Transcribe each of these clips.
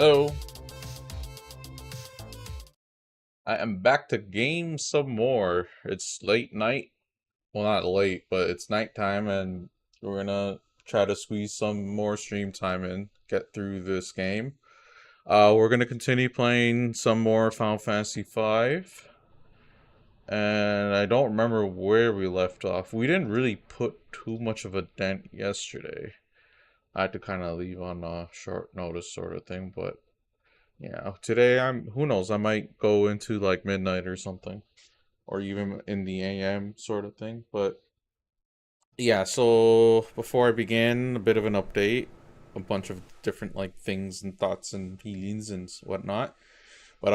Oh, I am back to game some more. It's late night. Well, not late, but it's nighttime, and we're gonna try to squeeze some more stream time in, get through this game. We're gonna continue playing some more Final Fantasy V, and I don't remember where we left off. We didn't really put too much of a dent yesterday. I had to kind of leave on a short notice sort of thing, but yeah, today who knows, I might go into like midnight or something, or even in the AM sort of thing. But yeah, so before I begin, a bit of an update, a bunch of different like things and thoughts and feelings and whatnot. But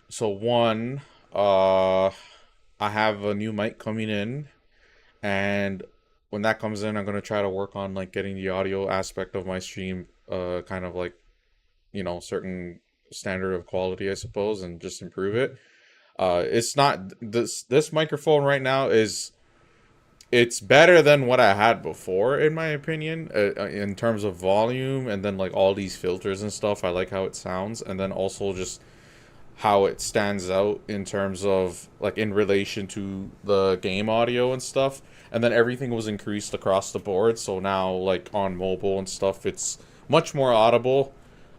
so one, uh, I have a new mic coming in, and when that comes in, I'm gonna try to work on like getting the audio aspect of my stream, kind of like certain standard of quality, I suppose, and just improve it. It's not this microphone right now is it's better than what I had before, in my opinion, in terms of volume, and then like all these filters and stuff. I like how it sounds, and then also just how it stands out in terms of like in relation to the game audio and stuff. And then everything was increased across the board, so now like on mobile and stuff, it's much more audible.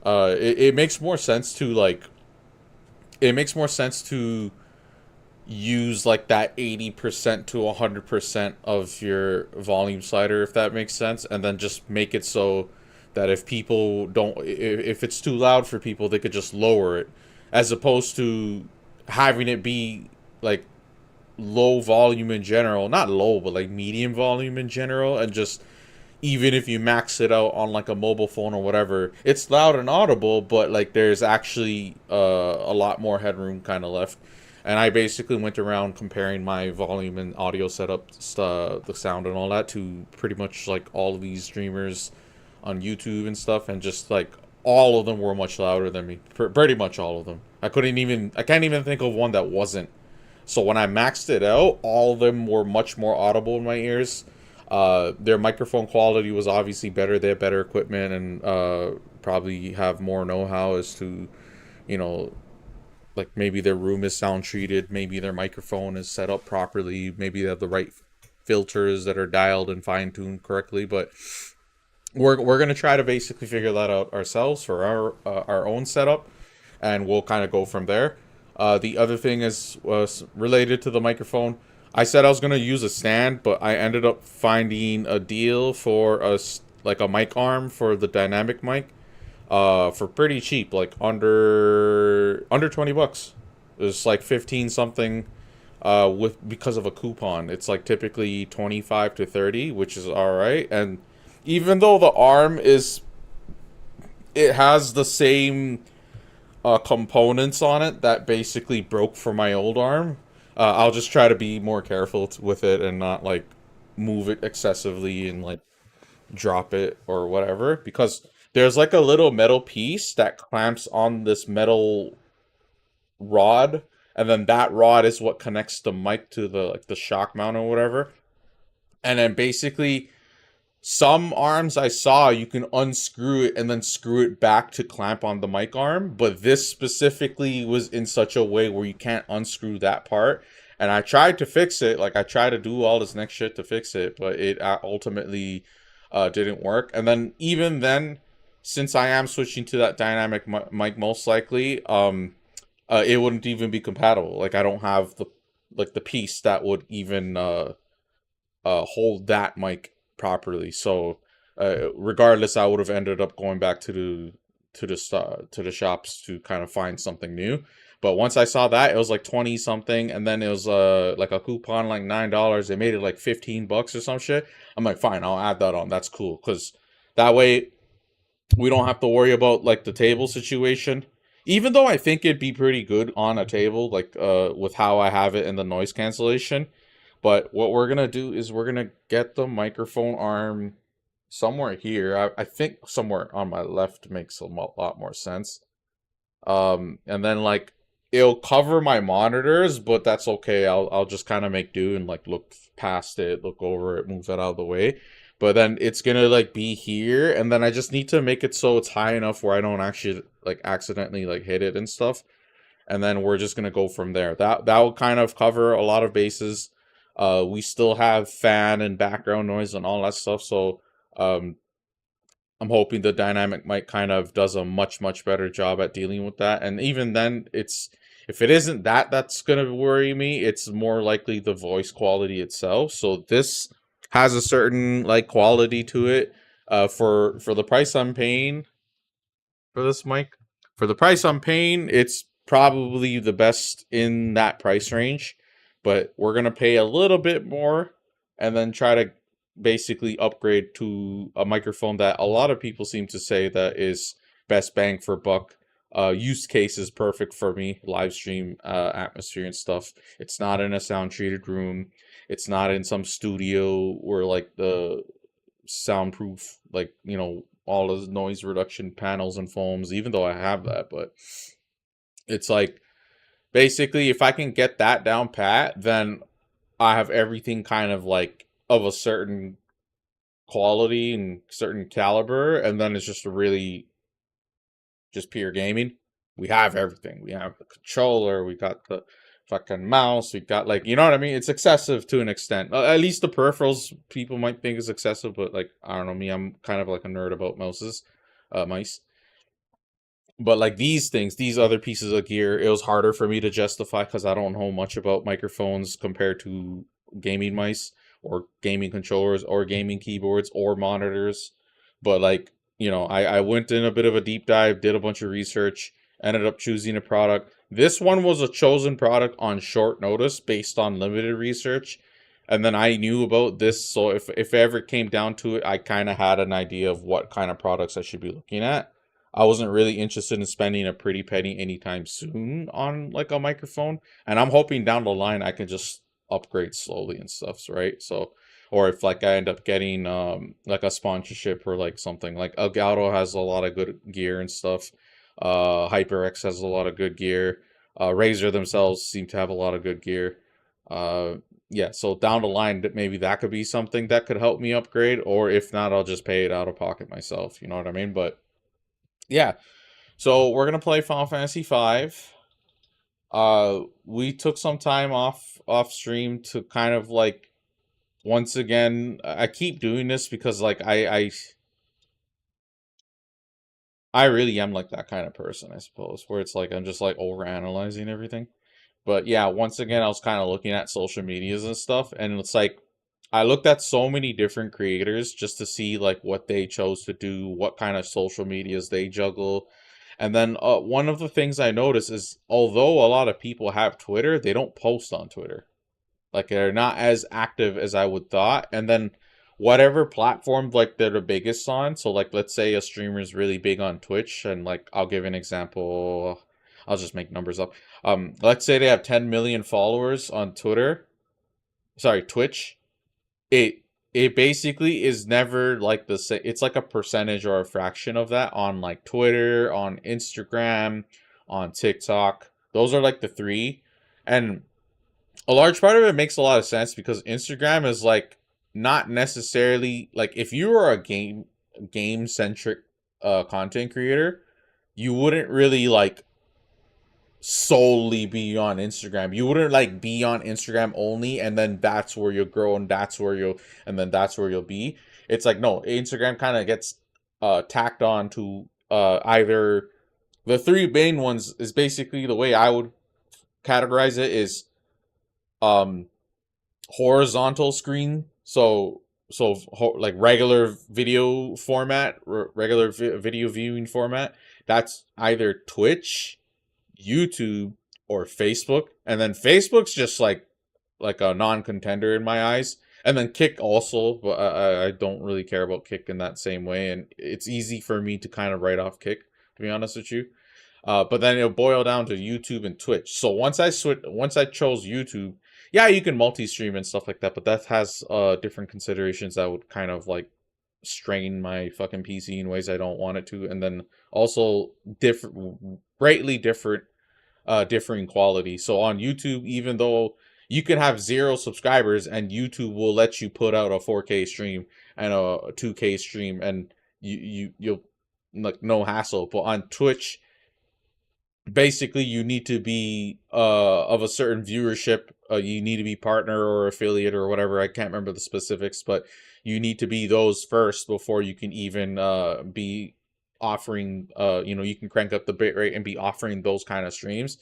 It makes more sense to use like that 80% to 100% of your volume slider, if that makes sense, and then just make it so that if people don't, if it's too loud for people, they could just lower it, as opposed to having it be like low volume in general, not low, but like medium volume in general, and just even if you max it out on like a mobile phone or whatever, it's loud and audible, but like there's actually a lot more headroom kind of left. And I basically went around comparing my volume and audio setup, the sound and all that, to pretty much like all of these streamers on YouTube and stuff, and just like all of them were much louder than me. Pretty much all of them. I can't even think of one that wasn't. So when I maxed it out, all of them were much more audible in my ears. Their microphone quality was obviously better. They have better equipment, and probably have more know-how as to, you know, like maybe their room is sound treated, maybe their microphone is set up properly, maybe they have the right filters that are dialed and fine-tuned correctly. But we're gonna try to basically figure that out ourselves for our own setup, and we'll kind of go from there. The other thing is was related to the microphone. I said I was gonna use a stand, but I ended up finding a deal for like a mic arm for the dynamic mic, for pretty cheap, like under $20. It's like 15 something, with because of a coupon. It's like typically 25 to 30, which is all right. And even though the arm is, it has the same components on it that basically broke for my old arm. I'll just try to be more careful with it and not like move it excessively and like drop it or whatever, because there's like a little metal piece that clamps on this metal rod, and then that rod is what connects the mic to the like the shock mount or whatever. And then basically some arms I saw you can unscrew it and then screw it back to clamp on the mic arm, but this specifically was in such a way where you can't unscrew that part. And I tried to fix it, like I tried to do all this next shit to fix it, but it ultimately didn't work. And then even then, since I am switching to that dynamic mic most likely, it wouldn't even be compatible. Like I don't have the piece that would even hold that mic properly. So regardless, I would have ended up going back to the shops to kind of find something new. But once I saw that, it was like 20 something, and then it was like a coupon like $9. They made it like $15 or some shit. I'm like, fine, I'll add that on. That's cool, because that way we don't have to worry about like the table situation. Even though I think it'd be pretty good on a table, like with how I have it in the noise cancellation. But what we're gonna do is we're gonna get the microphone arm somewhere here. I think somewhere on my left makes a lot more sense. And then like it'll cover my monitors, but that's okay. I'll just kind of make do and like look past it, look over it, move that out of the way. But then it's gonna like be here, and then I just need to make it so it's high enough where I don't actually like accidentally like hit it and stuff, and then we're just gonna go from there. That will kind of cover a lot of bases. We still have fan and background noise and all that stuff, so um, I'm hoping the dynamic mic kind of does a much better job at dealing with that. And even then, it's if it isn't that that's gonna worry me, it's more likely the voice quality itself. So this has a certain like quality to it. For the price I'm paying for this mic, for the price I'm paying, it's probably the best in that price range. But we're gonna pay a little bit more and then try to basically upgrade to a microphone that a lot of people seem to say that is best bang for buck. Use case is perfect for me, live stream atmosphere and stuff. It's not in a sound treated room. It's not in some studio where like the soundproof, like, you know, all the noise reduction panels and foams, even though I have that. But it's like basically if I can get that down pat, then I have everything kind of like of a certain quality and certain caliber, and then it's just a really just pure gaming. We have everything. We have the controller, we got the fucking mouse, we got like, you know what I mean? It's excessive to an extent. At least the peripherals people might think is excessive, but like I don't know, me, I'm kind of like a nerd about mice. But like these things, these other pieces of gear, it was harder for me to justify because I don't know much about microphones compared to gaming mice or gaming controllers or gaming keyboards or monitors. But like, you know, I went in a bit of a deep dive, did a bunch of research, ended up choosing a product. This one was a chosen product on short notice based on limited research. And then I knew about this, so if it ever came down to it, I kind of had an idea of what kind of products I should be looking at. I wasn't really interested in spending a pretty penny anytime soon on like a microphone, and I'm hoping down the line I can just upgrade slowly and stuff, right? So, or if like I end up getting like a sponsorship or like something like Elgato has a lot of good gear and stuff. HyperX has a lot of good gear. Razer themselves seem to have a lot of good gear. Uh, yeah, so down the line that maybe that could be something that could help me upgrade, or if not, I'll just pay it out of pocket myself. You know what I mean? But yeah, so we're gonna play Final Fantasy V. We took some time off stream to kind of like once again. I keep doing this because like I really am like that kind of person, I suppose, where it's like I'm just like over analyzing everything. But yeah, once again, I was kind of looking at social medias and stuff, and it's like I looked at so many different creators just to see like what they chose to do, what kind of social medias they juggle. And then one of the things I noticed is although a lot of people have Twitter, they don't post on Twitter. Like they're not as active as I would thought. And then whatever platform like they're the biggest on, so like let's say a streamer is really big on Twitch, and like I'll give an example. I'll just make numbers up. Let's say they have 10 million followers on Twitter. Sorry, Twitch. It it basically is never like the same. It's like a percentage or a fraction of that on like Twitter, on Instagram, on TikTok. Those are like the three. And a large part of it makes a lot of sense because Instagram is like not necessarily like if you were a game centric content creator, you wouldn't really like solely be on Instagram. You wouldn't like be on Instagram only and then that's where you'll grow and that's where you'll be. It's like no, Instagram kind of gets tacked on to either the three main ones is basically the way I would categorize it is um horizontal screen. Like regular video format, regular video viewing format. That's either Twitch, YouTube, or Facebook. And then Facebook's just like a non-contender in my eyes. And then Kick also, but I don't really care about Kick in that same way. And it's easy for me to kind of write off Kick, to be honest with you. But then it'll boil down to YouTube and Twitch. So once I chose YouTube, yeah, you can multi-stream and stuff like that, but that has different considerations that would kind of like strain my fucking PC in ways I don't want it to, and then also greatly differing quality. So on YouTube, even though you can have 0 subscribers and YouTube will let you put out a 4K stream and a 2K stream and you'll like no hassle. But on Twitch, basically you need to be of a certain viewership. You need to be partner or affiliate or whatever. I can't remember the specifics, but you need to be those first before you can even be offering, you can crank up the bit rate and be offering those kind of streams.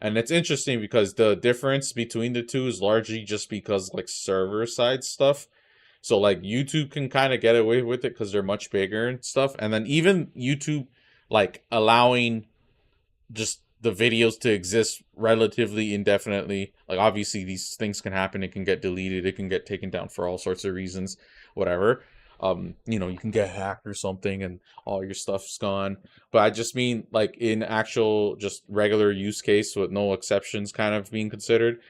And it's interesting because the difference between the two is largely just because like server side stuff. So like YouTube can kind of get away with it because they're much bigger and stuff. And then even YouTube like allowing just the videos to exist relatively indefinitely. Like obviously these things can happen. It can get deleted. It can get taken down for all sorts of reasons, whatever. You can get hacked or something and all your stuff's gone. But I just mean like in actual just regular use case with no exceptions kind of being considered.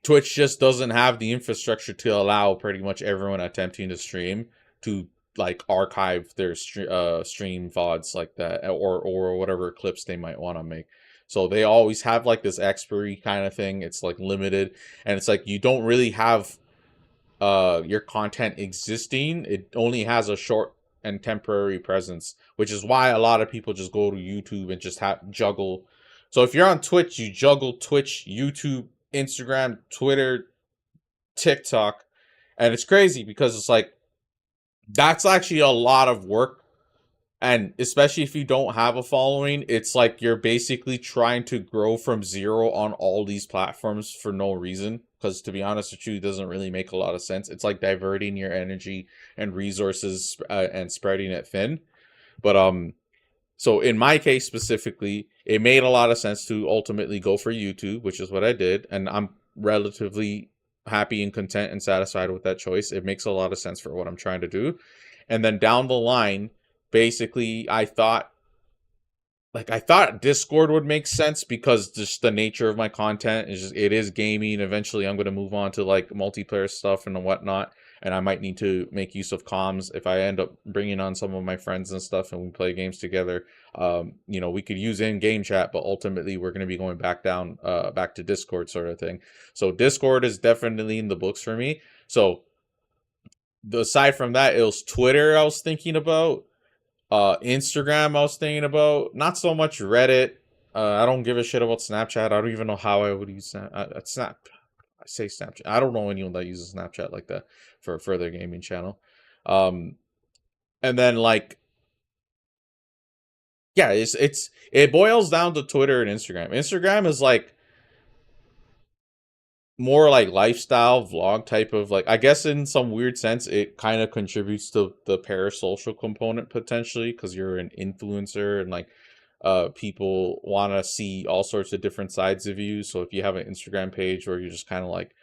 Twitch just doesn't have the infrastructure to allow pretty much everyone attempting to stream to like archive their stream VODs like that, or whatever clips they might want to make. So they always have like this expiry kind of thing. It's like limited, and it's like you don't really have your content existing. It only has a short and temporary presence, which is why a lot of people just go to YouTube and just juggle. So if you're on Twitch, you juggle Twitch, YouTube, Instagram, Twitter, TikTok, and it's crazy because it's like that's actually a lot of work. And especially if you don't have a following, it's like you're basically trying to grow from zero on all these platforms for no reason. Because to be honest with you, it doesn't really make a lot of sense. It's like diverting your energy and resources and spreading it thin. But so in my case specifically, it made a lot of sense to ultimately go for YouTube, which is what I did, and I'm relatively happy and content and satisfied with that choice. It makes a lot of sense for what I'm trying to do. And then down the line, basically I thought Discord would make sense because just the nature of my content is just, it is gaming. Eventually I'm going to move on to like multiplayer stuff and whatnot, and I might need to make use of comms if I end up bringing on some of my friends and stuff and we play games together. We could use in-game chat, but ultimately we're going to be going back to Discord sort of thing. So Discord is definitely in the books for me. So aside from that, it was Twitter I was thinking about. Instagram, I was thinking about. Not so much Reddit. I don't give a shit about Snapchat. I don't even know how I would use Snap. I say Snapchat. I don't know anyone that uses Snapchat like that for a further gaming channel. Um, and then like, yeah, it boils down to Twitter and Instagram. Instagram is like more like lifestyle vlog type of, like, I guess in some weird sense it kind of contributes to the parasocial component potentially because you're an influencer and like people want to see all sorts of different sides of you. So if you have an Instagram page where you're just kind of like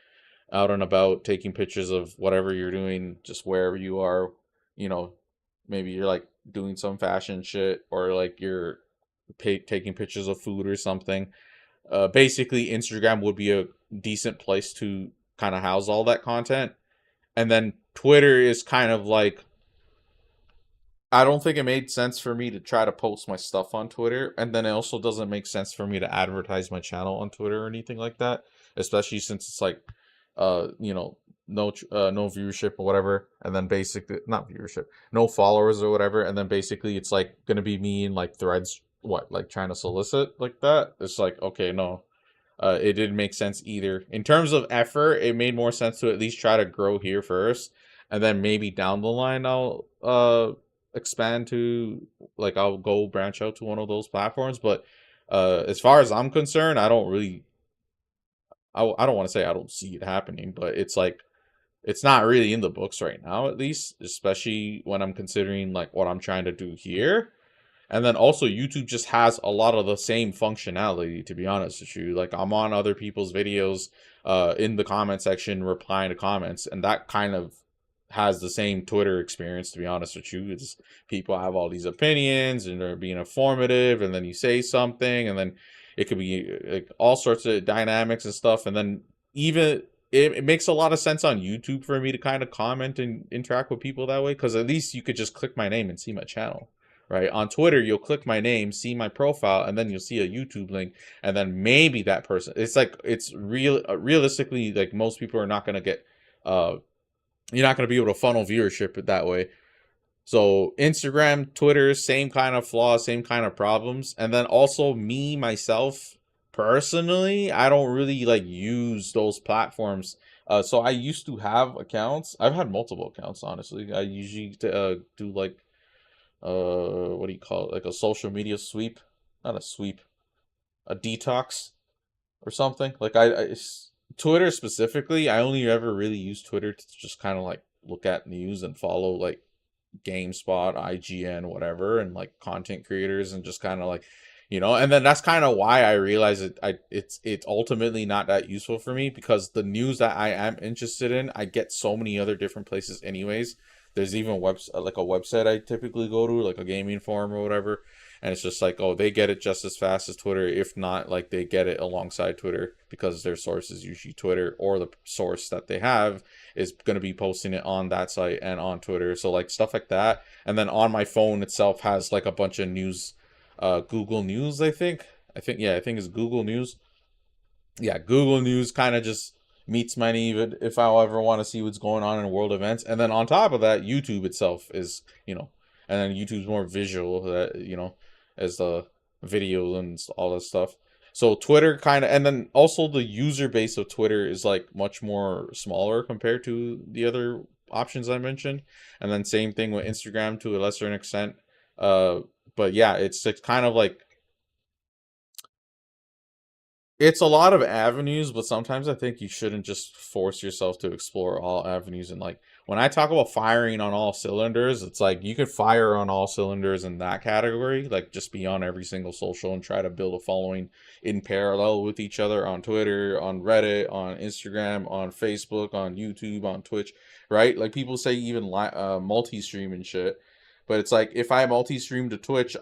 out and about taking pictures of whatever you're doing just wherever you are, you know maybe you're like doing some fashion shit or like you're taking pictures of food or something. Basically Instagram would be a decent place to kind of house all that content. And then Twitter is kind of like, I don't think it made sense for me to try to post my stuff on Twitter, and then it also doesn't make sense for me to advertise my channel on Twitter or anything like that, especially since it's like no viewership or whatever, and then basically not viewership, no followers or whatever, and then basically it's like gonna be me in like threads, what, like trying to solicit like that. It's like, okay, no, it didn't make sense either. In terms of effort, it made more sense to at least try to grow here first, and then maybe down the line I'll expand to, like, I'll go branch out to one of those platforms. But as far as I'm concerned, I don't want to say I don't see it happening, but it's like it's not really in the books right now, at least, especially when I'm considering like what I'm trying to do here. And then also YouTube just has a lot of the same functionality, to be honest with you. Like I'm on other people's videos in the comment section replying to comments, and that kind of has the same Twitter experience, to be honest with you. It's people have all these opinions and they're being informative, and then you say something, and then it could be like all sorts of dynamics and stuff. And then even it makes a lot of sense on YouTube for me to kind of comment and interact with people that way, because at least you could just click my name and see my channel. Right? On Twitter, you'll click my name, see my profile, and then you'll see a YouTube link, and then maybe that person. It's like it's realistically, like most people are not gonna get. You're not gonna be able to funnel viewership that way. So Instagram, Twitter, same kind of flaws, same kind of problems. And then also me myself personally, I don't really like use those platforms. So I used to have accounts. I've had multiple accounts, honestly. I usually do like what do you call it? Like a social media sweep, not a sweep, a detox or something. Like Twitter specifically, I only ever really use Twitter to just kind of like look at news and follow like GameSpot, IGN, whatever, and like content creators and just kind of like, and then that's kind of why I realize it's ultimately not that useful for me because the news that I am interested in, I get so many other different places anyways. There's even like a website I typically go to, like a gaming forum or whatever, and it's just like, oh, they get it just as fast as Twitter, if not like they get it alongside Twitter because their source is usually Twitter, or the source that they have is going to be posting it on that site and on Twitter. So like stuff like that. And then on my phone itself has like a bunch of news, Google News, I think it's Google News. Yeah, Google News kind of just meets my need if I ever want to see what's going on in world events. And then on top of that, YouTube itself is, and then YouTube's more visual, as the video and all this stuff. So Twitter kind of, and then also the user base of Twitter is like much more smaller compared to the other options I mentioned. And then same thing with Instagram to a lesser extent. But yeah, it's kind of like it's a lot of avenues, but sometimes I think you shouldn't just force yourself to explore all avenues. And like when I talk about firing on all cylinders, it's like you could fire on all cylinders in that category, like just be on every single social and try to build a following in parallel with each other on Twitter, on Reddit, on Instagram, on Facebook, on YouTube, on Twitch, right? Like people say even multi-stream and shit. But it's like if I multi-stream to Twitch,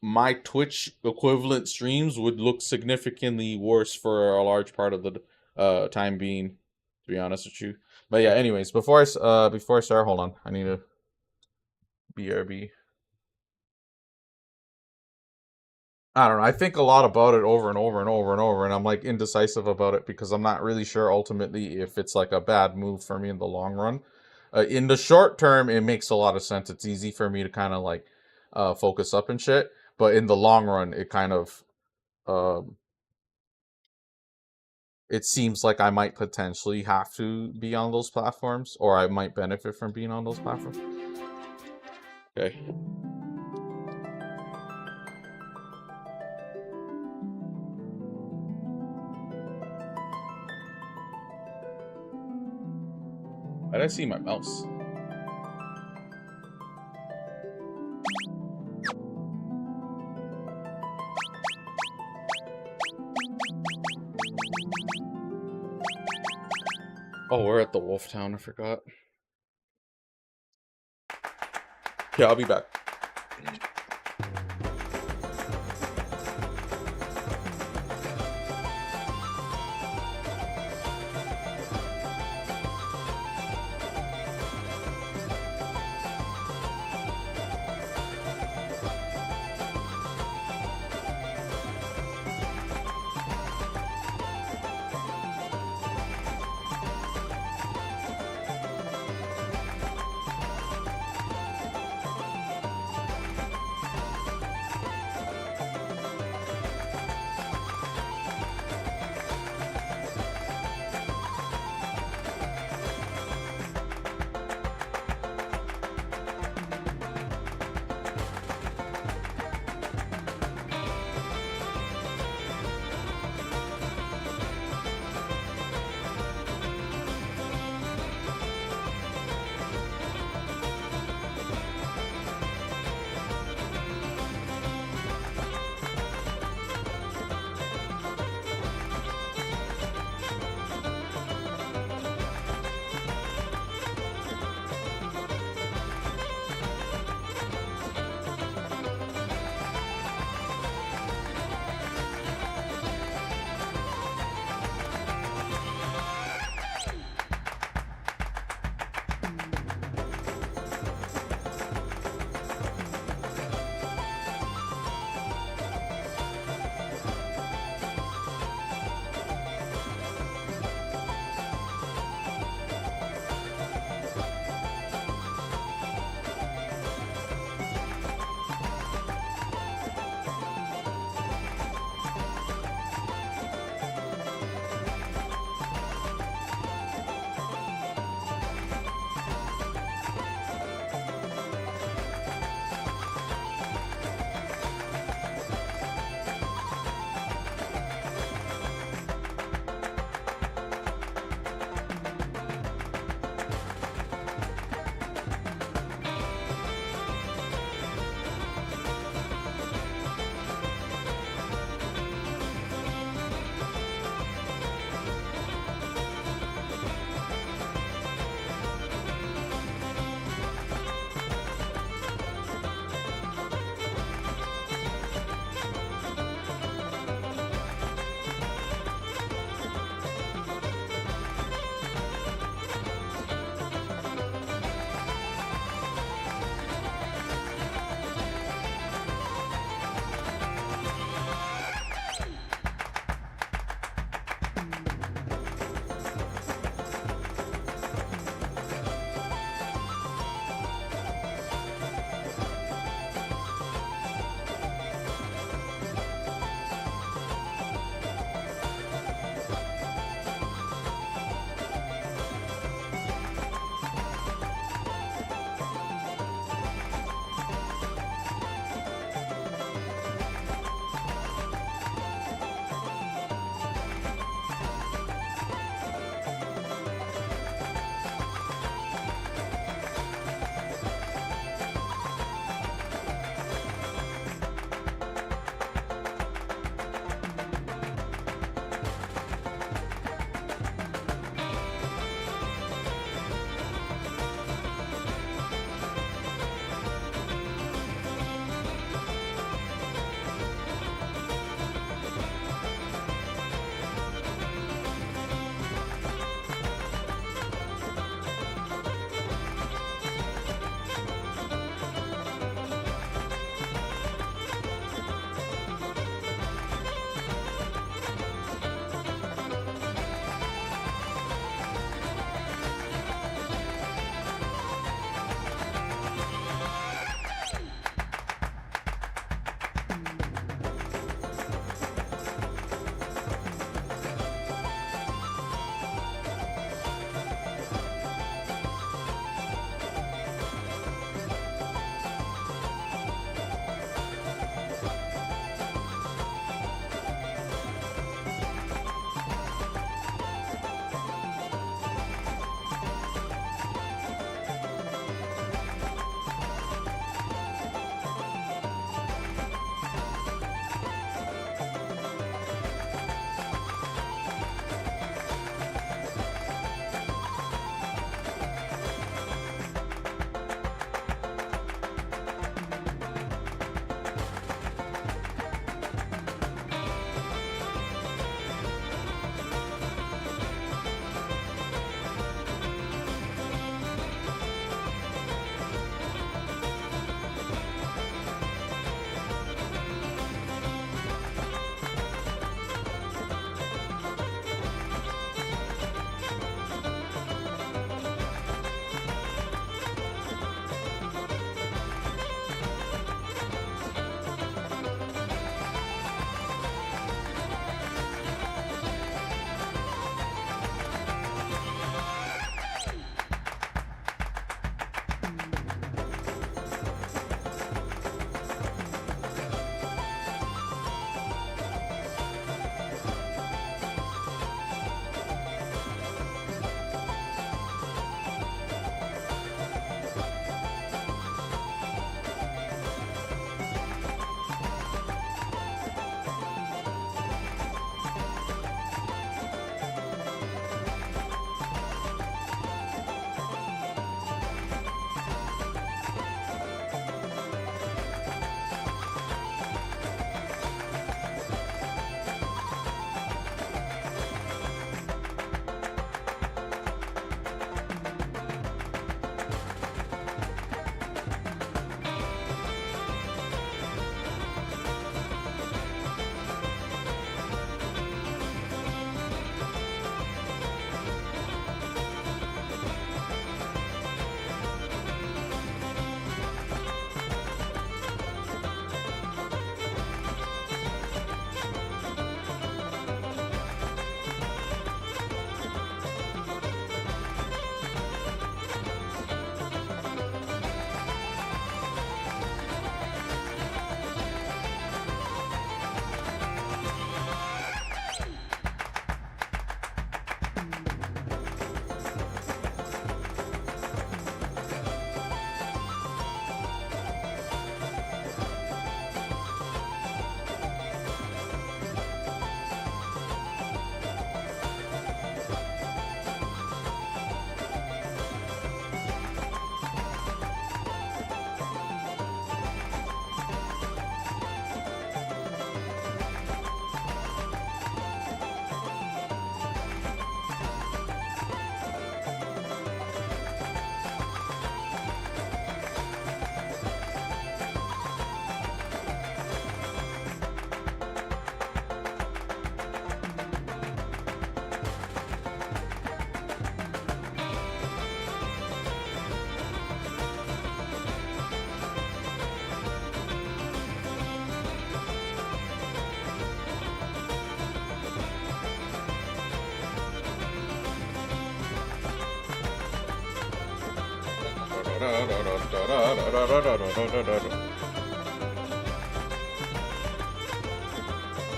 my Twitch equivalent streams would look significantly worse for a large part of the time being, to be honest with you. But yeah, anyways, before I start, hold on, I need a BRB. I don't know. I think a lot about it over and over and over and over, and I'm like indecisive about it because I'm not really sure ultimately if it's like a bad move for me in the long run. In the short term, it makes a lot of sense. It's easy for me to kind of like focus up and shit, but in the long run, it kind of um, it seems like I might potentially have to be on those platforms, or I might benefit from being on those platforms. Okay. Why did I see my mouse? Oh, we're at the Wolf Town. I forgot. Yeah, I'll be back.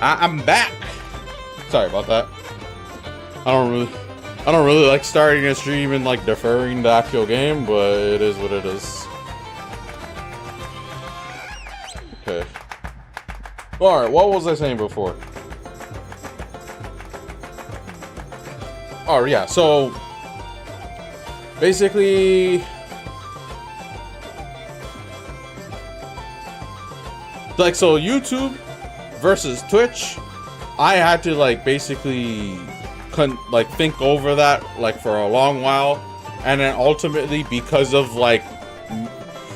I'm back. Sorry about that. I don't really like starting a stream and like deferring the actual game, but it is what it is. Okay. Alright, what was I saying before? Oh yeah, so basically like, so YouTube versus Twitch, I had to like basically like think over that like for a long while, and then ultimately because of like,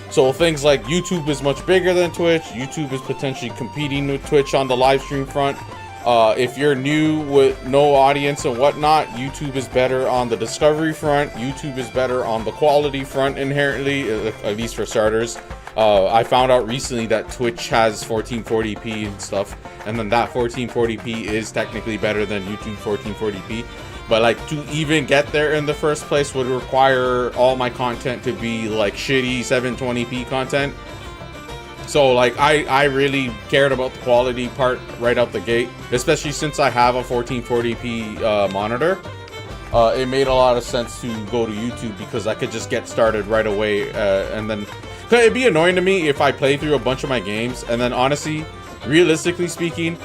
so things like YouTube is much bigger than Twitch. YouTube is potentially competing with Twitch on the live stream front. If you're new with no audience and whatnot, YouTube is better on the discovery front. YouTube is better on the quality front inherently, at least for starters. I found out recently that Twitch has 1440p and stuff, and then that 1440p is technically better than YouTube 1440p. But like, to even get there in the first place would require all my content to be like shitty 720p content. So like, I really cared about the quality part right out the gate, especially since I have a 1440p monitor. It made a lot of sense to go to YouTube because I could just get started right away, and then it'd be annoying to me if I play through a bunch of my games and then honestly, realistically speaking,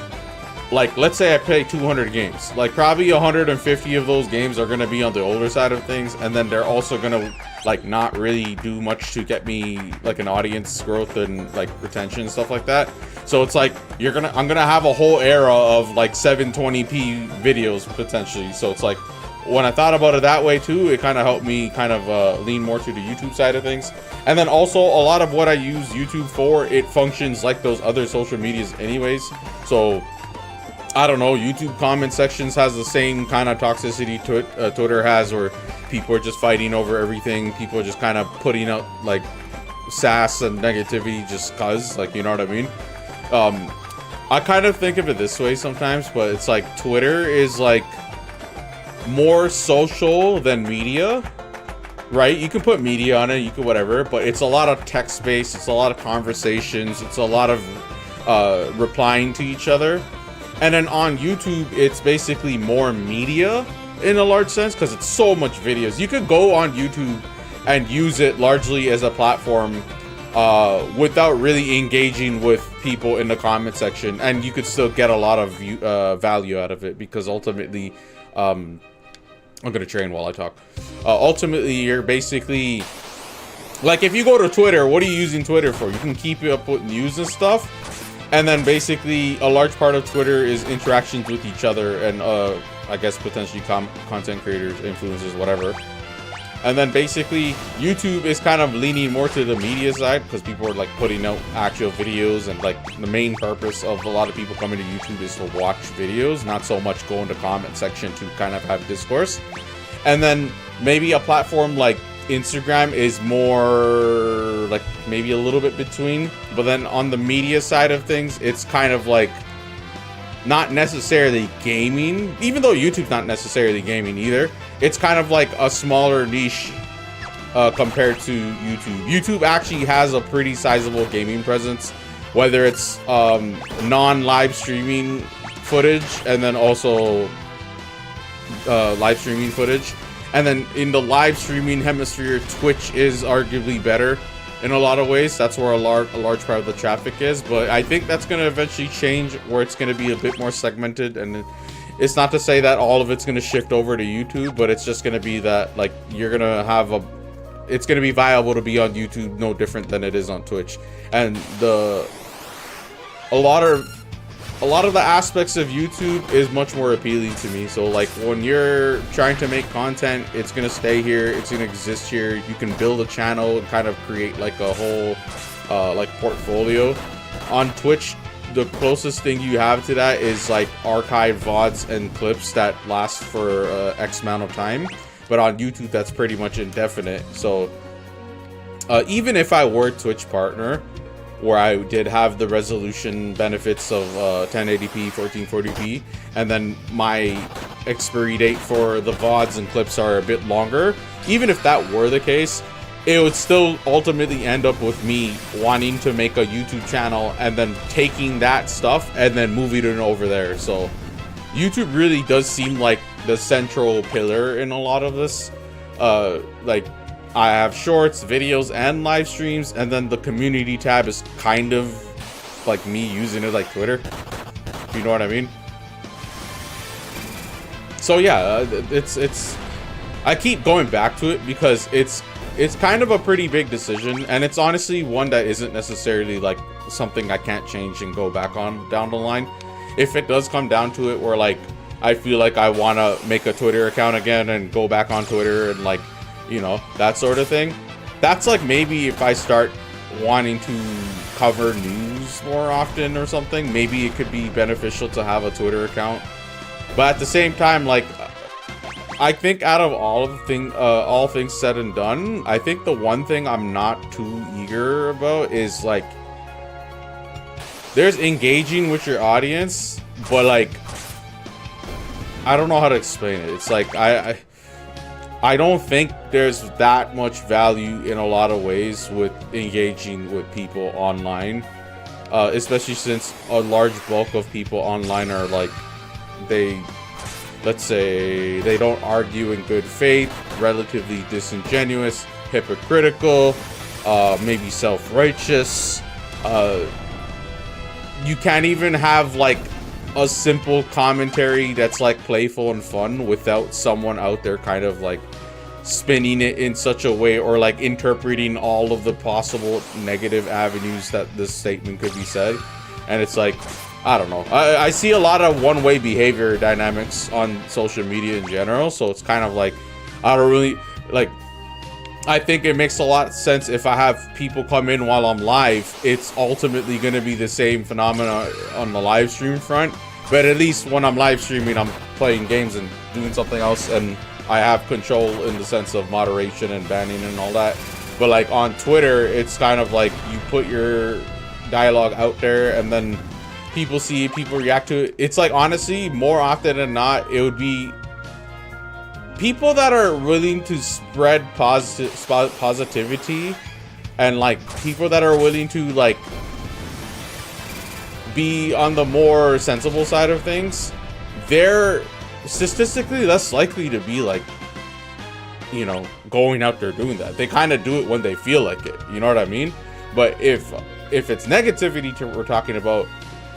like let's say I play 200 games, like probably 150 of those games are going to be on the older side of things, and then they're also going to like not really do much to get me like an audience growth and like retention and stuff like that. So it's like I'm gonna have a whole era of like 720p videos potentially. So it's like, when I thought about it that way too, it kind of helped me kind of lean more to the YouTube side of things. And then also a lot of what I use YouTube for, it functions like those other social medias anyways. So I don't know, YouTube comment sections has the same kind of toxicity Twitter has, where people are just fighting over everything. People are just kind of putting out like sass and negativity just cause, like, you know what I mean? I kind of think of it this way sometimes, but it's like Twitter is like more social than media. right? You can put media on it, you can whatever, but it's a lot of text based, it's a lot of conversations, it's a lot of replying to each other. And then on YouTube, it's basically more media in a large sense because it's so much videos. You could go on YouTube and use it largely as a platform without really engaging with people in the comment section, and you could still get a lot of value out of it because ultimately, I'm gonna train while I talk. Ultimately, you're basically like, if you go to Twitter, what are you using Twitter for? You can keep up with news and stuff, and then basically a large part of Twitter is interactions with each other and I guess potentially content creators, influencers, whatever. And then basically YouTube is kind of leaning more to the media side because people are like putting out actual videos, and like the main purpose of a lot of people coming to YouTube is to watch videos, not so much go into comment section to kind of have discourse. And then maybe a platform like Instagram is more like maybe a little bit between, but then on the media side of things, it's kind of like not necessarily gaming, even though YouTube's not necessarily gaming either. It's kind of like a smaller niche compared to YouTube. YouTube actually has a pretty sizable gaming presence, whether it's non-live streaming footage and then also live streaming footage. And then in the live streaming hemisphere, Twitch is arguably better in a lot of ways. That's where a large part of the traffic is. But I think that's going to eventually change, where it's going to be a bit more segmented. And it's not to say that all of it's going to shift over to YouTube, but it's just going to be that, like, you're going to have it's going to be viable to be on YouTube no different than it is on Twitch. And a lot of the aspects of YouTube is much more appealing to me. So like, when you're trying to make content, it's gonna stay here, it's gonna exist here. You can build a channel and kind of create like a whole like portfolio. On Twitch, the closest thing you have to that is like archived VODs and clips that last for X amount of time. But on YouTube, that's pretty much indefinite. So even if I were Twitch partner, where I did have the resolution benefits of 1080p, 1440p, and then my expiry date for the VODs and clips are a bit longer, even if that were the case, it would still ultimately end up with me wanting to make a YouTube channel and then taking that stuff and then moving it over there. So YouTube really does seem like the central pillar in a lot of this. Like, I have shorts, videos, and live streams, and then the community tab is kind of like me using it like Twitter, if you know what I mean. So yeah, it's I keep going back to it because it's kind of a pretty big decision, and it's honestly one that isn't necessarily like something I can't change and go back on down the line. If it does come down to it where like I feel like I want to make a Twitter account again and go back on Twitter and like, you know, that sort of thing. That's like maybe if I start wanting to cover news more often or something, maybe it could be beneficial to have a Twitter account. But at the same time, like, I think out of all things said and done, I think the one thing I'm not too eager about is like, there's engaging with your audience, but like, I don't know how to explain it. It's like, I don't think there's that much value in a lot of ways with engaging with people online, especially since a large bulk of people online are like, let's say they don't argue in good faith, relatively disingenuous, hypocritical, maybe self-righteous. You can't even have like a simple commentary that's like playful and fun without someone out there kind of like spinning it in such a way, or like interpreting all of the possible negative avenues that this statement could be said. And it's like, I don't know, I see a lot of one-way behavior dynamics on social media in general, so it's kind of like, I don't really like, I think it makes a lot of sense if I have people come in while I'm live. It's ultimately going to be the same phenomena on the live stream front, but at least when I'm live streaming, I'm playing games and doing something else, and I have control in the sense of moderation and banning and all that. But like on Twitter, it's kind of like you put your dialogue out there and then people see it, people react to it. It's like, honestly, more often than not, it would be people that are willing to spread positivity, and like people that are willing to like be on the more sensible side of things, they're statistically less likely to be like, you know, going out there doing that. They kind of do it when they feel like it, you know what I mean? But if it's negativity we're talking about,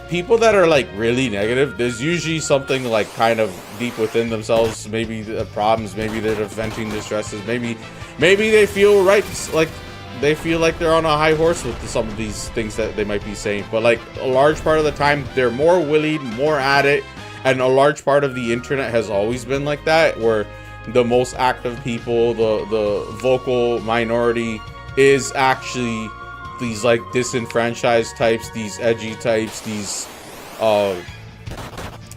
people that are like really negative, there's usually something like kind of deep within themselves. Maybe the problems, maybe they're venting their stresses, maybe they feel like they're on a high horse with some of these things that they might be saying. But like a large part of the time, they're more willing, more at it. And a large part of the internet has always been like that, where the most active people, the vocal minority, is actually these like disenfranchised types, these edgy types, these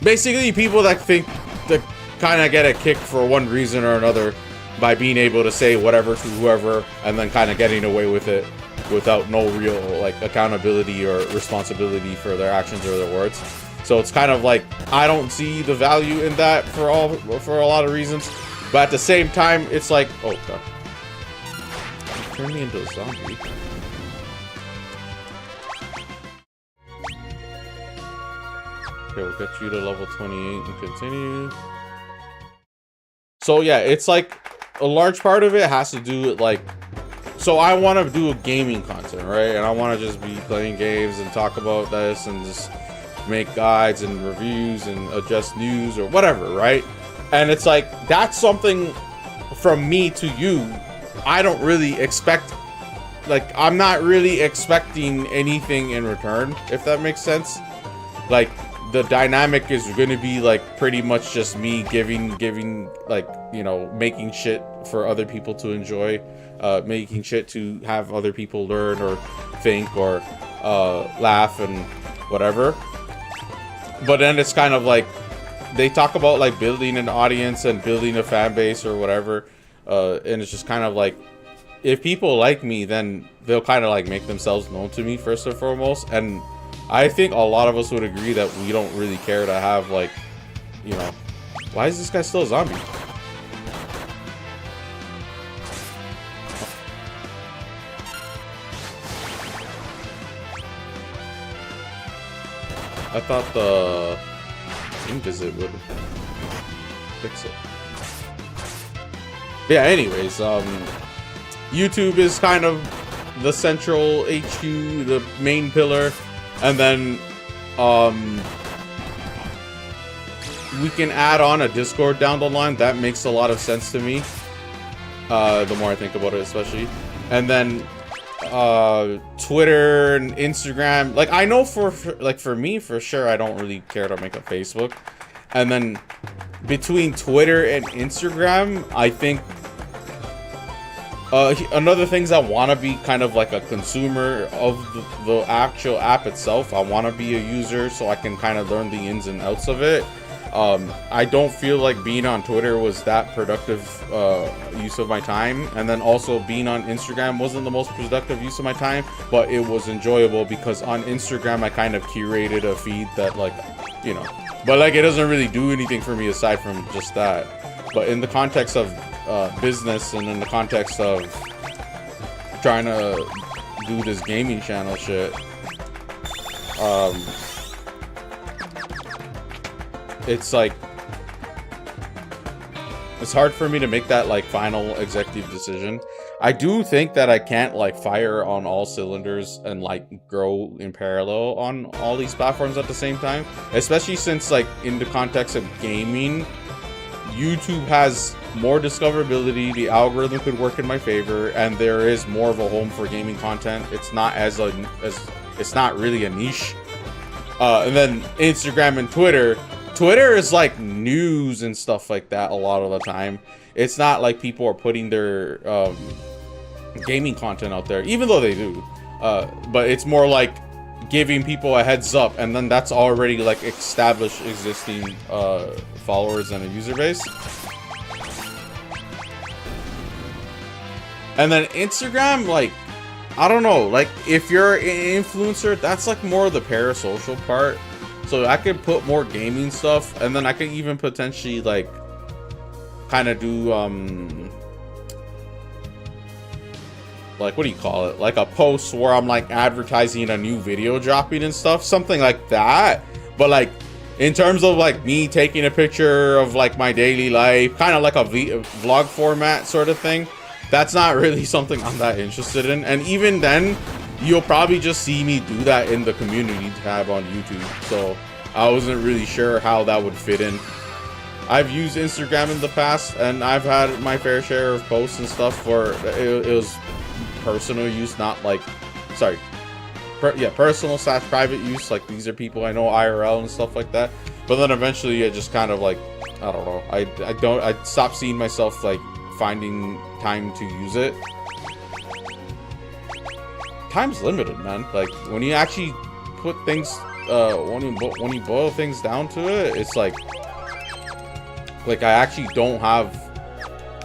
basically people that think that kind of get a kick for one reason or another by being able to say whatever to whoever and then kind of getting away with it without no real like accountability or responsibility for their actions or their words. So it's kind of like, I don't see the value in that for a lot of reasons, but at the same time, it's like, oh god, turn me into a zombie. Okay, we'll get you to level 28 and continue. So yeah, it's like a large part of it has to do with like, so I want to do a gaming content, right? And I want to just be playing games and talk about this and just make guides and reviews and adjust news or whatever, right? And it's like, that's something from me to you. I don't really expect, like, I'm not really expecting anything in return, if that makes sense. Like, the dynamic is going to be like pretty much just me giving like, you know, making shit for other people to enjoy, making shit to have other people learn or think or laugh and whatever. But then it's kind of like, they talk about like building an audience and building a fan base or whatever, and it's just kind of like, if people like me, then they'll kind of like make themselves known to me first and foremost. And I think a lot of us would agree that we don't really care to have like, you know, why is this guy still a zombie? I thought the Invisit would fix it. Yeah, anyways, YouTube is kind of the central HQ, the main pillar, and then we can add on a Discord down the line. That makes a lot of sense to me, the more I think about it, especially. And then Twitter and Instagram, like, I know for me, for sure, I don't really care to make a Facebook. And then between Twitter and Instagram, I think another things, I want to be kind of like a consumer of the actual app itself. I want to be a user so I can kind of learn the ins and outs of it. I don't feel like being on Twitter was that productive use of my time, and then also being on Instagram wasn't the most productive use of my time, but it was enjoyable because on Instagram I kind of curated a feed that, like, you know, but like it doesn't really do anything for me aside from just that. But in the context of business and in the context of trying to do this gaming channel shit, it's like, it's hard for me to make that like final executive decision. I do think that I can't like fire on all cylinders and like grow in parallel on all these platforms at the same time, especially since, like, in the context of gaming, YouTube has more discoverability, the algorithm could work in my favor, and there is more of a home for gaming content. It's not as it's not really a niche. And then Instagram and Twitter is like news and stuff like that a lot of the time. It's not like people are putting their gaming content out there, even though they do. But it's more like giving people a heads up, and then that's already like established existing followers and a user base. And then Instagram, like, I don't know, like, if you're an influencer, that's like more of the parasocial part. So I could put more gaming stuff, and then I could even potentially like kind of do like, what do you call it, like a post where I'm like advertising a new video dropping and stuff, something like that. But like in terms of like me taking a picture of like my daily life, kind of like a vlog format sort of thing, that's not really something I'm that interested in. And even then, you'll probably just see me do that in the community tab on YouTube. So I wasn't really sure how that would fit in. I've used Instagram in the past, and I've had my fair share of posts and stuff for it was personal use, not like, sorry, personal / private use. Like, these are people I know IRL and stuff like that. But then eventually I just kind of like, I don't know, I stopped seeing myself like finding time to use it. Time's limited, man. Like, when you actually put things when you boil things down to it, it's like I actually don't have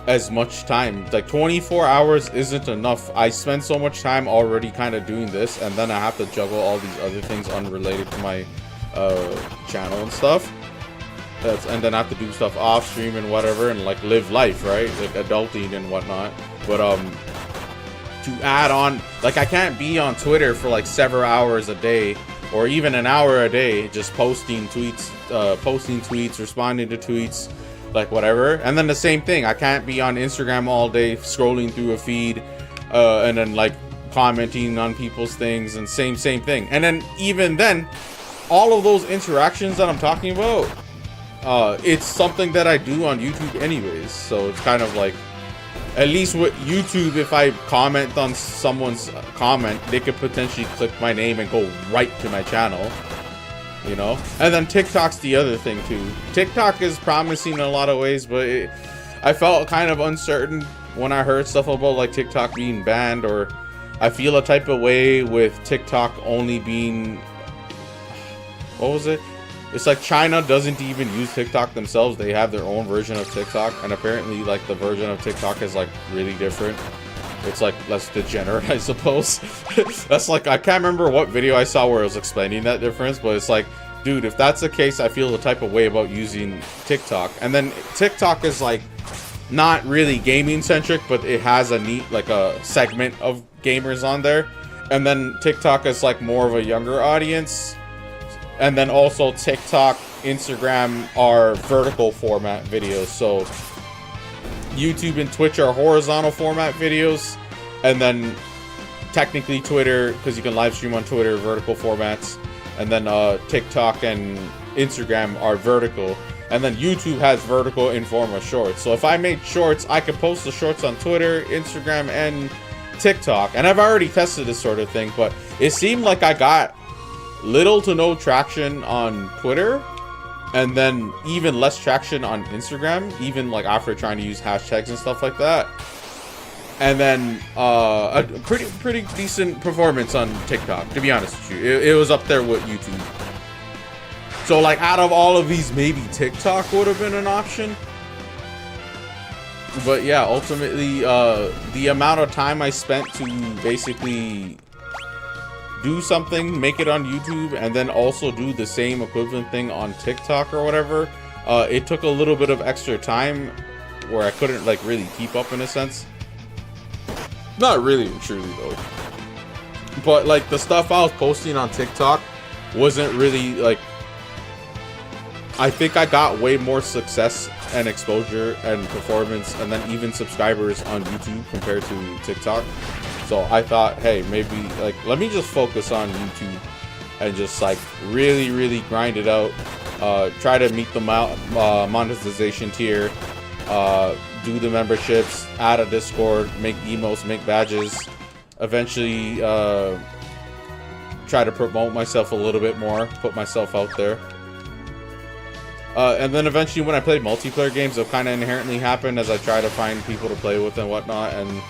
as much time. Like, 24 hours isn't enough. I spend so much time already kind of doing this, and then I have to juggle all these other things unrelated to my channel and stuff. And then I have to do stuff off stream and whatever, and like live life, right? Like adulting and whatnot. But to add on, like, I can't be on Twitter for like several hours a day, or even an hour a day, just posting tweets, responding to tweets, like whatever. And then the same thing, I can't be on Instagram all day scrolling through a feed and then like commenting on people's things, and same thing. And then even then, all of those interactions that I'm talking about, it's something that I do on YouTube anyways. So it's kind of like, at least with YouTube, if I comment on someone's comment, they could potentially click my name and go right to my channel, you know? And then TikTok's the other thing too. TikTok is promising in a lot of ways, but I felt kind of uncertain when I heard stuff about like TikTok being banned, or I feel a type of way with TikTok only being, what was it? It's like China doesn't even use TikTok themselves. They have their own version of TikTok, and apparently like the version of TikTok is like really different. It's like less degenerate, I suppose. That's like, I can't remember what video I saw where it was explaining that difference, but it's like, dude, if that's the case, I feel the type of way about using TikTok. And then TikTok is like not really gaming centric, but it has a neat, like a segment of gamers on there. And then TikTok is like more of a younger audience. And then also TikTok, Instagram are vertical format videos. So YouTube and Twitch are horizontal format videos. And then technically Twitter, because you can live stream on Twitter, vertical formats. And then TikTok and Instagram are vertical. And then YouTube has vertical in form of shorts. So if I made shorts, I could post the shorts on Twitter, Instagram, and TikTok. And I've already tested this sort of thing, but it seemed like I got little to no traction on Twitter, and then even less traction on Instagram, even like after trying to use hashtags and stuff like that. And then a pretty decent performance on TikTok, to be honest with you. It was up there with YouTube. So like, out of all of these, maybe TikTok would have been an option. But yeah, ultimately the amount of time I spent to basically do something, make it on YouTube, and then also do the same equivalent thing on TikTok or whatever, it took a little bit of extra time where I couldn't like really keep up, in a sense. Not really truly though, but like the stuff I was posting on TikTok wasn't really like, I think I got way more success and exposure and performance, and then even subscribers on YouTube compared to TikTok. So I thought, hey, maybe like, let me just focus on YouTube and just like really grind it out. Try to meet the monetization tier, do the memberships, add a Discord, make emotes, make badges. Eventually try to promote myself a little bit more, put myself out there. And then eventually when I play multiplayer games, it'll kind of inherently happen as I try to find people to play with and whatnot. And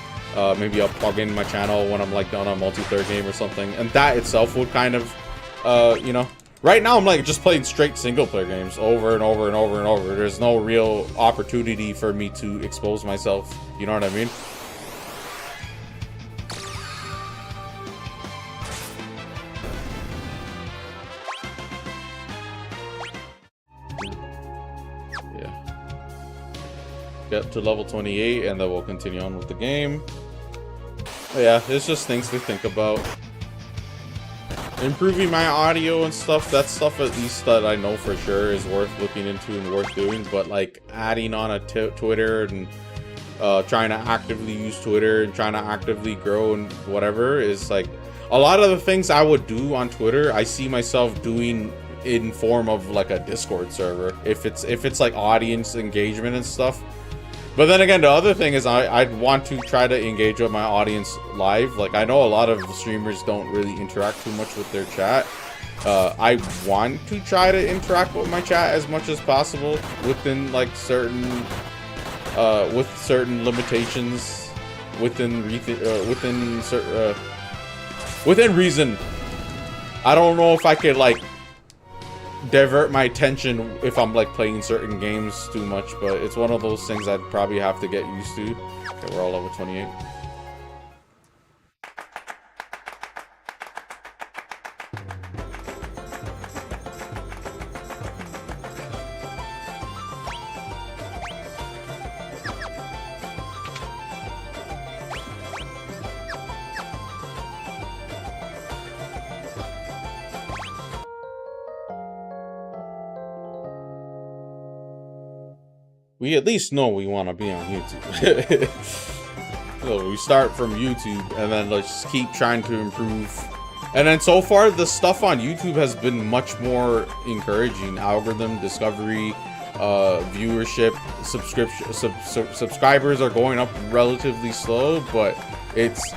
maybe I'll plug in my channel when I'm like done on a multiplayer game or something, and that itself would kind of, you know, right now I'm like just playing straight single player games over and over and over and over. There's no real opportunity for me to expose myself, you know what I mean? get to level 28, and then we'll continue on with the game. But yeah, it's just things to think about. Improving my audio and stuff, that's stuff at least that I know for sure is worth looking into and worth doing. But like adding on a Twitter and trying to actively use Twitter and trying to actively grow and whatever is like a lot of the things I would do on Twitter, I see myself doing in form of like a Discord server if it's like audience engagement and stuff. But then again, the other thing is I'd want to try to engage with my audience live. Like, I know a lot of streamers don't really interact too much with their chat. I want to try to interact with my chat as much as possible within like certain with certain limitations, within reason. I don't know if I could like divert my attention if I'm like playing certain games too much, but it's one of those things I'd probably have to get used to. Okay, we're all level 28. We at least know we want to be on YouTube. So we start from YouTube and then let's keep trying to improve. And then so far the stuff on YouTube has been much more encouraging. Algorithm, discovery, viewership, subscribers are going up relatively slow, but it's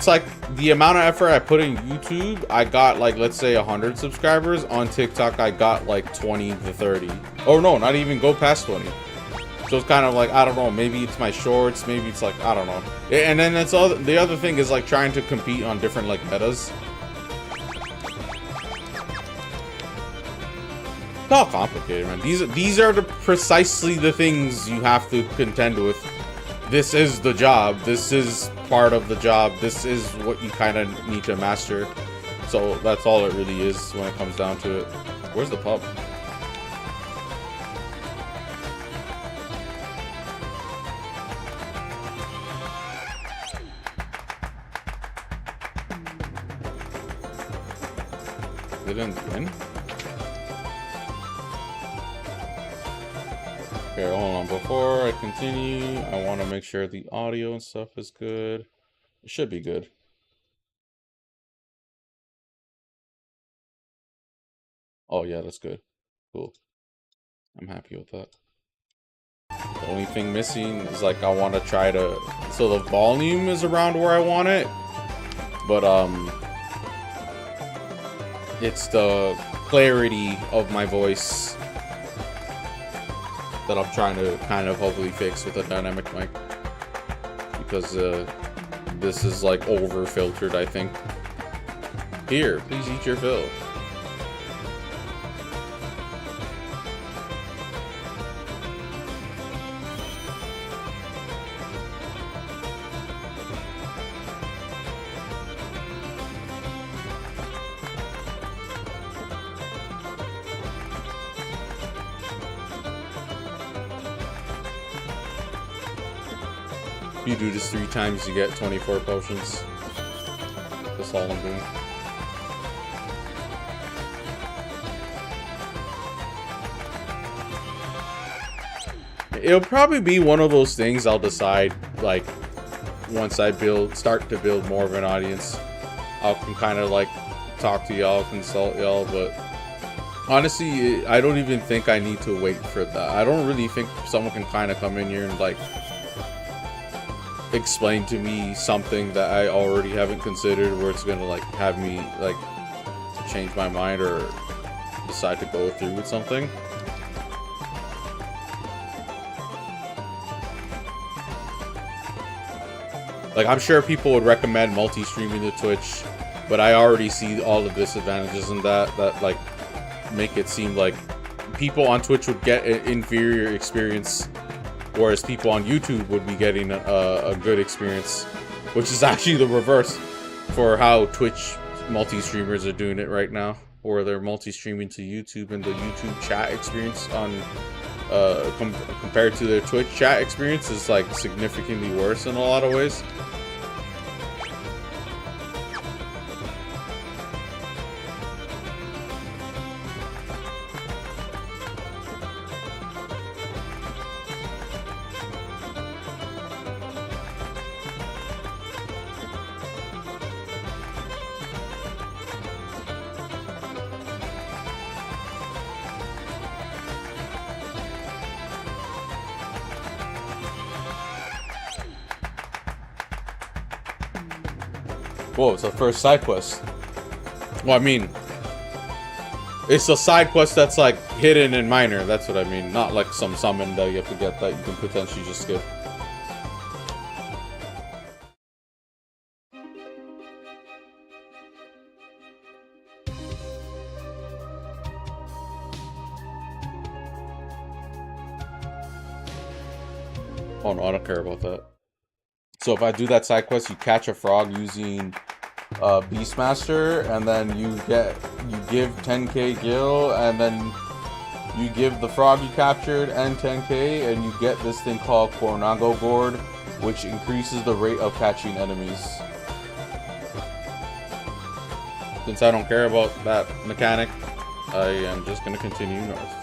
like the amount of effort I put in YouTube, I got like, let's say 100 subscribers. On TikTok, I got like 20 to 30. Oh no, not even go past 20. So it's kind of like, I don't know, maybe it's my shorts, maybe it's like, I don't know. And then that's all. The other thing is like trying to compete on different like metas. It's all complicated, man. These are precisely the things you have to contend with. This is the job. This is part of the job. This is what you kind of need to master. So that's all it really is when it comes down to it. Where's the pub? Is it in the inn? Okay, hold on. Before I continue, I want to make sure the audio and stuff is good. It should be good. Oh yeah, that's good. Cool. I'm happy with that. The only thing missing is like I want to try to... So the volume is around where I want it. But it's the clarity of my voice that I'm trying to kind of hopefully fix with a dynamic mic, because this is like over filtered, I think. Here, please eat your fill. If you do this 3 times, you get 24 potions. That's all I'm doing. It'll probably be one of those things I'll decide, like, once I start to build more of an audience. I can kind of, like, talk to y'all, consult y'all, but honestly, I don't even think I need to wait for that. I don't really think someone can kind of come in here and, like, explain to me something that I already haven't considered, where it's gonna like have me like change my mind or decide to go through with something. Like, I'm sure people would recommend multi-streaming to Twitch, but I already see all the disadvantages in that like make it seem like people on Twitch would get an inferior experience, whereas people on YouTube would be getting a good experience, which is actually the reverse for how Twitch multi-streamers are doing it right now. or they're multi-streaming to YouTube, and the YouTube chat experience on compared to their Twitch chat experience is like significantly worse in a lot of ways. Whoa, it's the first side quest. Well, I mean, it's a side quest that's like hidden and minor. That's what I mean. Not like some summon that you have to get that you can potentially just skip. Oh no, I don't care about that. So if I do that side quest, you catch a frog using Beastmaster, and then you give 10k gil, and then you give the frog you captured and 10k, and you get this thing called Cornago Gourd, which increases the rate of catching enemies. Since I don't care about that mechanic, I am just gonna continue north.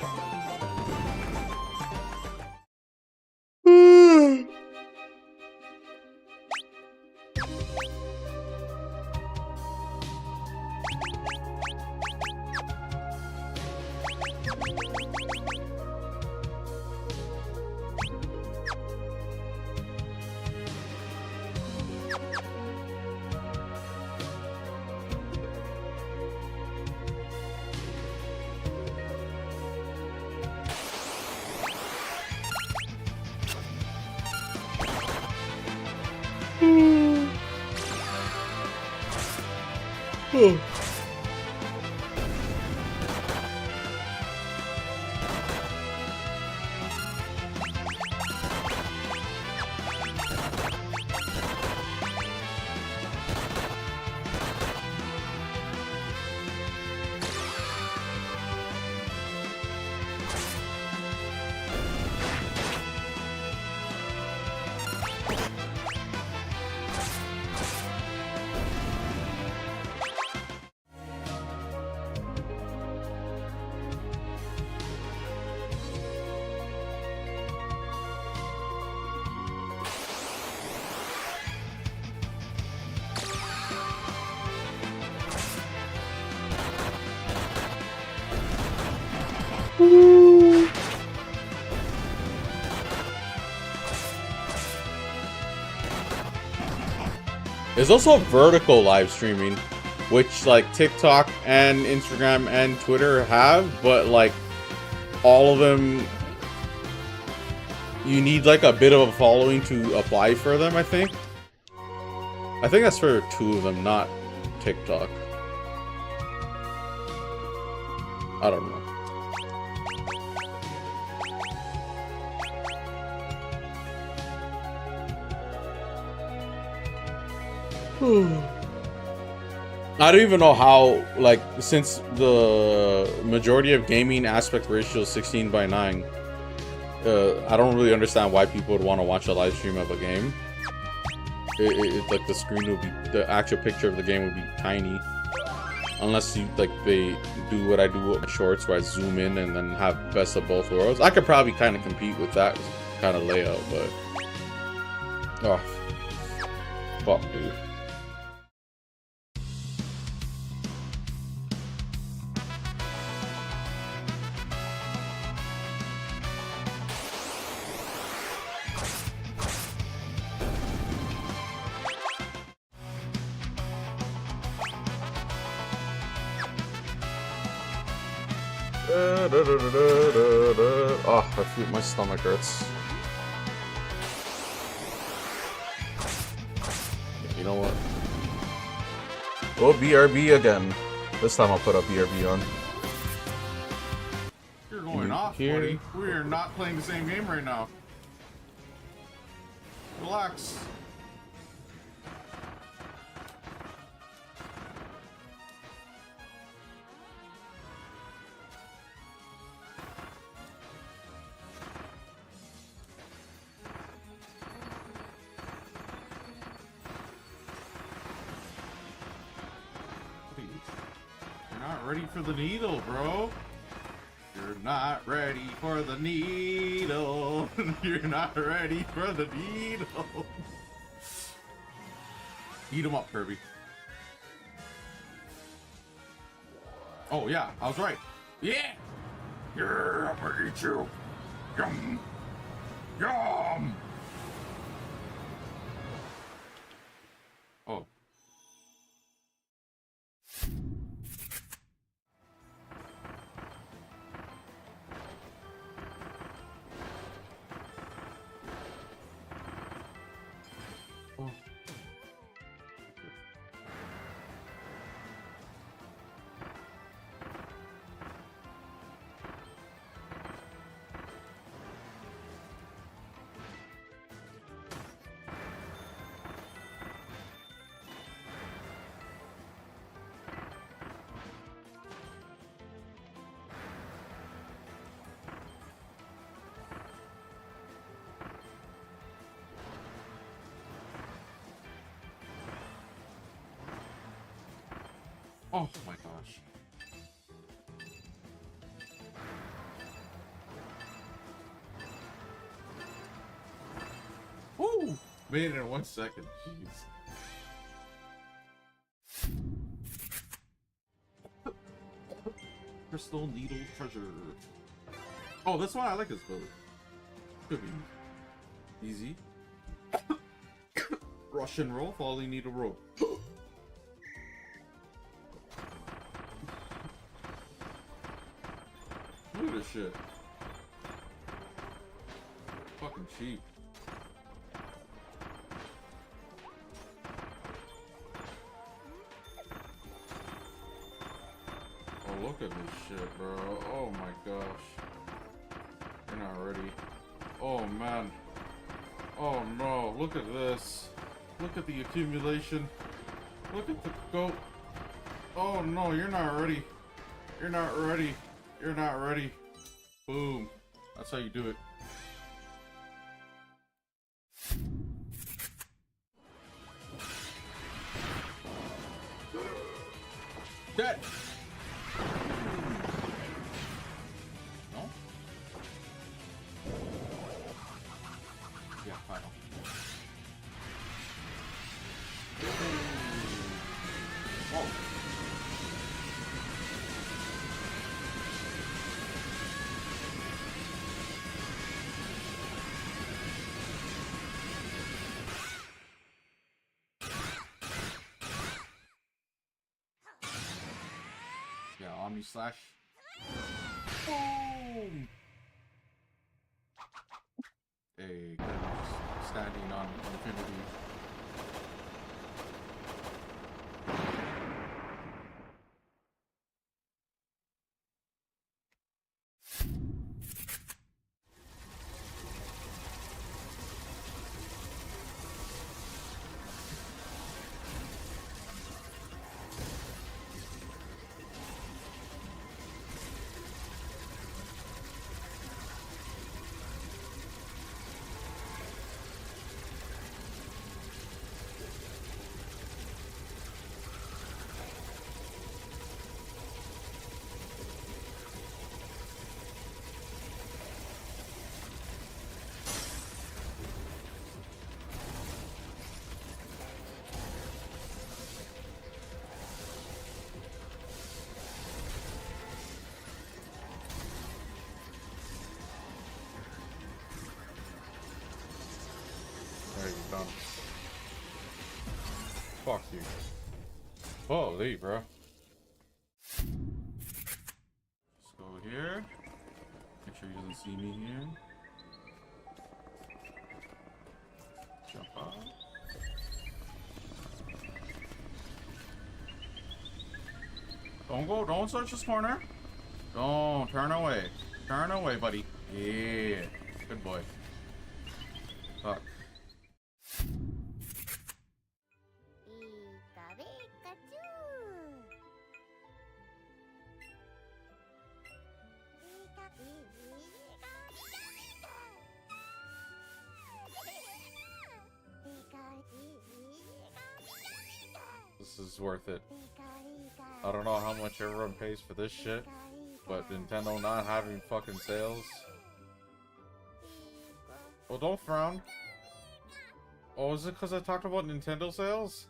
There's also vertical live streaming, which like TikTok and Instagram and Twitter have, but like all of them, you need like a bit of a following to apply for them, I think. I think that's for 2 of them, not TikTok. I don't know. I don't even know how, like, since the majority of gaming aspect ratio is 16:9, I don't really understand why people would want to watch a live stream of a game. Like the screen would be, the actual picture of the game would be tiny, unless you like they do what I do with my shorts, where I zoom in and then have best of both worlds. I could probably kind of compete with that kind of layout, but oh, fuck, dude. Oh, I feel my stomach hurts. You know what? Oh, BRB again. This time I'll put a BRB on. You're going off, buddy. We are not playing the same game right now. Relax. ready for the needle, bro. You're not ready for the needle. You're not ready for the needle. Eat him up, Kirby. Oh, yeah, I was right. Yeah! Yeah, I'm gonna eat you. Yum! Yum! Oh. Oh. Oh my gosh. Woo! Made it in 1 second. Jeez. Crystal Needle Treasure. Oh, this one I like this build. Could be easy. Russian roll, falling needle roll. Look at this shit. Fucking cheap. Oh, look at this shit, bro. Oh my gosh. You're not ready. Oh man. Oh no, look at this. Look at the accumulation. Look at the goat. Oh no, you're not ready. You're not ready. You're not ready. Boom. That's how you do it. Dead! No? Yeah, final. Oh. Yeah, Omni Slash. Boom! Hey, just standing on infinity. There you go. Fuck you. Holy, bro. Let's go here. Make sure he doesn't see me here. Jump up. Don't go, don't search this corner. Don't, turn away. Turn away, buddy. Yeah, good boy. Fuck. This is worth it. I don't know how much everyone pays for this shit, but Nintendo not having fucking sales. Well, don't frown. Oh, is it because I talked about Nintendo sales?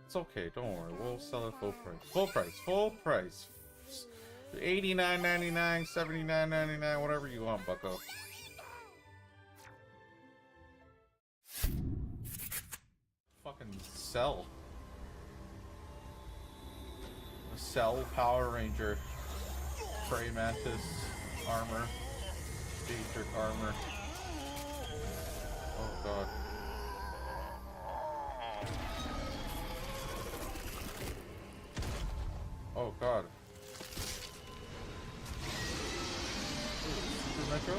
It's okay, don't worry. We'll sell it full price. Full price, full price. $89.99, $79.99, whatever you want, bucko. Fucking sell. A Cell Power Ranger. Prey Mantis armor. Daedric armor. Oh god. Oh god. Ooh, Super Metro?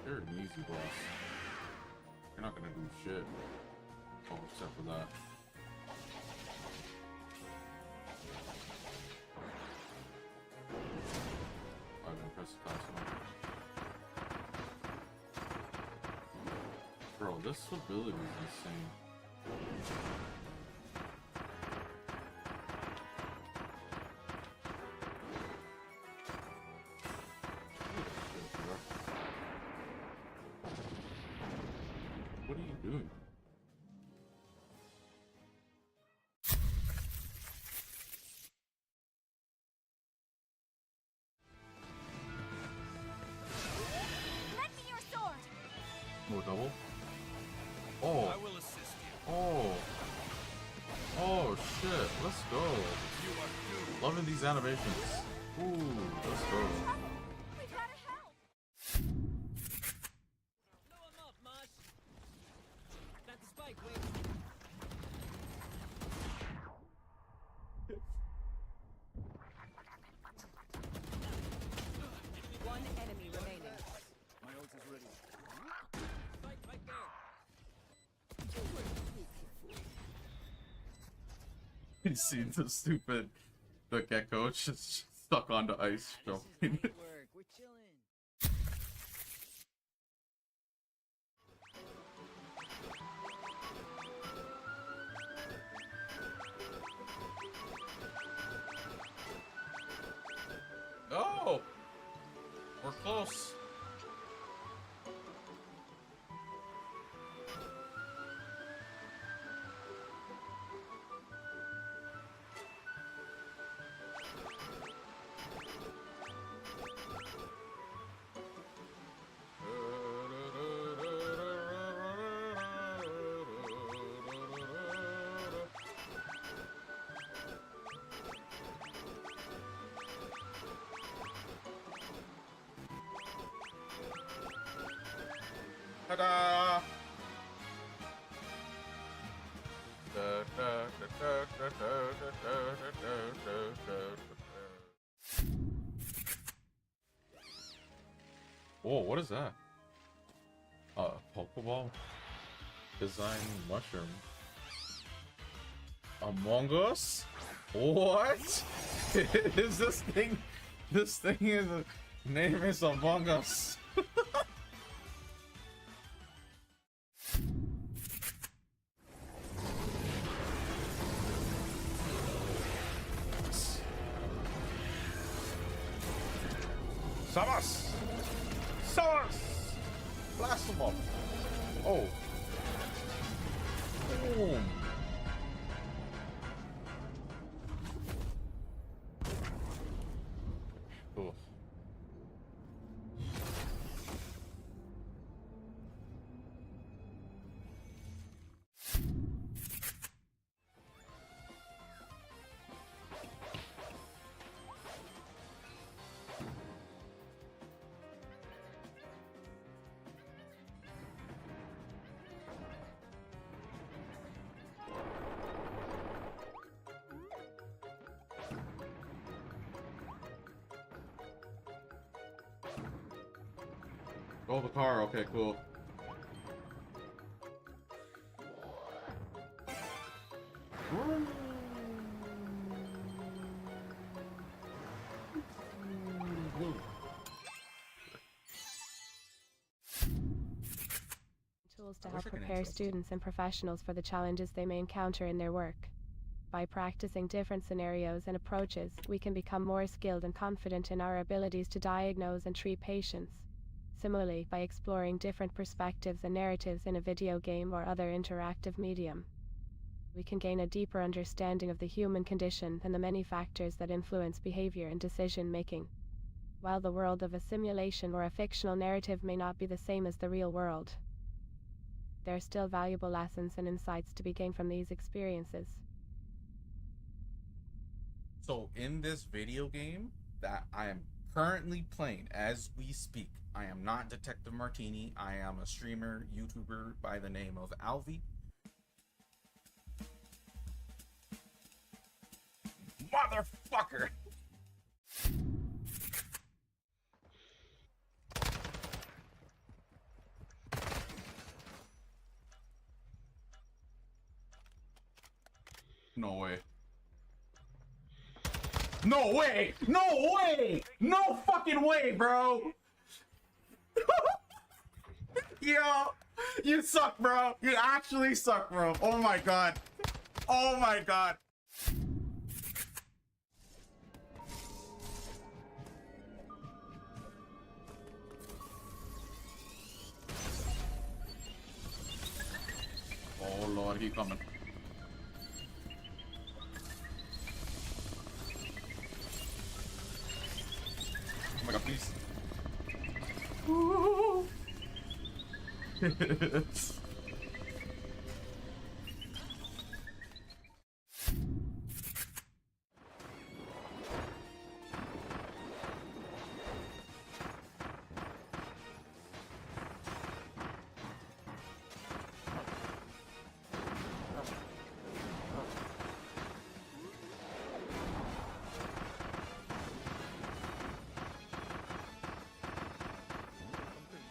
You're an easy boss. You're not gonna do shit. Oh, except for that. I'm gonna press the last one. Bro, this ability is insane. What are you doing? Lend me your sword. Oh, double? Oh. I will assist you. Oh. Oh, shit. Let's go. You are doomed. Loving these animations. Ooh, let's go. We gotta help. Blow him up, Mosh. Got the spike, wait. One enemy remaining. My ult is ready. Spike right there. You see the gecko just stuck onto ice This is jumping. light work. We're chilling. Oh! We're close. Ta-da! Whoa, what is that? Pokeball? Design mushroom. Among Us? What? Is this thing? This thing is name is Among Us. Samas! Samas! Blast them up! Oh. Boom! Oof. Oh, the car. Okay, cool. Tools to help prepare students and professionals for the challenges they may encounter in their work. By practicing different scenarios and approaches, we can become more skilled and confident in our abilities to diagnose and treat patients. Similarly, by exploring different perspectives and narratives in a video game or other interactive medium, we can gain a deeper understanding of the human condition and the many factors that influence behavior and decision-making. While the world of a simulation or a fictional narrative may not be the same as the real world, there are still valuable lessons and insights to be gained from these experiences. So in this video game that I am currently playing as we speak, I am not Detective Martini. I am a streamer, YouTuber by the name of Alvi. Motherfucker! No way. No way! No way! No fucking way, bro! Yo! You suck, bro! You actually suck, bro! Oh my god! Oh my god! Oh lord, he coming. Oh my god, please. Something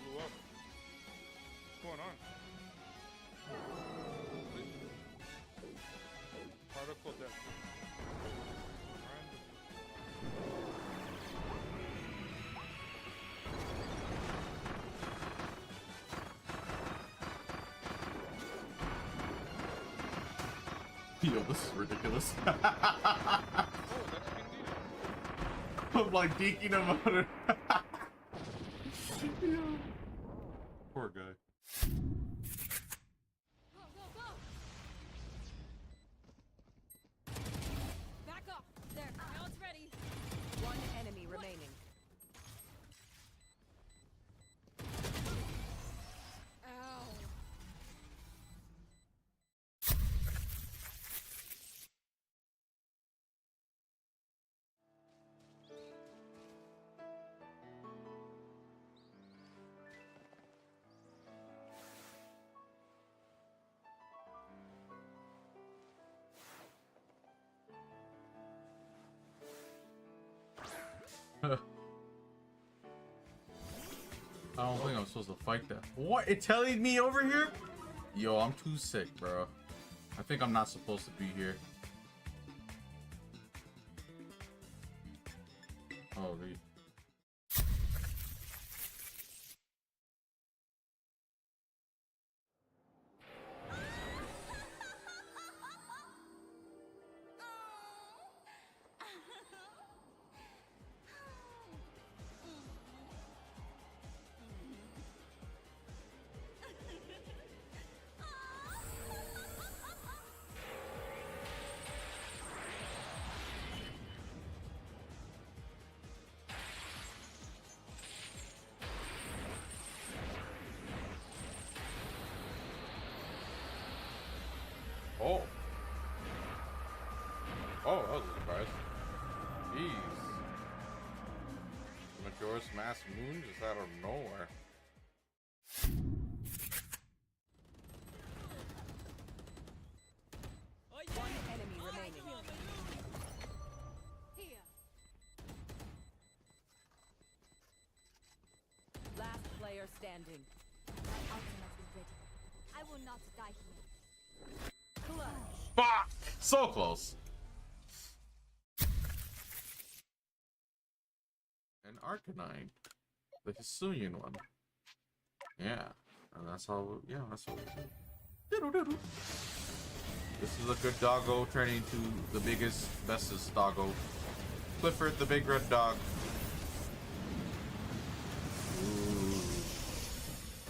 blew up. What's going on? Particle depth. Yo, this is ridiculous. Oh, that's Indeed. I'm like geeking him out. Poor guy. Go, go, go! Back up! There, now it's ready. One enemy remaining. Ow. I don't think I'm supposed to fight that. What? It telling me over here? Yo, I'm too sick, bro. I think I'm not supposed to be here. Holy. Oh. Oh, that was a surprise. Jeez. Majora's Mask Moon just out of nowhere. One enemy remaining. Here. Last player standing. My ultimate is ready. I will not die here. Clutch. Fuck! So close. An Arcanine. The Hisuian one. Yeah. And that's how, yeah, that's what we do. Diddle-diddle. This is a good doggo turning into the biggest, bestest doggo. Clifford, the big red dog. Ooh.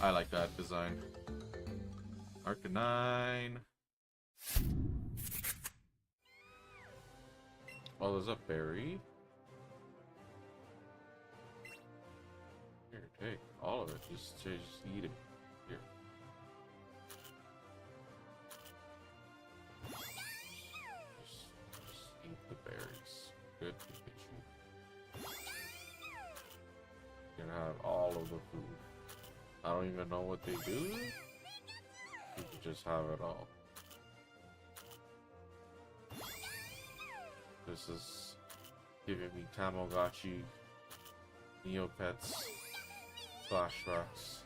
I like that design. Arcanine. Oh, there's a berry. Here, take all of it. Just eat it. Here. Just eat the berries. Good Pikachu. You can have all of the food. I don't even know what they do. You can just have it all. This is giving me Tamagotchi, Neopets, flashbacks.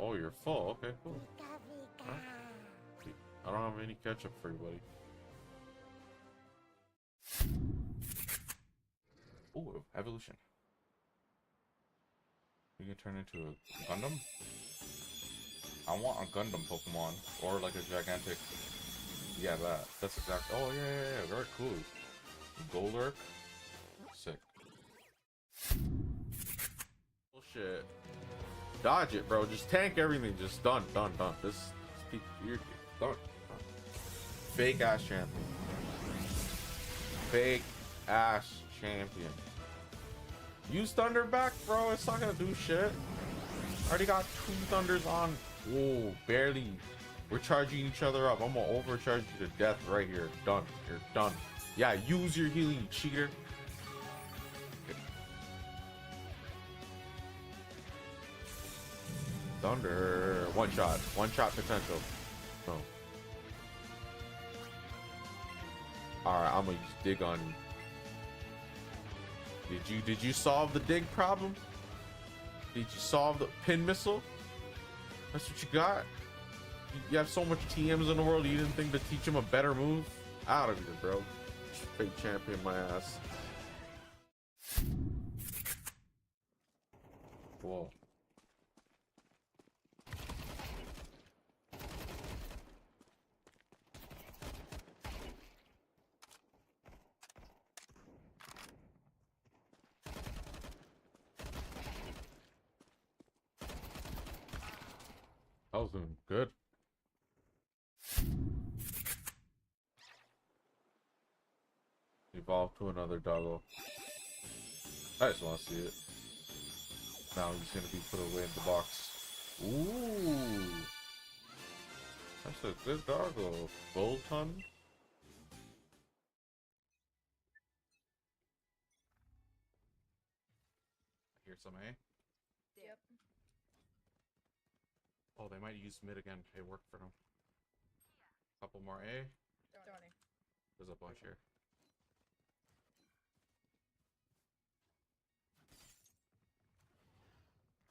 Oh, you're full. Okay, cool. Huh? I don't have any ketchup for you, buddy. Ooh, evolution. You can turn into a Gundam? I want a Gundam Pokemon. Or like a gigantic. Yeah, that's exactly. Oh, yeah. Very cool. Golurk? Sick. Bullshit. Dodge it, bro. Just tank everything. Just done. This you're done. Fake ass champion. Fake ass champion. Use Thunder back, bro. It's not gonna do shit. Already got 2 Thunders on. Whoa, barely. We're charging each other up. I'm gonna overcharge you to death right here. Done. You're done. Yeah, use your healing, you cheater. Thunder. One shot potential. No. Alright, I'm gonna use dig on you. Did you solve the dig problem? Did you solve the pin missile? That's what you got? You have so much TMs in the world, you didn't think to teach him a better move? Out of here, bro. Fake champion my ass. Whoa. I was doing good. Evolve to another doggo. I just want to see it. Now he's gonna be put away in the box. Ooh, that's a good doggo. Bolton. I hear some A. Yep. Oh, they might use mid again. It worked for them. Couple more A. Johnny. There's a bunch here.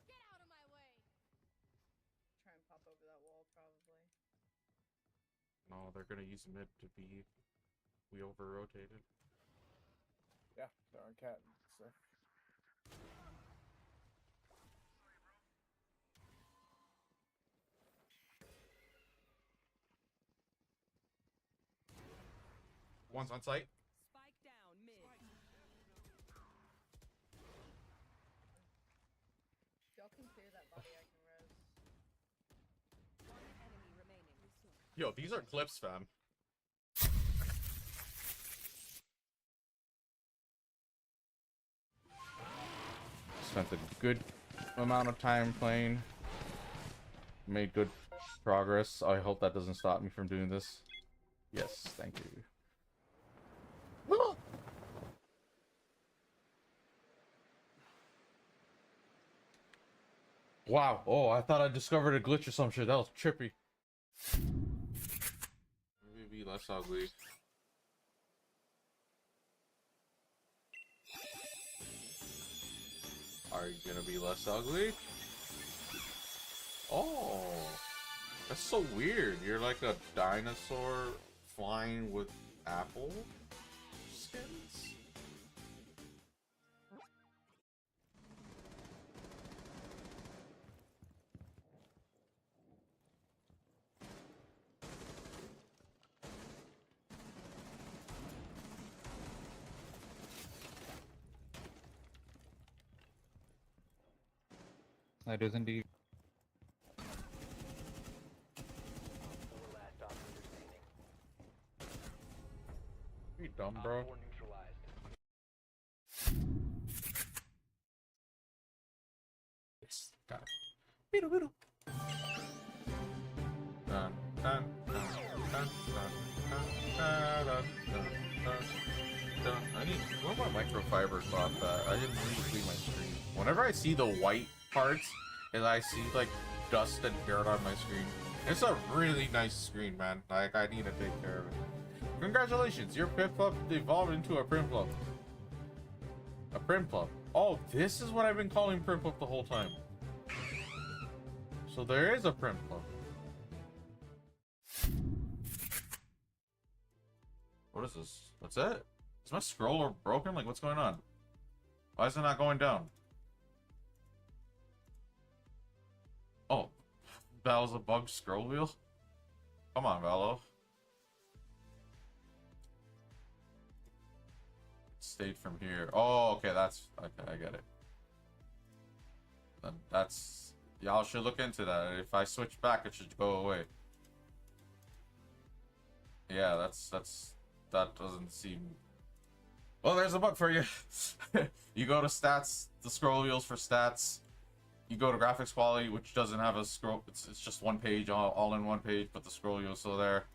Get out of my way. Try and pop over that wall, probably. No, they're gonna use mid to be. We over rotated. Yeah, there are cat and stuff. One's on site. Spike down mid. Y'all can clear that body, I can res. One enemy remaining. Yo, these are clips, fam. Spent a good amount of time playing. Made good progress. I hope that doesn't stop me from doing this. Yes, thank you. Wow. Oh, I thought I discovered a glitch or some shit. That was trippy. Maybe be less ugly. Are you gonna be less ugly? Oh, that's so weird. You're like a dinosaur flying with apple skins? That is indeed. You dumb, bro. Yes, got it. Beetle, beetle. Dun, dun, dun, dun, dun, dun, dun, dun, dun, dun. I need. What my microfiber cloth that? I didn't really clean my screen. Whenever I see the white parts, and I see like dust and dirt on my screen, it's a really nice screen, man. Like I need to take care of it. Congratulations, your Piplup evolved into a Primplup. A Primplup. Oh, this is what I've been calling Primplup the whole time. So there is a Primplup. What is this? What's it? Is my scroller broken? Like, what's going on? Why is it not going down? Oh, that was a bugged scroll wheel? Come on, Valo. State from here. Oh, okay, that's okay. I get it. Then that's y'all should look into that. If I switch back, it should go away. Yeah, that doesn't seem. Well, there's a bug for you. You go to stats, the scroll wheels for stats. You go to graphics quality, which doesn't have a scroll. It's just one page, all in one page, but the scroll wheel's still there.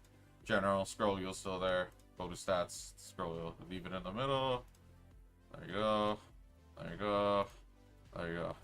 General scroll wheel's still there. Go to stats, scroll wheel, leave it in the middle. There you go. There you go. There you go.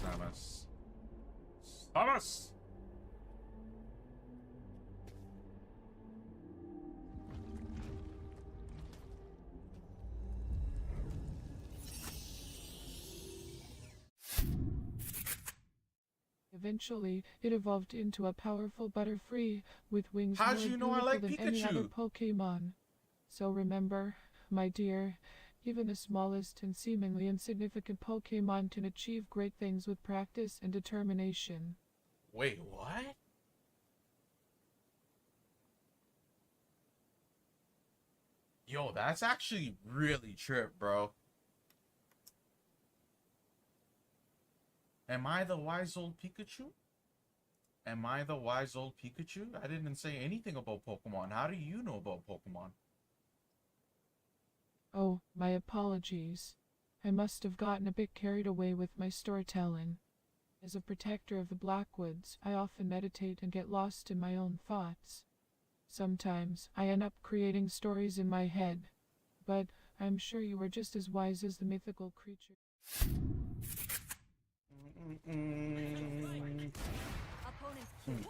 Samus. Samus! Eventually, it evolved into a powerful Butterfree with wings How'd more you know I beautiful like than any other Pikachu? Pokemon. So remember, my dear, even the smallest and seemingly insignificant Pokemon can achieve great things with practice and determination. Wait, what? Yo, that's actually really trip, bro. Am I the wise old Pikachu? Am I the wise old Pikachu? I didn't say anything about Pokemon. How do you know about Pokemon? Oh, my apologies. I must have gotten a bit carried away with my storytelling. As a protector of the Blackwoods, I often meditate and get lost in my own thoughts. Sometimes I end up creating stories in my head, but I'm sure you are just as wise as the mythical creature. Opponent's killed.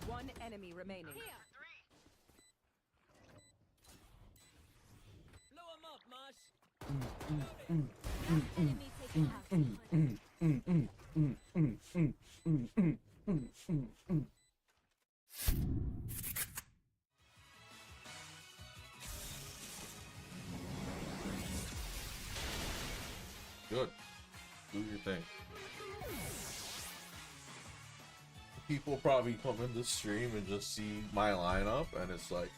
One enemy remaining. Blow him up, Mosh. Enemy taken out. Good. Do your thing. People probably come in the stream and just see my lineup, and it's like,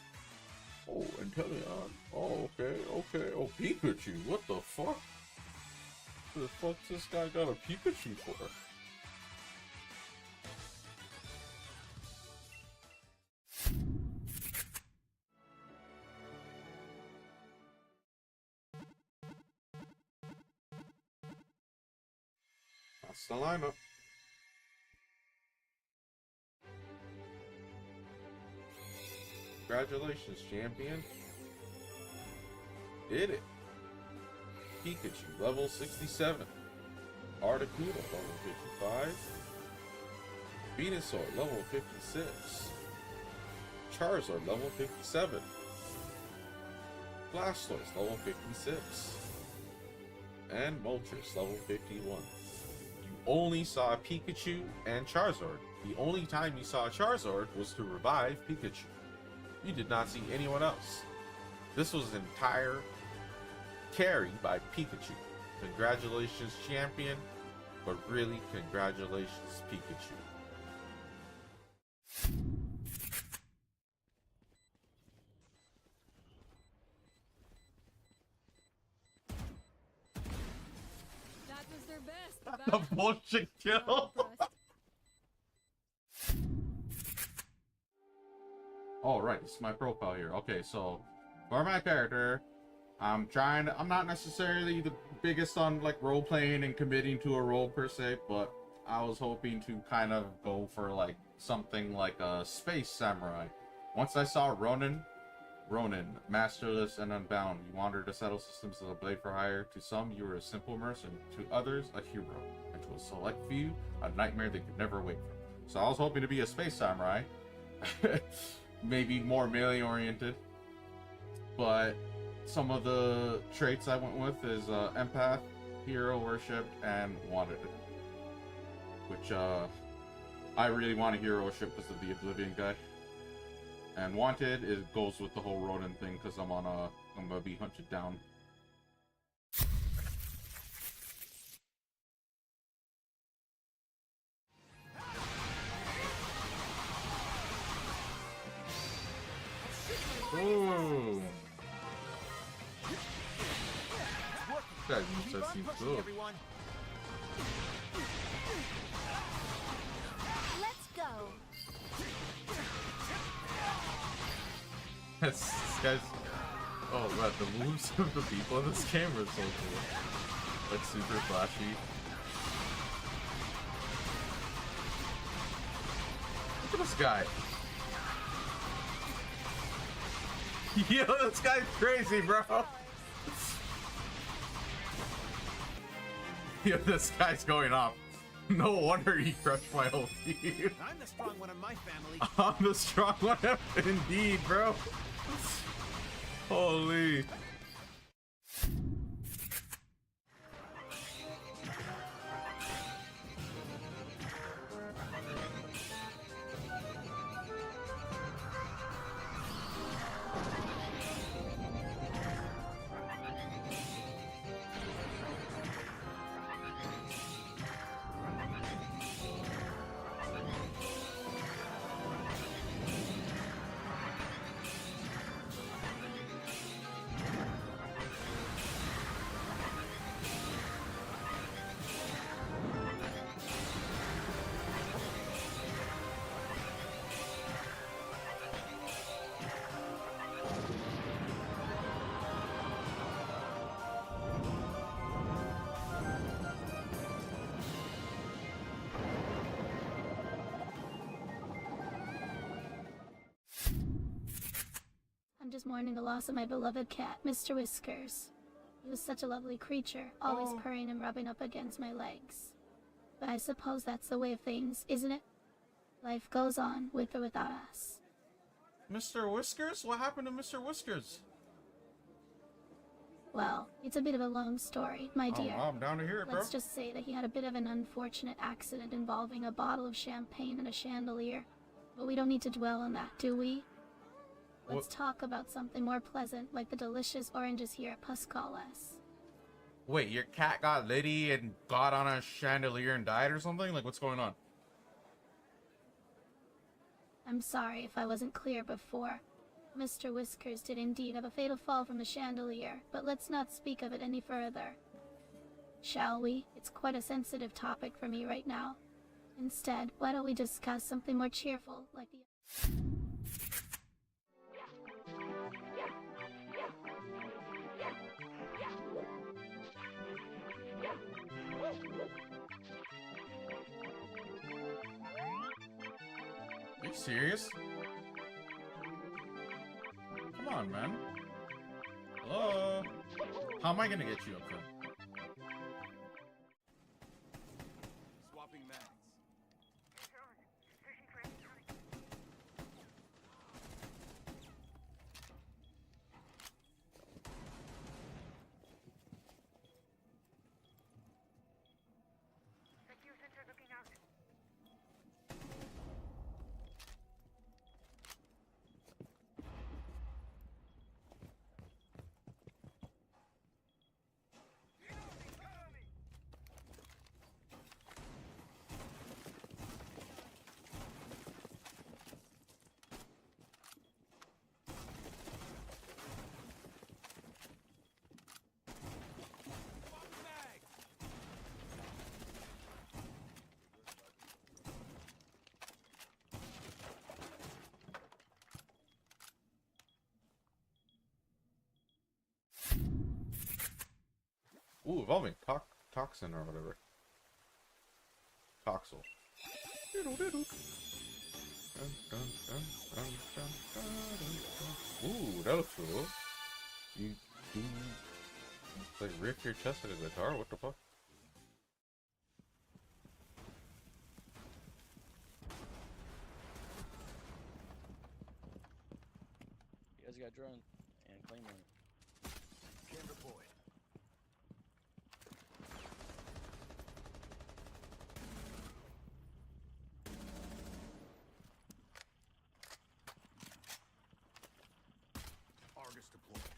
oh, Inteleon. Oh, okay, okay. Oh, Pikachu. What the fuck? The fuck's this guy got a Pikachu for? That's the lineup. Congratulations, champion. Did it. Pikachu, level 67. Articuno, level 55. Venusaur, level 56. Charizard, level 57. Blastoise, level 56. And Moltres, level 51. You only saw Pikachu and Charizard. The only time you saw Charizard was to revive Pikachu. You did not see anyone else. This was an entire carry by Pikachu. Congratulations, champion, but really, congratulations, Pikachu. That was their best. The bullshit kill. Oh, right, this is my profile here. Okay, so for my character, I'm not necessarily the biggest on like role playing and committing to a role per se, but I was hoping to kind of go for like something like a space samurai. Once I saw Ronin, masterless and unbound, you wander the settled systems as a blade for hire. To some, you were a simple merchant. To others, a hero. And to a select few, a nightmare they could never wake from. So I was hoping to be a space samurai. Maybe more melee oriented. But some of the traits I went with is empath, hero worship, and wanted. Which I really want a hero worship because of the Oblivion guy. And wanted goes with the whole Ronin thing because I'm gonna be hunted down. Ooh. That seems good. Let's go. This guy's... Oh man, the moves of the people in this game are so cool. Like super flashy. Look at this guy. Yo, this guy's crazy, bro. Yo, this guy's going off. No wonder he crushed my whole team. I'm the strong one in my family. I'm the strong one, indeed, bro. Holy. I'm just mourning the loss of my beloved cat, Mr. Whiskers. He was such a lovely creature, always purring and rubbing up against my legs. But I suppose that's the way of things, isn't it? Life goes on, with or without us. Mr. Whiskers? What happened to Mr. Whiskers? Well, it's a bit of a long story, my dear. I'm down to hear it, bro. Let's just say that he had a bit of an unfortunate accident involving a bottle of champagne and a chandelier. But we don't need to dwell on that, do we? Let's talk about something more pleasant, like the delicious oranges here at Pascales. Wait, your cat got litty and got on a chandelier and died or something? Like, what's going on? I'm sorry if I wasn't clear before. Mr. Whiskers did indeed have a fatal fall from a chandelier, but let's not speak of it any further. Shall we? It's quite a sensitive topic for me right now. Instead, why don't we discuss something more cheerful, like the... Are you serious? Come on, man. Hello? How am I gonna get you up there? Swapping mags. Ooh, evolving. Toxin or whatever. Toxel. Ooh, that looks cool. You like riff your chest at a guitar? What the fuck? You guys got drone and claymore. Can deployed. Argus deployed.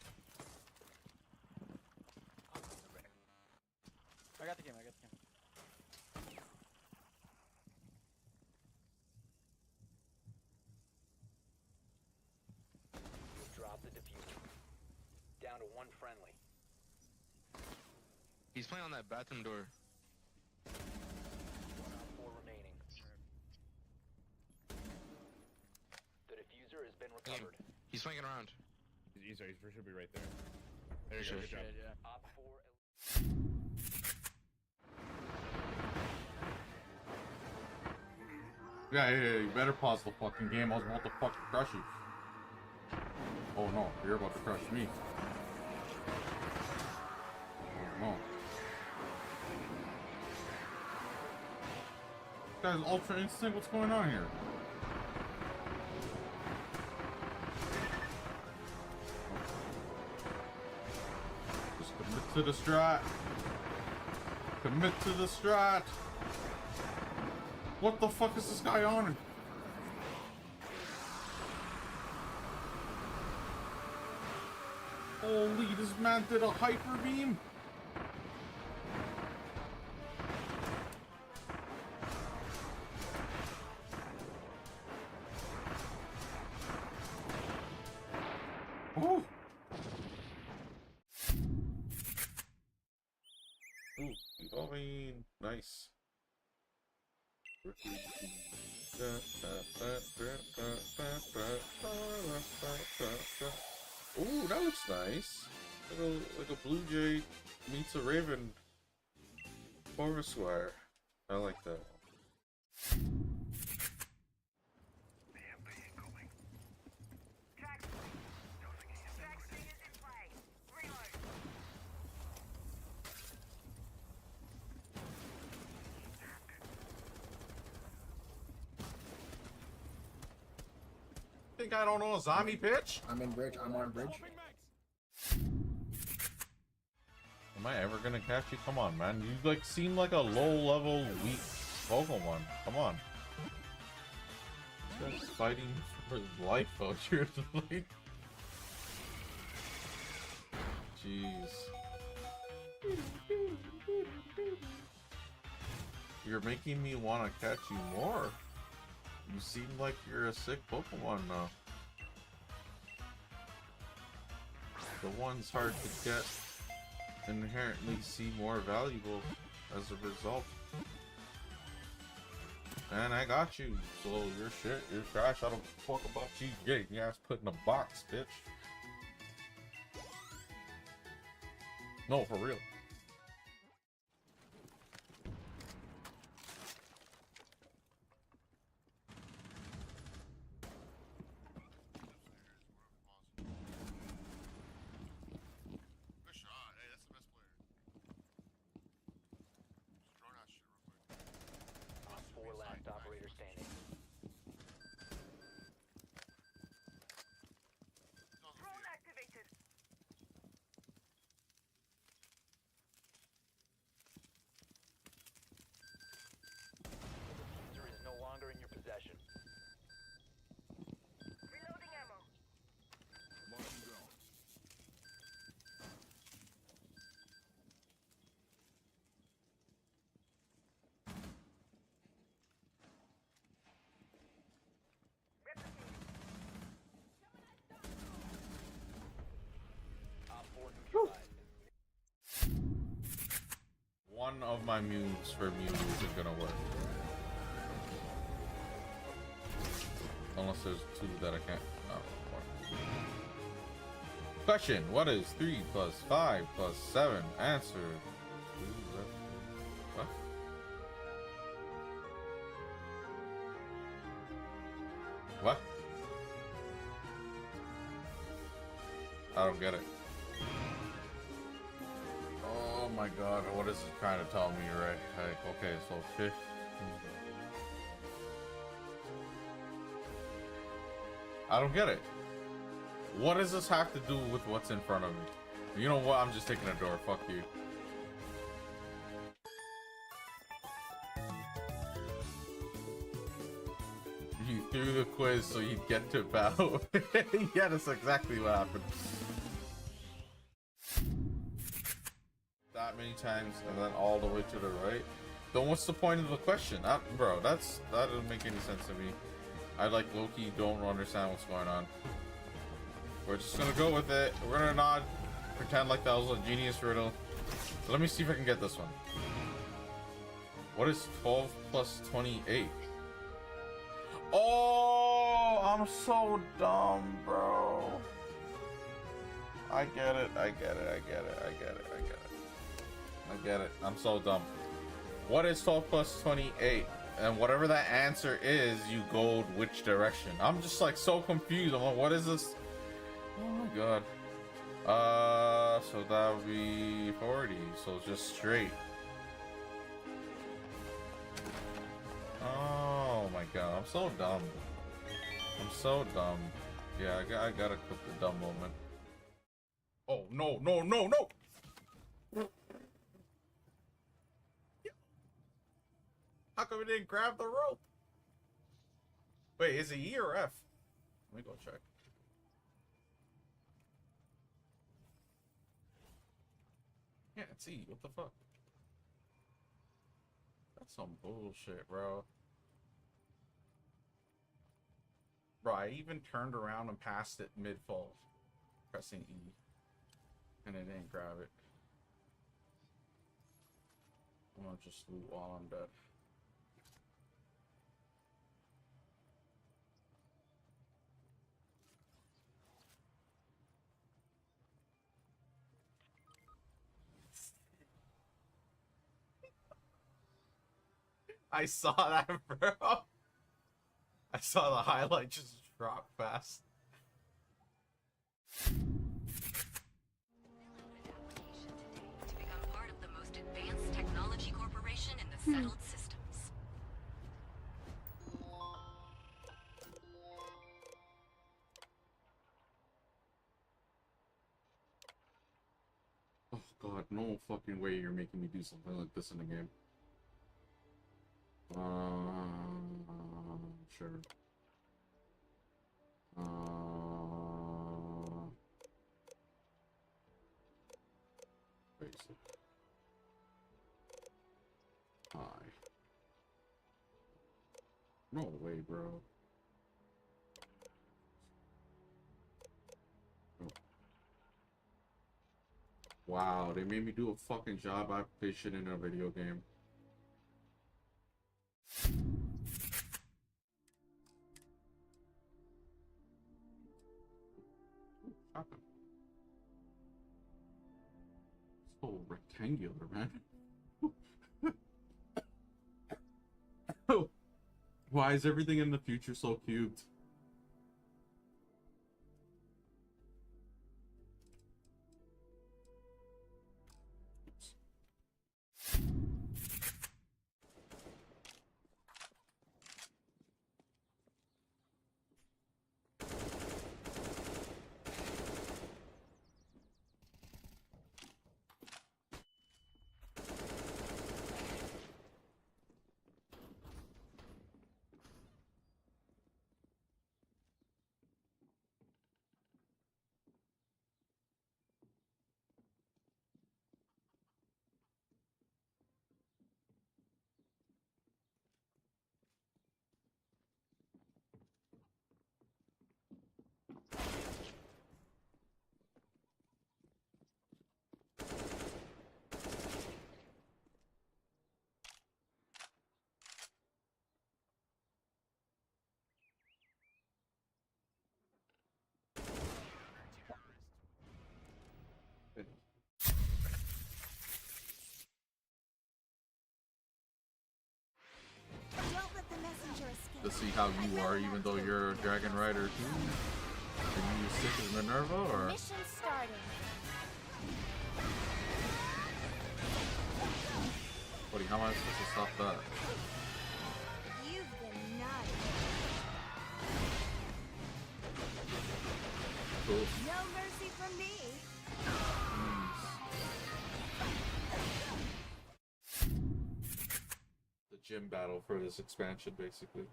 I got the game, I got the game. Drop the diffuser. Down to one friendly. He's playing on that bathroom door. 1 on 4 remaining. The diffuser has been recovered. He's swinging around. He's should be right there. There you go. Good job. Yeah. Op 4. Yeah, you better pause the fucking game. I was about to fucking crush you. Oh no, you're about to crush me. Oh no. This guy's ultra instinct. What's going on here? Just commit to the strat. Commit to the strat. What the fuck is this guy on? Holy, this man did a hyper beam. Oh. Ooh, evolving. Nice. Ooh, that looks nice. Like a blue jay meets a raven. Corvuswire. I like that. Think I don't know a zombie pitch? I'm in bridge. I'm on bridge. Am I ever gonna catch you? Come on, man. You like seem like a low-level, weak Pokemon. Come on. This guy's fighting for his life out here. Like, jeez. You're making me want to catch you more. You seem like you're a sick Pokemon now. The ones hard to get inherently seem more valuable as a result. And I got you, so you're shit, you're trash. I don't fuck about you getting your ass put in a box, bitch. No, for real. Last operator standing. Drone activated. User is no longer in your possession. Reloading ammo. Launching drone. Op 4 neutralized. One of my mutes for Mew isn't gonna work. Unless there's two that I can't. No, one. Question: what is 3 plus 5 plus 7? Answer. What? What? I don't get it. Oh my god, what is it trying to tell me, right? Like, okay, so 15. I don't get it. What does this have to do with what's in front of me? You know what? I'm just taking a door. Fuck you. You threw the quiz so you'd get to battle. Yeah, that's exactly what happened. That many times and then all the way to the right. Then what's the point of the question? Bro, that doesn't make any sense to me. I like low-key don't understand what's going on. We're just gonna go with it. We're gonna not pretend like that was a genius riddle. So let me see if I can get this one. What is 12 plus 28? Oh, I'm so dumb, bro. I get it. I get it. I get it. I get it. I get it. I get it. I'm so dumb. What is 12 plus 28? And whatever that answer is, you go which direction. I'm just like so confused. I'm like, what is this? Oh my god. So that would be 40. So just straight. Oh my god, I'm so dumb. I'm so dumb. Yeah, I gotta clip the dumb moment. Oh no, no, no, no! How come we didn't grab the rope? Wait, is it E or F? Let me go check. Yeah, it's E. What the fuck? That's some bullshit, bro. Bro, I even turned around and passed it mid-fall. Pressing E. And I didn't grab it. I'm gonna just loot while I'm dead. I saw that, bro. I saw the highlight just drop fast. To become part of the most advanced technology corporation in the settled systems. Oh god, no fucking way you're making me do something like this in the game. Sure. Basic. No way, bro. Wow, they made me do a fucking job application in a video game. Shotgun. So rectangular, man. Why is everything in the future so cubed? Don't let the messenger escape. To see how you are, even though you're a Dragon Rider too. Are you sick as Minerva, or? Mission starting. Buddy, how am I supposed to stop that? You've been naughty. Cool. No mercy from me. The gym battle for this expansion, basically.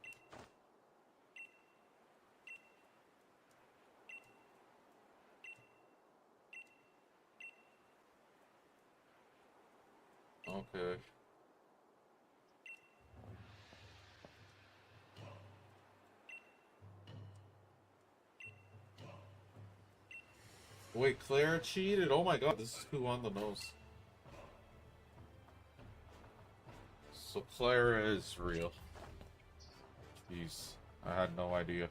Okay. Wait, Claire cheated? Oh my god, this is too on the nose. So Claire is real. Jeez, I had no idea.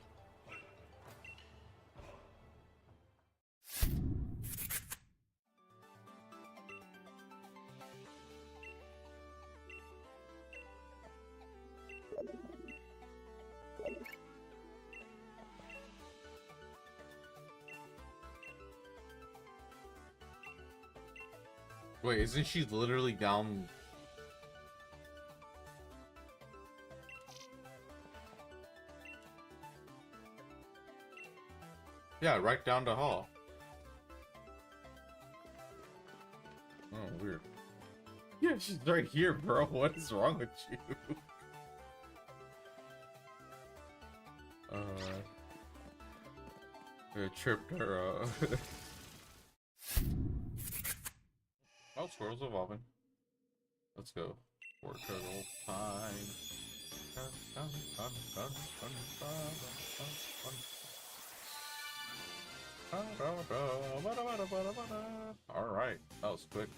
Wait, isn't she literally down? Yeah, right down the hall. Oh, weird. Yeah, she's right here, bro. What is wrong with you? I tripped her, Oh, squirrels evolving. Let's go. For turtle time. Alright, that was quick.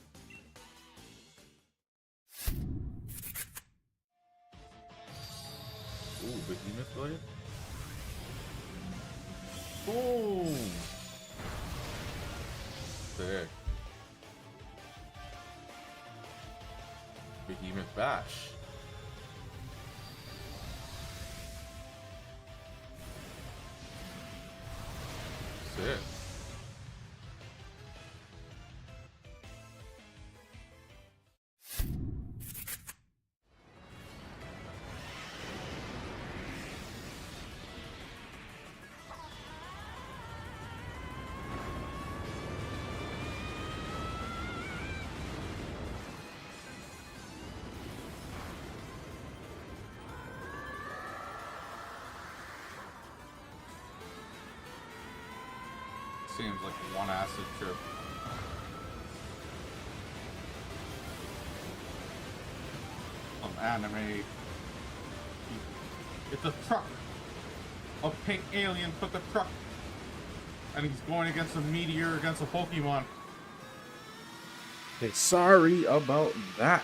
Ooh, behemoth blade. Boom! Sick. Behemoth bash. Sick. Seems like one acid trip. Some anime It's a truck. A pink alien took a truck. And he's going against a meteor against a Pokemon. Okay, sorry about that.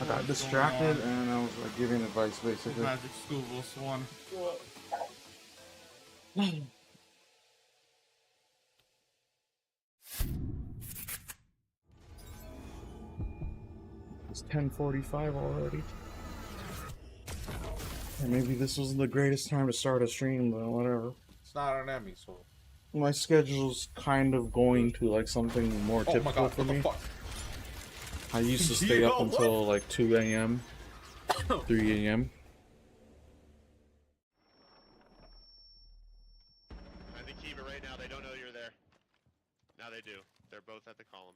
I got What's distracted going on? and I was like giving advice basically. Magic School Bus 1. It's 10:45 already. And maybe this wasn't the greatest time to start a stream, but whatever. It's not an Emmy, so. My schedule's kind of going to like something more Oh my typical god, for what the me. fuck? I used to stay up until like 2 a.m., 3 a.m. I think Kiva right now, they don't know you're there. Now they do. They're both at the column.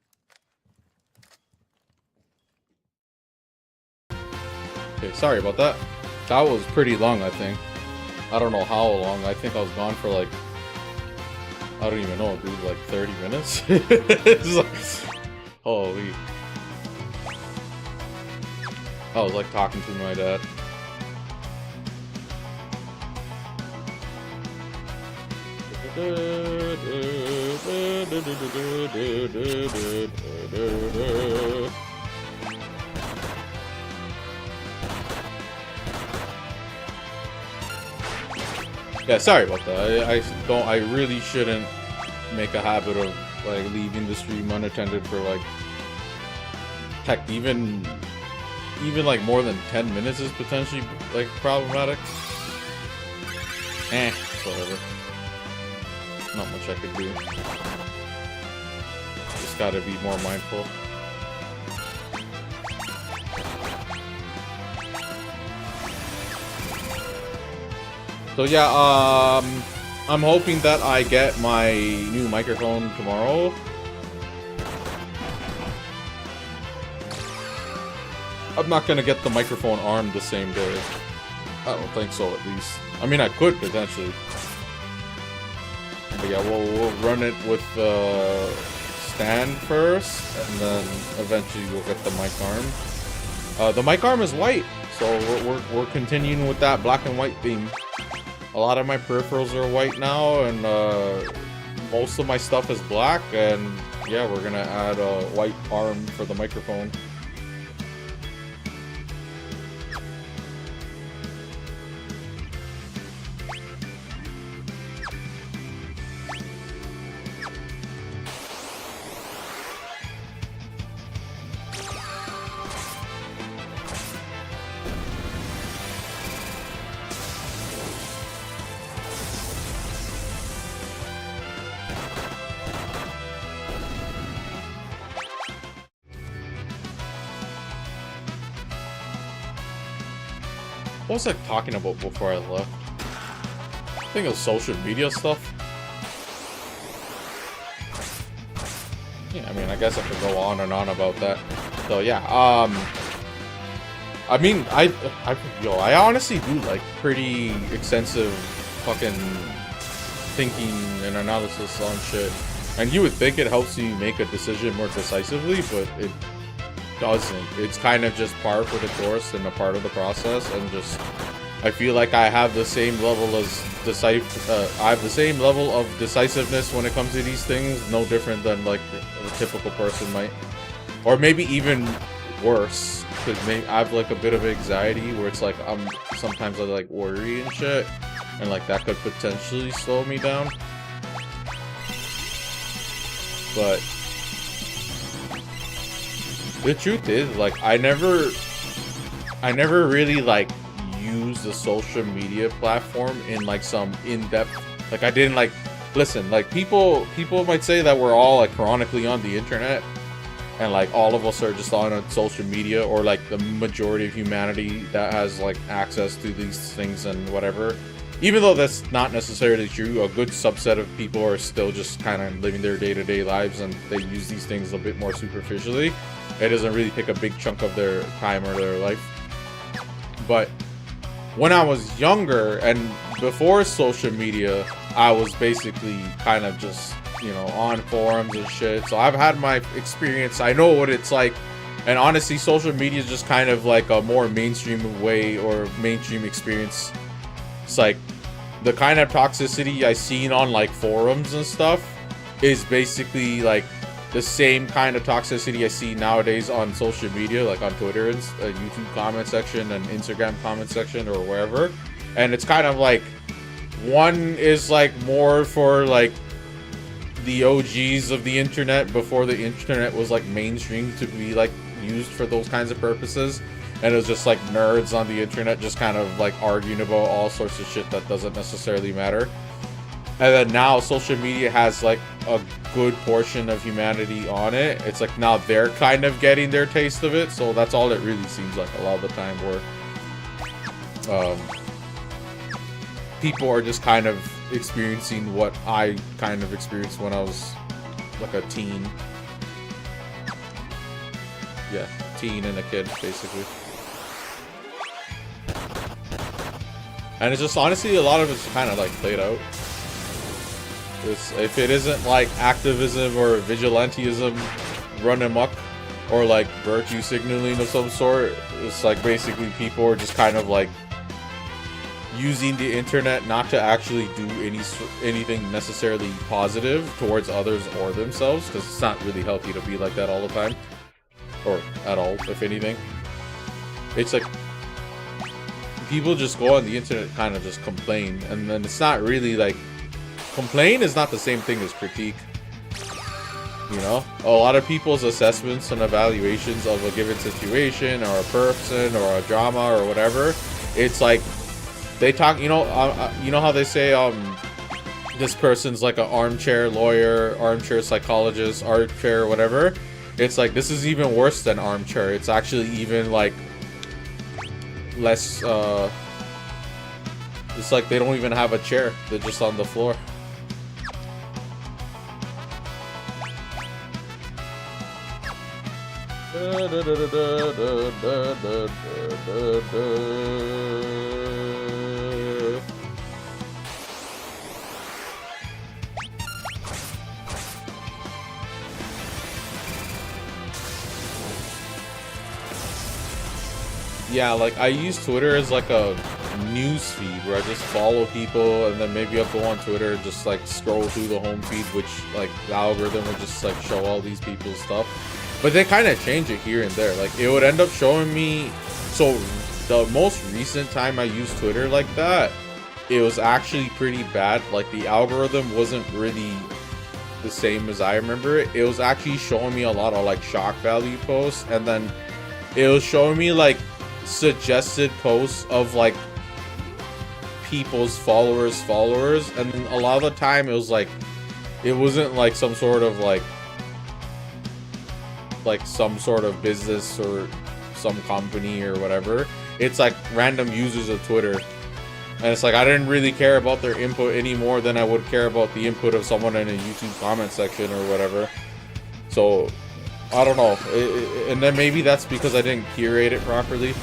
Okay, sorry about that. That was pretty long, I think. I don't know how long. I think I was gone for like, I don't even know, dude, like 30 minutes? It's like, holy. I was like talking to my dad. Yeah, sorry about that. I really shouldn't make a habit of like leaving the stream unattended for like heck, even like more than 10 minutes is potentially like problematic. Whatever. Not much I could do. Just gotta be more mindful. So yeah, I'm hoping that I get my new microphone tomorrow. I'm not gonna get the microphone arm the same day. I don't think so, at least. I mean, I could potentially. But yeah, we'll run it with the stand first, and then eventually we'll get the mic arm. The mic arm is white, so we're continuing with that black and white theme. A lot of my peripherals are white now, and most of my stuff is black, and yeah, we're gonna add a white arm for the microphone. What was I talking about before I left? I think it was social media stuff. Yeah, I mean, I guess I could go on and on about that. So yeah, I mean, I honestly do like pretty extensive fucking thinking and analysis on shit. And you would think it helps you make a decision more decisively, but it doesn't. It's kind of just par for the course and a part of the process, and just I feel like I have the same level of decisiveness when it comes to these things, no different than like a typical person might, or maybe even worse, because maybe I have like a bit of anxiety where it's like sometimes I like worry and shit, and like that could potentially slow me down. But the truth is, like, I never really like use the social media platform in like some in-depth, like I didn't like listen, like people might say that we're all like chronically on the internet, and like all of us are just on social media, or like the majority of humanity that has like access to these things and whatever. Even though that's not necessarily true, a good subset of people are still just kind of living their day-to-day lives, and they use these things a bit more superficially. It doesn't really take a big chunk of their time or their life. But when I was younger and before social media, I was basically kind of just, you know, on forums and shit. So I've had my experience. I know what it's like And honestly, social media is just kind of like a more mainstream way or mainstream experience. It's like the kind of toxicity I seen on like forums and stuff is basically like the same kind of toxicity I see nowadays on social media, like on Twitter and YouTube comment section and Instagram comment section or wherever. And it's kind of like one is like more for like the OGs of the internet before the internet was like mainstream to be like used for those kinds of purposes, and it was just like nerds on the internet just kind of like arguing about all sorts of shit that doesn't necessarily matter. And then now social media has like a good portion of humanity on it. It's like now they're kind of getting their taste of it, so that's all it really seems like a lot of the time, where people are just kind of experiencing what I kind of experienced when I was like a teen. Yeah, teen and a kid, basically. And it's just, honestly, a lot of it's kind of like played out. If it isn't like activism or vigilantism run amok, or like virtue signaling of some sort, it's like basically people are just kind of like using the internet not to actually do anything necessarily positive towards others or themselves, because it's not really healthy to be like that all the time. Or at all, if anything. It's like people just go on the internet and kind of just complain, and then it's not really like, complain is not the same thing as critique. You know, a lot of people's assessments and evaluations of a given situation or a person or a drama or whatever, it's like they talk, you know how they say this person's like an armchair lawyer, armchair psychologist, armchair whatever. It's like, this is even worse than armchair. It's actually even like less, it's like they don't even have a chair. They're just on the floor. Yeah, like I use Twitter as like a news feed where I just follow people, and then maybe I'll go on Twitter and just like scroll through the home feed, which like the algorithm would just like show all these people's stuff. But they kind of change it here and there. Like it would end up showing me, so the most recent time I used Twitter like that, it was actually pretty bad. Like the algorithm wasn't really the same as I remember it. It was actually showing me a lot of like shock value posts, and then it was showing me like suggested posts of like people's followers, and a lot of the time it was like, it wasn't like some sort of like some sort of business or some company or whatever. It's like random users of Twitter, and it's like I didn't really care about their input any more than I would care about the input of someone in a YouTube comment section or whatever. So I don't know, and then maybe that's because I didn't curate it properly.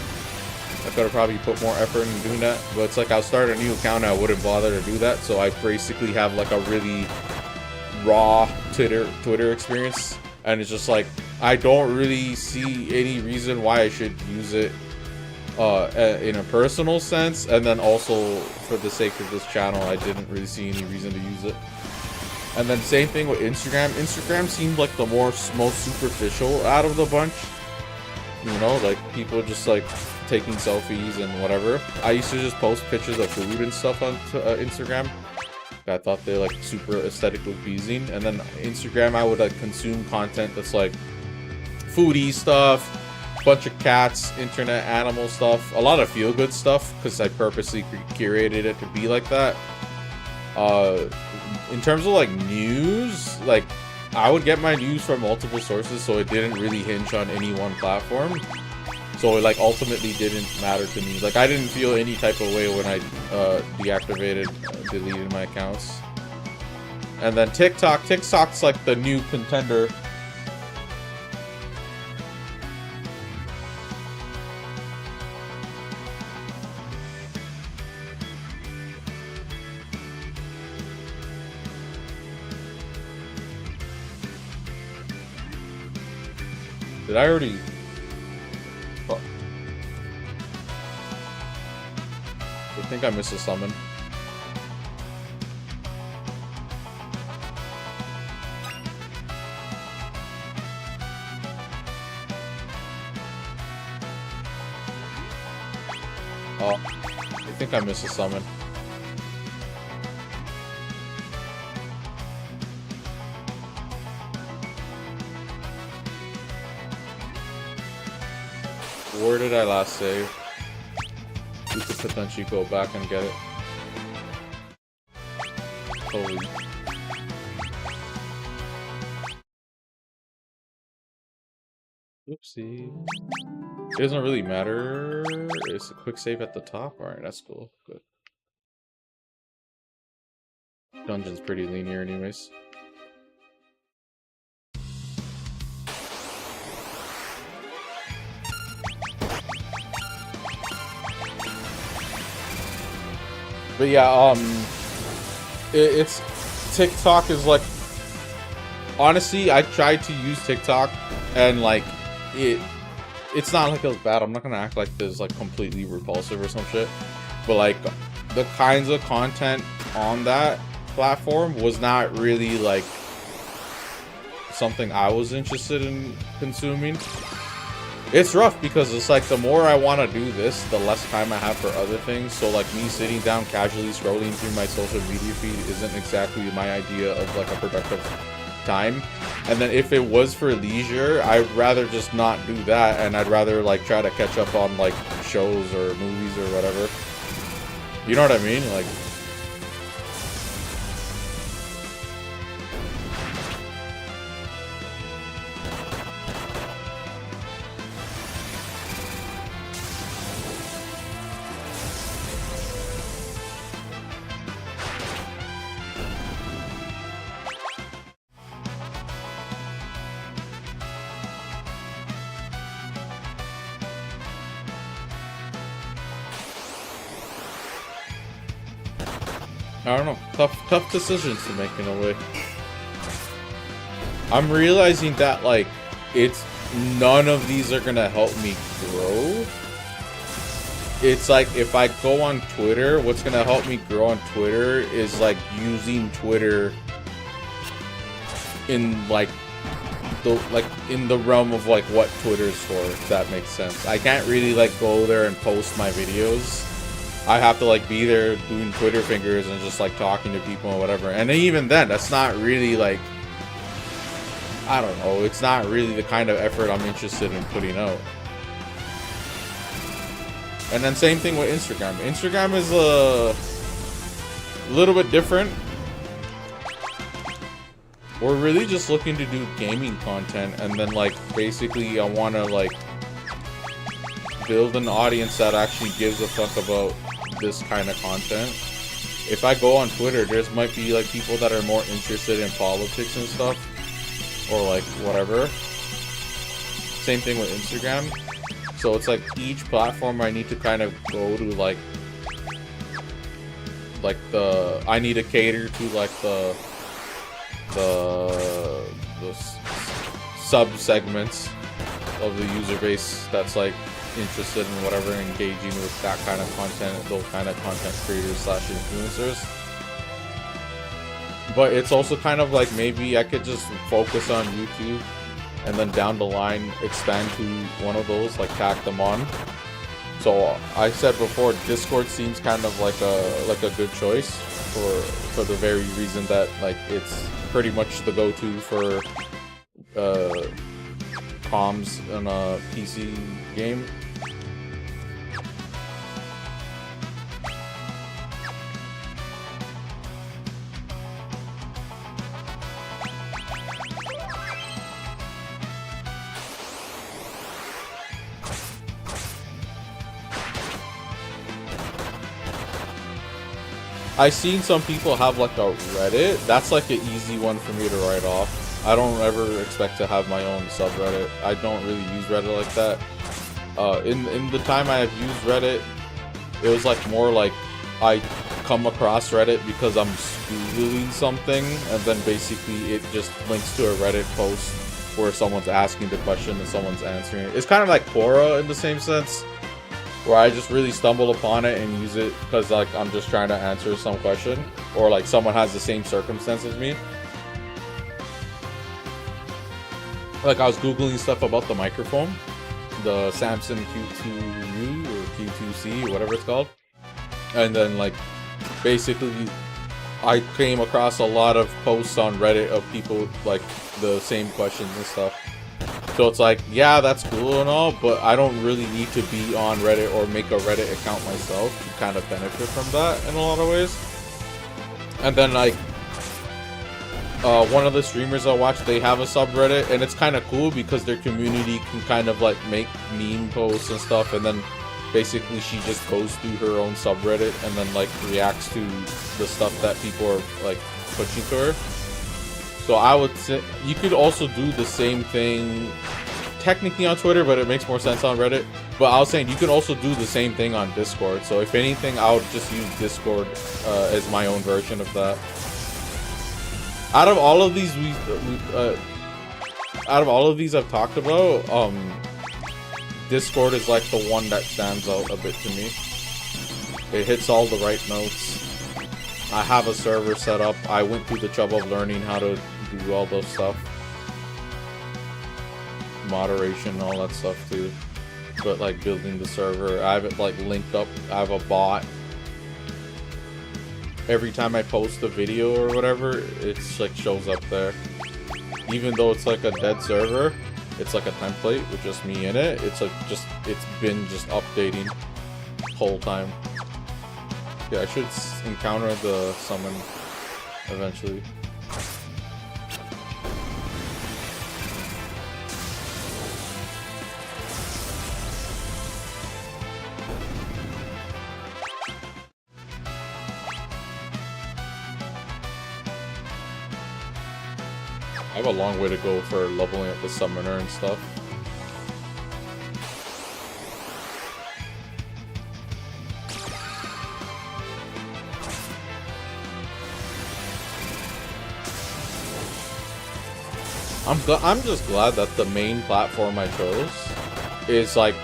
I could have probably put more effort into doing that, but it's like I'll start a new account and I wouldn't bother to do that, so I basically have like a really raw Twitter experience, and it's just like I don't really see any reason why I should use it in a personal sense, and then also for the sake of this channel I didn't really see any reason to use it. And then same thing with Instagram. Instagram seemed like the most superficial out of the bunch, you know, like people just like taking selfies and whatever. I used to just post pictures of food and stuff on Instagram. I thought they like super aesthetically pleasing, and then Instagram I would like consume content that's like foodie stuff, bunch of cats, internet animal stuff, a lot of feel-good stuff because I purposely curated it to be like that. In terms of like news, like I would get my news from multiple sources, so it didn't really hinge on any one platform. So it like ultimately didn't matter to me. Like I didn't feel any type of way when I deleted my accounts. And then TikTok's like the new contender. Did I already think I missed a summon. Oh, I think I missed a summon. Where did I last save? We could potentially go back and get it. Holy. Oopsie. It doesn't really matter. It's a quick save at the top. Alright, that's cool. Good. Dungeon's pretty linear anyways. But yeah, it's TikTok is like, honestly, I tried to use TikTok and like it's not like it was bad. I'm not gonna act like this like completely repulsive or some shit, but like the kinds of content on that platform was not really like something I was interested in consuming. It's rough because it's like the more I want to do this, the less time I have for other things. So like me sitting down casually scrolling through my social media feed isn't exactly my idea of like a productive time. And then if it was for leisure, I'd rather just not do that, and I'd rather like try to catch up on like shows or movies or whatever. You know what I mean? Like, I don't know. Tough decisions to make in a way. I'm realizing that like none of these are gonna help me grow. It's like if I go on Twitter, what's gonna help me grow on Twitter is like using Twitter in like the realm of like what Twitter's for, if that makes sense. I can't really like go there and post my videos. I have to like be there doing Twitter fingers and just like talking to people and whatever. And even then, that's not really like, I don't know, it's not really the kind of effort I'm interested in putting out. And then same thing with Instagram. Instagram is a little bit different. We're really just looking to do gaming content, and then like basically I want to like build an audience that actually gives a fuck about this kind of content. If I go on Twitter, there's might be like people that are more interested in politics and stuff, or like whatever. Same thing with Instagram. So it's like each platform I need to kind of go to like I need to cater to like the sub segments of the user base that's like interested in whatever, engaging with that kind of content, those kind of content creators slash influencers. But it's also kind of like maybe I could just focus on YouTube and then down the line expand to one of those, like tack them on. So I said before, Discord seems kind of like a good choice for the very reason that like it's pretty much the go-to for comms in a PC game. I've seen some people have like a Reddit. That's like an easy one for me to write off. I don't ever expect to have my own subreddit. I don't really use Reddit like that. In the time I have used Reddit, it was like more like I come across Reddit because I'm Googling something, and then basically it just links to a Reddit post where someone's asking the question and someone's answering it. It's kind of like Quora in the same sense, where I just really stumble upon it and use it because like I'm just trying to answer some question, or like someone has the same circumstance as me. Like I was Googling stuff about the microphone, the Samson Q2U or Q2C, whatever it's called. And then like basically I came across a lot of posts on Reddit of people like the same questions and stuff. So it's like, yeah, that's cool and all, but I don't really need to be on Reddit or make a Reddit account myself to kind of benefit from that in a lot of ways. And then like one of the streamers I watch, they have a subreddit, and it's kind of cool because their community can kind of like make meme posts and stuff, and then basically she just goes through her own subreddit and then like reacts to the stuff that people are like pushing to her. So I would say you could also do the same thing technically on Twitter, but it makes more sense on Reddit. But I was saying you can also do the same thing on Discord. So if anything, I would just use Discord as my own version of that. Out of all of these, I've talked about, Discord is like the one that stands out a bit to me. It hits all the right notes. I have a server set up. I went through the trouble of learning how to do all those stuff. Moderation, all that stuff too. But like building the server, I have it like linked up. I have a bot. Every time I post a video or whatever, it's like shows up there. Even though it's like a dead server, it's like a template with just me in it. It's like it's been just updating the whole time. Yeah, I should encounter the summon eventually. I have a long way to go for leveling up the summoner and stuff. I'm just glad that the main platform I chose is like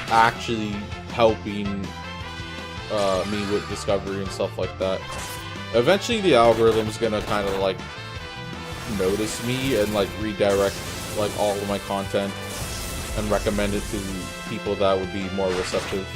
actually helping me with discovery and stuff like that. Eventually the algorithm's gonna kind of like notice me and like redirect like all of my content and recommend it to people that would be more receptive.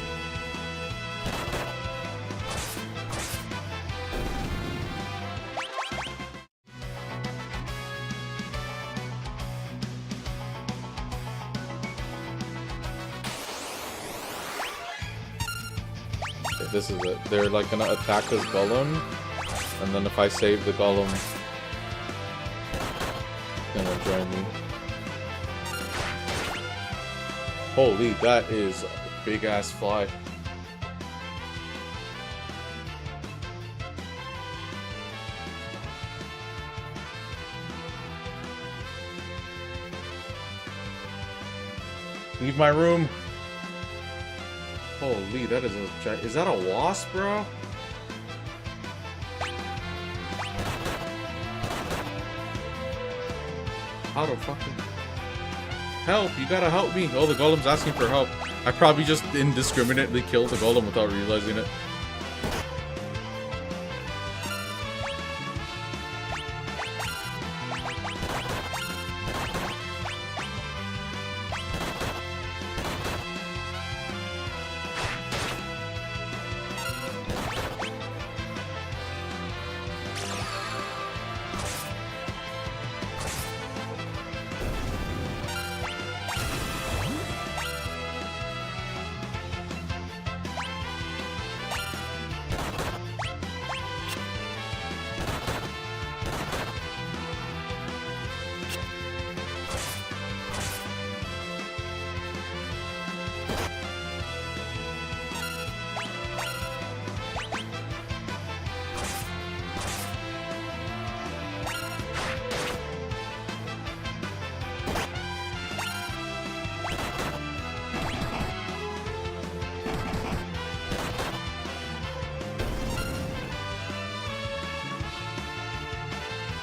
Okay, this is it. They're like gonna attack this golem, and then if I save the golem, gonna join me. Holy, that is a big ass fly. Leave my room. Holy, that is that a wasp, bro? How the fucking help? You gotta help me. Oh, the golem's asking for help. I probably just indiscriminately killed the golem without realizing it.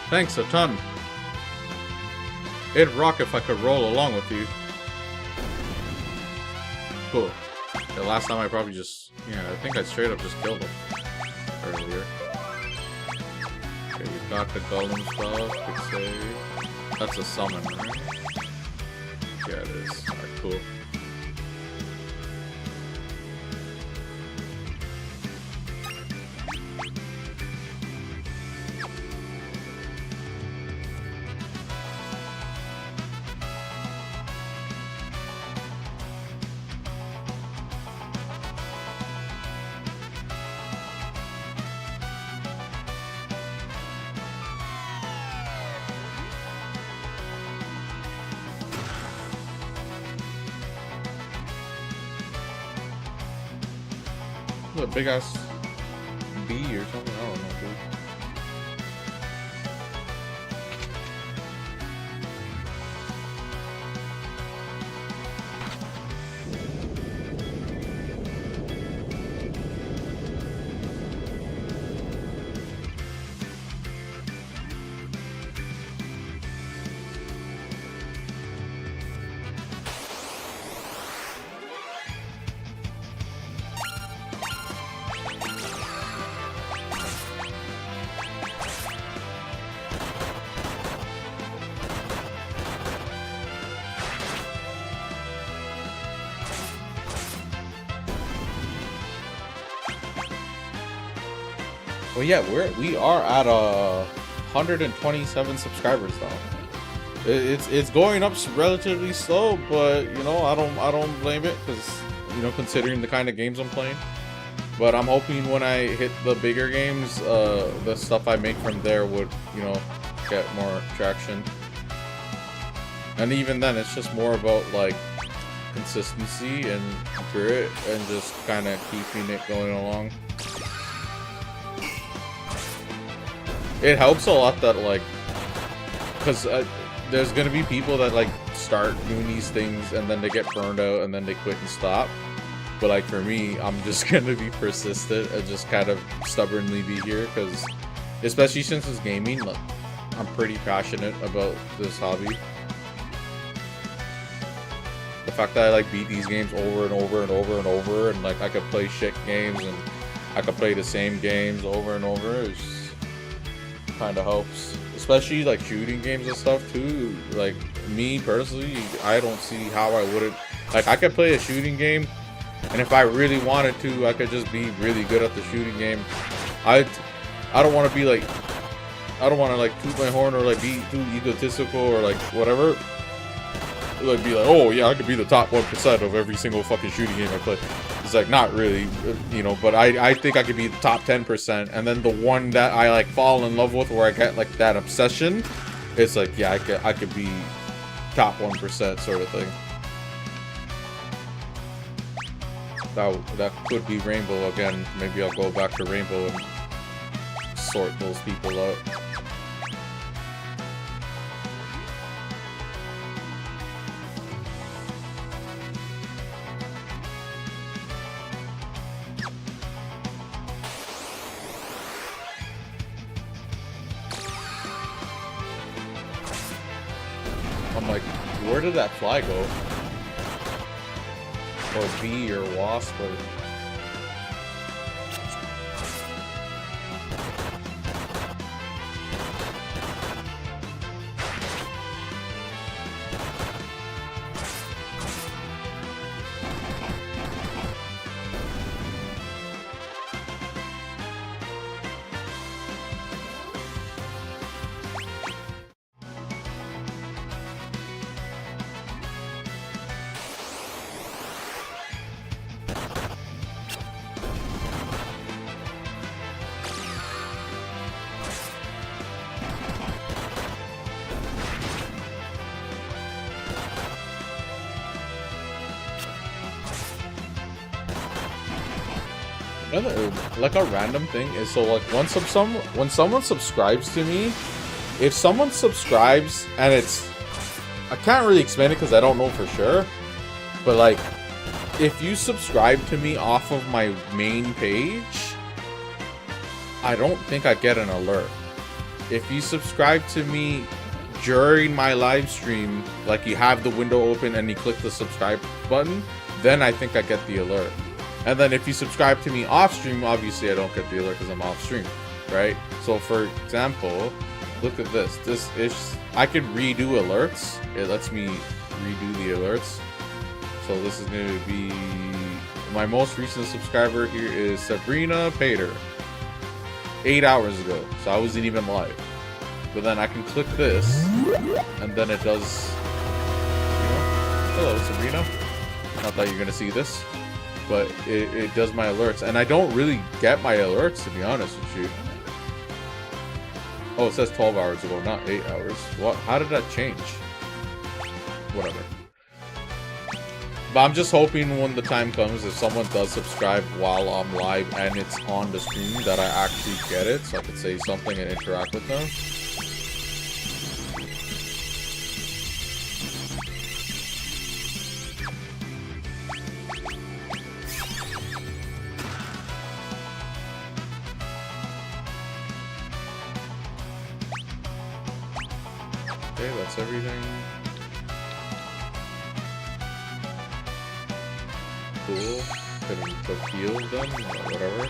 Thanks a ton. It'd rock if I could roll along with you. Cool. The last time I probably just, yeah, I think I straight up just killed him earlier. Okay, you got the golem stuff, good save. That's a summon, right? Yeah, it is. Alright, cool. A big ass bee or something. I don't know, dude. Well, yeah, we are at 127 subscribers now. It's going up relatively slow, but you know I don't blame it because you know considering the kind of games I'm playing. But I'm hoping when I hit the bigger games, the stuff I make from there would get more traction. And even then, it's just more about like consistency and grit and just kind of keeping it going along. It helps a lot that like, because there's gonna be people that like start doing these things and then they get burned out and then they quit and stop. But like for me, I'm just gonna be persistent and just kind of stubbornly be here because, especially since it's gaming, like, I'm pretty passionate about this hobby. The fact that I like beat these games over and over and over and over, and like I could play shit games and I could play the same games over and over is kind of helps, especially like shooting games and stuff too. Like me personally, I don't see how I wouldn't. Like I could play a shooting game, and if I really wanted to, I could just be really good at the shooting game. I don't want to be like, I don't want to like toot my horn or like be too egotistical or like whatever. Like be like, oh yeah, I could be the top 1% of every single fucking shooting game I play. It's like not really, you know, but I think I could be the top 10%, and then the one that I like fall in love with, where I get like that obsession, it's like yeah, I could be top 1% sort of thing. That could be Rainbow again. Maybe I'll go back to Rainbow and sort those people out. I'm like, where did that fly go? Or bee or wasp or... Like a random thing is, so like when someone subscribes to me, if someone subscribes and it's, I can't really explain it because I don't know for sure, but like if you subscribe to me off of my main page, I don't think I get an alert. If you subscribe to me during my live stream, like you have the window open and you click the subscribe button, then I think I get the alert. And then if you subscribe to me off stream, obviously I don't get the alert because I'm off stream, right? So for example, look at this. This is, I could redo alerts. It lets me redo the alerts. So this is going to be, my most recent subscriber here is Sabrina Pater. 8 hours ago, so I wasn't even live. But then I can click this, and then it does, you know, hello Sabrina. Not that you're gonna see this, but it does my alerts, and I don't really get my alerts, to be honest with you. Oh, it says 12 hours ago, not 8 hours. What? How did that change? Whatever. But I'm just hoping when the time comes, if someone does subscribe while I'm live and it's on the stream, that I actually get it, so I can say something and interact with them. Okay, that's everything. Cool. Couldn't took heal them or whatever.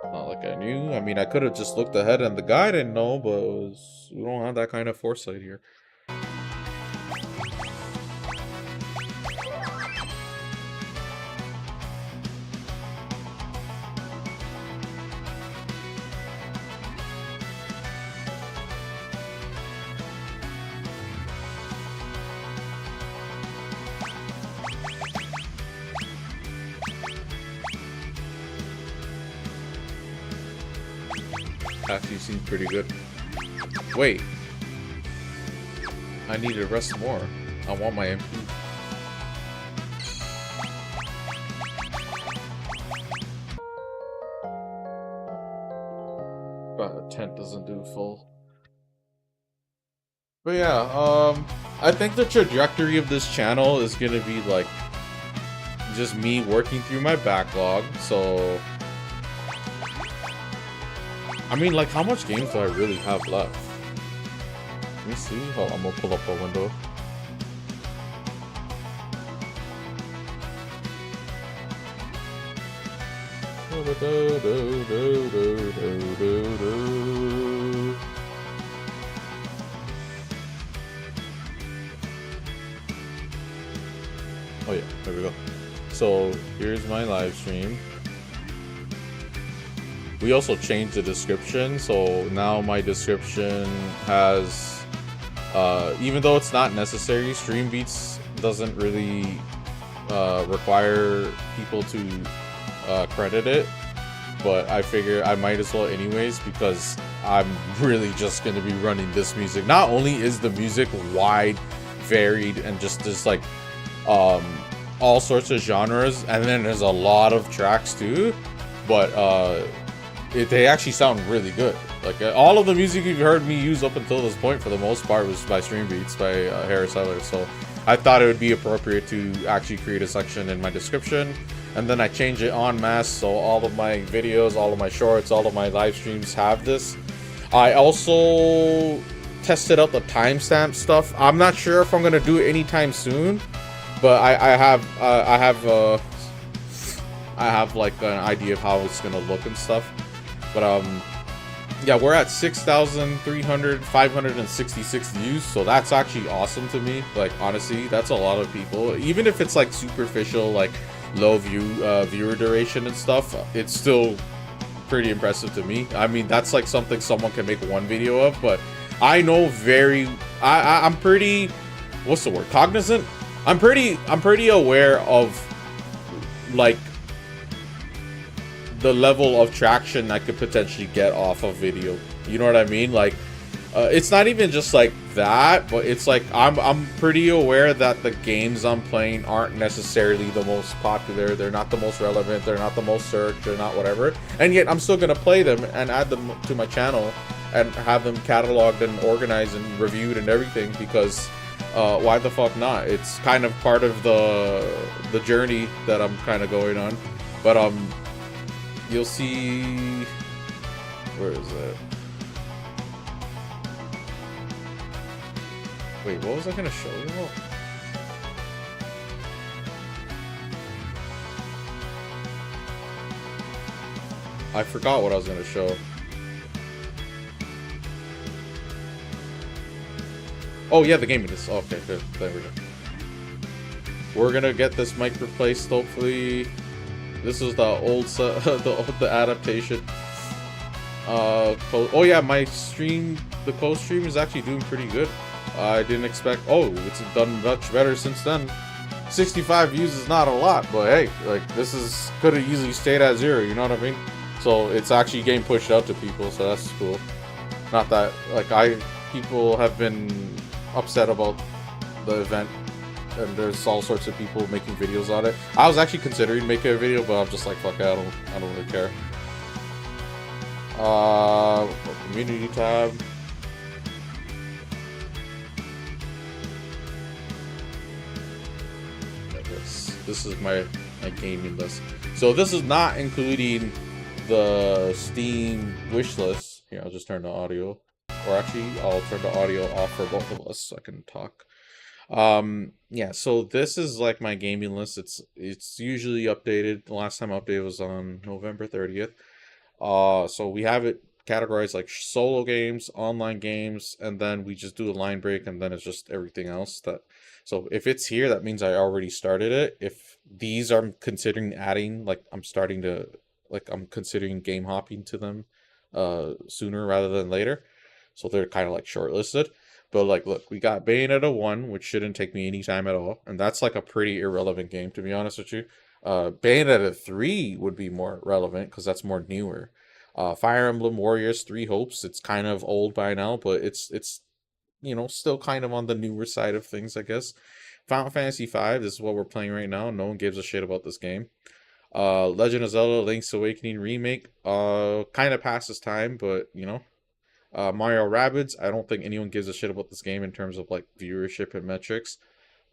Not like I knew. I mean, I could have just looked ahead and the guy didn't know, but it was, we don't have that kind of foresight here. Actually seems pretty good. Wait. I need to rest more. I want my MP. But a tent doesn't do full. But yeah, I think the trajectory of this channel is gonna be like just me working through my backlog, so I mean, like, how much games do I really have left? Let me see. Hold on, I'm gonna pull up a window. Oh yeah, there we go. So here's my live stream. We also changed the description, so now my description has, even though it's not necessary, Stream Beats doesn't really require people to credit it, but I figure I might as well anyways, because I'm really just going to be running this music. Not only is the music wide, varied, and just like all sorts of genres, and then there's a lot of tracks too, but they actually sound really good. Like all of the music you've heard me use up until this point, for the most part, was by Stream Beats by Harris Heller. So I thought it would be appropriate to actually create a section in my description, and then I change it en masse, so all of my videos, all of my shorts, all of my live streams have this. I also tested out the timestamp stuff. I'm not sure if I'm gonna do it anytime soon, but I have like an idea of how it's gonna look and stuff. But yeah, we're at 6,566 views, so that's actually awesome to me. Like, honestly, that's a lot of people. Even if it's like superficial, like low viewer duration and stuff, it's still pretty impressive to me. I mean, that's like something someone can make one video of, but I know I'm pretty, what's the word, cognizant? I'm pretty aware of like the level of traction I could potentially get off of video. You know what I mean? Like, it's not even just like that, but it's like I'm pretty aware that the games I'm playing aren't necessarily the most popular. They're not the most relevant. They're not the most searched. They're not whatever. And yet I'm still gonna play them and add them to my channel and have them cataloged and organized and reviewed and everything, because why the fuck not? It's kind of part of the journey that I'm kind of going on. But you'll see, where is it? Wait, what was I gonna show you? I forgot what I was gonna show. Oh yeah, the game is okay. Good. There we go. We're gonna get this mic replaced. Hopefully, this is the old the adaptation. Oh yeah, my stream, the co-stream is actually doing pretty good. I didn't expect. Oh, it's done much better since then. 65 views is not a lot, but hey, like this is could have easily stayed at 0. You know what I mean? So it's actually getting pushed out to people, so that's cool. Not that like people have been upset about the event, and there's all sorts of people making videos on it. I was actually considering making a video, but I'm just like, fuck it, I don't really care. Community tab. This is my gaming list. So this is not including the Steam wish list. Here, I'll just turn the audio. Or actually, I'll turn the audio off for both of us so I can talk. Yeah, so this is like my gaming list. It's usually updated. The last time I updated was on November 30th. So we have it categorized like solo games, online games, and then we just do a line break, and then it's just everything else that. So if it's here, that means I already started it. If these I'm considering adding, like I'm considering game hopping to them sooner rather than later. So they're kind of like shortlisted. But like, look, we got Bayonetta 1, which shouldn't take me any time at all. And that's like a pretty irrelevant game, to be honest with you. Bayonetta 3 would be more relevant because that's more newer. Fire Emblem Warriors 3 Hopes, it's kind of old by now, but it's you know, still kind of on the newer side of things, I guess. Final Fantasy V, this is what we're playing right now. No one gives a shit about this game. Legend of Zelda Link's Awakening Remake, kind of passes time, but, you know. Mario Rabbids, I don't think anyone gives a shit about this game in terms of, like, viewership and metrics.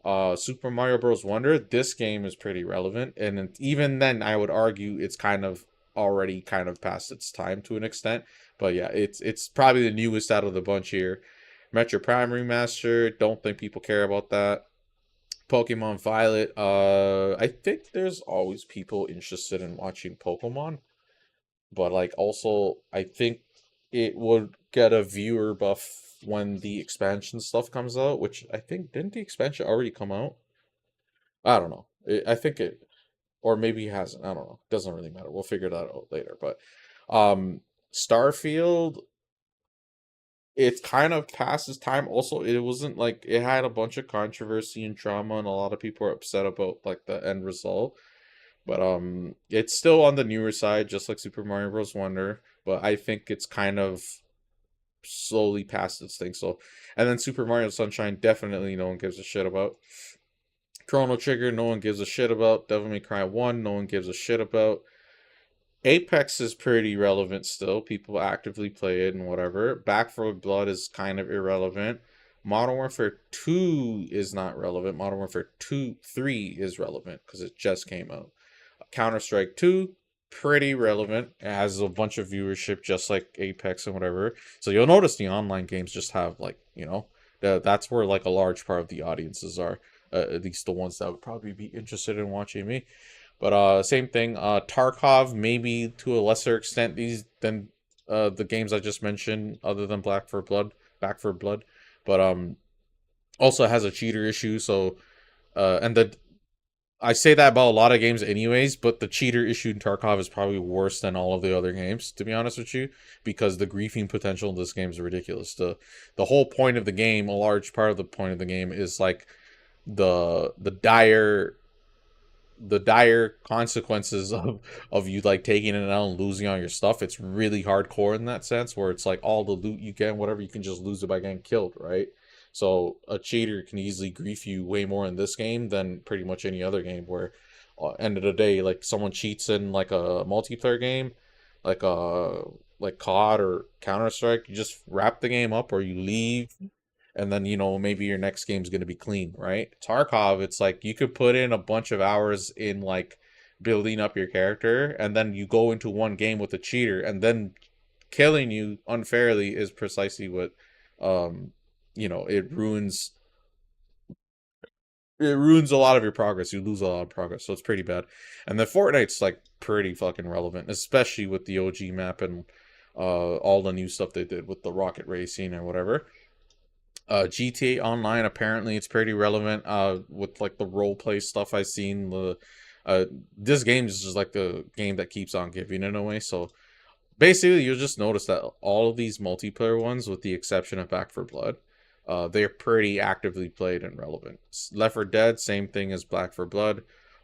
Super Mario Bros. Wonder, this game is pretty relevant, and even then, I would argue it's kind of already kind of past its time to an extent. But yeah, it's probably the newest out of the bunch here. Metro Prime Remaster, don't think people care about that. Pokemon Violet, I think there's always people interested in watching Pokemon, but like also I think it would get a viewer buff when the expansion stuff comes out, which I think didn't the expansion already come out? I don't know. I think it, or maybe it hasn't. I don't know. Doesn't really matter. We'll figure that out later. But Starfield, it kind of passes time. Also, it wasn't like it had a bunch of controversy and drama, and a lot of people are upset about like the end result. But it's still on the newer side, just like Super Mario Bros. Wonder. But I think it's kind of slowly past its thing. So, and then Super Mario Sunshine, definitely no one gives a shit about. Chrono Trigger, no one gives a shit about. Devil May Cry 1, no one gives a shit about. Apex is pretty relevant still. People actively play it and whatever. Back 4 Blood is kind of irrelevant. Modern Warfare 2 is not relevant. Modern Warfare 3 is relevant because it just came out. Counter-Strike 2, pretty relevant. It has a bunch of viewership just like Apex and whatever. So you'll notice the online games just have like, you know, that's where like a large part of the audiences are. At least the ones that would probably be interested in watching me. But same thing. Tarkov, maybe to a lesser extent than the games I just mentioned, other than Back 4 Blood. But also has a cheater issue. So I say that about a lot of games anyways, but the cheater issue in Tarkov is probably worse than all of the other games, to be honest with you, because the griefing potential in this game is ridiculous. The whole point of the game, a large part of the point of the game is like the dire consequences of you like taking it out and losing all your stuff. It's really hardcore in that sense, where it's like all the loot you get, whatever, you can just lose it by getting killed, right? So a cheater can easily grief you way more in this game than pretty much any other game, where end of the day, like someone cheats in like a multiplayer game, like COD or Counter-Strike, you just wrap the game up or you leave, and then, you know, maybe your next game's going to be clean, right? Tarkov, it's like you could put in a bunch of hours in like building up your character, and then you go into one game with a cheater, and then killing you unfairly is precisely what you know, it ruins it ruins a lot of your progress. You lose a lot of progress, so it's pretty bad. And then Fortnite's like pretty fucking relevant, especially with the OG map and all the new stuff they did with the rocket racing or whatever. GTA Online, apparently it's pretty relevant with like the role play stuff I've seen. This game is just like the game that keeps on giving in a way. So basically, you'll just notice that all of these multiplayer ones, with the exception of Back 4 Blood, they're pretty actively played and relevant. Left 4 Dead, same thing as Back 4 Blood.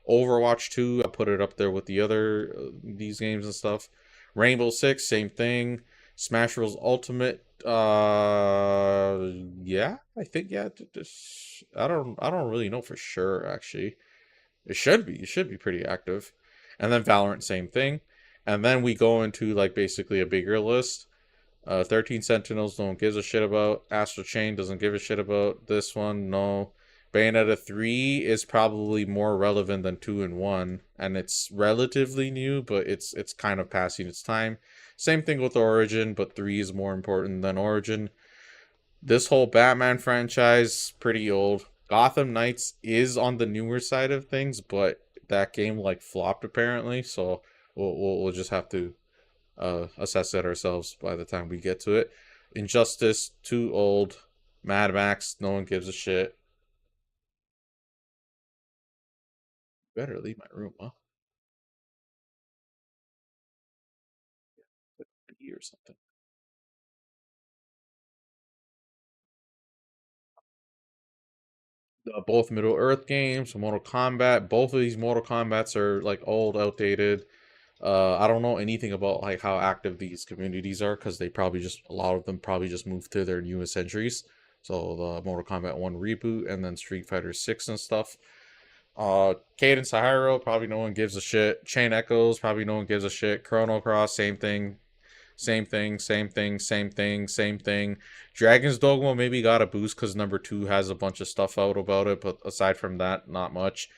Overwatch 2, I put it up there with the other these games and stuff. Rainbow Six, same thing. Smash Bros. Ultimate, yeah, I think, yeah. I don't really know for sure, actually. It should be pretty active. And then Valorant, same thing. And then we go into like basically a bigger list. 13 Sentinels, no one gives a shit about. Astral Chain doesn't give a shit about. This one, no. Bayonetta 3 is probably more relevant than 2 and 1, and it's relatively new, but it's kind of passing its time. Same thing with Origin, but 3 is more important than Origin. This whole Batman franchise, pretty old. Gotham Knights is on the newer side of things, but that game like flopped apparently, so we'll just have to assess that ourselves by the time we get to it. Injustice, too old. Mad Max, no one gives a shit. Better leave my room, huh? Or something. Both Middle Earth games, Mortal Kombat. Both of these Mortal Kombats are like old, outdated. I don't know anything about like how active these communities are, because they probably just, a lot of them probably just moved to their newest entries. So the Mortal Kombat 1 reboot, and then Street Fighter 6 and stuff. Cadence of Hyrule, probably no one gives a shit. Chain Echoes, probably no one gives a shit. Chrono Cross, same thing. Same thing. Dragon's Dogma maybe got a boost because number 2 has a bunch of stuff out about it, but aside from that, not much.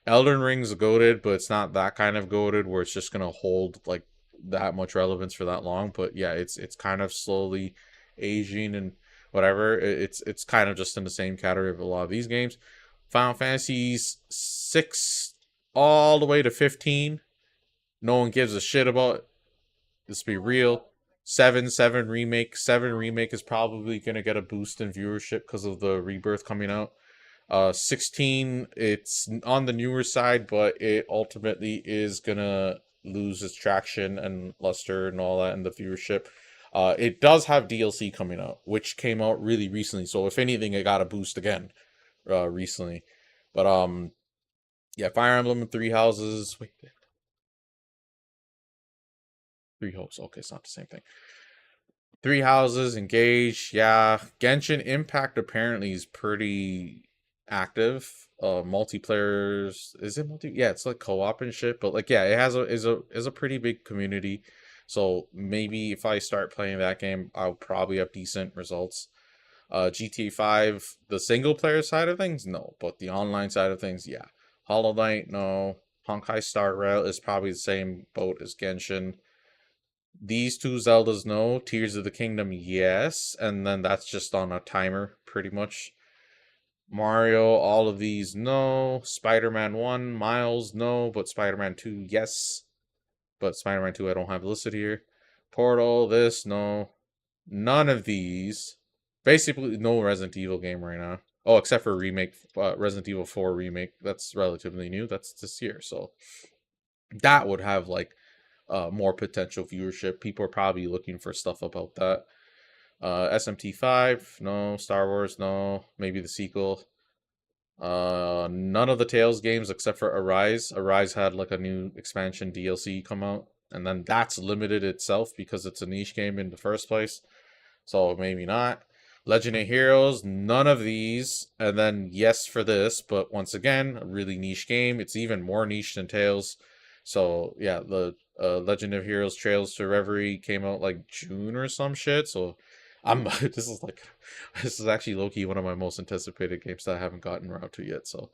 Elden Ring's goated, but it's not that kind of goated where it's just gonna hold like that much relevance for that long. But yeah, it's kind of slowly aging and whatever. It's kind of just in the same category of a lot of these games. Final Fantasies 6 all the way to 15. No one gives a shit about. Let's be real. 7 remake. 7 remake is probably gonna get a boost in viewership because of the Rebirth coming out. 16, it's on the newer side, but it ultimately is gonna lose its traction and luster and all that in the viewership. It does have DLC coming out, which came out really recently, so if anything, it got a boost again recently. But yeah, Fire Emblem and Three Houses. Wait, Three Hopes. Okay, it's not the same thing. Three Houses, Engage, yeah. Genshin Impact apparently is pretty active. Multiplayers, is it multi? Yeah, it's like co-op and shit. But like, yeah, it has is a pretty big community. So maybe if I start playing that game, I'll probably have decent results. GTA 5, the single player side of things, no. But the online side of things, yeah. Hollow Knight, no. Honkai Star Rail is probably the same boat as Genshin. These 2 Zeldas, no. Tears of the Kingdom, yes. And then that's just on a timer, pretty much. Mario, all of these, no. Spider-Man 1, Miles, no. But Spider-Man 2, yes. But Spider-Man 2, I don't have listed here. Portal, this, no. None of these. Basically, no Resident Evil game right now. Oh, except for remake, Resident Evil 4 remake. That's relatively new. That's this year. So that would have like more potential viewership. People are probably looking for stuff about that. SMT5, no. Star Wars, no. Maybe the sequel. None of the Tales games except for Arise. Arise had like a new expansion DLC come out, and then that's limited itself because it's a niche game in the first place. So maybe not. Legend of Heroes, none of these. And then yes for this, but once again, a really niche game. It's even more niche than Tales. So yeah, the Legend of Heroes Trails to Reverie came out like June or some shit. So this is actually low-key one of my most anticipated games that I haven't gotten around to yet. So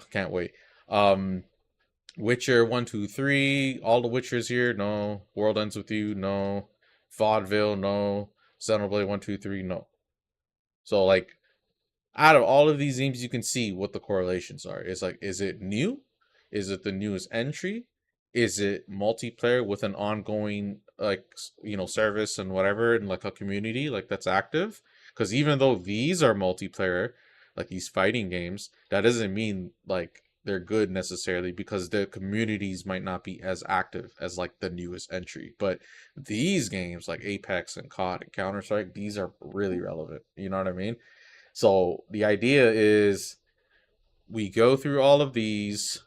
can't wait. Witcher 1, 2, 3, all the Witchers here, no. World Ends With You, no. Vaudeville, no. Xenoblade 1, 2, 3, no. So like out of all of these games, you can see what the correlations are. It's like, is it new? Is it the newest entry? Is it multiplayer with an ongoing like service and whatever, and like a community like that's active? Because even though these are multiplayer, like these fighting games, that doesn't mean like they're good necessarily, because the communities might not be as active as like the newest entry. But these games like Apex and COD and Counter-Strike, these are really relevant. You know what I mean? So the idea is we go through all of these,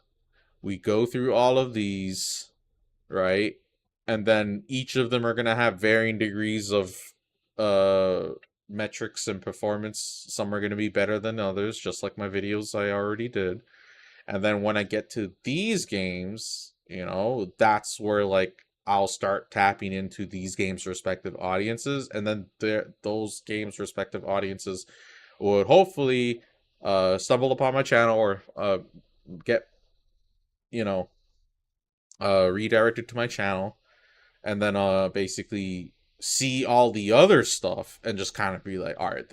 right? And then each of them are going to have varying degrees of metrics and performance. Some are going to be better than others, just like my videos I already did. And then when I get to these games, that's where like I'll start tapping into these games' respective audiences, and then those games' respective audiences would hopefully stumble upon my channel or get redirected to my channel, and then basically see all the other stuff and just kind of be like, all right,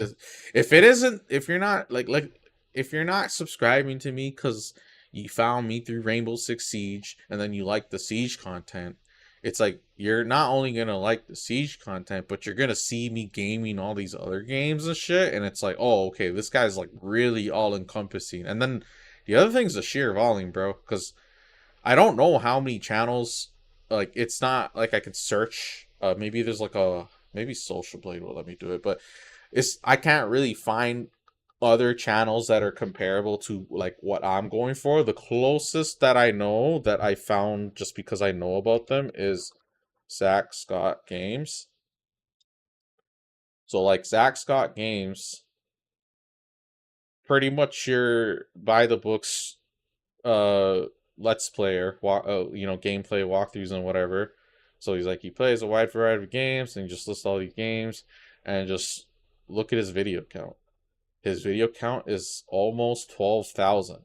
if you're not subscribing to me because you found me through Rainbow Six Siege and then you like the Siege content, it's like you're not only gonna like the Siege content, but you're gonna see me gaming all these other games and shit, and it's like, oh, okay, this guy's like really all encompassing. And then the other thing's the sheer volume, bro, because I don't know how many channels, like, it's not like I can search. Maybe there's like maybe Social Blade will let me do it, but I can't really find other channels that are comparable to like what I'm going for. The closest that I know that I found just because I know about them is Zach Scott Games. So like Zach Scott Games, pretty much your by the books let's player, gameplay walkthroughs and whatever. So he's like, he plays a wide variety of games, and he just lists all these games, and just look at his video count. His video count is almost 12,000.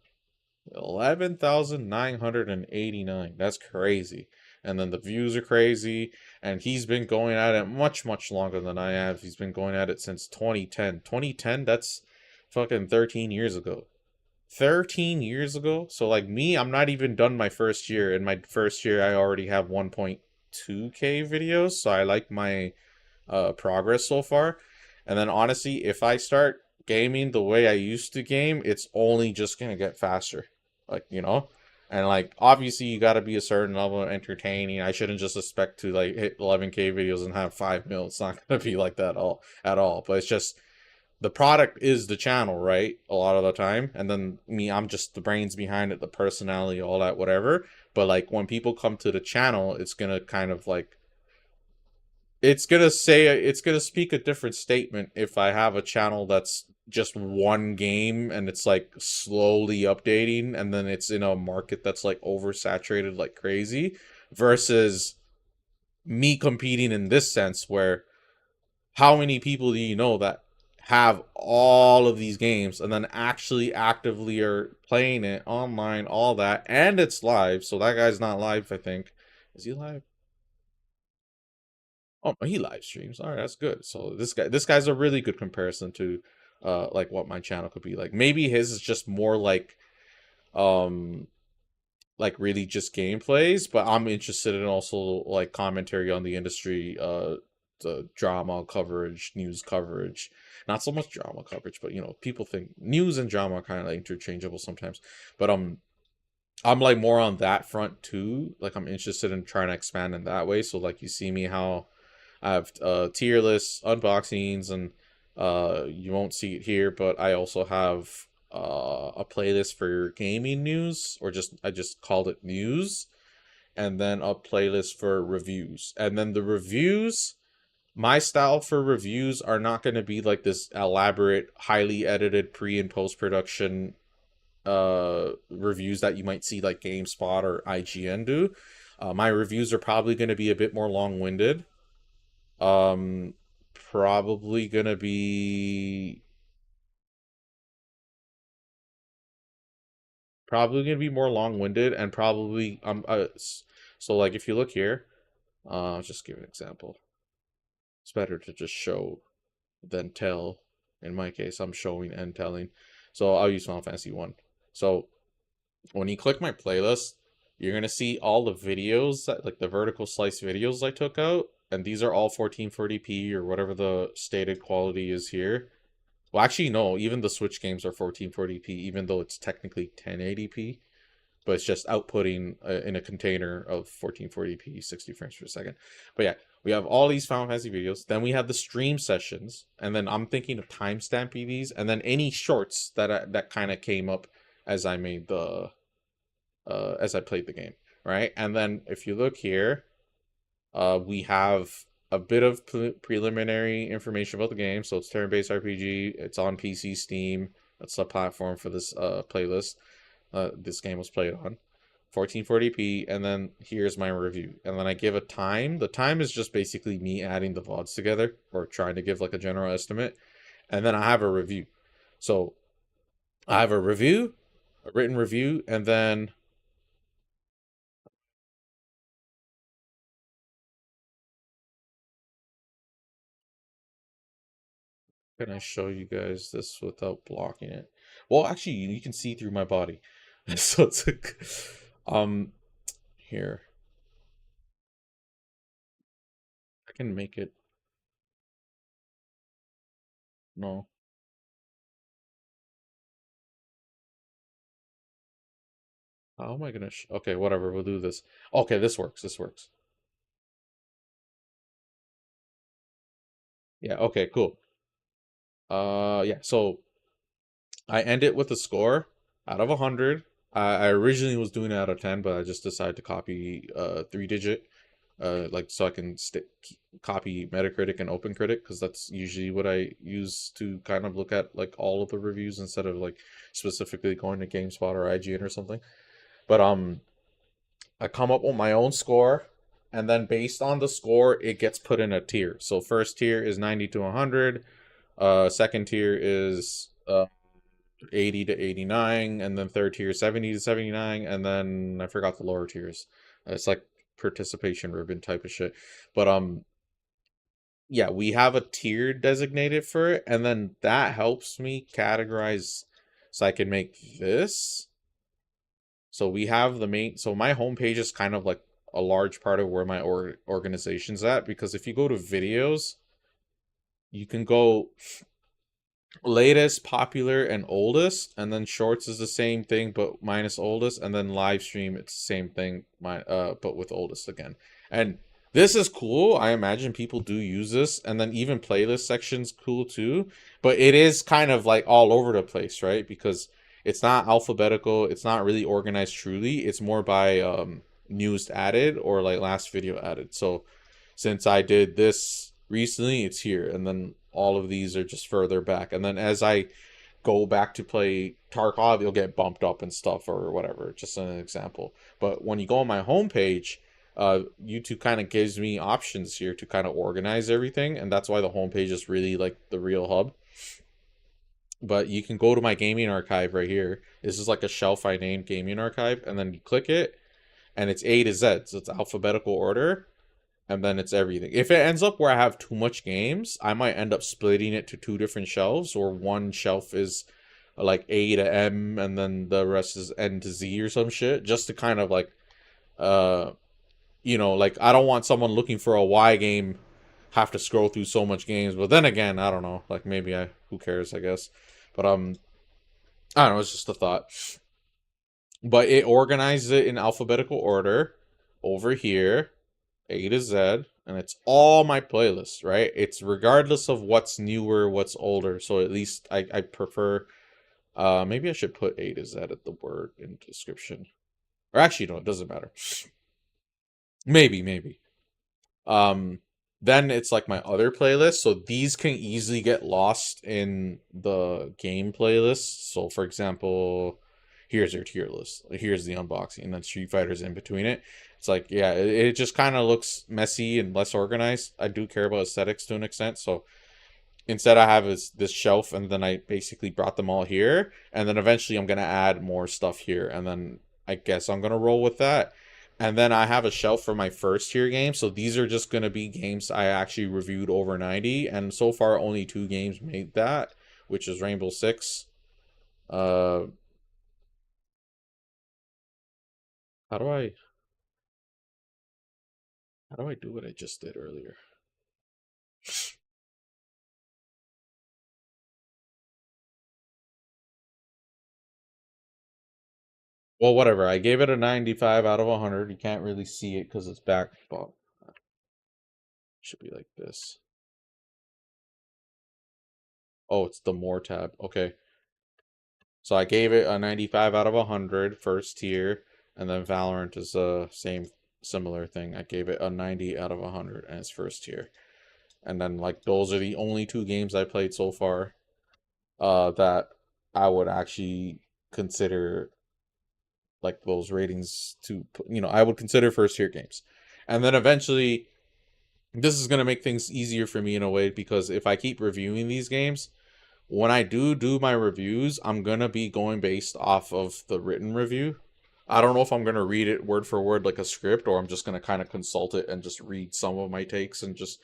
11,989. That's crazy. And then the views are crazy, and he's been going at it much, much longer than I have. He's been going at it since 2010. 2010, that's fucking 13 years ago. 13 years ago? So like me, I'm not even done my first year. In my first year, I already have 1.2k videos, so I like my progress so far. And then honestly, if I start gaming the way I used to game, it's only just gonna get faster. Like, and like obviously you gotta be a certain level of entertaining. I shouldn't just expect to like hit 11k videos and have 5 mil. It's not gonna be like that at all. But it's just the product is the channel, right? A lot of the time. And then I'm just the brains behind it, the personality, all that, whatever. But like when people come to the channel, it's gonna kind of like, it's gonna speak a different statement if I have a channel that's just one game and it's like slowly updating, and then it's in a market that's like oversaturated like crazy, versus me competing in this sense where how many people do you know that have all of these games and then actually actively are playing it online, all that, and it's live. So that guy's not live, I think. Is he live? Oh, he live streams. All right, that's good. So this guy's a really good comparison to like what my channel could be like. Maybe his is just more like really just gameplays, but I'm interested in also like commentary on the industry, the drama coverage, news coverage. Not so much drama coverage, but people think news and drama are kind of like interchangeable sometimes. But I'm like more on that front too. Like I'm interested in trying to expand in that way. So like you see me how I have tier lists, unboxings, and you won't see it here, but I also have a playlist for gaming news, or I just called it news, and then a playlist for reviews. And then the reviews, my style for reviews are not going to be like this elaborate, highly edited pre and post production reviews that you might see like GameSpot or IGN do. My reviews are probably going to be a bit more long-winded. Probably gonna be more long-winded, and probably so like if you look here, I'll just give an example. It's better to just show than tell In my case, I'm showing and telling. So I'll use Final Fantasy 1. So when you click my playlist, you're going to see all the videos, like the vertical slice videos I took out. And these are all 1440p or whatever the stated quality is here. Well, actually, no, even the Switch games are 1440p, even though it's technically 1080p. But it's just outputting in a container of 1440p, 60 frames per second. But yeah, we have all these Final Fantasy videos. Then we have the stream sessions. And then I'm thinking of timestamping these. And then any shorts that kind of came up as I made the... as I played the game, right? And then if you look here, we have a bit of preliminary information about the game. So it's turn-based RPG. It's on PC, Steam. That's the platform for this playlist. This game was played on 1440p, and then here's my review. And then I give a time. The time is just basically me adding the VODs together or trying to give like a general estimate. And then I have a review. So I have a review, a written review, and then can I show you guys this without blocking it? Well, actually, you can see through my body. So it's like, here. I can make it. No. How am I gonna okay, whatever, we'll do this. Okay, this works, this works. Yeah, okay, cool. Yeah, so I end it with a score out of 100. I originally was doing it out of 10, but I just decided to copy 3-digit, like so I can copy Metacritic and OpenCritic, because that's usually what I use to kind of look at like all of the reviews instead of like specifically going to GameSpot or IGN or something. But I come up with my own score, and then based on the score, it gets put in a tier. So first tier is 90 to 100. Second tier is 80 to 89, and then third tier 70 to 79, and then I forgot the lower tiers. It's like participation ribbon type of shit. But yeah, we have a tier designated for it, and then that helps me categorize so I can make this. So we have the main, so my homepage is kind of like a large part of where my organization's at, because if you go to videos, you can go latest, popular, and oldest, and then shorts is the same thing but minus oldest, and then live stream it's the same thing but with oldest again. And this is cool. I imagine people do use this, and then even playlist section's cool too, but it is kind of like all over the place, right? Because it's not alphabetical, it's not really organized truly, it's more by newest added or like last video added. So since I did this recently, it's here, and then all of these are just further back, and then as I go back to play Tarkov, you'll get bumped up and stuff or whatever, just an example. But when you go on my homepage, YouTube kind of gives me options here to kind of organize everything, and that's why the homepage is really like the real hub. But you can go to my gaming archive right here. This is like a shelf I named gaming archive, and then you click it, and it's A to Z, so it's alphabetical order. And then it's everything. If it ends up where I have too much games, I might end up splitting it to 2 different shelves, or one shelf is like A to M and then the rest is N to Z or some shit, just to kind of like you know, like I don't want someone looking for a Y game have to scroll through so much games. But then again, I don't know, like maybe who cares, I guess. But I don't know, it's just a thought. But it organizes it in alphabetical order over here, A to Z, and it's all my playlists, right? It's regardless of what's newer, what's older. So at least I prefer, maybe I should put A to Z at the word in description. Or actually, no, it doesn't matter. Maybe. Then it's like my other playlist. So these can easily get lost in the game playlist. So for example, here's your tier list. Here's the unboxing, and then Street Fighter's in between it. It's like, yeah, it just kind of looks messy and less organized. I do care about aesthetics to an extent. So instead I have this shelf, and then I basically brought them all here. And then eventually I'm going to add more stuff here. And then I guess I'm going to roll with that. And then I have a shelf for my first tier games. So these are just going to be games I actually reviewed over 90. And so far only 2 games made that. which is Rainbow Six. How do I do what I just did earlier? Well, whatever. I gave it a 95 out of 100. You can't really see it because it's back, but should be like this. Oh, it's the more tab. Okay. So I gave it a 95 out of 100 first tier, and then Valorant is the same similar thing. I gave it a 90 out of 100 and it's first tier. And then like those are the only two games I played so far that I would actually consider like those ratings to, you know, I would consider first tier games. And then eventually this is going to make things easier for me in a way, because if I keep reviewing these games, when I do my reviews, I'm going to be going based off of the written review. I don't know if I'm going to read it word for word like a script, or I'm just going to kind of consult it and just read some of my takes and just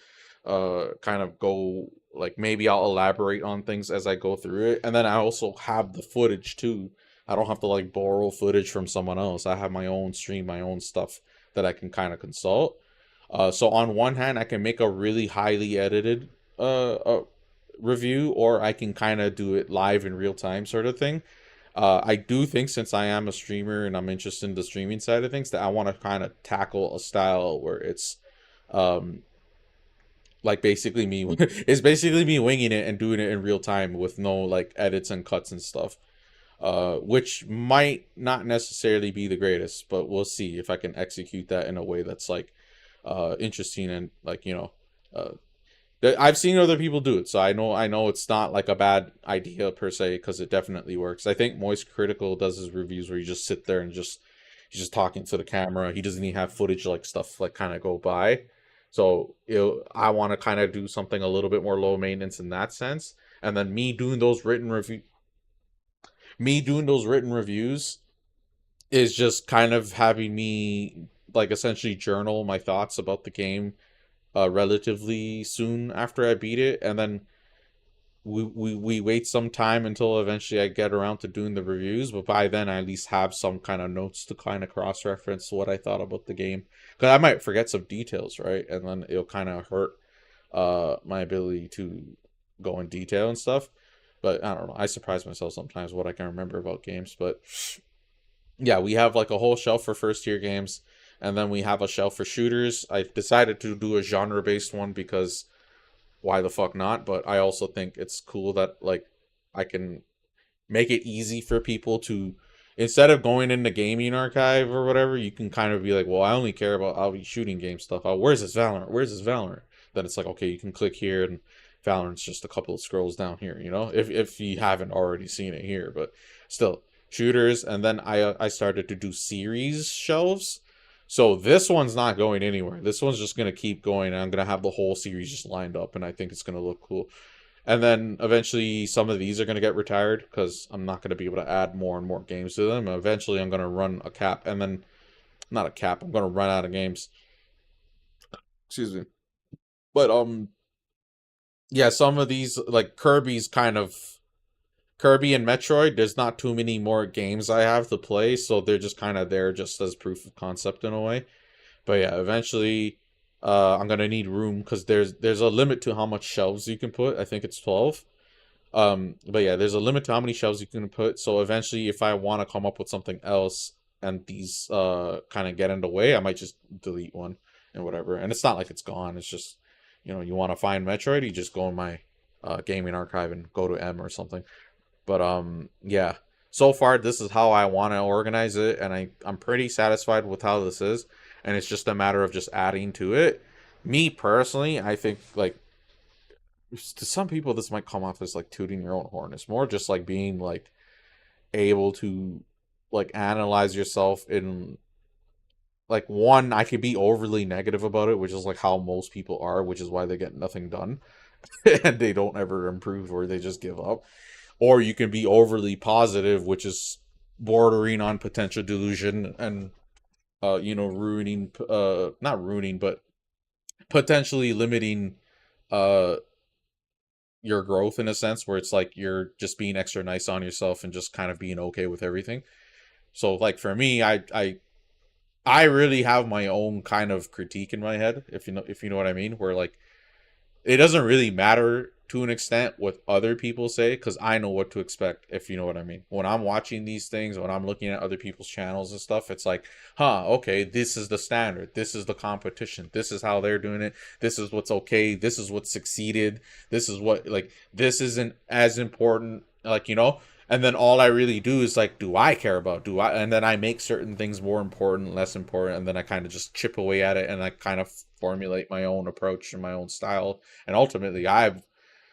kind of go, like, maybe I'll elaborate on things as I go through it. And then I also have the footage too. I don't have to like borrow footage from someone else. I have my own stream, my own stuff that I can kind of consult. So on one hand, I can make a really highly edited review, or I can kind of do it live in real time sort of thing. I do think, since I am a streamer and I'm interested in the streaming side of things, that I want to kind of tackle a style where it's like basically me it's basically me winging it and doing it in real time with no like edits and cuts and stuff. Which might not necessarily be the greatest, but we'll see if I can execute that in a way that's like interesting and like, you know, I've seen other people do it, so I know it's not like a bad idea per se, because it definitely works. I think Moist Critical does his reviews where you just sit there and he's just talking to the camera. He doesn't even have footage, like stuff like kind of go by. So I want to kind of do something a little bit more low maintenance in that sense, and then me doing those written reviews is just kind of having me like essentially journal my thoughts about the game relatively soon after I beat it, and then we wait some time until eventually I get around to doing the reviews, but by then I at least have some kind of notes to kind of cross-reference what I thought about the game, because I might forget some details, right? And then it'll kind of hurt my ability to go in detail and stuff. But I don't know, I surprise myself sometimes what I can remember about games. But yeah, we have like a whole shelf for first tier games, and then we have a shelf for shooters. I decided to do a genre-based one because why the fuck not? But I also think it's cool that like I can make it easy for people to, instead of going into gaming archive or whatever, you can kind of be like, well, I only care about I'll be shooting game stuff. Where's this Valorant? Where's this Valorant? Then it's like, okay, you can click here and Valorant's just a couple of scrolls down here, you know, if you haven't already seen it here. But still, shooters. And then I started to do series shelves. So this one's not going anywhere. This one's just going to keep going. And I'm going to have the whole series just lined up, and I think it's going to look cool. And then eventually some of these are going to get retired because I'm not going to be able to add more and more games to them. Eventually I'm going to run a cap, and then not a cap, I'm going to run out of games. Excuse me. But yeah, some of these, like Kirby and Metroid, there's not too many more games I have to play, so they're just kind of there just as proof of concept in a way. But yeah, eventually I'm gonna need room, because there's a limit to how much shelves you can put. I think it's 12. But yeah, there's a limit to how many shelves you can put. So eventually, if I want to come up with something else and these kind of get in the way, I might just delete one and whatever. And it's not like it's gone. It's just, you know, you want to find Metroid, you just go in my gaming archive and go to M or something. But yeah, so far this is how I want to organize it, and I'm pretty satisfied with how this is, and it's just a matter of just adding to it. Me personally, I think, like, to some people this might come off as like tooting your own horn. It's more just like being like able to like analyze yourself in like, one, I could be overly negative about it, which is like how most people are, which is why they get nothing done and they don't ever improve, or they just give up. Or you can be overly positive, which is bordering on potential delusion and, you know, ruining, not ruining, but potentially limiting, your growth in a sense, where it's like you're just being extra nice on yourself and just kind of being okay with everything. So like for me, I really have my own kind of critique in my head, if you know what I mean, where like it doesn't really matter to an extent what other people say, because I know what to expect, if you know what I mean. When I'm watching these things, when I'm looking at other people's channels and stuff, it's like, huh, okay, this is the standard, this is the competition, this is how they're doing it, this is what's okay, this is what succeeded, this is what, like, this isn't as important, like, you know. And then all I really do is like, do I care about, and then I make certain things more important, less important, and then I kind of just chip away at it, and I kind of formulate my own approach and my own style. And ultimately, I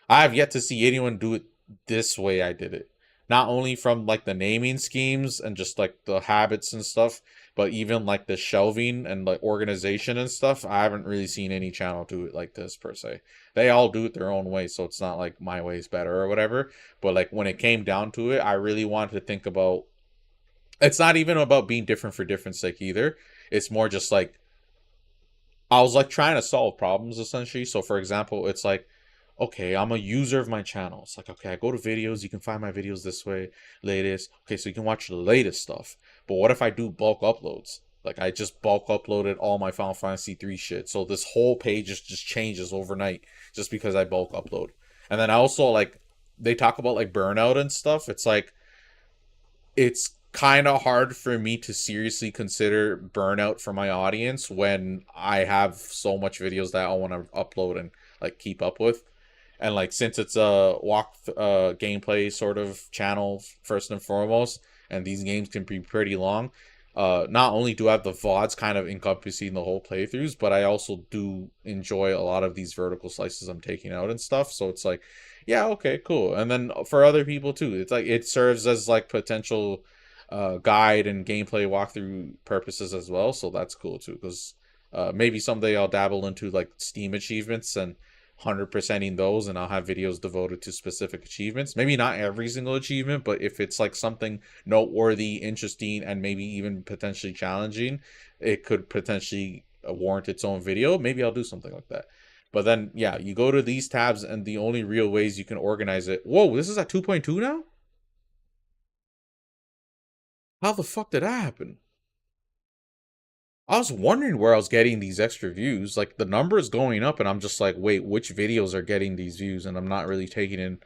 have yet to see anyone do it this way I did it. Not only from like the naming schemes and just like the habits and stuff, but even like the shelving and like organization and stuff. I haven't really seen any channel do it like this per se. They all do it their own way, so it's not like my way is better or whatever. But like when it came down to it, I really wanted to think about, it's not even about being different for difference sake either. It's more just like, I was like trying to solve problems essentially. So for example, it's like, okay, I'm a user of my channel. It's like, okay, I go to videos, you can find my videos this way, latest. Okay, so you can watch the latest stuff. But what if I do bulk uploads? Like I just bulk uploaded all my Final Fantasy 3 shit. So this whole page just changes overnight just because I bulk upload. And then I also like, they talk about like burnout and stuff. It's like, it's kind of hard for me to seriously consider burnout for my audience when I have so much videos that I want to upload and like keep up with. And like, since it's a gameplay sort of channel first and foremost, and these games can be pretty long, not only do I have the VODs kind of encompassing the whole playthroughs, but I also do enjoy a lot of these vertical slices I'm taking out and stuff. So it's like, yeah, okay, cool. And then for other people too, it's like it serves as like potential guide and gameplay walkthrough purposes as well. So that's cool too, because maybe someday I'll dabble into like Steam achievements and 100%ing those, and I'll have videos devoted to specific achievements. Maybe not every single achievement, but if it's like something noteworthy, interesting, and maybe even potentially challenging, it could potentially warrant its own video. Maybe I'll do something like that. But then, yeah, you go to these tabs, and the only real ways you can organize it. Whoa, this is at 2.2 now? How the fuck did that happen? I was wondering where I was getting these extra views. Like, the number is going up, and I'm just like, wait, which videos are getting these views? And I'm not really taking in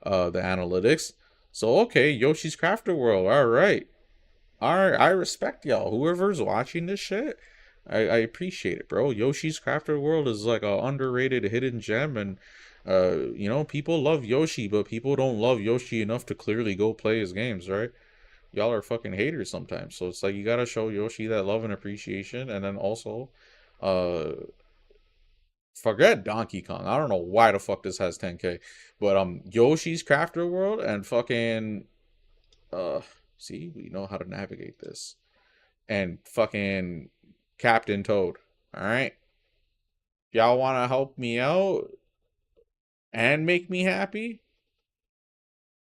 the analytics. So, okay, Yoshi's Crafter World. All right. I respect y'all. Whoever's watching this shit, I appreciate it, bro. Yoshi's Crafter World is like a underrated hidden gem, and you know, people love Yoshi, but people don't love Yoshi enough to clearly go play his games, right? Y'all are fucking haters sometimes. So it's like, you gotta show Yoshi that love and appreciation. And then also, forget Donkey Kong. I don't know why the fuck this has 10K. But Yoshi's Crafter World and fucking see, we know how to navigate this. And fucking Captain Toad. Alright? Y'all wanna help me out and make me happy?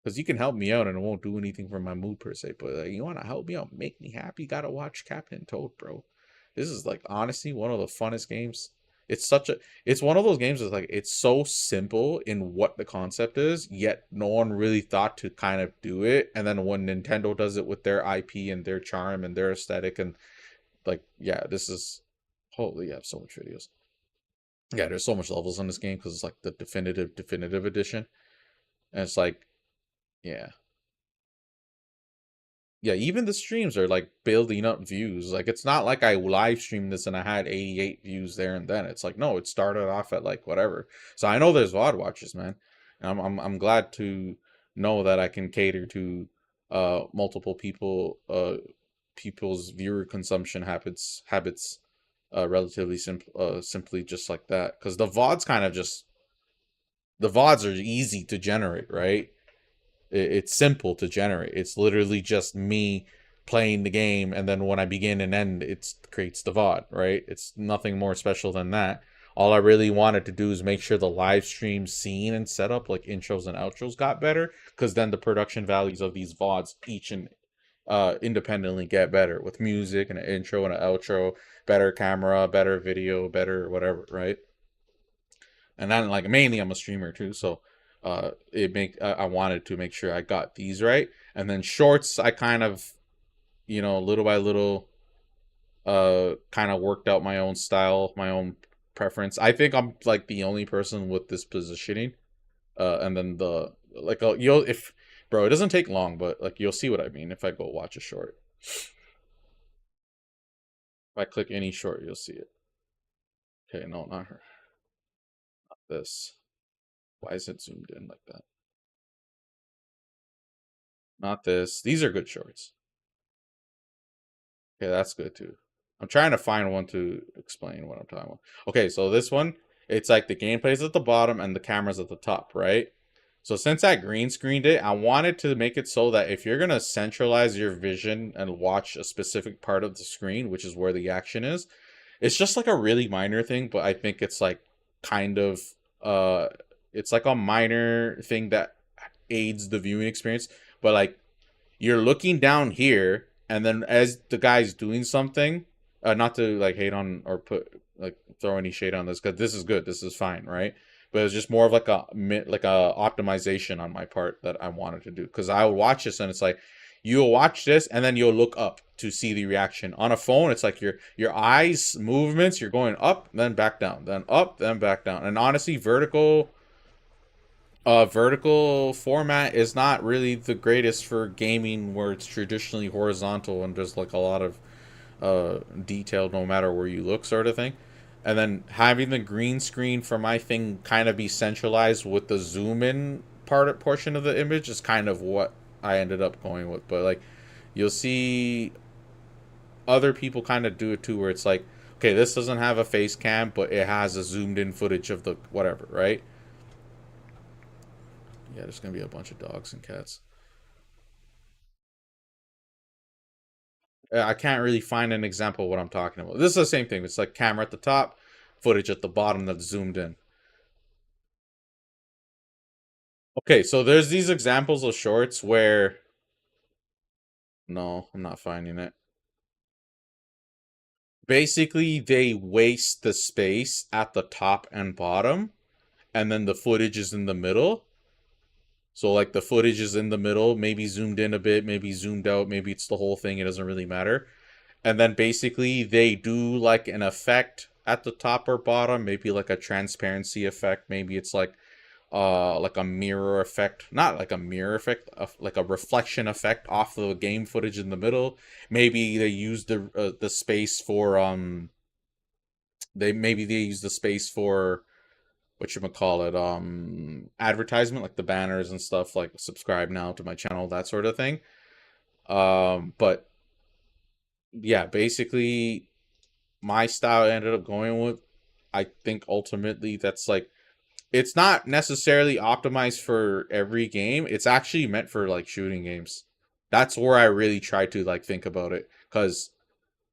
Because you can help me out and it won't do anything for my mood per se. But you want to help me out, make me happy, gotta watch Captain Toad, bro. This is like, honestly, one of the funnest games. It's one of those games that's like, it's so simple in what the concept is, yet no one really thought to kind of do it. And then when Nintendo does it with their IP and their charm and their aesthetic, and like, yeah, this is, holy, I have so much videos. Yeah, there's so much levels in this game because it's like the definitive edition. And it's like, yeah, even the streams are like building up views. Like, it's not like I live streamed this and I had 88 views there and then. It's like, no, it started off at like whatever. So I know there's VOD watchers, man. And I'm glad to know that I can cater to multiple people's viewer consumption habits relatively simply just like that. Because the VODs are easy to generate, right? It's simple to generate. It's literally just me playing the game, and then when I begin and end, it creates the VOD, right? It's nothing more special than that. All I really wanted to do is make sure the live stream scene and setup, like intros and outros, got better, because then the production values of these VODs each and independently get better with music and an intro and an outro, better camera, better video, better whatever, right? And then, like, mainly I'm a streamer too, so I wanted to make sure I got these right. And then shorts, I kind of, you know, little by little, kind of worked out my own style, my own preference. I think I'm like the only person with this positioning. And then the like you'll if bro, it doesn't take long, but like you'll see what I mean if I go watch a short. If I click any short, you'll see it. Okay, no, not her. Not this. Why is it zoomed in like that? Not this. These are good shorts. Okay, that's good too. I'm trying to find one to explain what I'm talking about. Okay, so this one, it's like the gameplay's at the bottom and the camera's at the top, right? So since I green screened it, I wanted to make it so that if you're going to centralize your vision and watch a specific part of the screen, which is where the action is, it's just like a really minor thing, but I think it's like kind of, it's like a minor thing that aids the viewing experience. But like, you're looking down here, and then as the guy's doing something, not to like hate on or put like throw any shade on this, because this is good, this is fine, right? But it's just more of like a optimization on my part that I wanted to do, because I would watch this and it's like you'll watch this and then you'll look up to see the reaction. On a phone, it's like your eyes movements, you're going up, then back down, then up, then back down. And honestly, vertical format is not really the greatest for gaming, where it's traditionally horizontal and there's like a lot of detail no matter where you look, sort of thing. And then having the green screen for my thing kind of be centralized with the zoom in portion of the image is kind of what I ended up going with. But like, you'll see other people kind of do it too, where it's like, okay, this doesn't have a face cam, but it has a zoomed in footage of the whatever, right? Yeah, there's gonna be a bunch of dogs and cats. I can't really find an example of what I'm talking about. This is the same thing. It's like camera at the top, footage at the bottom that's zoomed in. Okay, so there's these examples of shorts where... No, I'm not finding it. Basically, they waste the space at the top and bottom, and then the footage is in the middle. So like the footage is in the middle, maybe zoomed in a bit, maybe zoomed out, maybe it's the whole thing, it doesn't really matter. And then basically they do like an effect at the top or bottom, maybe like a transparency effect, maybe it's like a mirror effect, not like a mirror effect, like a reflection effect off the game footage in the middle. Maybe they use the space for they use the space for whatchamacallit, advertisement, like the banners and stuff, like subscribe now to my channel, that sort of thing. But yeah, basically my style I ended up going with, I think ultimately that's like, it's not necessarily optimized for every game. It's actually meant for like shooting games. That's where I really try to like think about it. Because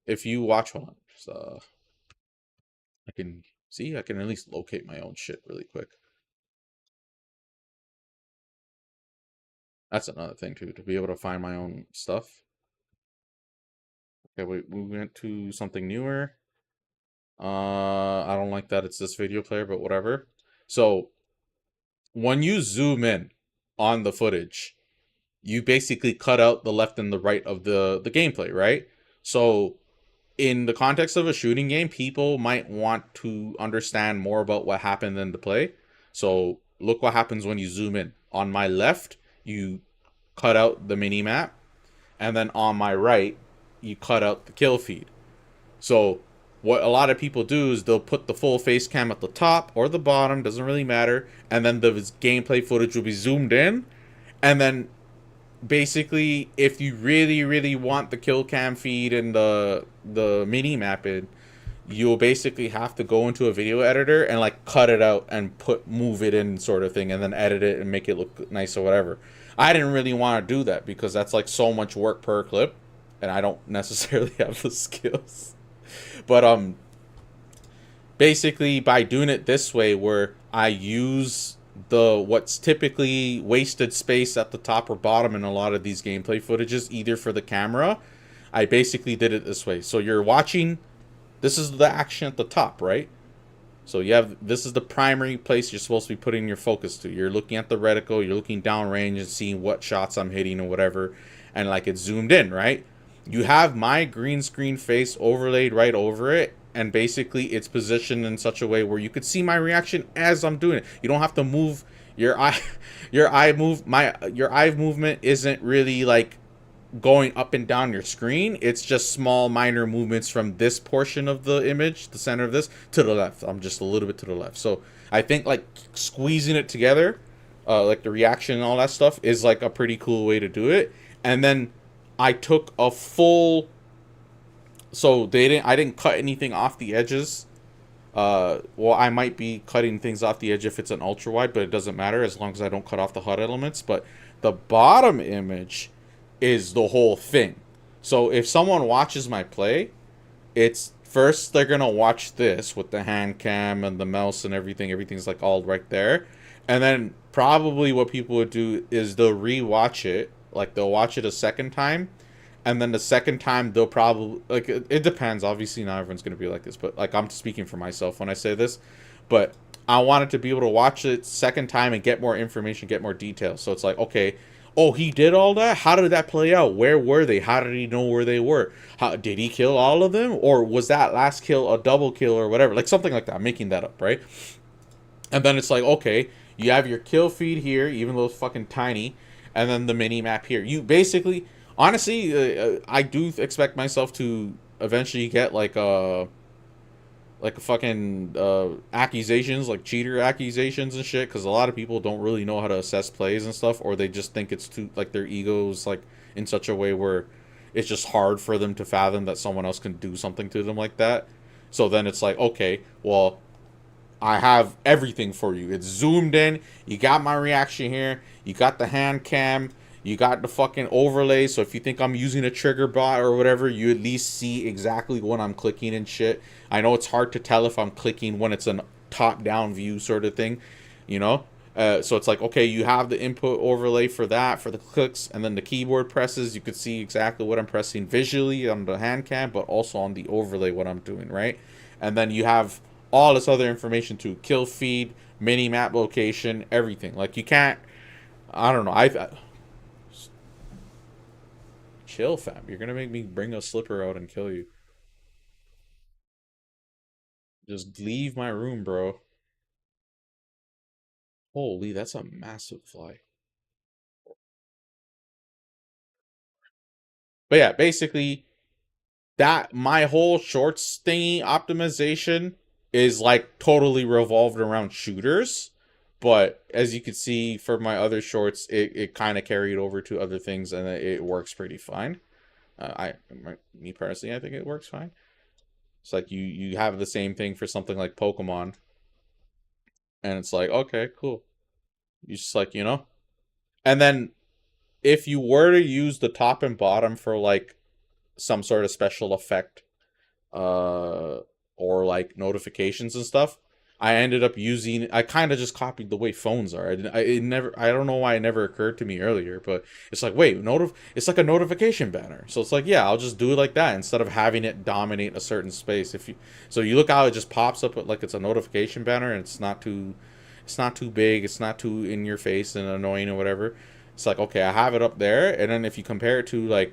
if you watch, hold on, just, I can at least locate my own shit really quick. That's another thing too, to be able to find my own stuff. Okay, we went to something newer. I don't like that it's this video player, but whatever. So when you zoom in on the footage, you basically cut out the left and the right of the gameplay, right? So in the context of a shooting game, people might want to understand more about what happened in the play. So look what happens when you zoom in. On my left, you cut out the mini map, and then on my right, you cut out the kill feed. So what a lot of people do is they'll put the full face cam at the top or the bottom, doesn't really matter, and then the gameplay footage will be zoomed in. And then basically, if you really want the kill cam feed and the mini map in, you'll basically have to go into a video editor and like cut it out and move it in, sort of thing, and then edit it and make it look nice or whatever. I didn't really want to do that because that's like so much work per clip, and I don't necessarily have the skills. But basically by doing it this way, where I use what's typically wasted space at the top or bottom in a lot of these gameplay footages, either for the camera, I basically did it this way. So you're watching, this is the action at the top, right? So you have, this is the primary place you're supposed to be putting your focus to. You're looking at the reticle, you're looking downrange and seeing what shots I'm hitting or whatever, and like it's zoomed in, right? You have my green screen face overlaid right over it, and basically it's positioned in such a way where you could see my reaction as I'm doing it. You don't have to move your eye. Your eye movement isn't really like going up and down your screen. It's just small minor movements from this portion of the image, the center of this, to the left. I'm just a little bit to the left. So I think like squeezing it together, like the reaction and all that stuff, is like a pretty cool way to do it. And then I took a full, so I didn't cut anything off the edges. Well, I might be cutting things off the edge if it's an ultra wide, but it doesn't matter as long as I don't cut off the HUD elements. But the bottom image is the whole thing. So if someone watches my play, it's first they're gonna watch this with the hand cam and the mouse and everything. Everything's like all right there. And then probably what people would do is they'll re-watch it. Like they'll watch it a second time. And then the second time, they'll probably, like, it depends. Obviously, not everyone's going to be like this. But, like, I'm speaking for myself when I say this. But I wanted to be able to watch it second time and get more information, get more details. So it's like, okay, oh, he did all that? How did that play out? Where were they? How did he know where they were? How did he kill all of them? Or was that last kill a double kill or whatever? Like, something like that. I'm making that up, right? And then it's like, okay, you have your kill feed here, even though it's fucking tiny. And then the mini-map here. You basically... Honestly, I do expect myself to eventually get like a fucking accusations, like cheater accusations and shit, because a lot of people don't really know how to assess plays and stuff, or they just think it's too, like, their egos like in such a way where it's just hard for them to fathom that someone else can do something to them like that. So then it's like, okay, well, I have everything for you. It's zoomed in. You got my reaction here. You got the hand cam. You got the fucking overlay, so if you think I'm using a trigger bot or whatever, you at least see exactly when I'm clicking and shit. I know it's hard to tell if I'm clicking when it's a top-down view sort of thing, you know? So it's like, okay, you have the input overlay for that, for the clicks, and then the keyboard presses. You could see exactly what I'm pressing visually on the hand cam, but also on the overlay what I'm doing, right? And then you have all this other information too. Kill feed, mini-map location, everything. Like, you can't... I don't know. Chill, fam. You're gonna make me bring a slipper out and kill you. Just leave my room, bro. Holy, that's a massive fly. But yeah, basically, that my whole shorts thingy optimization is like totally revolved around shooters. But as you can see for my other shorts, it kind of carried over to other things, and it works pretty fine. Me personally, I think it works fine. It's like you have the same thing for something like Pokemon, and it's like, okay, cool. You just like, you know. And then if you were to use the top and bottom for like some sort of special effect, or like notifications and stuff, I ended up using, I kind of just copied the way phones are. I don't know why it never occurred to me earlier, but it's like, wait, it's like a notification banner. So it's like, yeah, I'll just do it like that instead of having it dominate a certain space. So you look how it just pops up like it's a notification banner, and it's not too big, it's not too in your face and annoying or whatever. It's like, okay, I have it up there, and then if you compare it to like,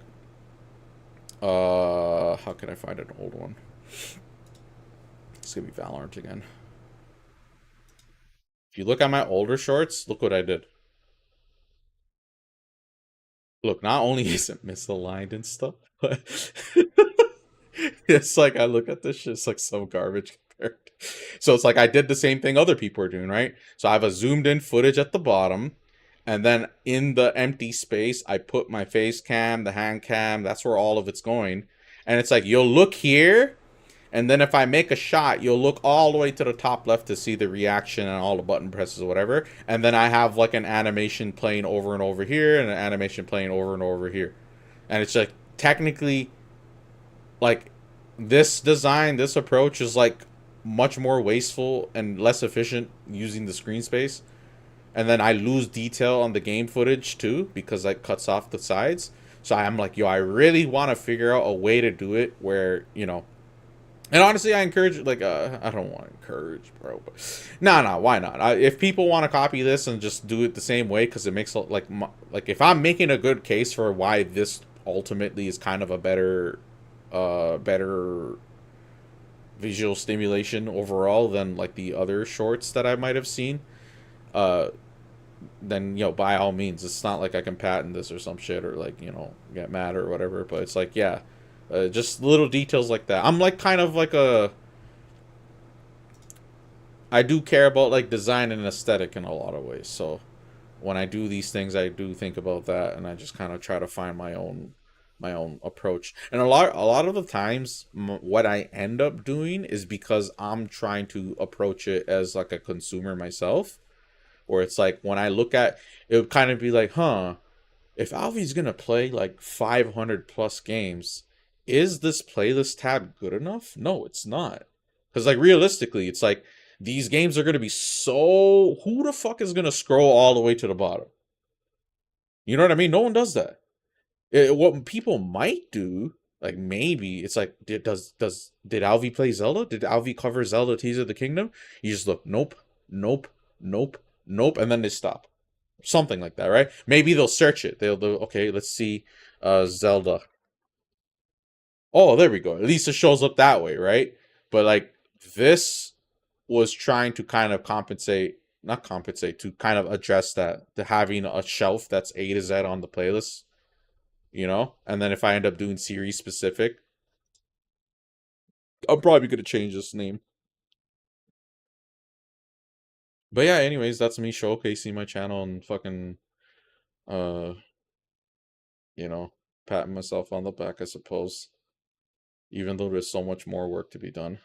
how can I find an old one? It's gonna be Valorant again. If you look at my older shorts, look what I did. Look, not only is it misaligned and stuff, but it's like I look at this shit, it's like some garbage compared. So it's like I did the same thing other people are doing, right? So I have a zoomed in footage at the bottom, and then in the empty space, I put my face cam, the hand cam, that's where all of it's going. And it's like, you'll look here, and then if I make a shot, you'll look all the way to the top left to see the reaction and all the button presses or whatever. And then I have like an animation playing over and over here and an animation playing over and over here. And it's like technically like this design, this approach is like much more wasteful and less efficient using the screen space. And then I lose detail on the game footage too because it cuts off the sides. So I'm like, yo, I really want to figure out a way to do it where, you know, And honestly, I encourage, like, I don't want to encourage, bro, but nah, why not? If people want to copy this and just do it the same way, because it makes, like, if I'm making a good case for why this ultimately is kind of a better visual stimulation overall than, like, the other shorts that I might have seen, then, you know, by all means. It's not like I can patent this or some shit or, like, you know, get mad or whatever, but it's like, yeah. Just little details like that. I'm like kind of like I do care about like design and aesthetic in a lot of ways. So when I do these things, I do think about that, and I just kind of try to find my own approach. And a lot of the times, what I end up doing is because I'm trying to approach it as like a consumer myself, where it's like when I look at it, would kind of be like, huh, if Alvy's gonna play like 500 plus games, is this playlist tab good enough? No, it's not. Because, like, realistically, it's like, these games are going to be so... Who the fuck is going to scroll all the way to the bottom? You know what I mean? No one does that. What people might do, like, maybe, it's like, did Alvy play Zelda? Did Alvy cover Zelda Tears of the Kingdom? You just look, nope, and then they stop. Something like that, right? Maybe they'll search it. They'll okay, let's see, Zelda. Oh, there we go. At least it shows up that way, right? But like this was trying to kind of not compensate, to kind of address that, to having a shelf that's A to Z on the playlist, you know? And then if I end up doing series specific, I'm probably going to change this name. But yeah, anyways, that's me showcasing my channel and fucking, you know, patting myself on the back, I suppose. Even though there's so much more work to be done.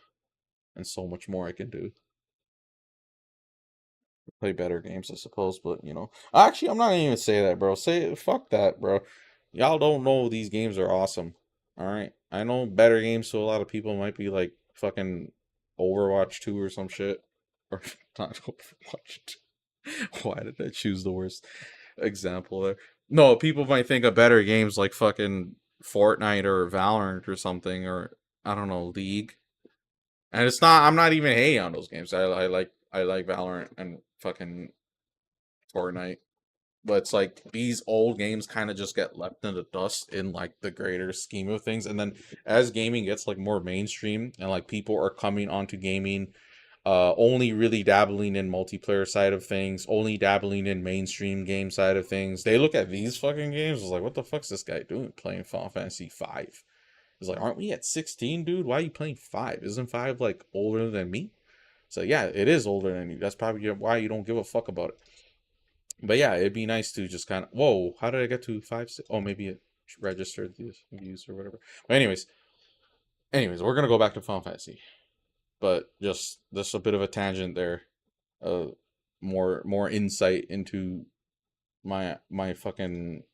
And so much more I can do. Play better games, I suppose, but, you know. Actually, I'm not gonna even say that, bro. Fuck that, bro. Y'all don't know these games are awesome. Alright? I know better games, so a lot of people might be like, fucking Overwatch 2 or some shit. Or, not Overwatch 2. Why did I choose the worst example there? No, people might think of better games like fucking Fortnite or Valorant or something, or I don't know, League. And it's not, I'm not even hating on those games. I like Valorant and fucking Fortnite. But it's like these old games kind of just get left in the dust in like the greater scheme of things. And then as gaming gets like more mainstream and like people are coming onto gaming, only really dabbling in multiplayer side of things, only dabbling in mainstream game side of things, they look at these fucking games, it's like, what the fuck's this guy doing playing Final Fantasy 5? It's like, aren't we at 16, dude? Why are you playing 5? Isn't 5 like older than me? So yeah, it is older than you. That's probably why you don't give a fuck about it. But yeah, it'd be nice to just kind of, whoa, how did I get to 5, 6? Oh, maybe it registered the views or whatever. But anyways, we're gonna go back to Final Fantasy. But just a bit of a tangent there. More insight into my fucking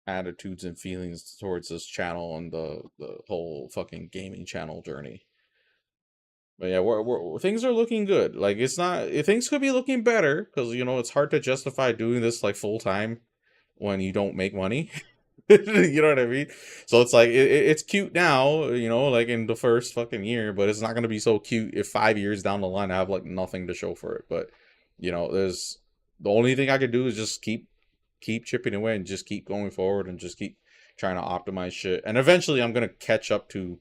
attitudes and feelings towards this channel and the whole fucking gaming channel journey. But yeah, we're things are looking good. Like, it's not, things could be looking better because, you know, it's hard to justify doing this like full time when you don't make money. You know what I mean? So it's like it's cute now, you know, like in the first fucking year, but it's not gonna be so cute if 5 years down the line I have like nothing to show for it. But you know, there's the only thing I could do is just keep chipping away and just keep going forward and just keep trying to optimize shit. And eventually I'm gonna catch up to,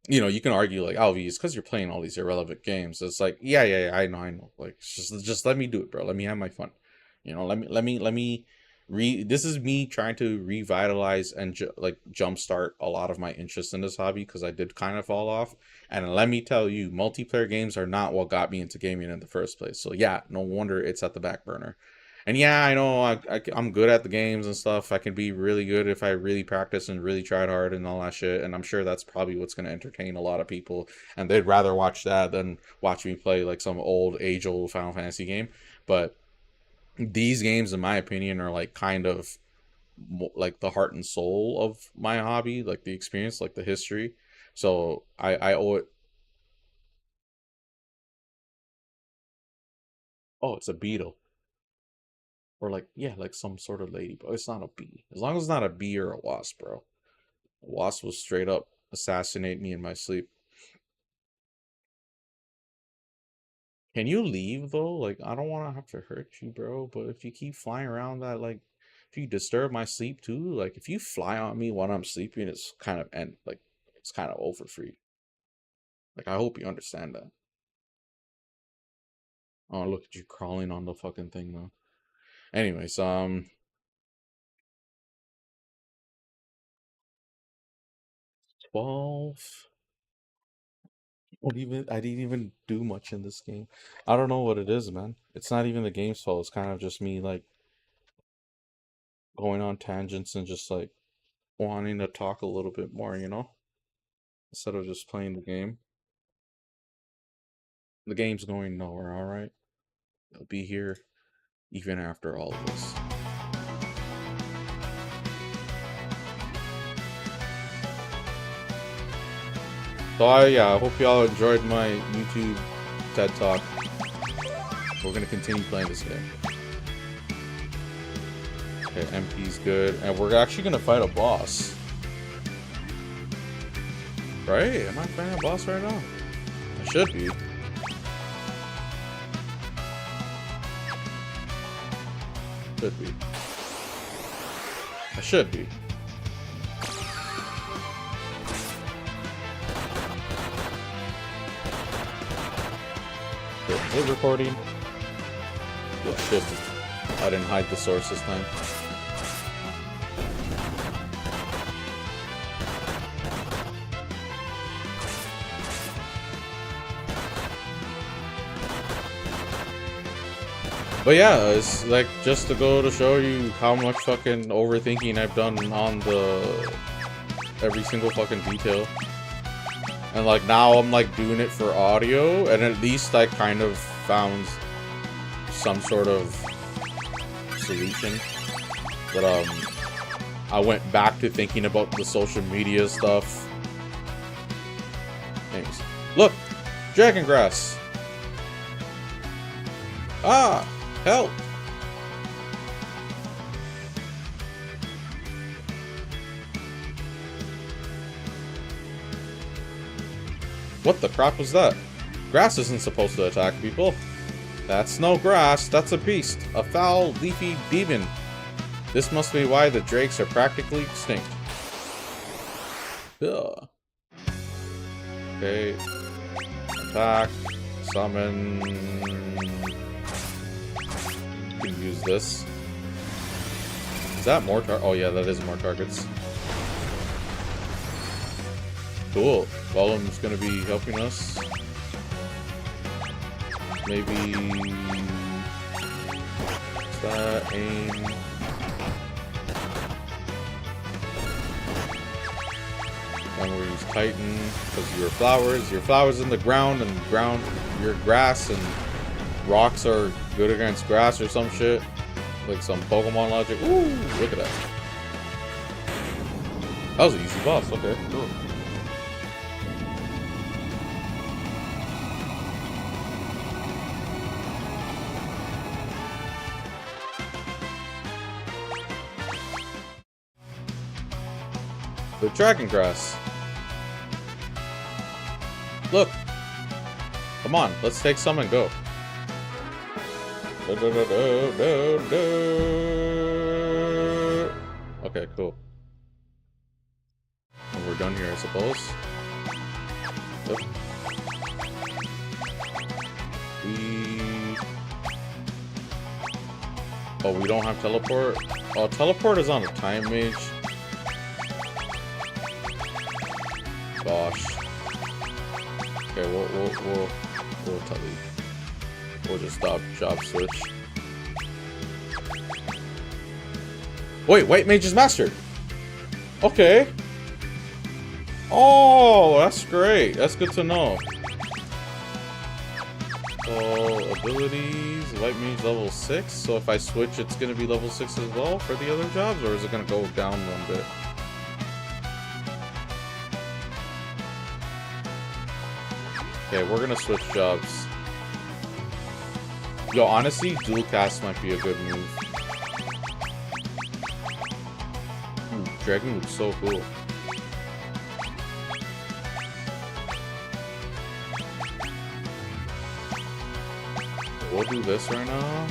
you know, you can argue like, oh, it's because you're playing all these irrelevant games. It's like, yeah, I know. Like, just let me do it, bro. Let me have my fun. You know, let me. This is me trying to revitalize and jumpstart a lot of my interest in this hobby because I did kind of fall off. And let me tell you, multiplayer games are not what got me into gaming in the first place. So yeah, no wonder it's at the back burner. And yeah, I know I'm good at the games and stuff. I can be really good if I really practice and really tried hard and all that shit. And I'm sure that's probably what's going to entertain a lot of people. And they'd rather watch that than watch me play like some age-old Final Fantasy game. But these games, in my opinion, are like kind of like the heart and soul of my hobby, like the experience, like the history. So I owe it. Oh, it's a beetle. Or like, yeah, like some sort of lady, but it's not a bee. As long as it's not a bee or a wasp, bro. A wasp was straight up assassinate me in my sleep. Can you leave though? Like, I don't want to have to hurt you, bro. But if you keep flying around that, like, if you disturb my sleep too, like, if you fly on me while I'm sleeping, it's kind of it's kind of over for you. Like, I hope you understand that. Oh, look at you crawling on the fucking thing though. Anyways, 12. I didn't even do much in this game. I don't know what it is, man. It's not even the game's fault. It's kind of just me, like, going on tangents and just, like, wanting to talk a little bit more, you know? Instead of just playing the game. The game's going nowhere, alright? It'll be here even after all of this. So I hope y'all enjoyed my YouTube TED Talk. We're gonna continue playing this game. Okay, MP's good, and we're actually gonna fight a boss. Right? Am I fighting a boss right now? I should be. Should be. I should be. Hit recording. Oh shit. I didn't hide the source this time. But yeah, it's like just to go to show you how much fucking overthinking I've done on every single fucking detail. And like now I'm like doing it for audio, and at least I kind of found some sort of solution. But I went back to thinking about the social media stuff. Anyways, look, dragon grass. Ah, help! What the crap was that? Grass isn't supposed to attack people. That's no grass, that's a beast. A foul, leafy demon. This must be why the drakes are practically extinct. Ugh. Okay. Attack. Summon. You can use this. Is that more oh yeah, that is more targets. Cool. Golem's gonna be helping us. Maybe... What's that? Aim. And we'll use Titan, because your flowers in the ground, and your grass and rocks are good against grass or some shit. Like some Pokemon logic. Ooh, look at that. That was an easy boss, okay, cool. The dragon grass. Look. Come on, let's take some and go. Okay, cool. And we're done here, I suppose. Yep. Oh, we don't have teleport? Oh, teleport is on a time mage. Gosh. Okay, we'll tell you. We'll just stop job switch. Wait, white mage is mastered. Okay. Oh, that's great. That's good to know. So abilities, white mage level 6. So if I switch, it's gonna be level 6 as well for the other jobs, or is it gonna go down one bit? Okay, we're gonna switch jobs. Yo, honestly, dual cast might be a good move. Ooh, dragon looks so cool. go do this right now.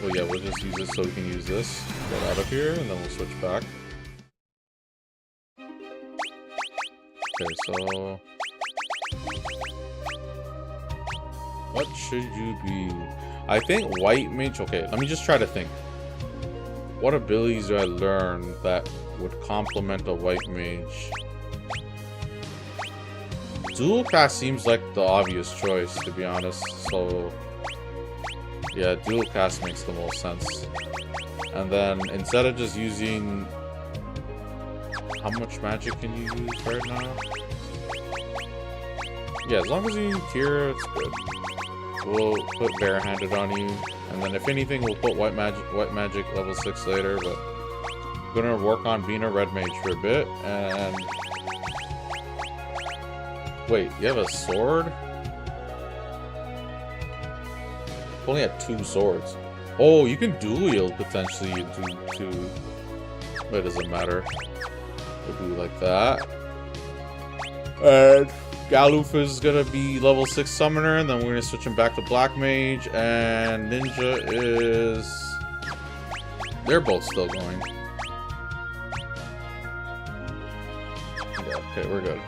Oh yeah, we'll just use this so we can use this. Get out of here, and then we'll switch back. Okay, so... what should you be? I think white mage... okay, let me just try to think. What abilities do I learn that would complement a white mage? Dual cast seems like the obvious choice, to be honest, so... yeah, dual cast makes the most sense. And then, instead of just using... how much magic can you use right now? Yeah, as long as you use Kira, it's good. We'll put barehanded on you, and then if anything, we'll put white magic level 6 later, but I'm gonna work on being a red mage for a bit, and... wait, you have a sword? I've only had 2 swords. Oh, you can dual wield potentially to but it doesn't matter. We'll do like that. And Galuf is gonna be level 6 summoner, and then we're gonna switch him back to black mage, and ninja is... they're both still going. Yeah, okay, we're good.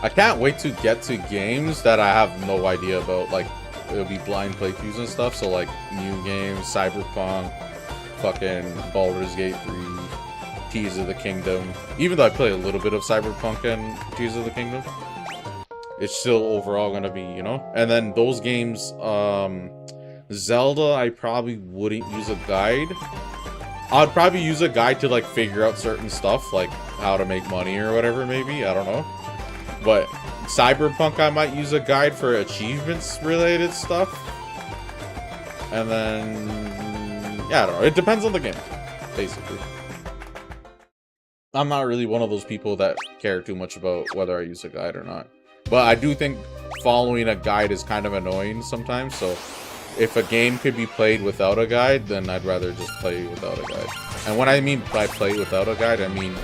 I can't wait to get to games that I have no idea about, like, it'll be blind playthroughs and stuff, so like, new games, Cyberpunk, fucking Baldur's Gate 3, Tears of the Kingdom. Even though I play a little bit of Cyberpunk and Tears of the Kingdom, it's still overall gonna be, you know? And then those games, Zelda, I probably wouldn't use a guide. I'd probably use a guide to, like, figure out certain stuff, like how to make money or whatever, maybe, I don't know. But Cyberpunk, I might use a guide for achievements related stuff. And then, yeah, I don't know. It depends on the game, basically. I'm not really one of those people that care too much about whether I use a guide or not. But I do think following a guide is kind of annoying sometimes. So if a game could be played without a guide, then I'd rather just play without a guide. And when I mean by play without a guide, I mean,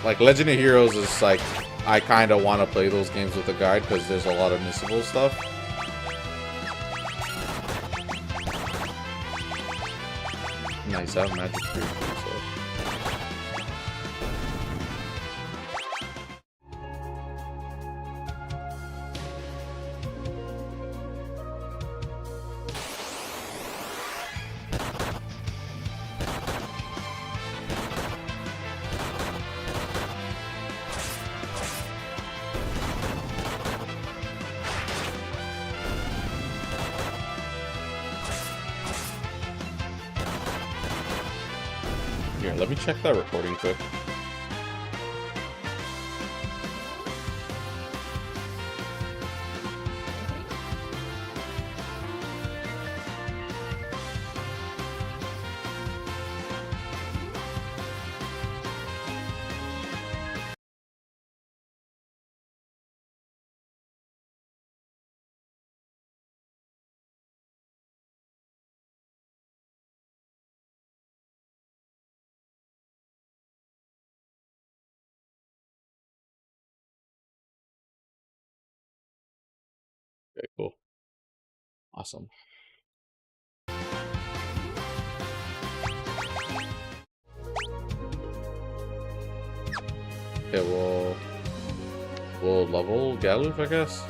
like, Legend of Heroes is like, I kind of want to play those games with a guide because there's a lot of missable stuff. Nice, I have magic 3 too, so. Here, let me check that recording quick. Okay, cool. Awesome. Okay, we'll level Galuf, I guess.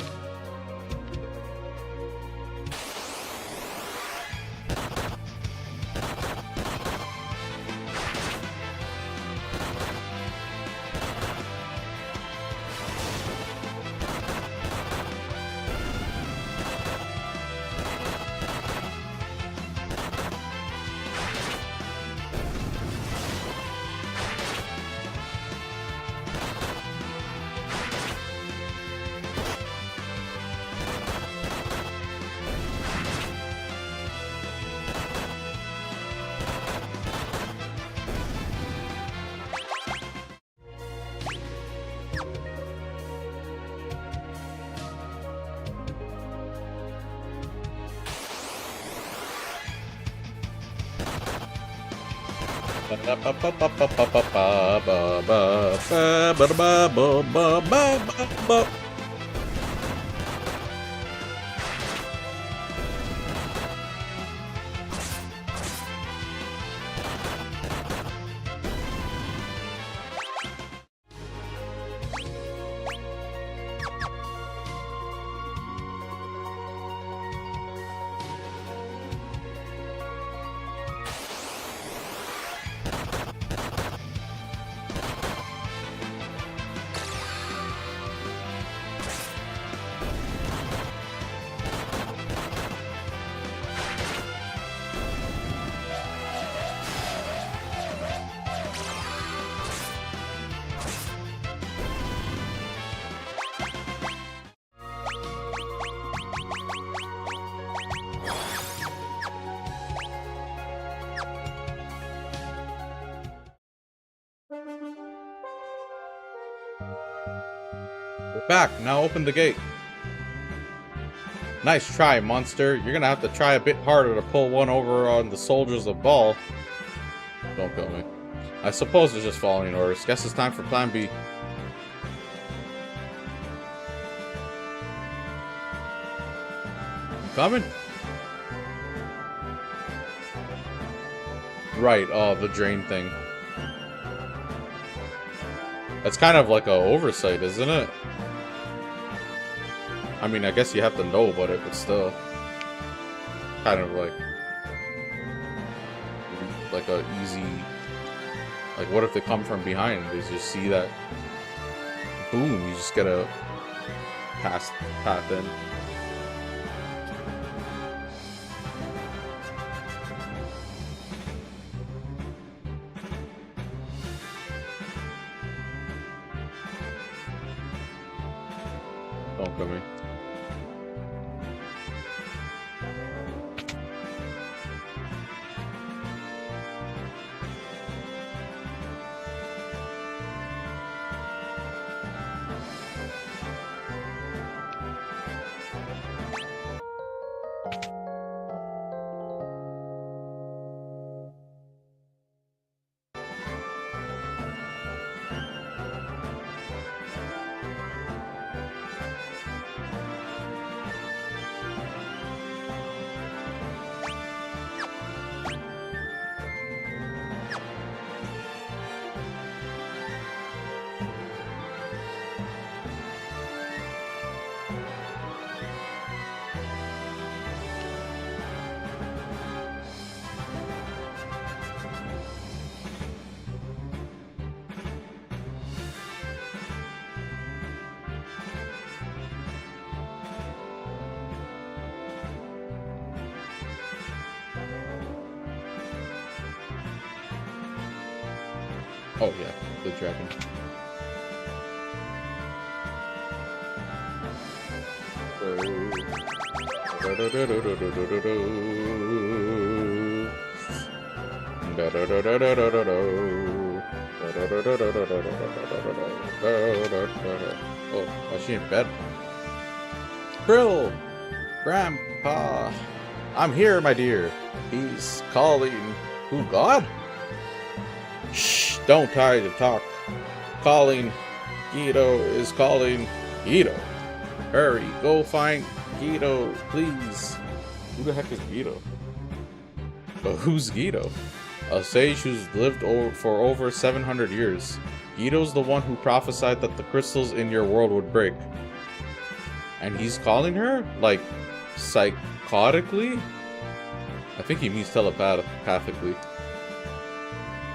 We're back. Now open the gate. Nice try, monster. You're gonna have to try a bit harder to pull one over on the soldiers of Ball. Don't kill me. I suppose it's just following orders. Guess it's time for Plan B. You coming? Right, oh, the drain thing. It's kind of like a oversight, isn't it? I mean, I guess you have to know about it, but still. Kind of like a easy... Like, what if they come from behind? They just see that... Boom, you just get a path in. Don't kill me. Oh yeah, the dragon. Oh, she in bed. Brill! Grandpa! I'm here, my dear. He's calling. Who, God? Shh, don't try to talk. Calling. Guido is calling. Guido. Hurry, go find Guido, please. Who the heck is Guido? But who's Guido? A sage who's lived for over 700 years. Guido's the one who prophesied that the crystals in your world would break. And he's calling her? Like, psychotically? I think he means telepathically.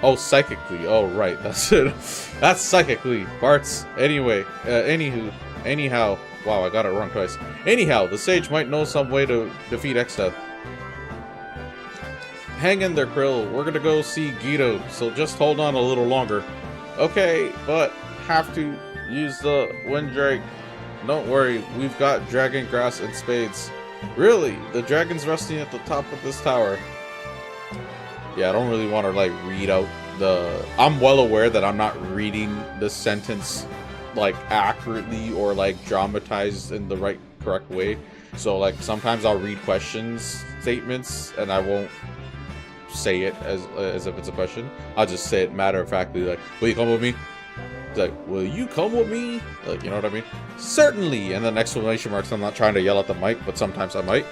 Oh, psychically. Oh, right. That's it. That's psychically. Bart's. Anyway. Anyhow. Wow, I got it wrong twice. Anyhow, the sage might know some way to defeat Exta. Hang in there, Krill. We're gonna go see Guido, so just hold on a little longer. Okay, but have to use the Windrake. Don't worry, we've got dragon grass and spades. Really? The dragon's resting at the top of this tower. Yeah, I don't really want to, like, read out the... I'm well aware that I'm not reading the sentence, like, accurately or, like, dramatized in the correct way. So, like, sometimes I'll read questions, statements, and I won't say it as if it's a question. I'll just say it matter of factly, like, will you come with me? It's like, will you come with me? Like, you know what I mean? Certainly! And then exclamation marks. I'm not trying to yell at the mic, but sometimes I might.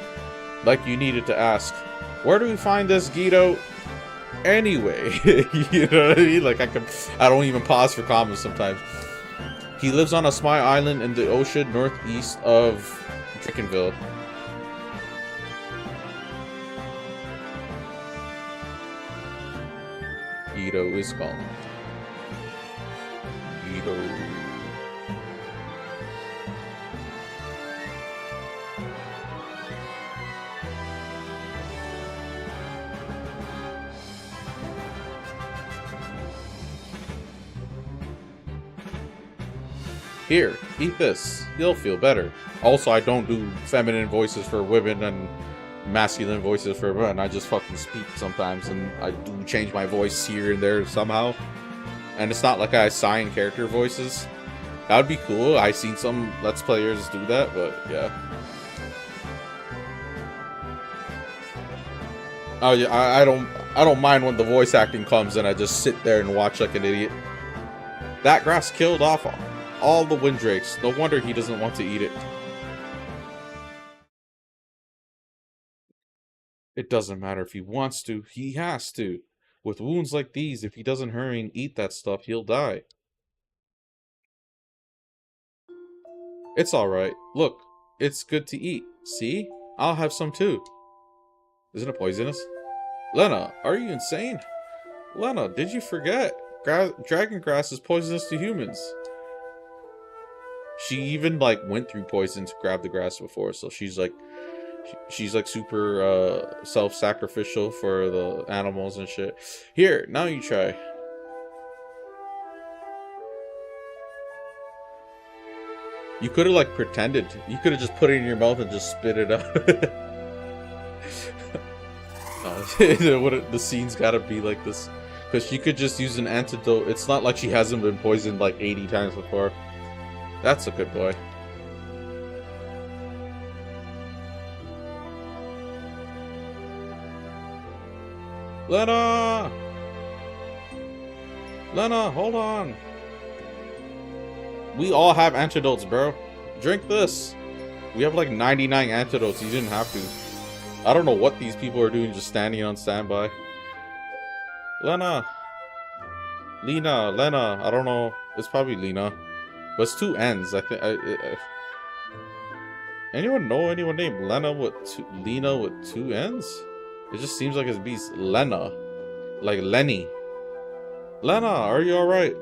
Like you needed to ask, where do we find this Guido? Anyway, you know what I mean? Like, I don't even pause for comments sometimes. He lives on a small island in the ocean northeast of Drinkenville. Guido is calling. Guido. Here, eat this. You'll feel better. Also, I don't do feminine voices for women and masculine voices for men. I just fucking speak sometimes, and I do change my voice here and there somehow. And it's not like I assign character voices. That would be cool. I've seen some Let's Players do that, but yeah. Oh yeah, I don't mind when the voice acting comes and I just sit there and watch like an idiot. That grass killed off all the windrakes. No wonder he doesn't want to eat it. It doesn't matter if he wants to, he has to. With wounds like these, if he doesn't hurry and eat that stuff, he'll die. It's alright. Look, it's good to eat. See? I'll have some too. Isn't it poisonous? Lena, are you insane? Lena, did you forget? Dragon grass is poisonous to humans. She even like went through poison to grab the grass before, so she's like super self-sacrificial for the animals and shit. Here, now you try. You could have like pretended. You could have just put it in your mouth and just spit it out. The scene's gotta be like this, because she could just use an antidote. It's not like she hasn't been poisoned like 80 times before. That's a good boy. Lena! Lena, hold on. We all have antidotes, bro. Drink this. We have like 99 antidotes. You didn't have to. I don't know what these people are doing, just standing on standby. Lena. Lena, Lena. I don't know. It's probably Lena. But it's two N's. I think. Anyone know anyone named Lena with two N's? It just seems like it's beast Lena, like Lenny. Lena, are you all right?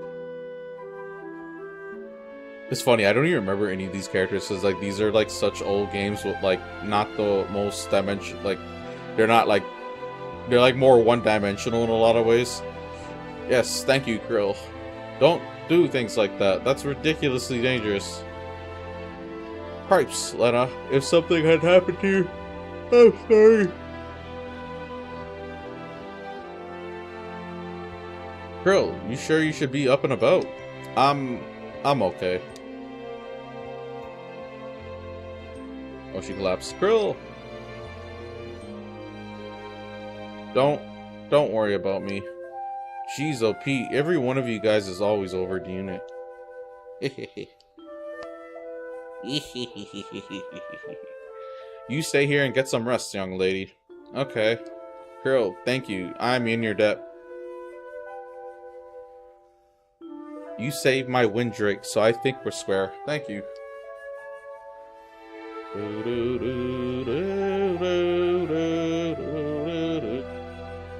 It's funny. I don't even remember any of these characters, because like these are like such old games with like not the most dimension. Like they're like more one-dimensional in a lot of ways. Yes, thank you, Krill. Don't do things like that. That's ridiculously dangerous. Cripes, Lena. If something had happened to you, I'm sorry. Krill, you sure you should be up and about? I'm okay. Oh, she collapsed. Krill! Don't worry about me. Jeez, OP, every one of you guys is always overdoing it. You stay here and get some rest, young lady. Okay. Krill, thank you. I'm in your debt. You saved my Windrake, so I think we're square. Thank you.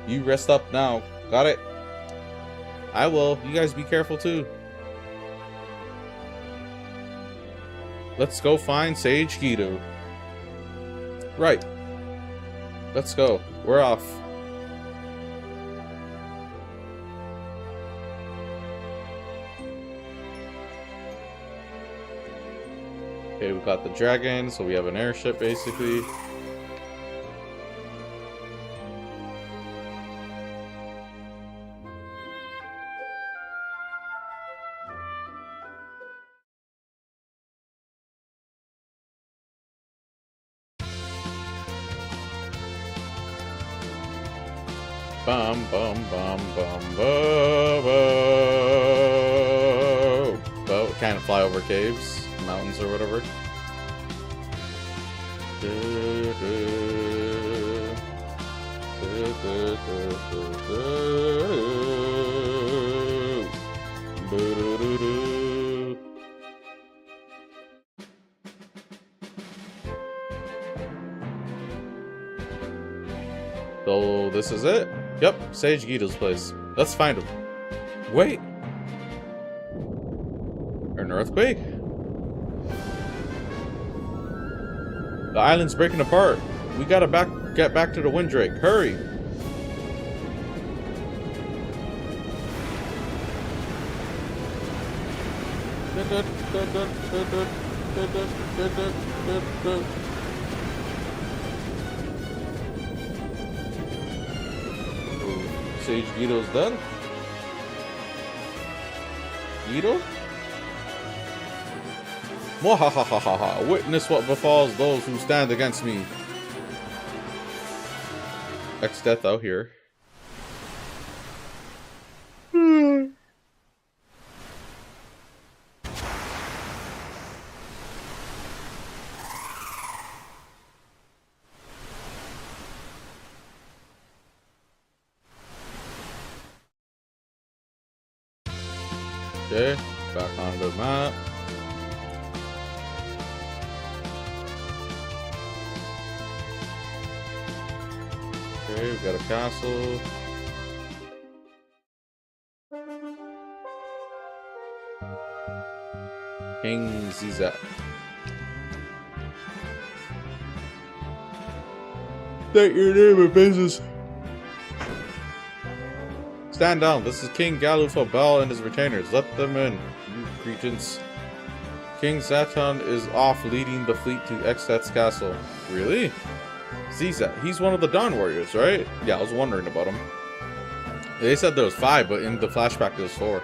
You rest up now. Got it? I will. You guys be careful too. Let's go find Sage Guido. Right. Let's go. We're off. Okay, we got the dragon, so we have an airship basically. Bum bum bum bum bum bum. Well, can't fly over caves, mountains, or whatever. So this is it? Yep, Sage Guido's place. Let's find him. Wait. An earthquake? The island's breaking apart. We gotta get back to the Windrake. Hurry! Sage Guido's dead? Guido? Mwahahaha! Witness what befalls those who stand against me. X-Death out here. Okay, back on the map. Okay, we got a castle. King Zizat. State your name and business. Stand down. This is King Galufo Bell and his retainers. Let them in, you cretins. King Zaton is off leading the fleet to X-Death's castle. Really? Zizat. He's one of the Dawn Warriors, right? Yeah, I was wondering about him. They said there was 5, but in the flashback there was 4.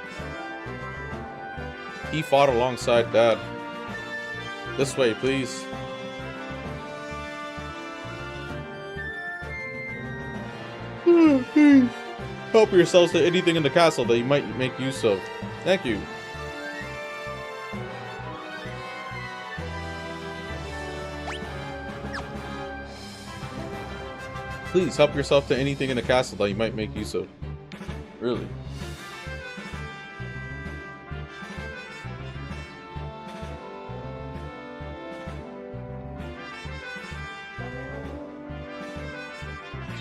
He fought alongside Dad. This way, please. Help yourselves to anything in the castle that you might make use of. Thank you. Please help yourself to anything in the castle that you might make use of. Really?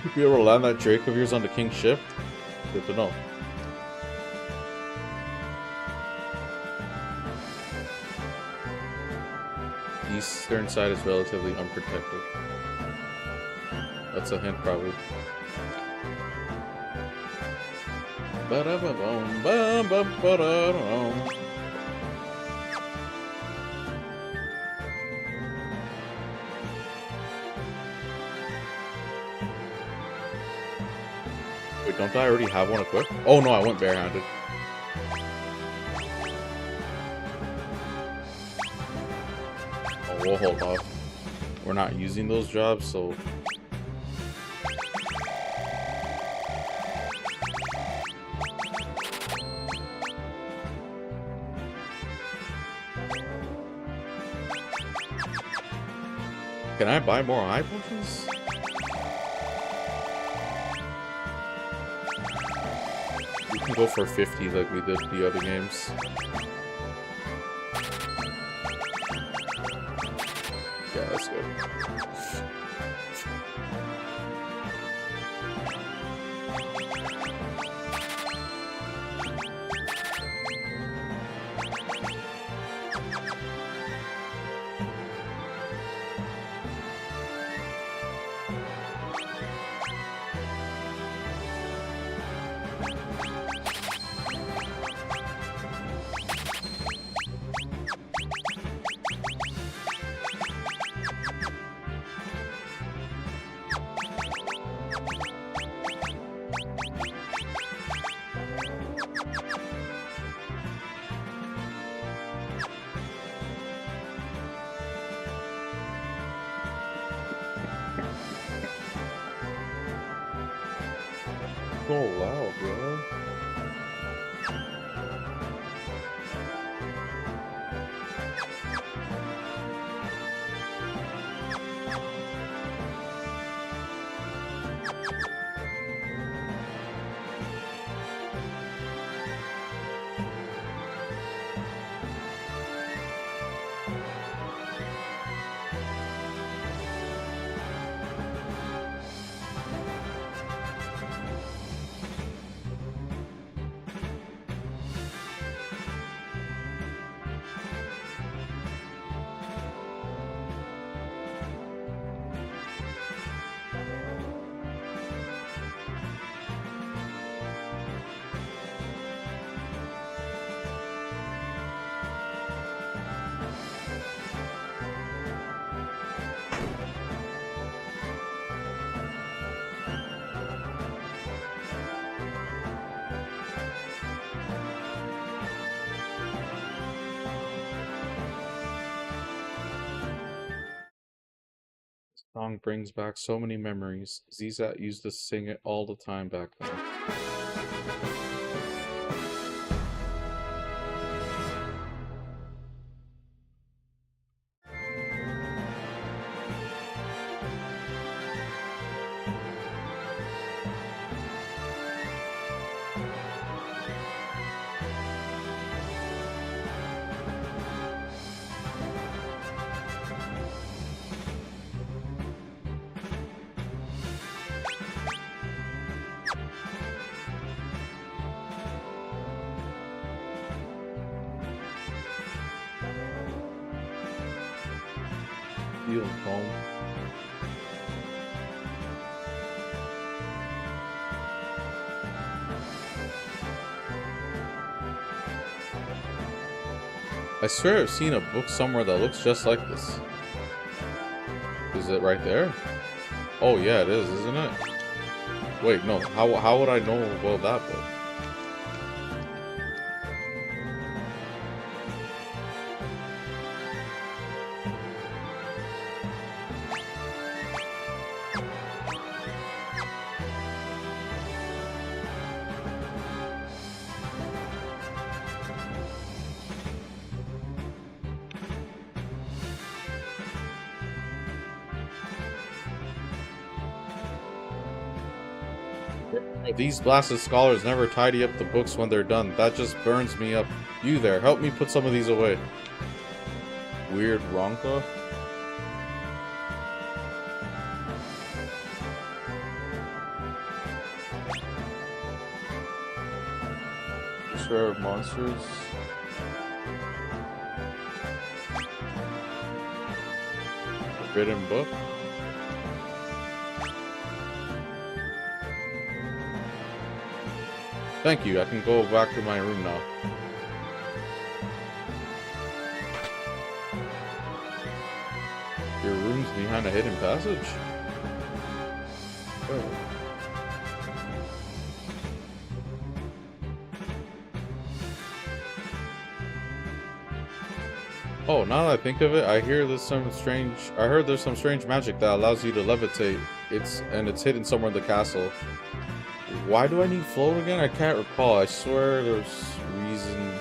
Should be able to land that Drake of yours on the King's ship? Good to know. The eastern side is relatively unprotected. That's a hint, probably. Wait, don't I already have one equipped? Oh no, I went barehanded. Oh, we'll hold off. We're not using those jobs, so... Can I buy more high potions? We can go for 50 like we did the other games. Yeah, that's good. so loud, bro. Song brings back so many memories. Zizat used to sing it all the time back then. Feels home. I swear I've seen a book somewhere that looks just like this. Is it right there? Oh yeah, it is, isn't it? Wait, no. How would I know about that book? These blasted scholars never tidy up the books when they're done. That just burns me up. You there, help me put some of these away. Weird Ronka? Destroyer of monsters. Forbidden book. Thank you, I can go back to my room now. Your room's behind a hidden passage? Oh. Oh, now that I think of it, I heard there's some strange magic that allows you to levitate. It's hidden somewhere in the castle. Why do I need float again? I can't recall. I swear there's reason.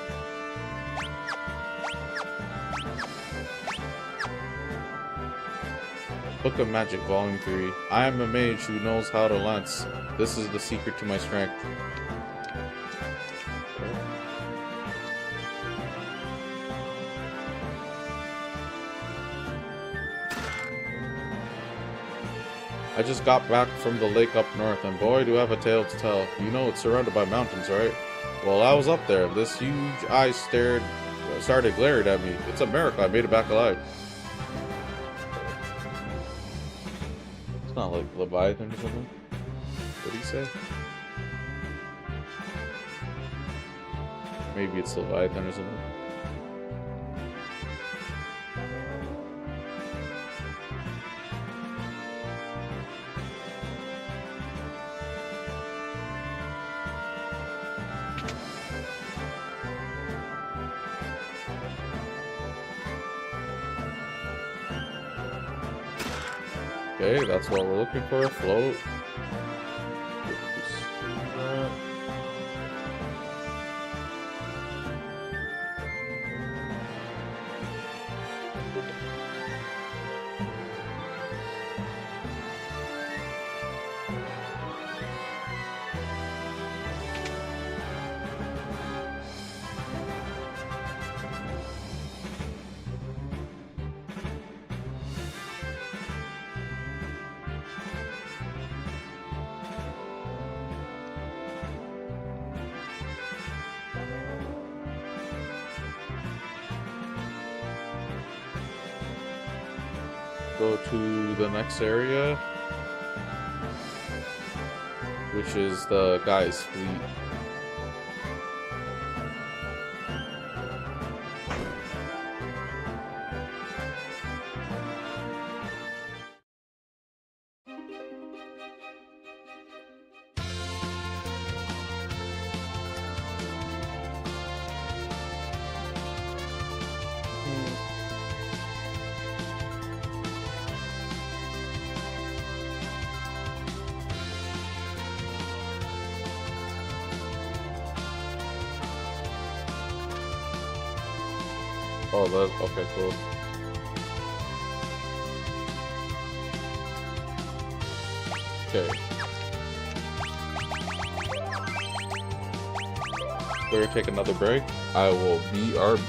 Book of Magic, Volume 3. I am a mage who knows how to lance. This is the secret to my strength. I just got back from the lake up north, and boy, do I have a tale to tell. You know it's surrounded by mountains, right? Well, I was up there. This huge eye started glaring at me. It's a miracle I made it back alive. It's not like Leviathan or something. What did he say? Maybe it's Leviathan or something. Okay, that's what we're looking for. Float. go to the next area, which is the guy's fleet. Oh, that, okay, cool. Okay. We're gonna take another break. I will BRB.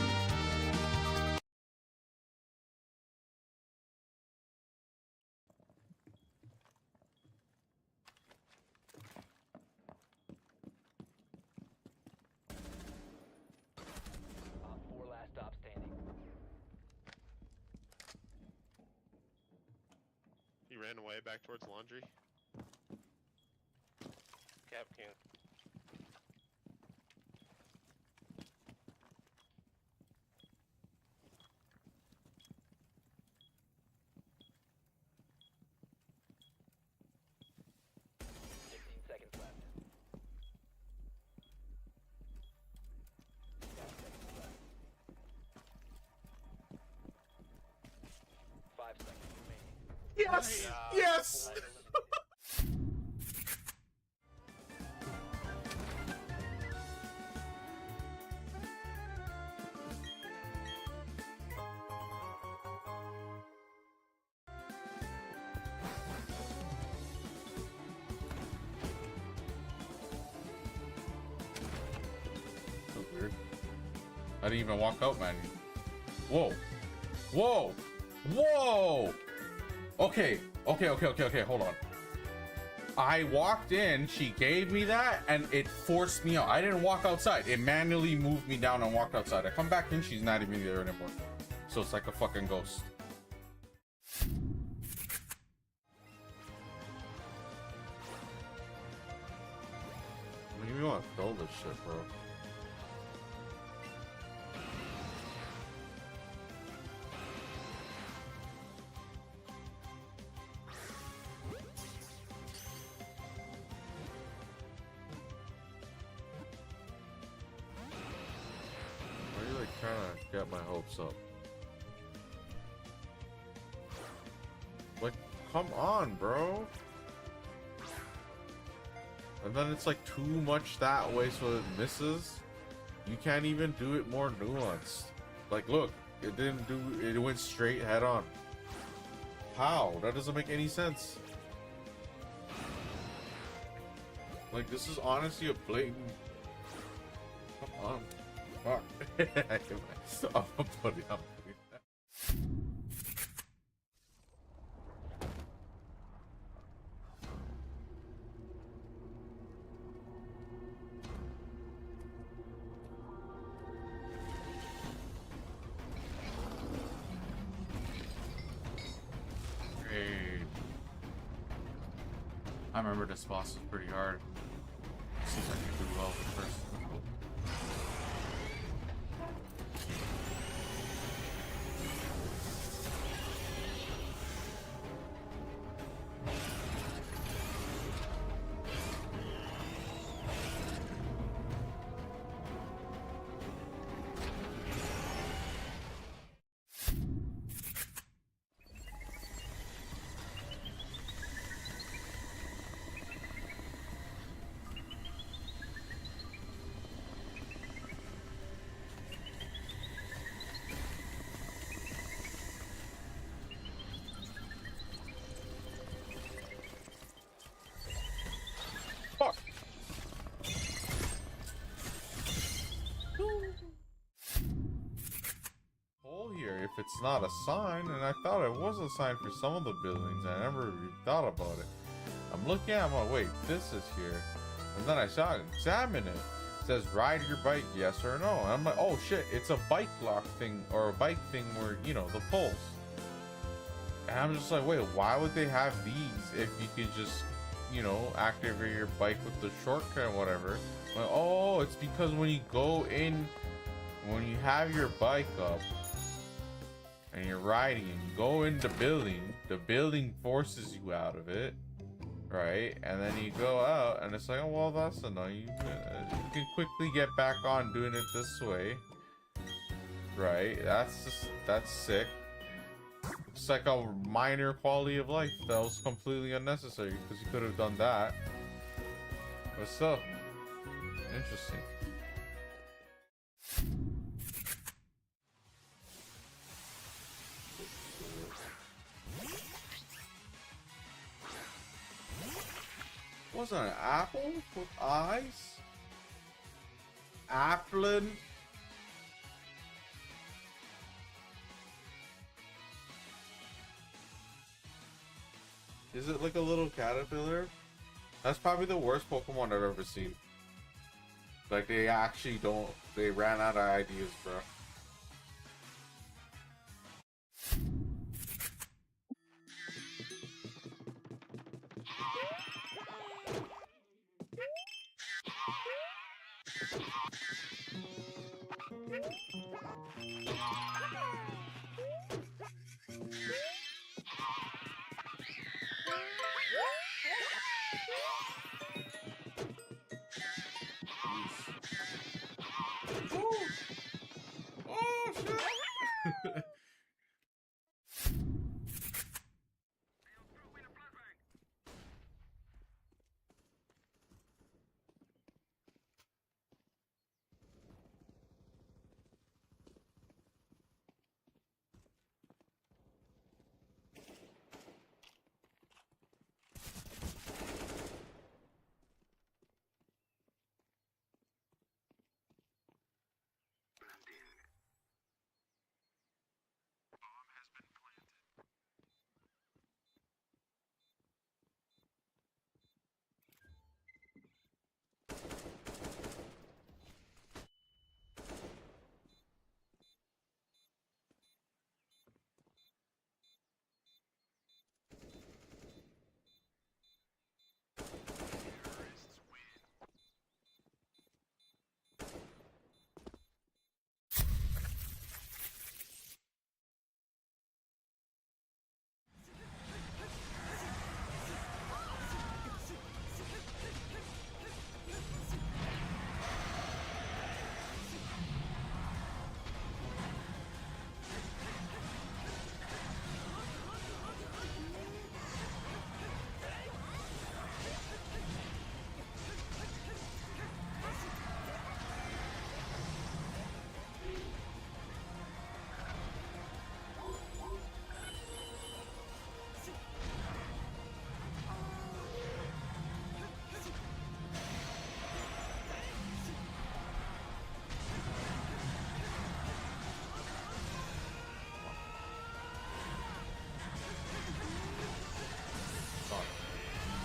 He ran away back towards laundry. Cap can. Yes! Yes! So weird. I didn't even walk out, man. Whoa. Whoa! Whoa! Okay, hold on. I walked in, she gave me that, and it forced me out. I didn't walk outside. It manually moved me down and walked outside. I come back in, she's not even there anymore. So it's like a fucking ghost. Make me want to throw this shit, bro. Trying to get my hopes up. Like, come on, bro. And then it's like too much that way, so it misses. You can't even do it more nuanced. Like, look, it didn't do it, went straight head on. How? That doesn't make any sense. Like, this is honestly a blatant. Come on. Fuck. I'm putting up. Great. I remember this boss was pretty hard. Seems like you do well at first. If it's not a sign, and I thought it was a sign for some of the buildings, I never really thought about it. I'm looking at it, I'm like, wait, this is here. And then I saw it, examine it. It says ride your bike, yes or no. And I'm like, oh shit, it's a bike lock thing, or a bike thing where, you know, the pulls. And I'm just like, wait, why would they have these if you could just, you know, activate your bike with the shortcut or whatever? Like, oh, it's because when you go in, when you have your bike up and you're riding and you go in the building forces you out of it, right? And then you go out and it's like, oh, well, that's annoying. You can quickly get back on doing it this way, right? That's sick. It's like a minor quality of life that was completely unnecessary because you could have done that. But still, interesting. What's that, an apple with eyes? Applin? Is it like a little caterpillar? That's probably the worst Pokemon I've ever seen. Like, they actually don't... They ran out of ideas, bro. Oh, shit!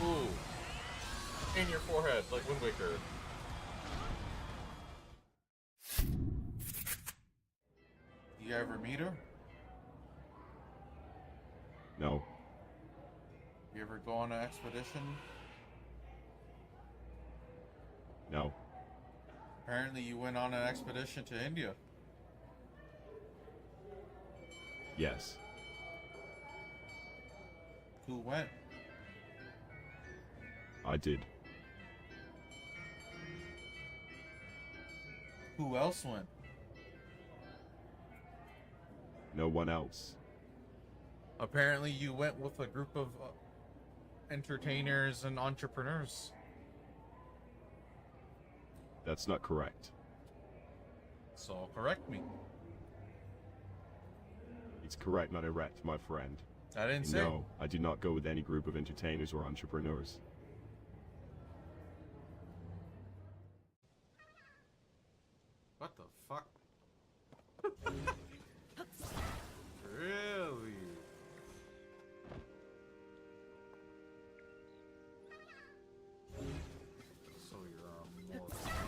Ooh. In your forehead, like Wind Waker. You ever meet her? No. You ever go on an expedition? No. Apparently you went on an expedition to India. Yes. Who went? I did. Who else went? No one else. Apparently you went with a group of entertainers and entrepreneurs. That's not correct. So correct me. It's correct, not erect, my friend. I didn't And say. no, I did not go with any group of entertainers or entrepreneurs. What the fuck? Really? So you're a mortal, huh?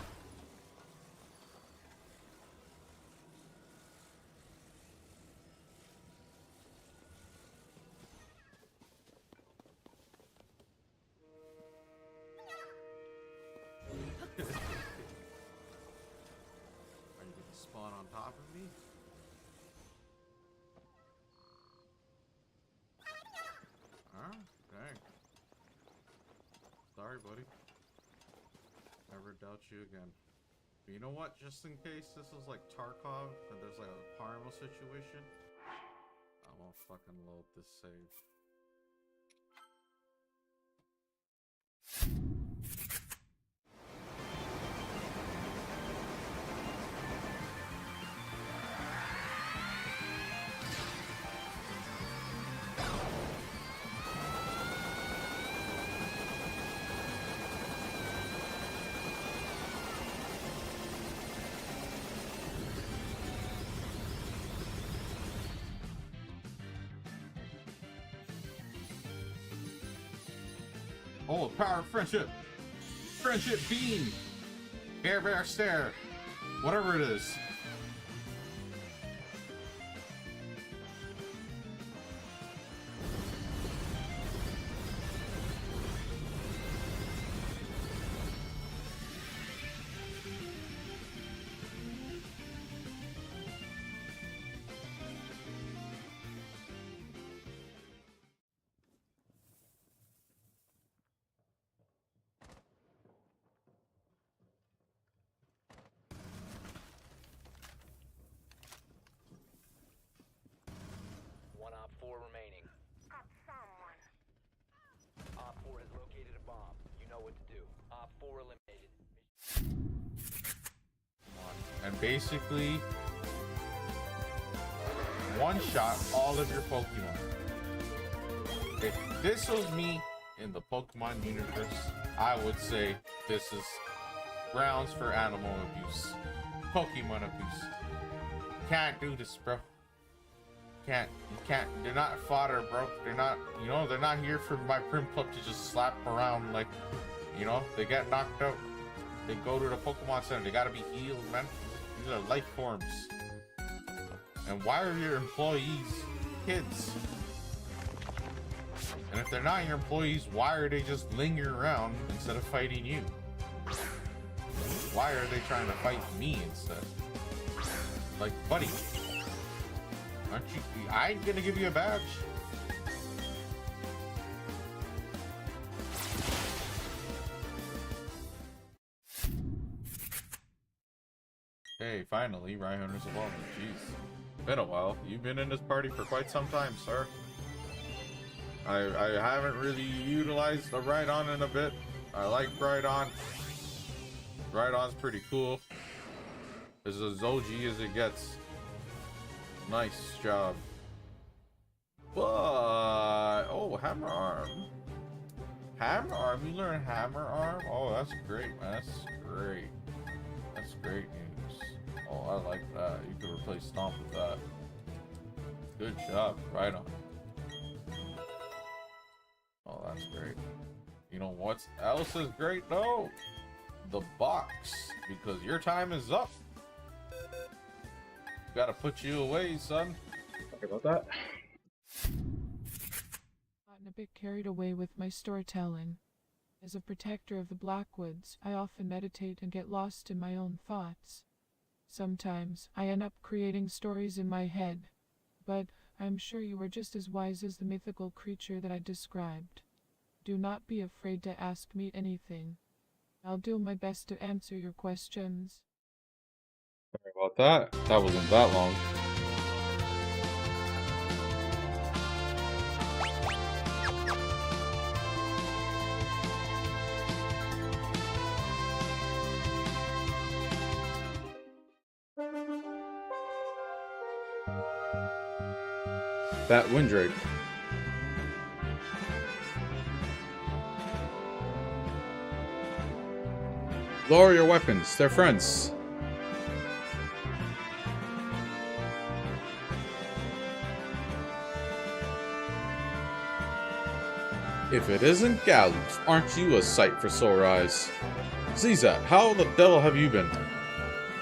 you gonna spawn on top of me? Huh? Dang. Sorry, buddy. Never doubt you again. But you know what? Just in case this is like Tarkov and there's like a Parmo situation, I won't fucking load this save. Oh, the power of friendship! Friendship beam! Bear bear stare! Whatever it is. One Op 4 remaining. Op 4 has located a bomb. You know what to do. Op 4 eliminated. And basically, one shot all of your Pokemon. If this was me in the Pokemon universe, I would say this is grounds for animal abuse. Pokemon abuse. Can't do this, bro. You can't, they're not fodder, bro. They're not, you know, they're not here for my Prim Club to just slap around like, you know, they get knocked out. They go to the Pokemon Center. They gotta be healed, man. These are life forms. And why are your employees kids? And if they're not your employees, why are they just lingering around instead of fighting you? Why are they trying to fight me instead? Like, buddy, aren't you? I ain't gonna give you a badge. Hey, finally, Rhyhorners Evolving. Jeez, been a while. You've been in this party for quite some time, sir. I haven't really utilized the Rhydon in a bit. I like Rhydon. Rhydon's pretty cool. It's as OG as it gets. Nice job. But oh, Hammer Arm. Hammer Arm. You learn Hammer Arm. Oh, that's great, man. That's great. That's great news. Oh, I like that. You could replace Stomp with that. Good job. Right on. Oh, that's great. You know what else is great though? The box, because your time is up. Gotta put you away, son. Sorry about that. Gotten a bit carried away with my storytelling. As a protector of the Blackwoods, I often meditate and get lost in my own thoughts. Sometimes I end up creating stories in my head, but I'm sure you are just as wise as the mythical creature that I described. Do not be afraid to ask me anything. I'll do my best to answer your questions. Sorry about that. That wasn't that long. That Windrake. Lower your weapons, they're friends. If it isn't Galoof, aren't you a sight for sore eyes? Zizat, how the devil have you been?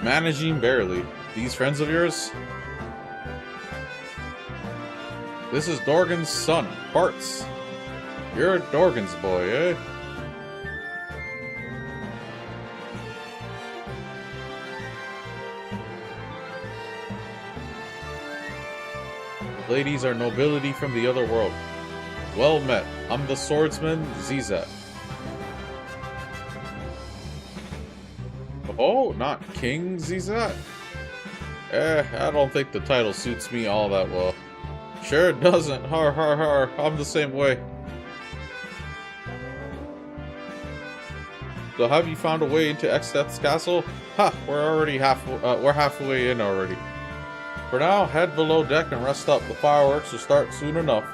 Managing barely. These friends of yours? This is Dorgan's son, Bartz. You're Dorgan's boy, eh? ladies are nobility from the other world. Well met. I'm the swordsman, Zizat. Oh, not King Zizat? I don't think the title suits me all that well. Sure it doesn't. Har har har. I'm the same way. So have you found a way into Exdeath's castle? Ha! We're halfway in already. For now, head below deck and rest up. The fireworks will start soon enough.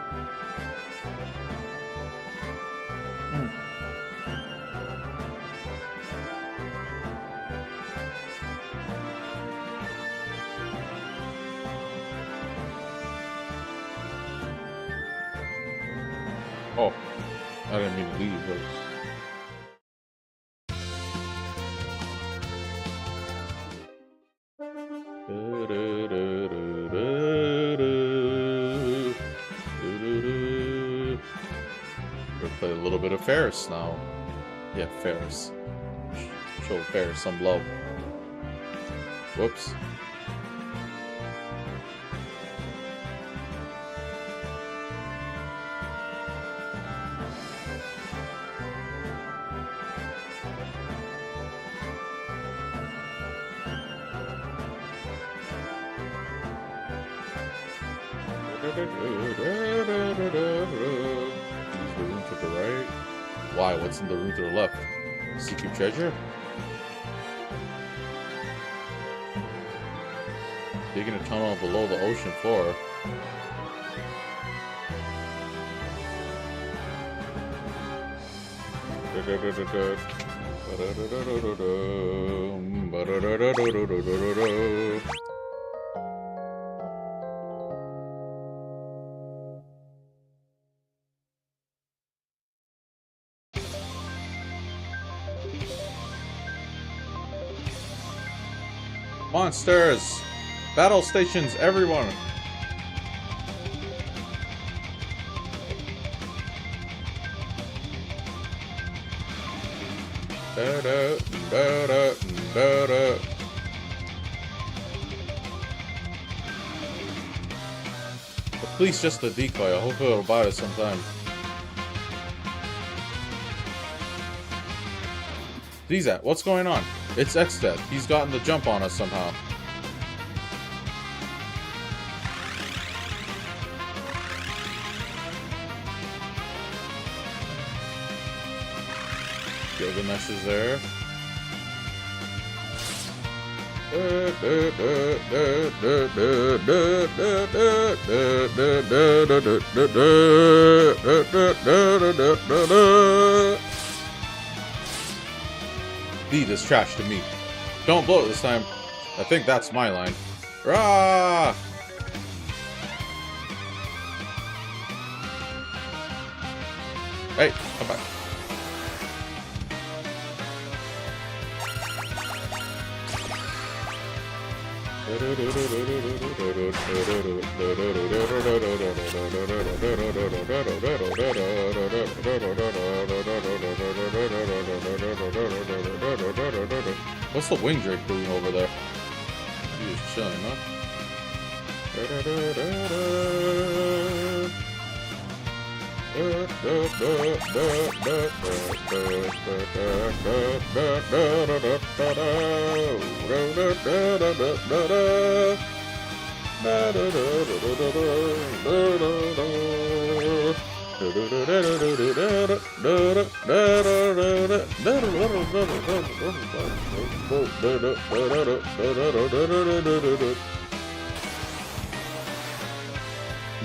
Oh, I didn't mean to leave those. We're gonna play a little bit of Ferris now. Yeah, Ferris. Show Ferris some love. Whoops. Use the room to the right. Why? What's in the room to the left? Secret treasure? Digging a tunnel below the ocean floor. Monsters! Battle stations, everyone! Da-da, da-da, da-da. The police just a decoy. I hope it'll buy us sometime. Zizat, what's going on? It's Exdeath. He's gotten the jump on us somehow. Gilgamesh is there. Lead is trash to me. Don't blow it this time. I think that's my line. Rah! Hey, come back. What's the wing drake doing over there? He's just chilling, huh?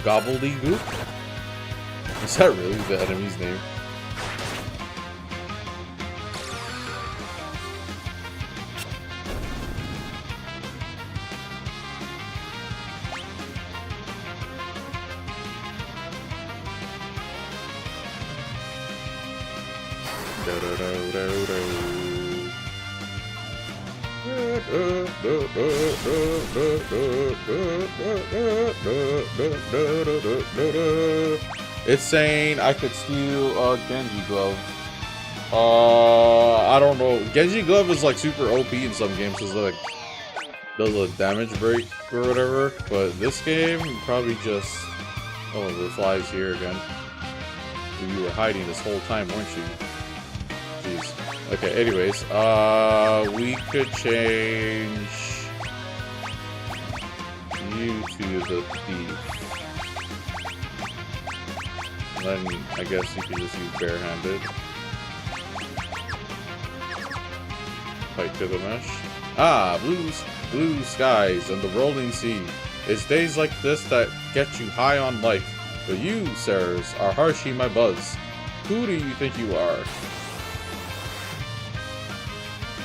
Gobbledygook? Is that really the enemy's name? It's saying I could steal a Genji glove. I don't know. Genji glove is like super OP in some games. It's like does a damage break or whatever, but this game probably just... Oh, the fly's here again. You were hiding this whole time, weren't you? Jeez. Okay, anyways, we could change you to the thief. Then I guess you could just use barehanded. Fight to the mesh. Ah, blue skies and the rolling sea. It's days like this that get you high on life. But you, sirs, are harshing my buzz. Who do you think you are?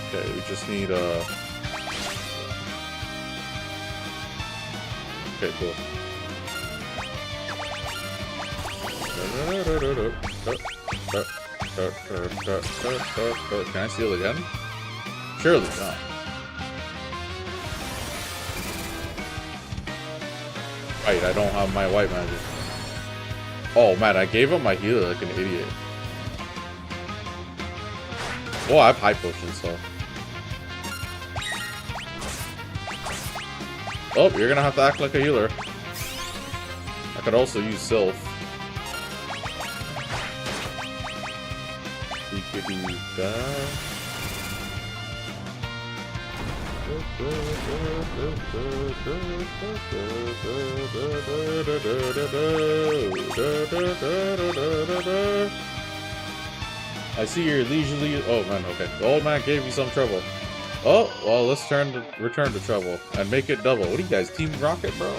Okay, we just need a... Okay, cool. Can I steal again? Surely not. Right, I don't have my white magic. Oh man, I gave up my healer like an idiot. Oh, I have high potions, so. Oh, you're gonna have to act like a healer. I could also use Sylph. We could do that. I see you're leisurely. Oh man, okay. The old man gave me some trouble. Oh, well, let's return to trouble and make it double. What are you guys, Team Rocket, bro?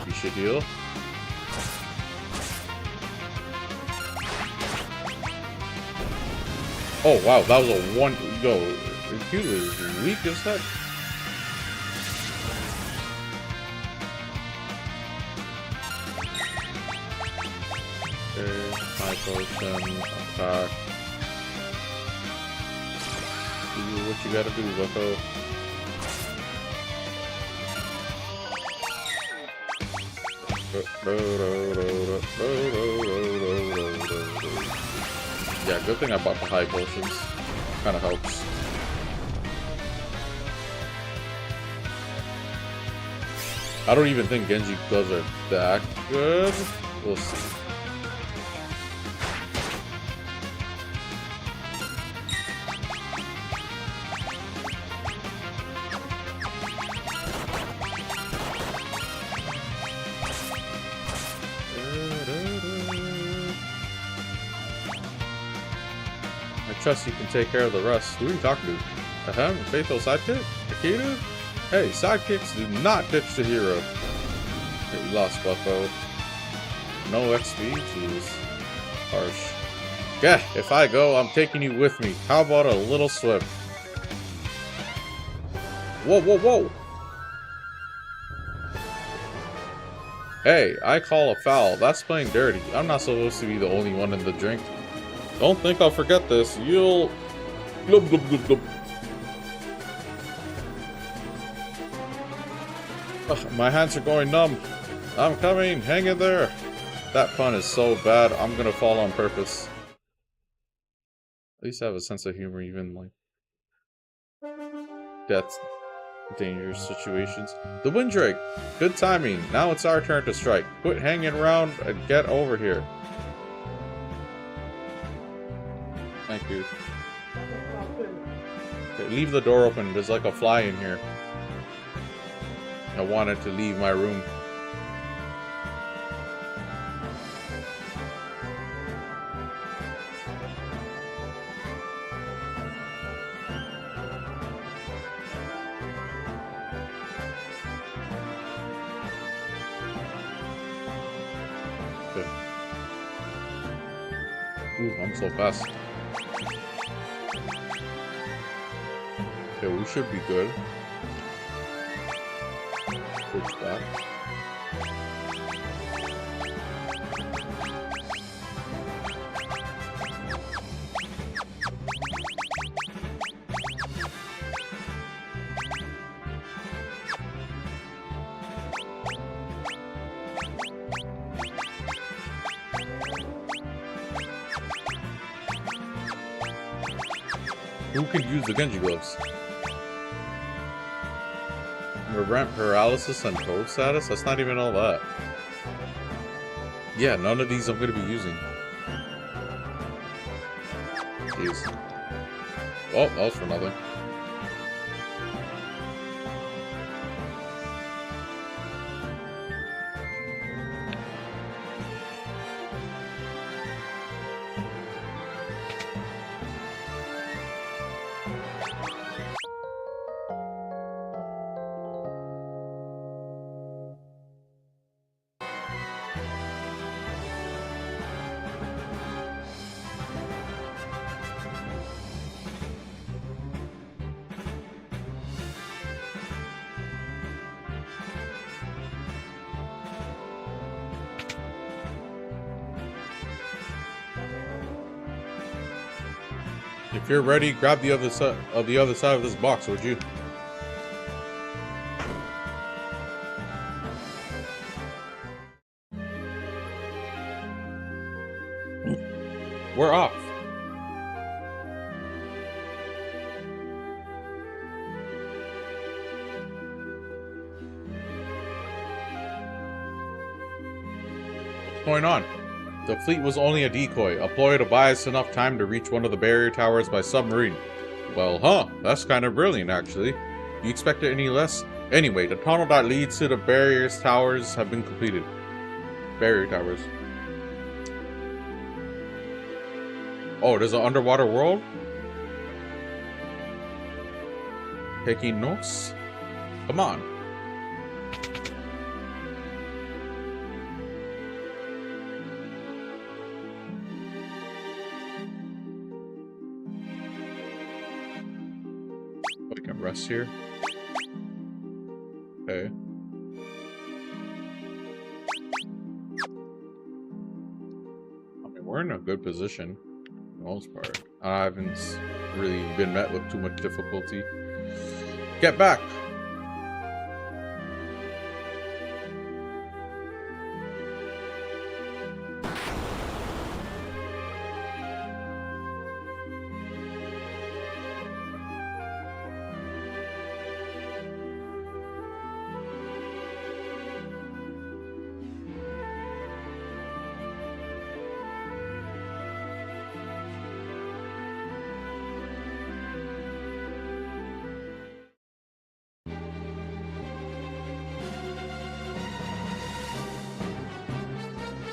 You should heal. Oh wow, that was a one. Yo, Q is weak as heck. Okay, high potion, attack. Do what you gotta do, Bucko. Yeah, good thing I bought the high potions. Kinda helps. I don't even think Genji gloves are that good. We'll see. Trust you can take care of the rest. Who are you talking to? Ahem, faithful sidekick? Akita? Hey, sidekicks do not ditch the hero. Hey, you lost, Bucko. No XP? Jeez. Harsh. Yeah, if I go, I'm taking you with me. How about a little swim? Whoa, whoa, whoa! Hey, I call a foul. That's playing dirty. I'm not supposed to be the only one in the drink. Don't think I'll forget this. You'll... Glub, glub, glub, glub. Ugh, my hands are going numb. I'm coming. Hang in there. That pun is so bad, I'm gonna fall on purpose. At least I have a sense of humor, even like... death. Dangerous situations. The Windrake! Good timing. Now it's our turn to strike. Quit hanging around and get over here. Thank you. Okay, leave the door open. There's like a fly in here. I wanted to leave my room. Okay. Ooh, I'm so fast. Okay, we should be good. Push that. Who can use the Genji gloves? Prevent paralysis and toad status? That's not even all that. Yeah, none of these I'm gonna be using. Jeez. Oh, that was for nothing. If you're ready, grab the other side of this box, would you? We're off. What's going on? The fleet was only a decoy, a ploy to buy us enough time to reach one of the barrier towers by submarine. Well, huh, that's kind of brilliant, actually. You expected any less? Anyway, the tunnel that leads to the barrier's towers have been completed. Barrier towers. Oh, there's an underwater world? Taking notes? Come on. We can rest here. Okay. I mean, we're in a good position for the most part. I haven't really been met with too much difficulty. Get back!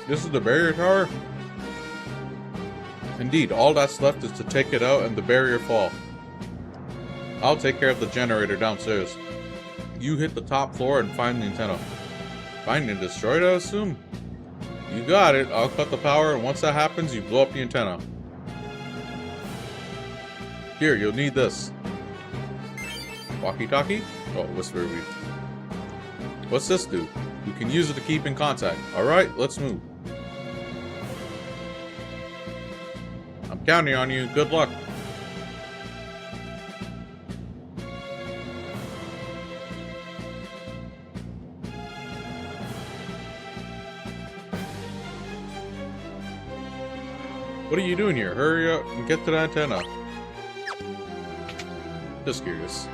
This is the barrier tower? Indeed, all that's left is to take it out and the barrier fall. I'll take care of the generator downstairs. You hit the top floor and find the antenna. Find and destroy it, I assume? You got it. I'll cut the power, and once that happens, you blow up the antenna. Here, you'll need this. Walkie-talkie? Oh, whisper read. What's this do? You can use it to keep in contact. Alright, let's move. I'm counting on you. Good luck. What are you doing here? Hurry up and get to the antenna. Just curious.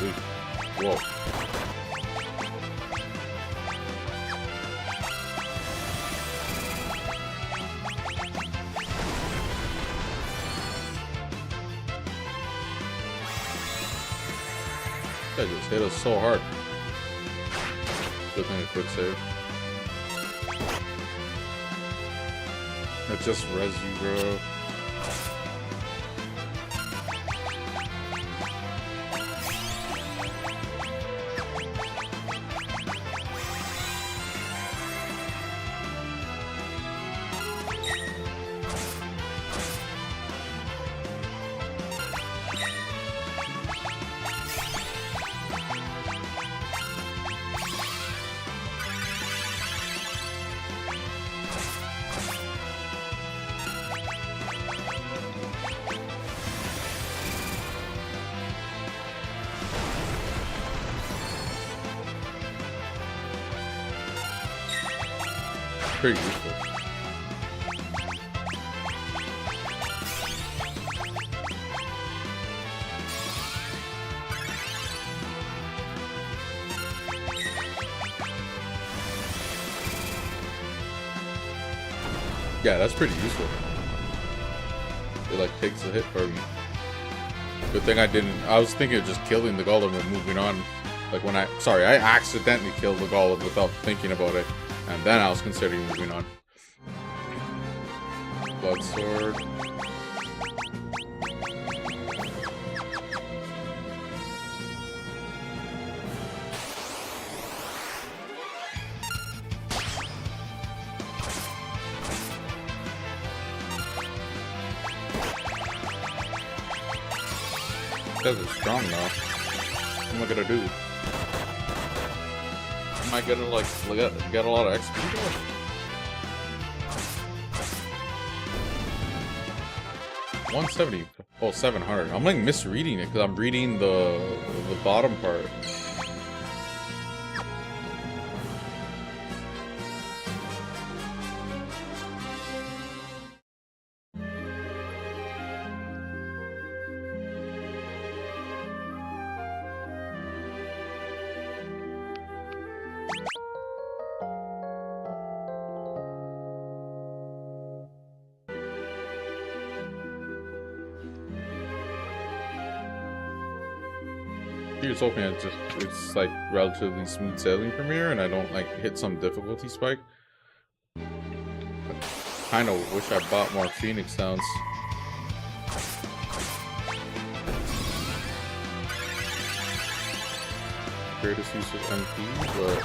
Holy. Whoa. That just hit us so hard. Good thing a quick save. It just res you, bro. Pretty useful. Yeah, that's pretty useful. It like takes a hit from you. Good thing I didn't. I was thinking of just killing the golem and moving on. Like when I accidentally killed the golem without thinking about it. And then I was considering moving on. Blood sword. These guys are strong now. What am I gonna do? Am I gonna like get a lot of XP though? $170. Oh, 700. I'm like misreading it because I'm reading the bottom part. Here's hoping it's like relatively smooth sailing from here and I don't like hit some difficulty spike. I kind of wish I bought more Phoenix Downs. Greatest use of MP, but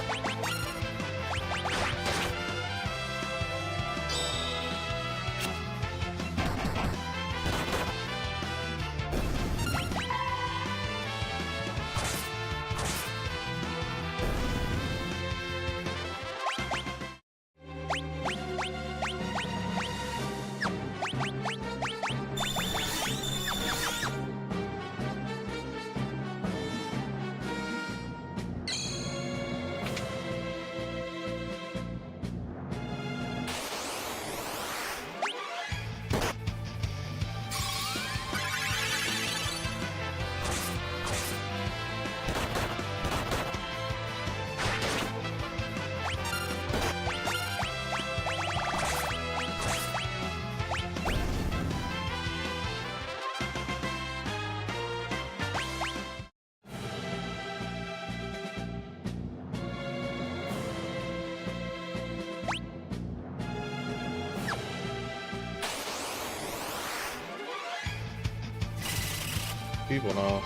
people know.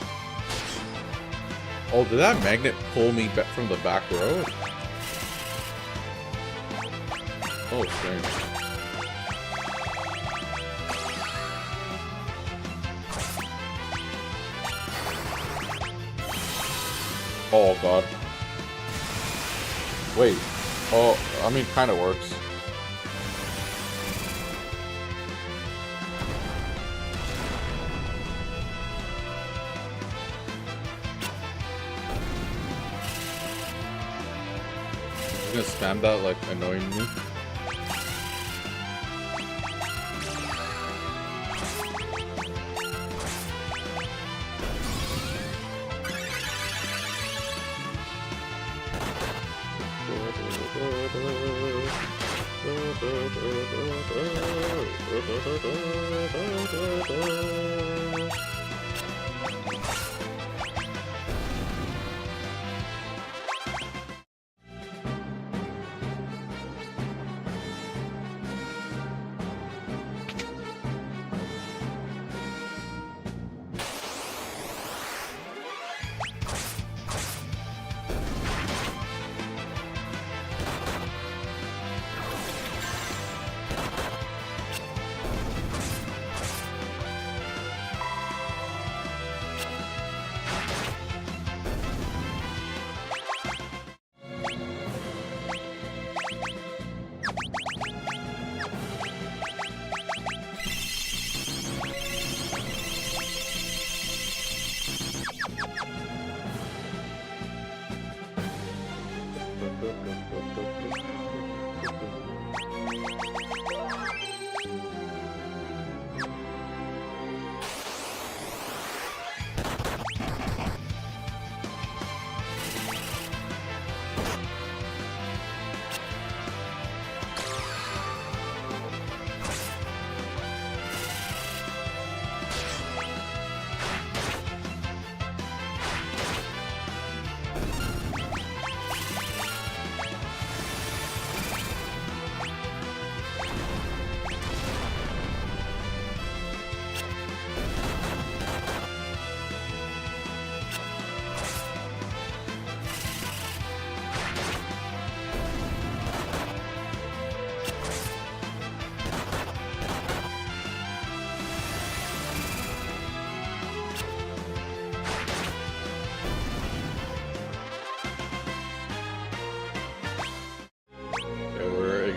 Oh, did that magnet pull me back from the back row? Oh, strange. Oh god. Wait. Oh, I mean, kind of works. I'm gonna spam that like annoying me.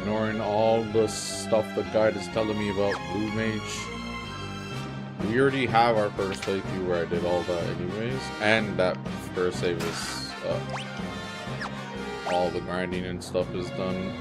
Ignoring all the stuff the guide is telling me about Blue Mage. We already have our first playthrough where I did all that anyways, and that first save is all the grinding and stuff is done.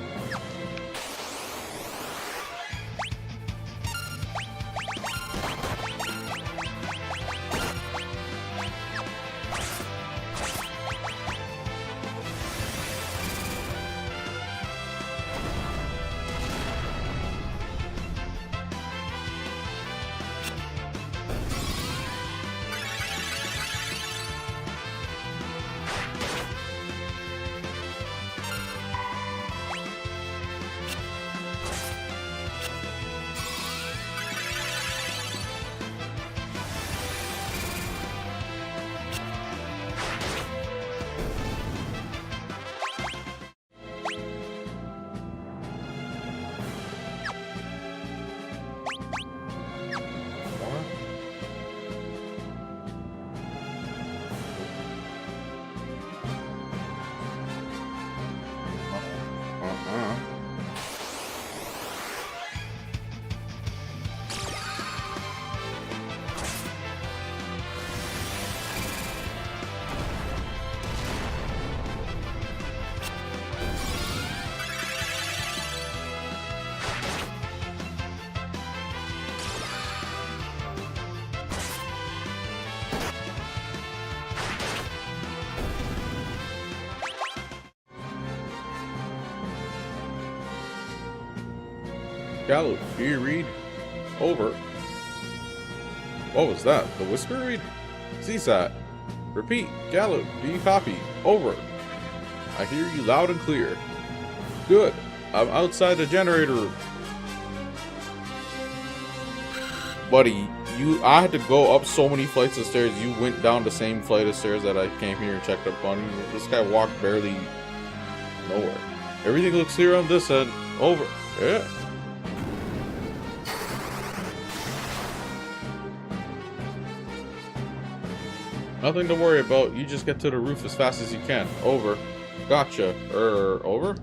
Gallo, do you read? Over. What was that? The whisper read? CSAT. Repeat. Gallo, do you copy? Over. I hear you loud and clear. Good. I'm outside the generator room. Buddy, I had to go up so many flights of stairs. You went down the same flight of stairs that I came here and checked up on you. This guy walked barely nowhere. Everything looks clear on this end. Over. Yeah. Nothing to worry about. You just get to the roof as fast as you can. Over. Gotcha. Over?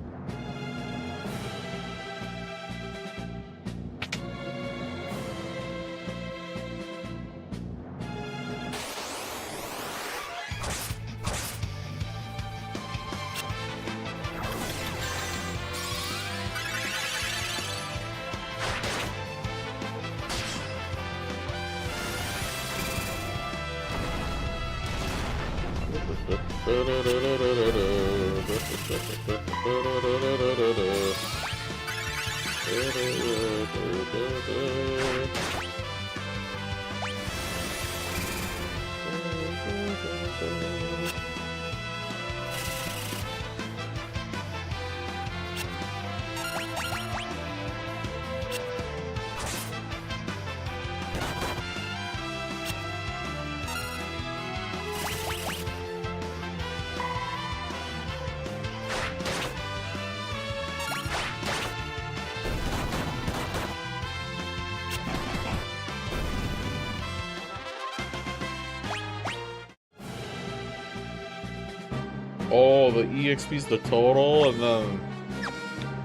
Oh, the EXP's the total, and then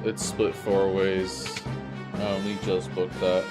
it's split 4 ways. I only just booked that.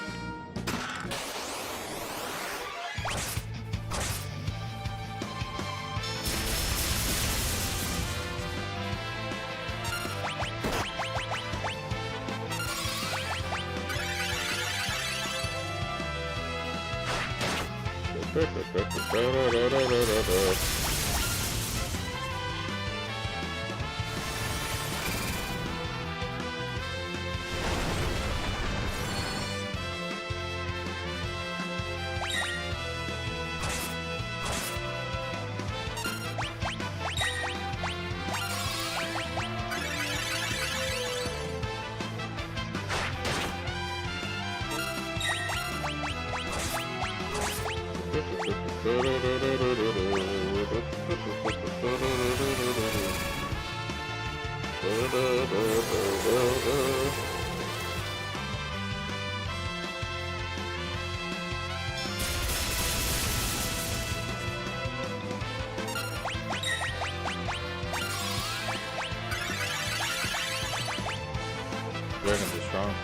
Dragons are strong.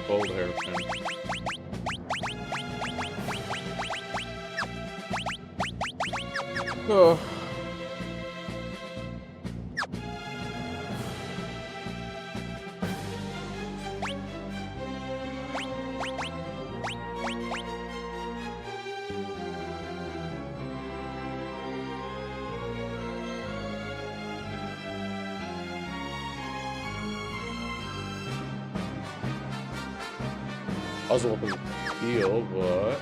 Old hairpin. Oh. I was hoping to heal, but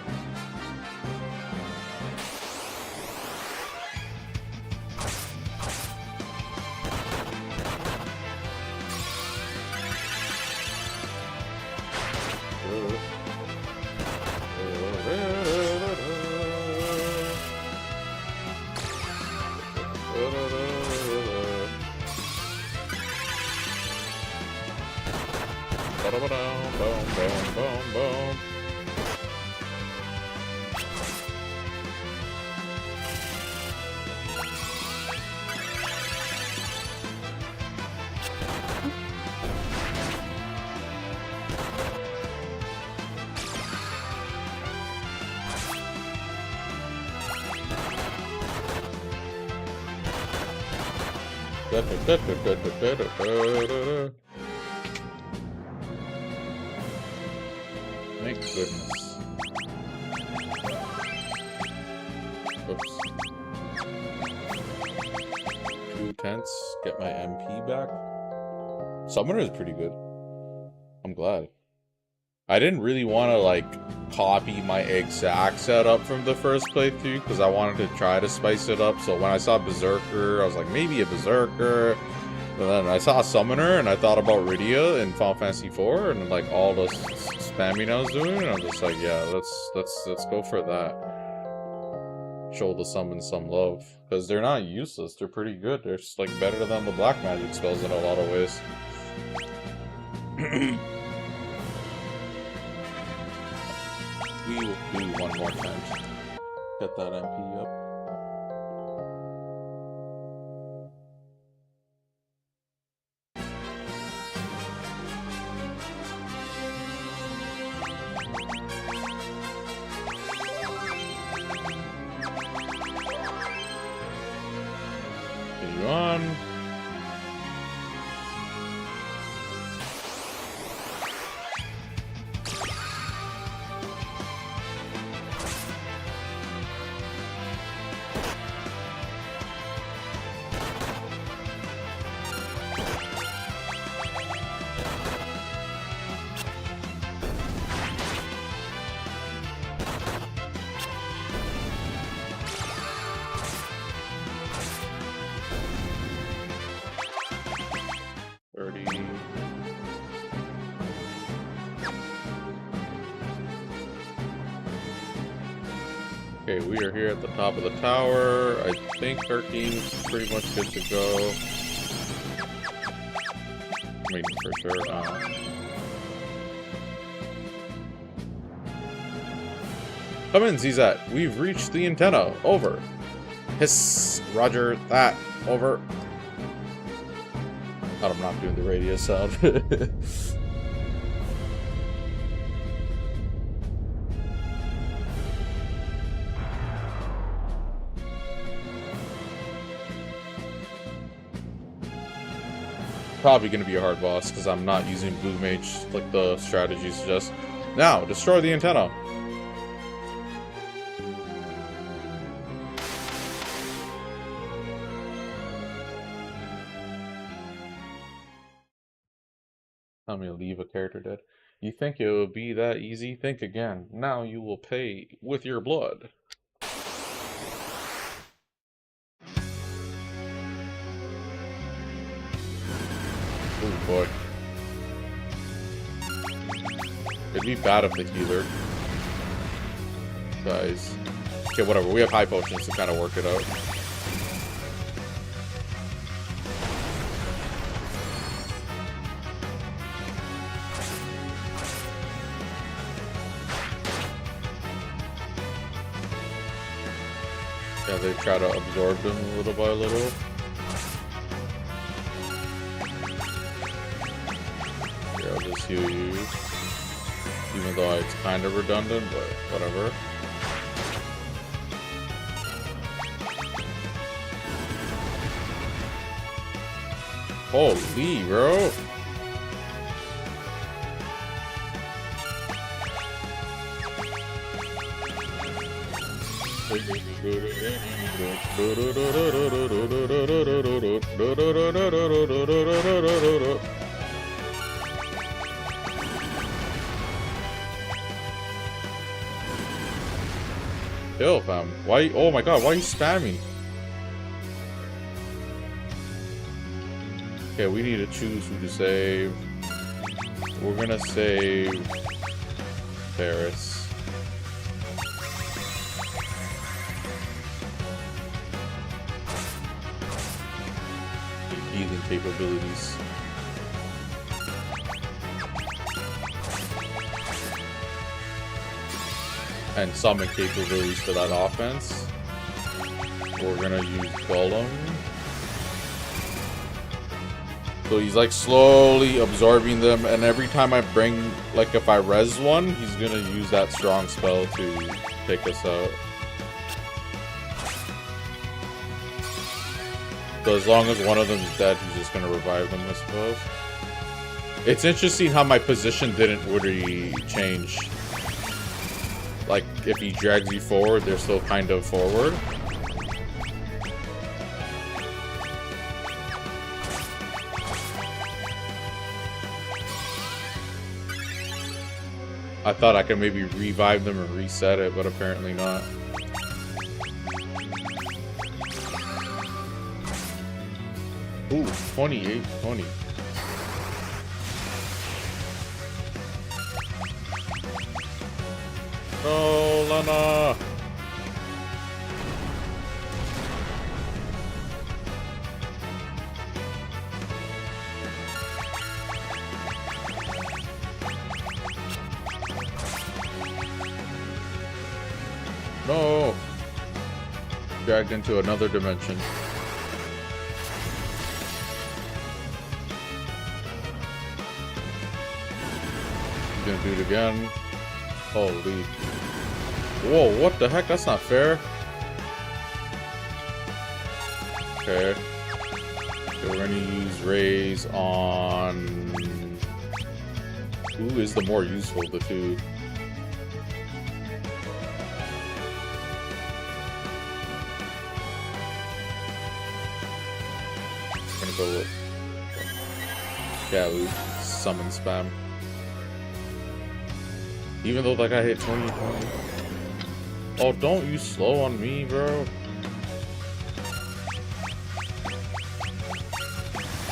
thank goodness. Oops. 2 tenths, get my MP back. Summoner is pretty good. I'm glad. I didn't really want to, like, copy my exact setup from the first playthrough, because I wanted to try to spice it up. So when I saw Berserker, I was like, maybe a Berserker. But then I saw Summoner, and I thought about Rydia in Final Fantasy IV, and, like, all the spamming I was doing, and I'm just like, yeah, let's go for that. show the summon some love. Because they're not useless, they're pretty good. They're just, like, better than the black magic spells in a lot of ways. We will do one more time. Get that MP up. Continue on. Okay, we are here at the top of the tower. I think our team's pretty much good to go. I mean, for sure. Come in, ZZ. We've reached the antenna. Over. Hiss. Roger that. Over. God, I'm not doing the radio sound. Probably going to be a hard boss because I'm not using Blue Mage like the strategy suggests. Now, destroy the antenna. Tell me to leave a character dead. You think it would be that easy? Think again. Now you will pay with your blood. Oh boy. It'd be bad if the healer dies. Okay, whatever. We have high potions to kind of work it out. Yeah, they try to absorb them little by little. Yeah, I'll just heal you. Even though it's kind of redundant, but whatever. Holy, bro! Kill, fam. Why? Oh my god, why are you spamming? Okay, we need to choose who to save. We're gonna save Paris. Healing capabilities. And summon capabilities for that offense. We're gonna use Golem. So he's like slowly absorbing them, and every time I bring, like if I res one, he's gonna use that strong spell to take us out. So as long as one of them is dead, he's just gonna revive them, I suppose. It's interesting how my position didn't really change. Like, if he drags you forward, they're still kind of forward. I thought I could maybe revive them and reset it, but apparently not. Ooh, 28-20. No, Lana! No! Dragged into another dimension. He's gonna do it again. Holy. Whoa, what the heck? That's not fair. Okay. So we're gonna use rays on... Who is the more useful of the two? I'm gonna go with Galu, summon spam. Even though that guy hit 20. Oh, don't you slow on me, bro.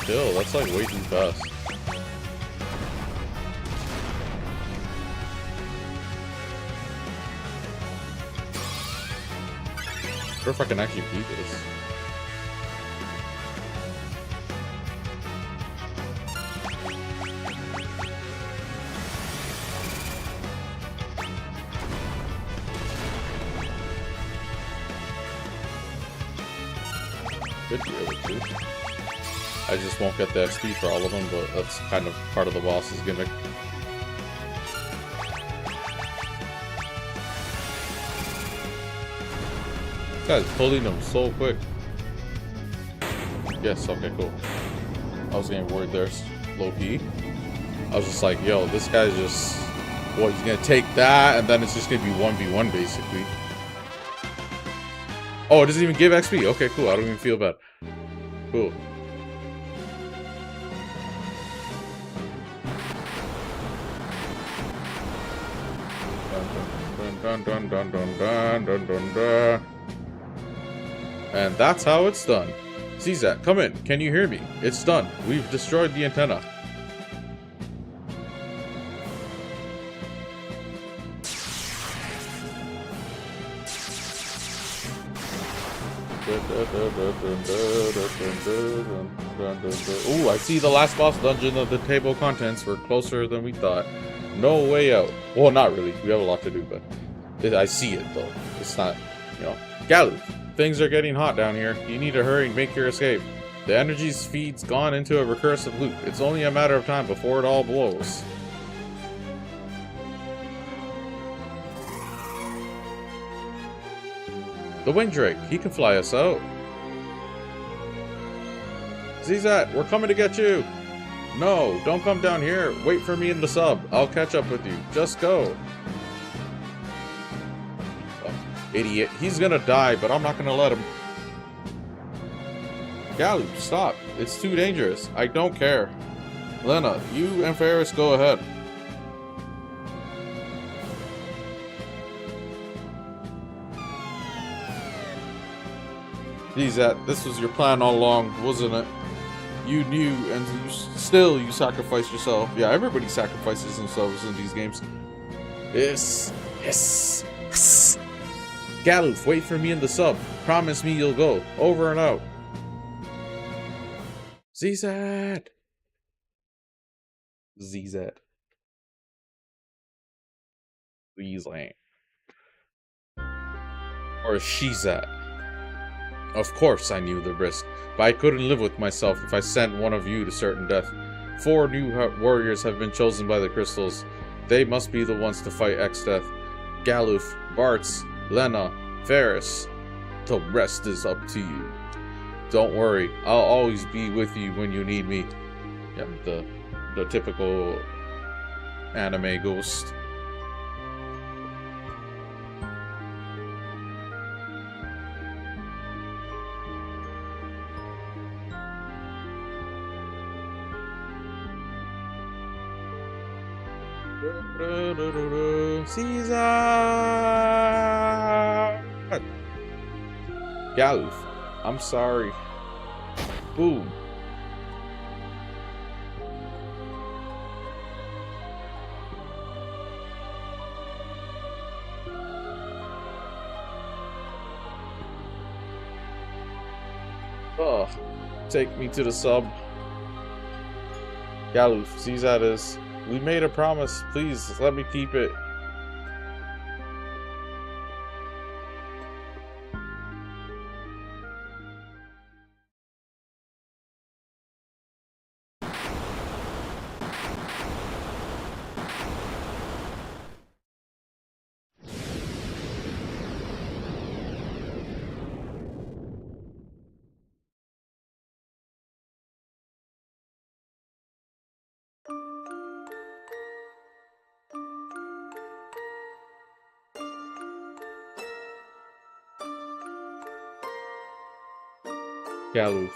Still, that's like way too fast. I wonder if I can actually beat this. Could be able to. I just won't get the XP for all of them, but that's kind of part of the boss's gimmick. This guy's pulling them so quick. Yes, okay, cool. I was getting worried there, low-key. I was just like, yo, this guy's just... What, he's gonna take that, and then it's just gonna be 1v1, basically. Oh, it doesn't even give XP. Okay, cool. I don't even feel bad. Cool. Dun, dun, dun, dun, dun, dun, dun, dun. And that's how it's done. CZAT, come in. Can you hear me? It's done. We've destroyed the antenna. Ooh, I see the last boss dungeon of the table of contents. We're closer than we thought. No way out. Well, not really. We have a lot to do, but I see it, though. It's not, you know. Galu, things are getting hot down here. You need to hurry and make your escape. The energy feed's gone into a recursive loop. It's only a matter of time before it all blows. The Wind Drake, he can fly us out. ZZat, we're coming to get you. No, don't come down here. Wait for me in the sub. I'll catch up with you. Just go. Oh, idiot. He's gonna die, but I'm not gonna let him. Galu, stop. It's too dangerous. I don't care. Lena, you and Ferris go ahead. ZZat, this was your plan all along, wasn't it? You knew, and you sacrificed yourself. Yeah, everybody sacrifices themselves in these games. Yes, yes, yes. Galuf, wait for me in the sub. Promise me you'll go. Over and out. ZZat. ZZat. Weasling. Or Shizat. Of course I knew the risk, but I couldn't live with myself if I sent one of you to certain death. 4 new warriors have been chosen by the crystals. They must be the ones to fight X-Death. Galuf, Bartz, Lena, Ferris. The rest is up to you. Don't worry, I'll always be with you when you need me. Yeah, the typical anime ghost. Caesar! Galuf, I'm sorry. Boom. Oh, take me to the sub. Galuf, Caesar is. We made a promise. Please, let me keep it. Galuf.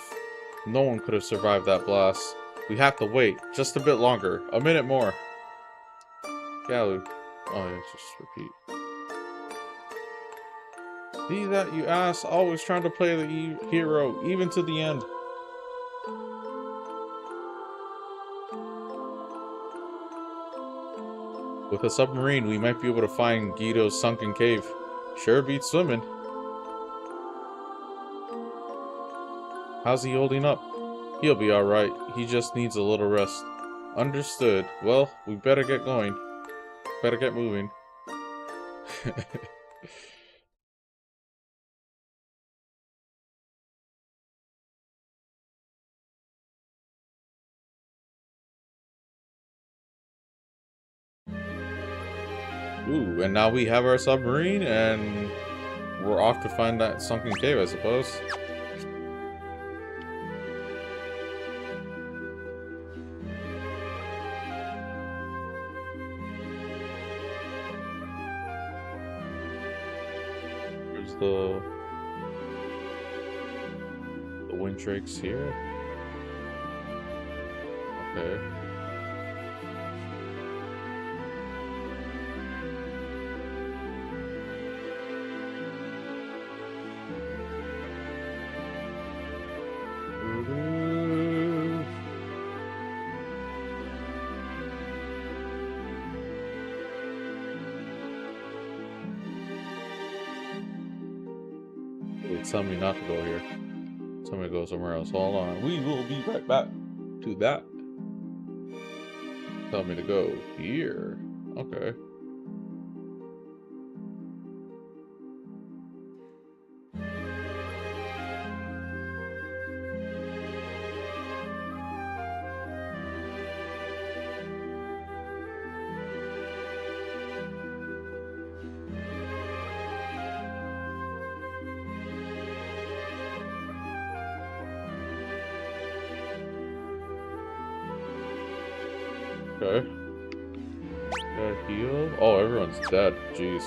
No one could have survived that blast. We have to wait just a bit longer. A minute more. Galuf. Oh yeah, just repeat. Be that you ass, always trying to play the hero, even to the end. With a submarine, we might be able to find Guido's sunken cave. Sure beats swimming. How's he holding up? He'll be alright. He just needs a little rest. Understood. Well, we better get going. Better get moving. Ooh, and now we have our submarine, and we're off to find that sunken cave, I suppose. There's the Windrakes here. Okay. Tell me not to go here. Tell me to go somewhere else. Hold on. We will be right back to that. Tell me to go here. Okay. Okay. Got healed. Oh, everyone's dead. Jeez.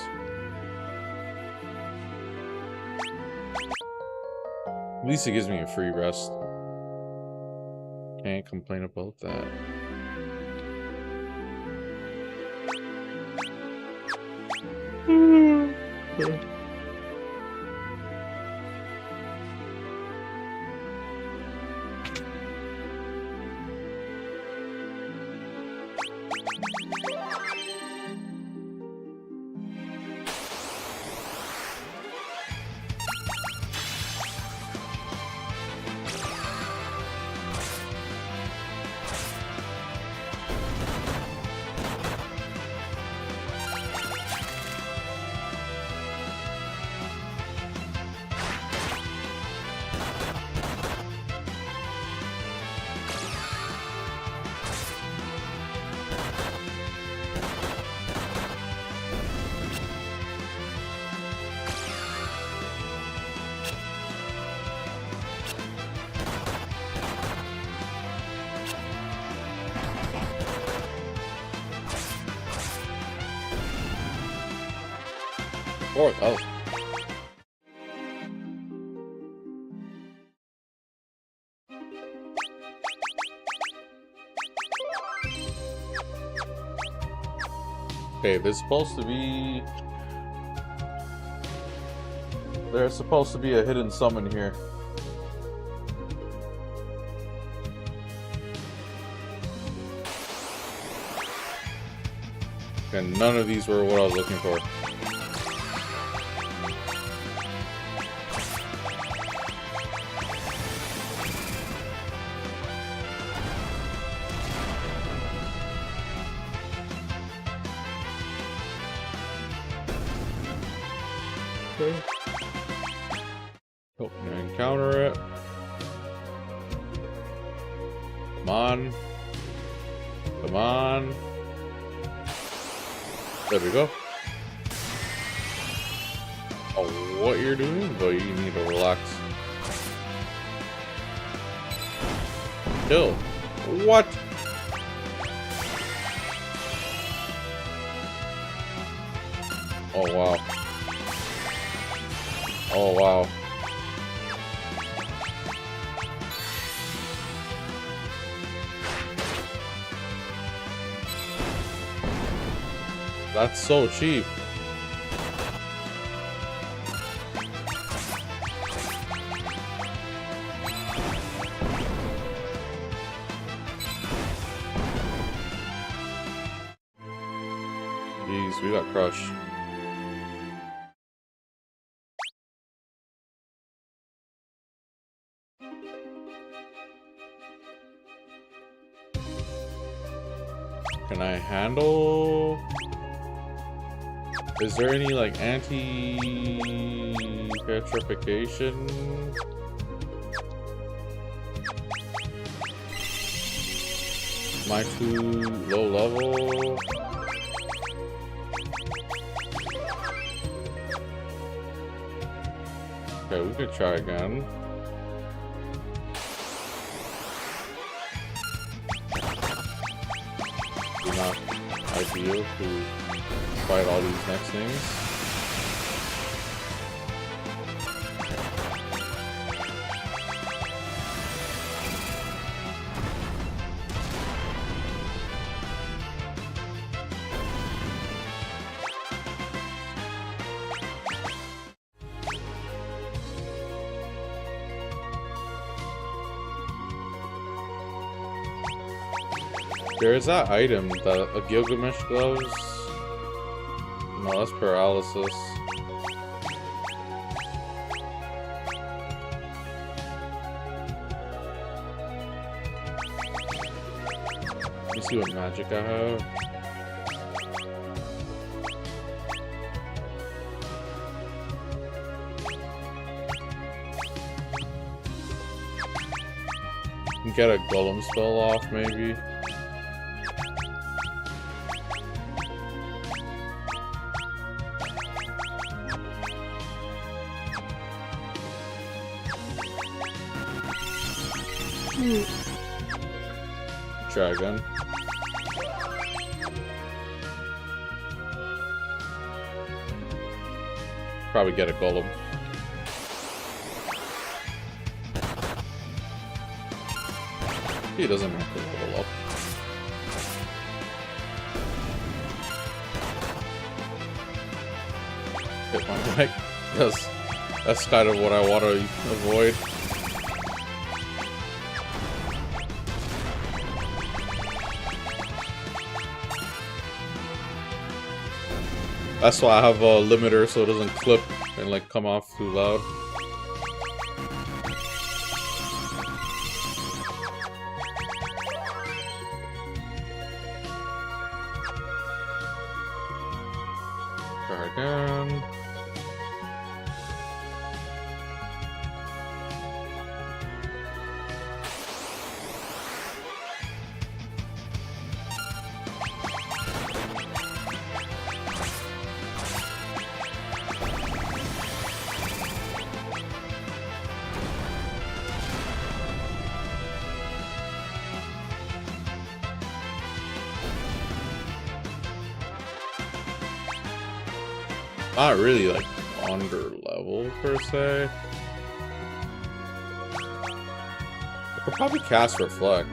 At least it gives me a free rest. Can't complain about that. Oh. Okay, there's supposed to be a hidden summon here. And none of these were what I was looking for. Okay. Oh, I'm gonna encounter it. Come on. Come on. There we go. Oh, what you're doing? But you need to relax. Kill. What? Oh, wow. Oh, wow. That's so cheap. Jeez, we got crushed. Can I handle? Is there any like anti-petrification? Am I too low level? Okay, we could try again. Not ideal to fight all these next things. There is that item, a Gilgamesh gloves. No, that's paralysis. Let me see what magic I have. Get a golem spell off, maybe. Try again. Probably get a golem. He doesn't have to level up. Hit my mic. That's kind of what I want to avoid. That's why I have a limiter so it doesn't clip and like come off too loud. Try again. Not really like under level per se. I could probably cast Reflect.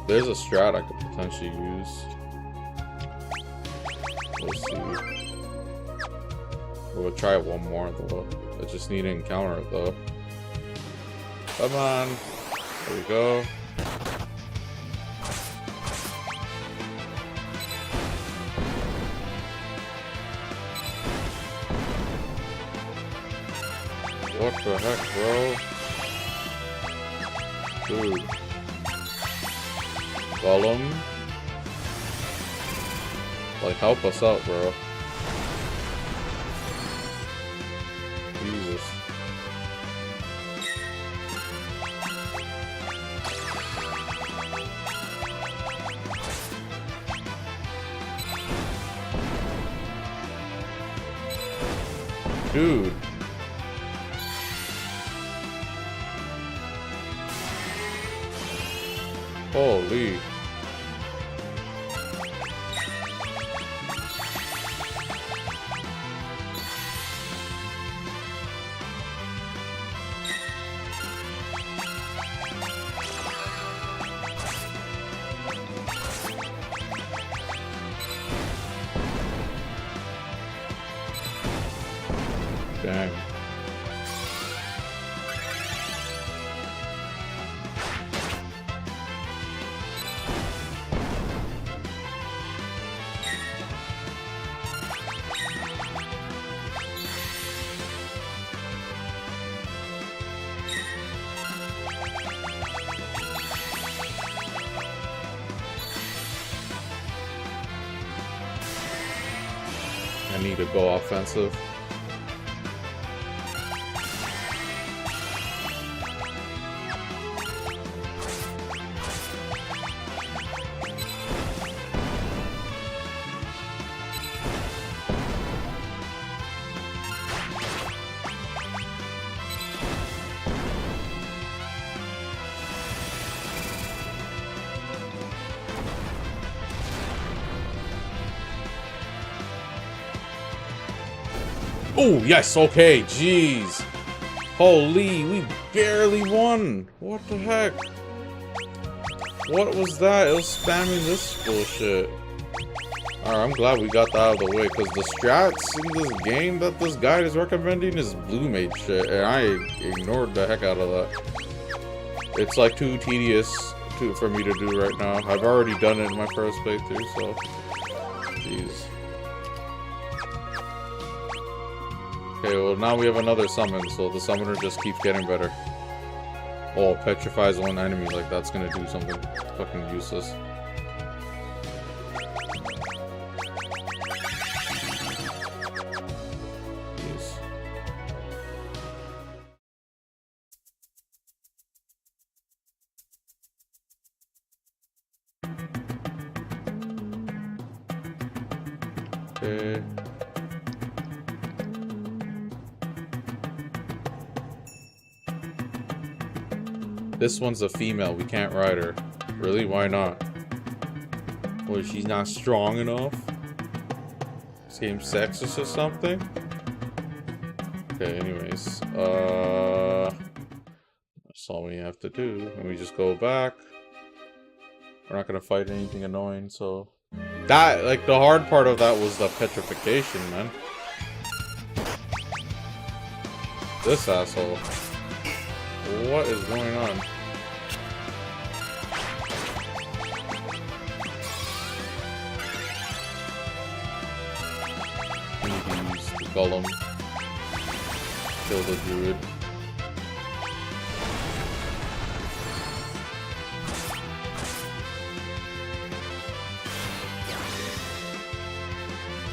There's a strat I could potentially use. We'll see. We'll try it one more though. I just need to encounter it though. Come on. There we go. What the heck, bro? Dude. Golem. Like, help us out, bro. Jesus. Dude. Holy. I need to go offensive. Oh, yes, okay, jeez. Holy, we barely won. What the heck? What was that? It was spamming this bullshit. Alright, I'm glad we got that out of the way, because the strats in this game that this guy is recommending is blue mage shit, and I ignored the heck out of that. It's like too tedious for me to do right now. I've already done it in my first playthrough, so... Jeez. Okay, well now we have another summon, so the summoner just keeps getting better. Oh, petrifies one enemy, like that's gonna do something fucking useless. Jeez. Okay. This one's a female. We can't ride her. Really? Why not? Well, she's not strong enough? This game's sexist or something? Okay, anyways. That's all we have to do. And we just go back. We're not gonna fight anything annoying, so... That, like, the hard part of that was the petrification, man. This asshole. What is going on? We need to use the golem. Kill the druid.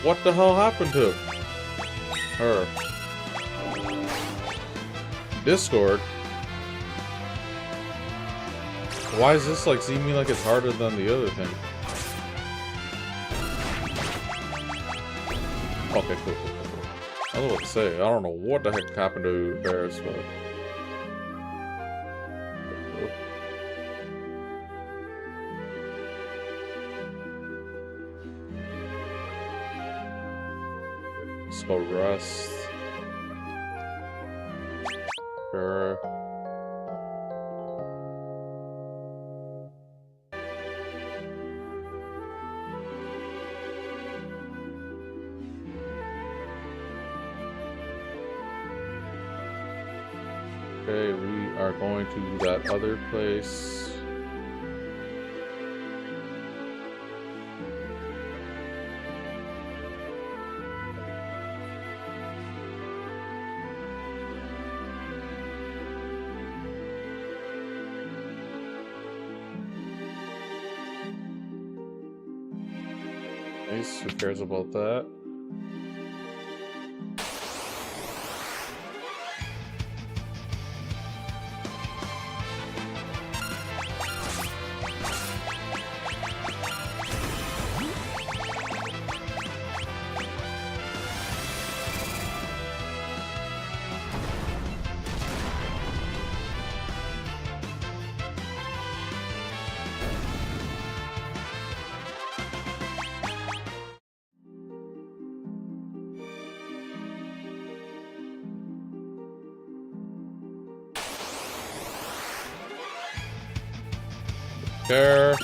What the hell happened to her? Discord? Why is this like seeming like it's harder than the other thing? Okay, cool. I was about to say, I don't know what the heck happened to Barris, but... Let's go rest. Sure. Okay, we are going to that other place. Nice, who cares about that? Care.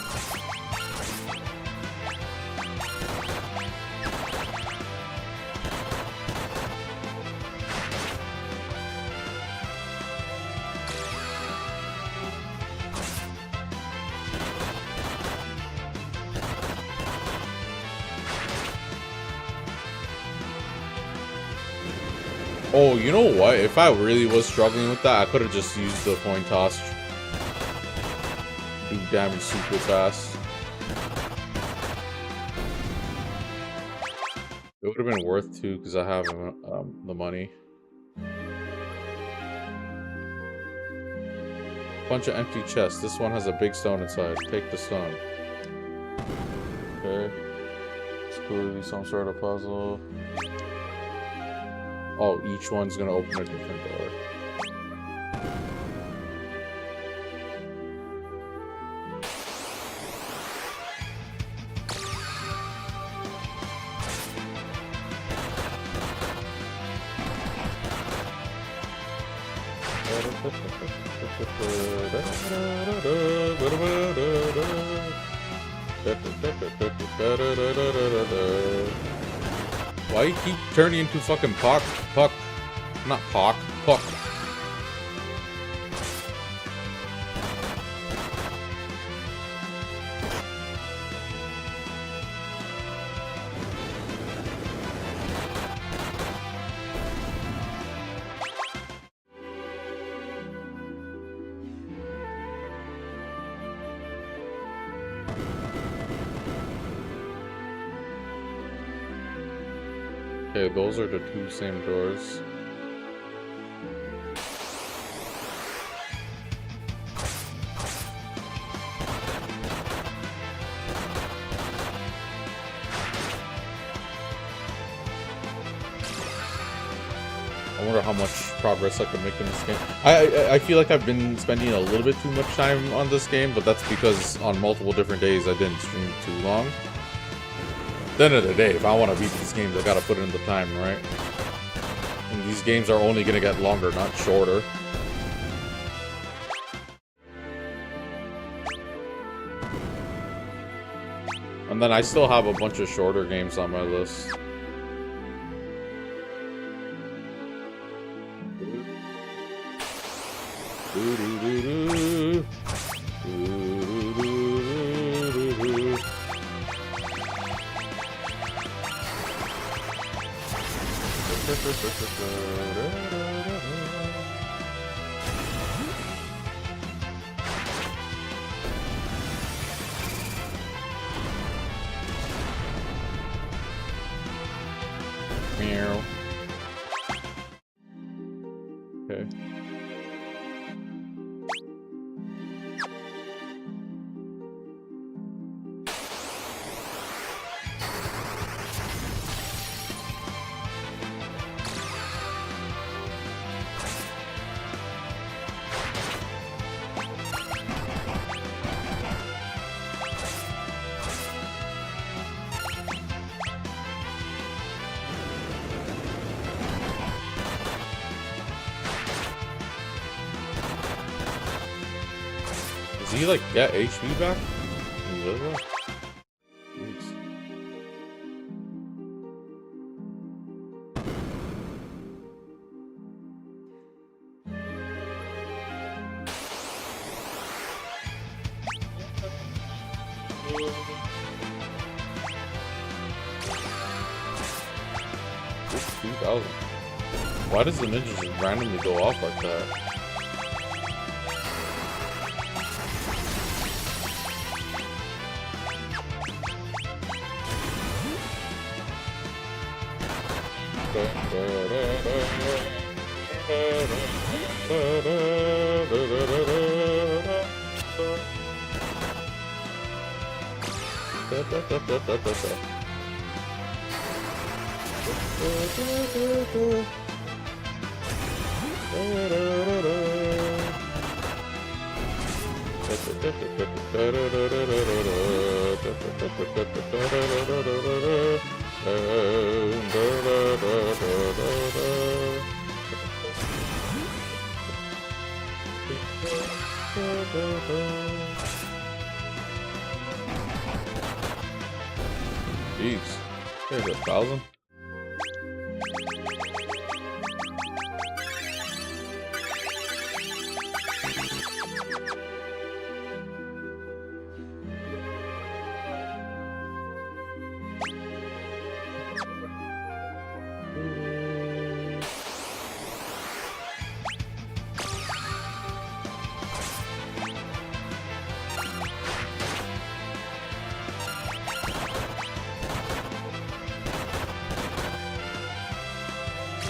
Oh, you know what? If I really was struggling with that, I could have just used the coin toss. Do damage super fast. It would have been worth too because I have the money. Bunch of empty chests. This one has a big stone inside. Take the stone. Okay. It's clearly some sort of puzzle. Oh, each one's gonna open a different door. Why you keep turning into fucking Puck? Not Puck. Okay, those are the two same doors. I wonder how much progress I can make in this game. I feel like I've been spending a little bit too much time on this game, but that's because on multiple different days I didn't stream too long. At the end of the day, if I want to beat these games, I gotta put in the time, right? And these games are only gonna get longer, not shorter. And then I still have a bunch of shorter games on my list. Meow. Okay. Does he like get HP back? He does that? Jeez. It's 2,000. Why does the ninja just randomly go off like that? Jeez, there's 1,000.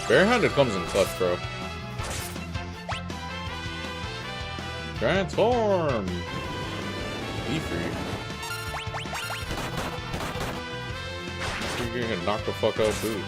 Barehanded comes in clutch, bro. Transform! Be free. You're gonna knock the fuck out, too.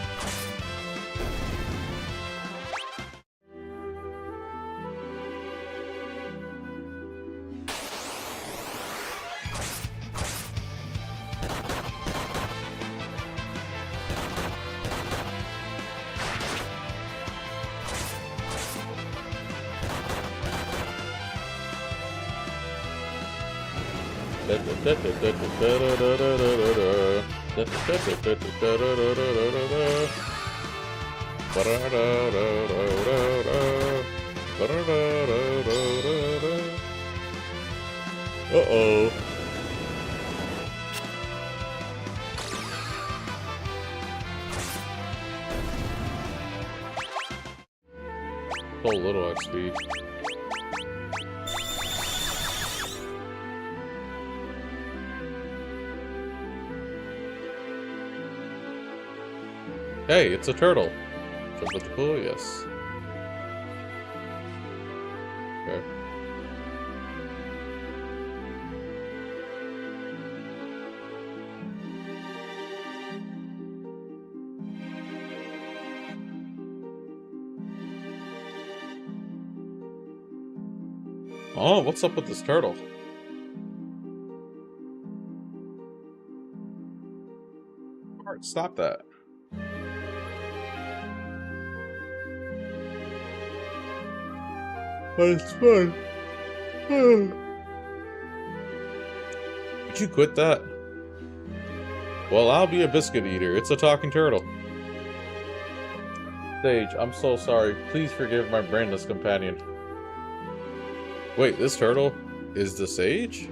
Uh-oh. So little XP. Hey, it's a turtle. Jump at the pool, yes. Okay. Oh, what's up with this turtle? Alright, stop that. But it's fun. Would you quit that? Well, I'll be a biscuit eater. It's a talking turtle. Sage, I'm so sorry. Please forgive my brainless companion. Wait, this turtle is the Sage?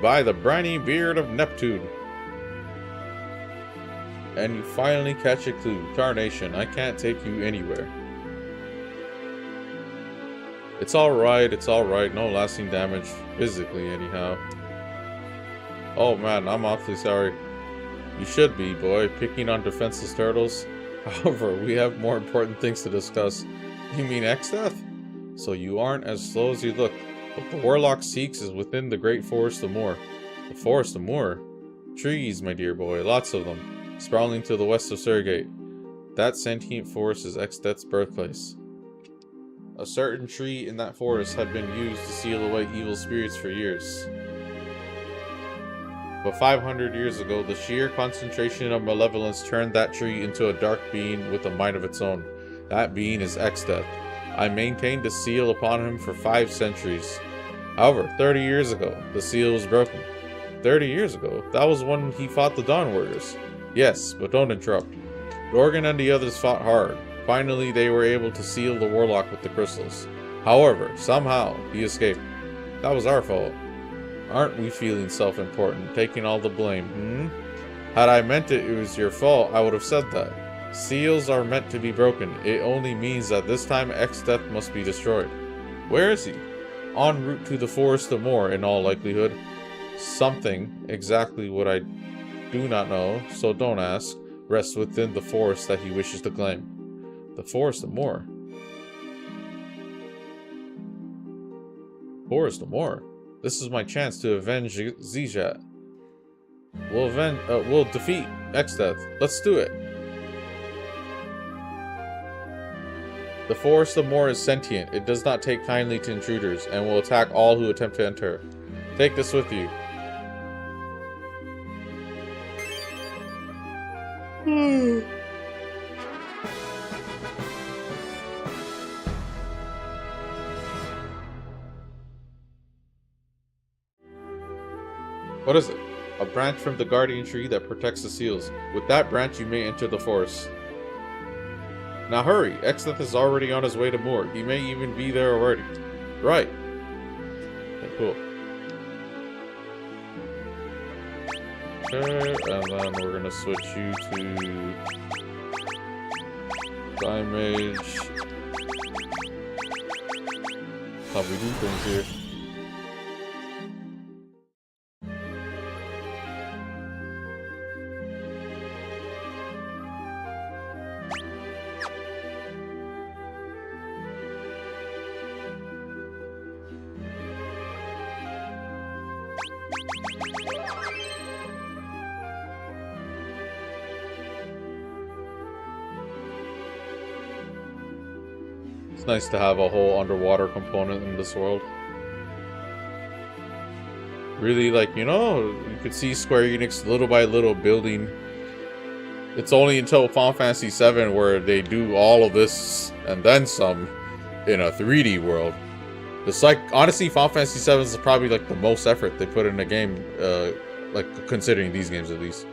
By the briny beard of Neptune. And you finally catch a clue. Tarnation, I can't take you anywhere. It's alright, no lasting damage, physically anyhow. Oh man, I'm awfully sorry. You should be, boy, picking on defenseless turtles. However, we have more important things to discuss. You mean Exdeath? So you aren't as slow as you look. What the Warlock seeks is within the Great Forest of Moor. The Forest of Moor? Trees, my dear boy, lots of them, sprawling to the west of Surgate. That sentient forest is Exdeath's birthplace. A certain tree in that forest had been used to seal away evil spirits for years. But 500 years ago, the sheer concentration of malevolence turned that tree into a dark being with a mind of its own. That being is Exdeath. I maintained a seal upon him for 5 centuries. However, 30 years ago, the seal was broken. 30 years ago? That was when he fought the Dawn Warriors. Yes, but don't interrupt. Dorgan and the others fought hard. Finally, they were able to seal the Warlock with the crystals. However, somehow, he escaped. That was our fault. Aren't we feeling self-important, taking all the blame, Had I meant it was your fault, I would have said that. Seals are meant to be broken. It only means that this time Exdeath must be destroyed. Where is he? En route to the Forest of Moor, in all likelihood. Something, exactly what I do not know, so don't ask, rests within the forest that he wishes to claim. The Forest of Moor. Forest of Moor. This is my chance to avenge Zijat. We'll defeat Exdeath. Let's do it. The Forest of Moor is sentient. It does not take kindly to intruders, and will attack all who attempt to enter. Take this with you. What is it? A branch from the guardian tree that protects the seals. With that branch you may enter the forest. Now hurry, Exdeath is already on his way to Moor. He may even be there already. Right. Okay, cool. Okay, and then we're gonna switch you to Time Mage. How we do things here. It's nice to have a whole underwater component in this world. Really, like, you know, you could see Square Enix little by little building. It's only until Final Fantasy VII where they do all of this and then some in a 3D world. It's like, honestly, Final Fantasy VII is probably like the most effort they put in a game, like considering these games at least.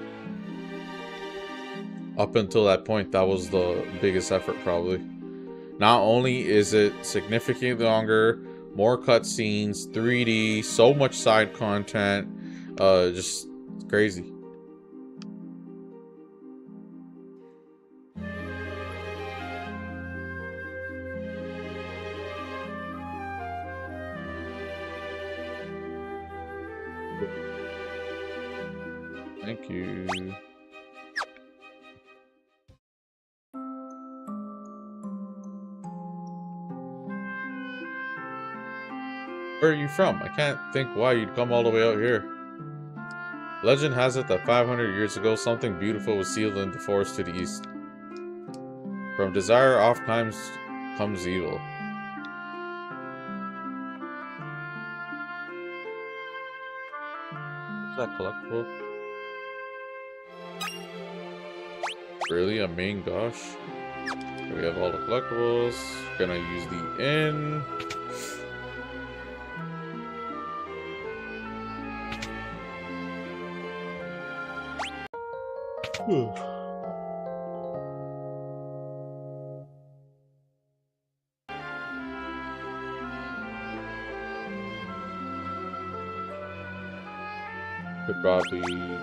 Up until that point, that was the biggest effort probably. Not only is it significantly longer, more cutscenes, 3D, so much side content, just crazy. Thank you. Where are you from? I can't think why you'd come all the way out here. Legend has it that 500 years ago, something beautiful was sealed in the forest to the east. From desire oft times comes evil. What's that collectible? Really? A main gosh? We have all the collectibles. Gonna use the inn. Could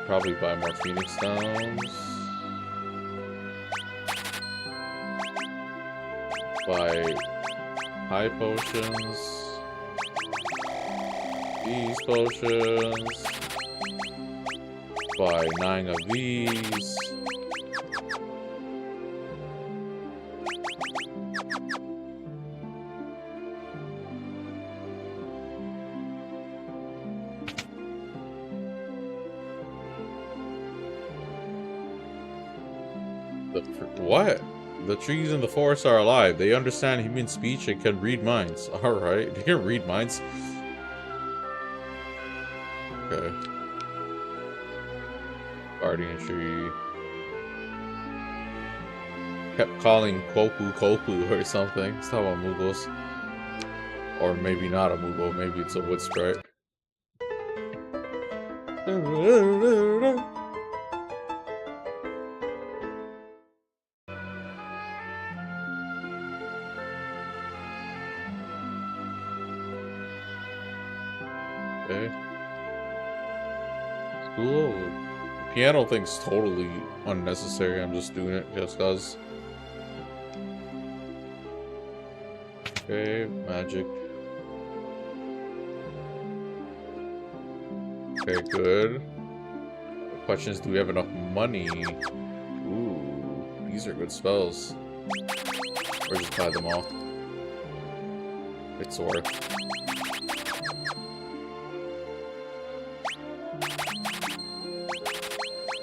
probably buy more Phoenix Stones. Buy high potions. These potions. Buy 9 of these. What? The trees in the forest are alive. They understand human speech and can read minds. Alright, they can read minds. Okay. Guardian tree. Kept calling Koku Koku or something. It's not about Moogles. Or maybe not a Moogle, maybe it's a wood sprite. Okay. Cool. The piano thing's totally unnecessary. I'm just doing it just cause. Okay, magic. Okay, good. The question is, do we have enough money? Ooh, these are good spells. Or just buy them all. It's worth.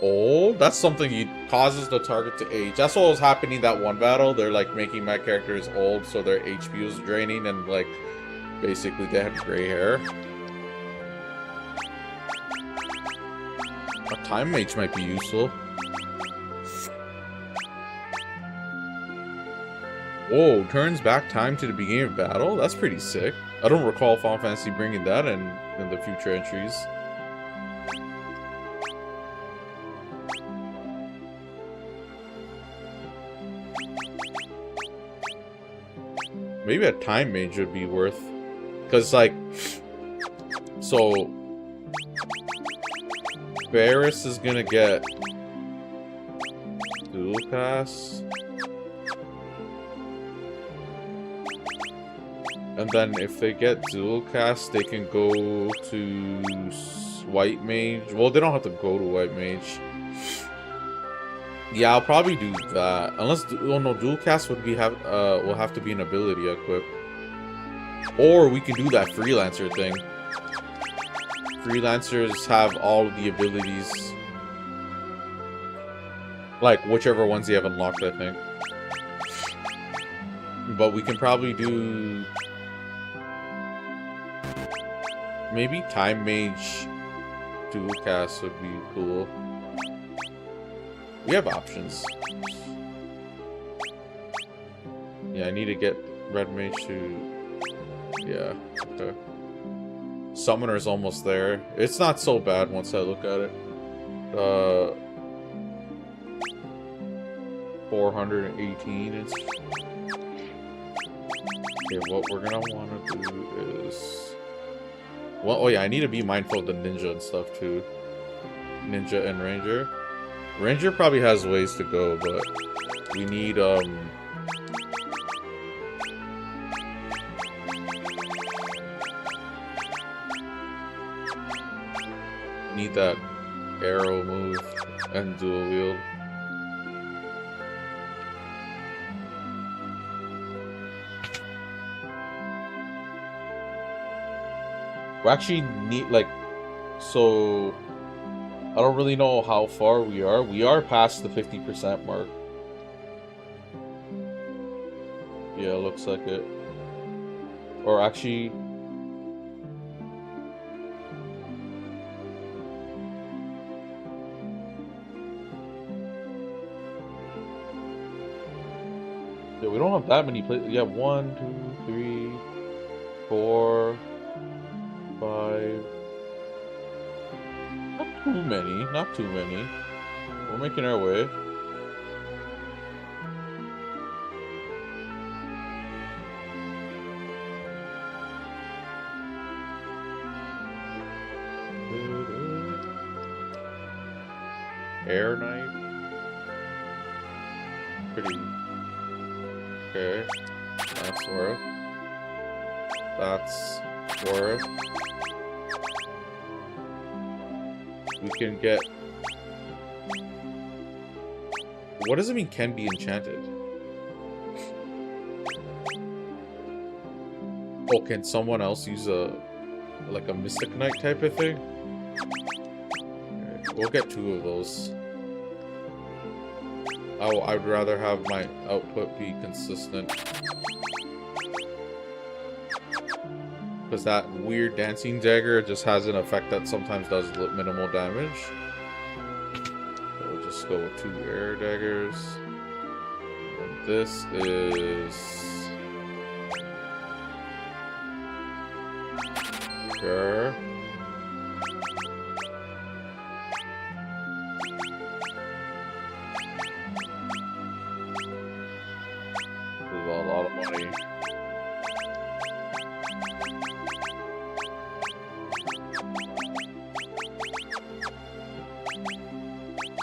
Old? That's something he causes the target to age. That's what was happening that one battle. They're like making my characters old, so their HP was draining, and like basically they had gray hair. A time mage might be useful. Whoa, turns back time to the beginning of battle? That's pretty sick. I don't recall Final Fantasy bringing that in the future entries. Maybe a time mage would be worth, because like, so Barris is gonna get dual pass, and then if they get dual cast, they can go to white mage. Well, they don't have to go to white mage. Yeah, I'll probably do that. Unless, oh no, dual cast would be will have to be an ability equip. Or we can do that freelancer thing. Freelancers have all of the abilities. Like, whichever ones you have unlocked, I think. But we can probably do maybe Time Mage dual cast would be cool. We have options. Yeah, I need to get Red Mage to... Yeah, okay. Summoner's almost there. It's not so bad once I look at it. 418 is... Okay, what we're gonna want to do is... Well, oh yeah, I need to be mindful of the ninja and stuff too. Ninja and Ranger. Ranger probably has ways to go, but we need need that arrow move and dual wield. We actually need, like, so I don't really know how far we are. We are past the 50% mark. Yeah, it looks like it. Or actually... Yeah, we don't have that many places. Yeah, 1, 2, 3, 4, 5... Not too many, not too many. We're making our way. Air Knight. Pretty. Okay. That's worth. That's worth. We can get... What does it mean can be enchanted? Oh, can someone else use a... like a Mystic Knight type of thing? Okay, we'll get 2 of those. Oh, I'd rather have my output be consistent. Because that weird dancing dagger just has an effect that sometimes does minimal damage. So we'll just go with 2 air daggers. And this is... Sure. This is a lot of money.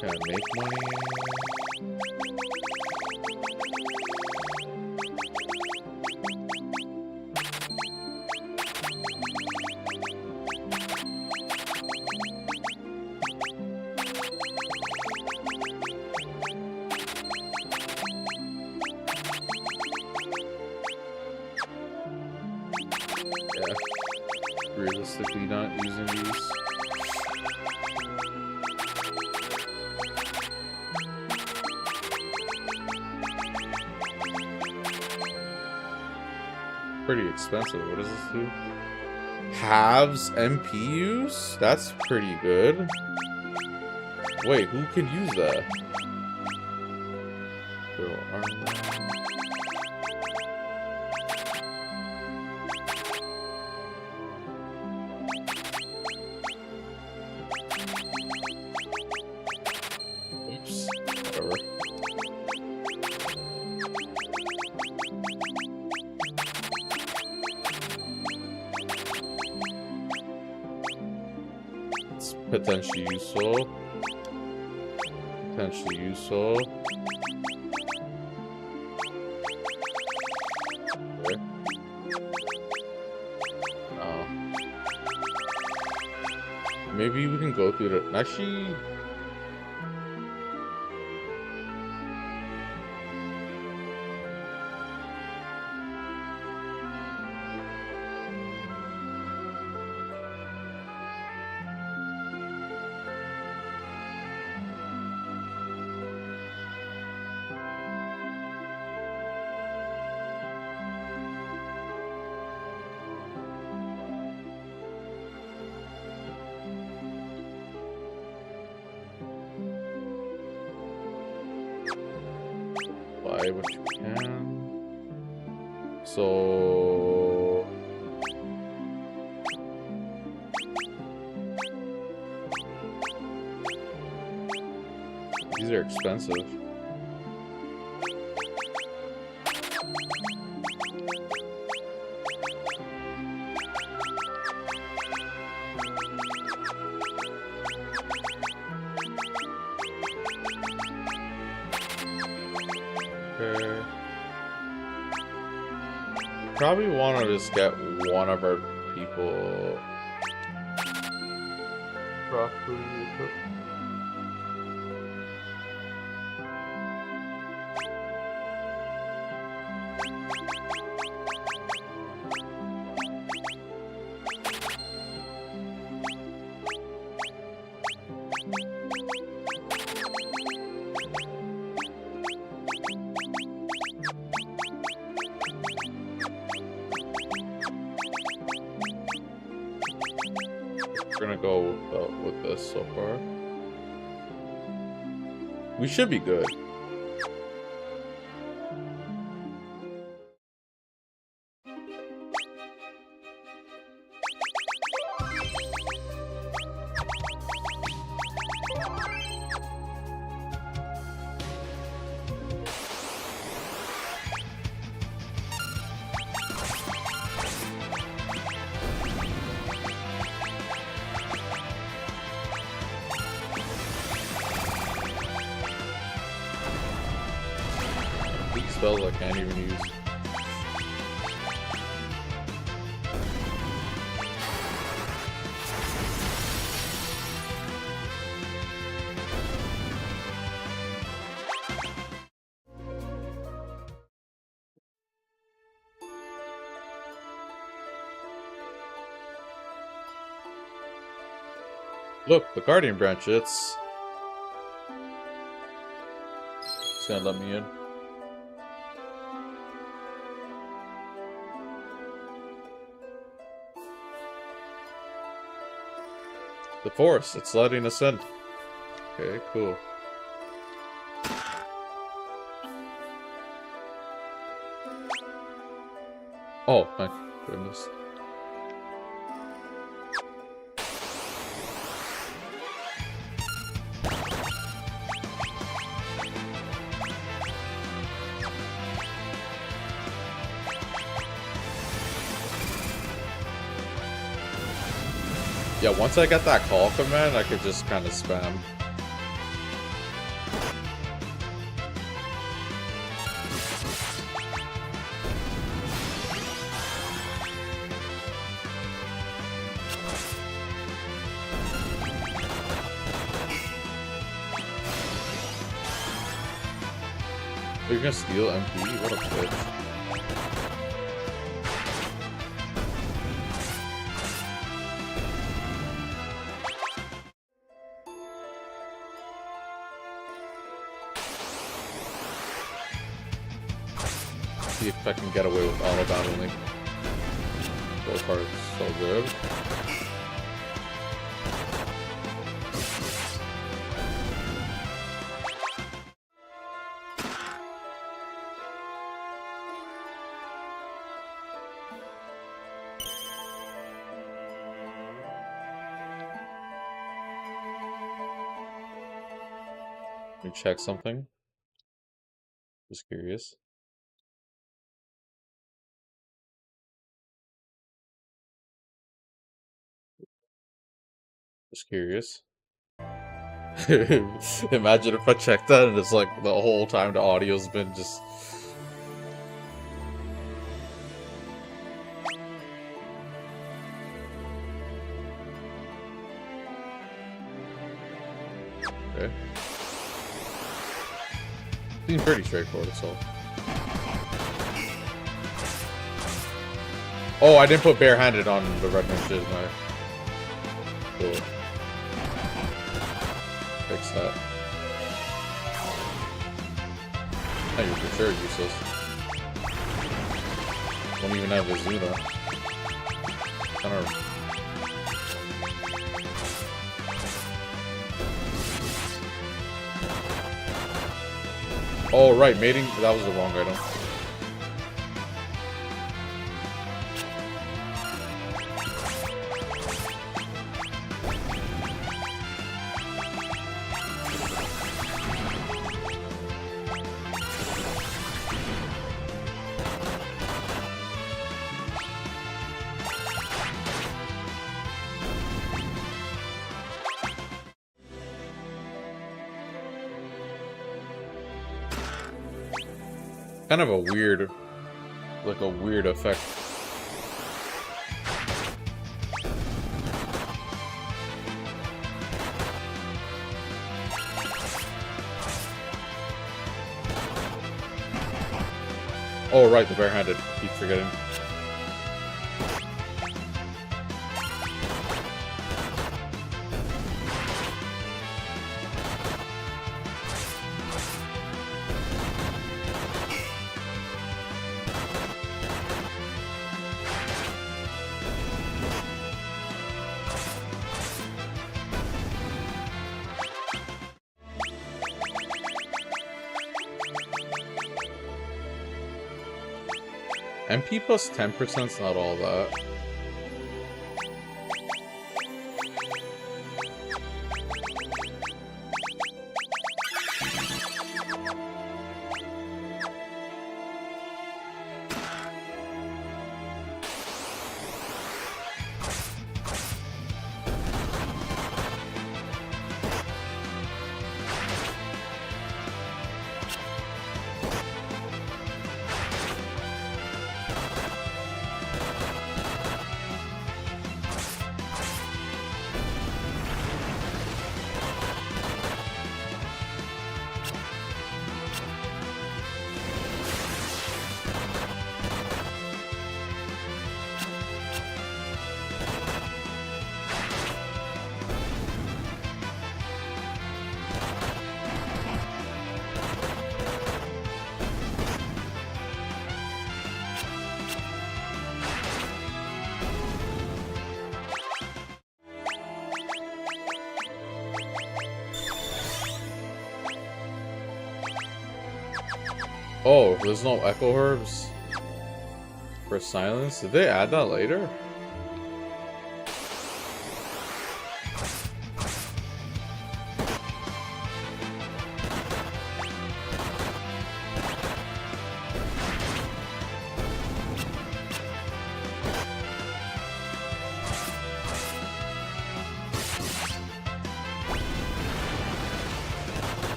Can I make money? Yeah. Realistically not using these. Pretty expensive. What does this do? Halves MP use? That's pretty good. Wait, who can use that? Oops. Whatever. Potentially useful. Potentially useful. Okay. Oh. Maybe we can go through the... Actually... buy what you can. So these are expensive. Okay. Probably want to just get one of our people properly equipped. We're gonna go with this so far. We should be good. Spells I can't even use. Look, the Guardian branch, it's gonna let me in. The forest, it's letting us in. Okay, cool. Oh my goodness. Yeah, once I get that call command, I could just kind of spam. You're gonna steal MP? What a bitch. See if I can get away with auto battling. So far, it's so good. Let me check something. Just curious. Just curious. Imagine if I check that and it's like the whole time the audio's been just... Okay. Seems pretty straightforward, so... Oh, I didn't put barehanded on the red man shit, my... Cool. Fix that. Oh, you're for sure useless. Don't even have Azuna. I don't know. Oh, right, mating. That was the wrong item. Kind of a weird, like a weird effect. Oh, right, the barehanded. Keep forgetting. MP plus 10% is not all that. Oh, there's no echo herbs for silence? Did they add that later?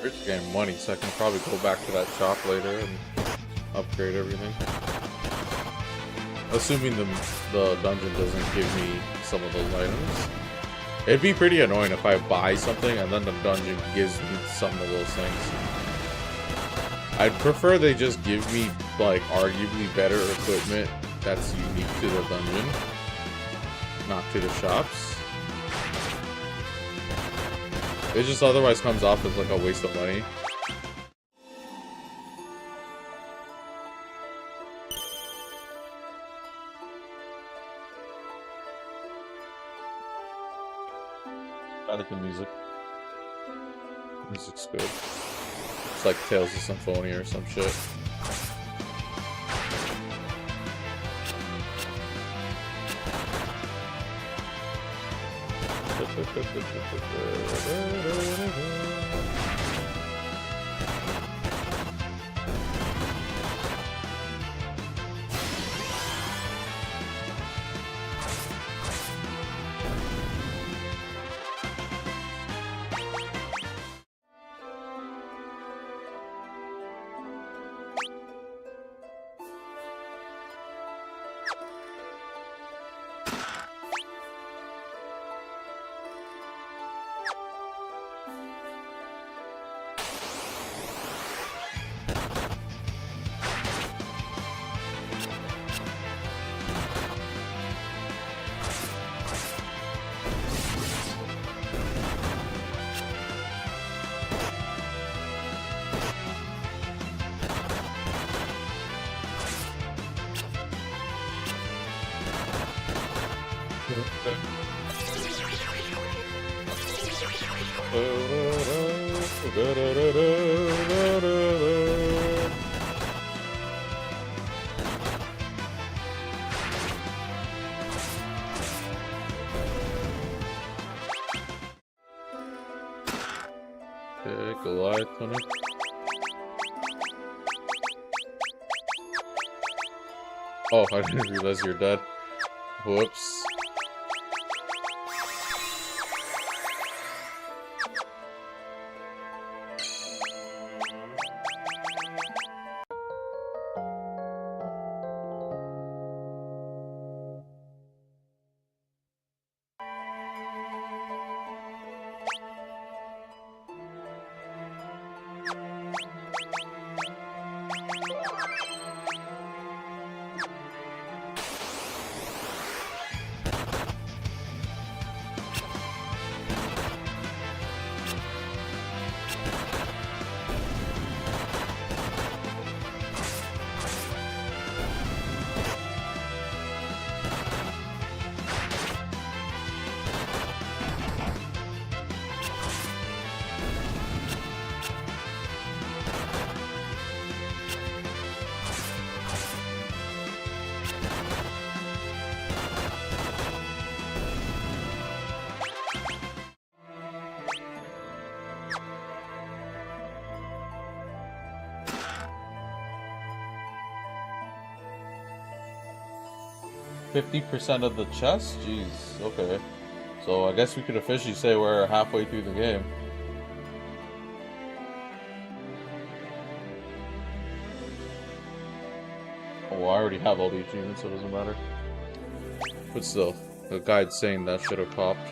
Rich getting money, so I can probably go back to that shop later and upgrade everything. Assuming the dungeon doesn't give me some of those items. It'd be pretty annoying if I buy something and then the dungeon gives me some of those things. I'd prefer they just give me, like, arguably better equipment that's unique to the dungeon, not to the shops. It just otherwise comes off as like a waste of money. I like the music. Music's good. It's like Tales of Symphonia or some shit. Okay, Goliath on it. Oh, I didn't realize you're dead. Whoops. %50 of the chest? Jeez, okay. So I guess we could officially say we're halfway through the game. Oh, well, I already have all the achievements, so it doesn't matter. But still, the guide's saying that should have popped.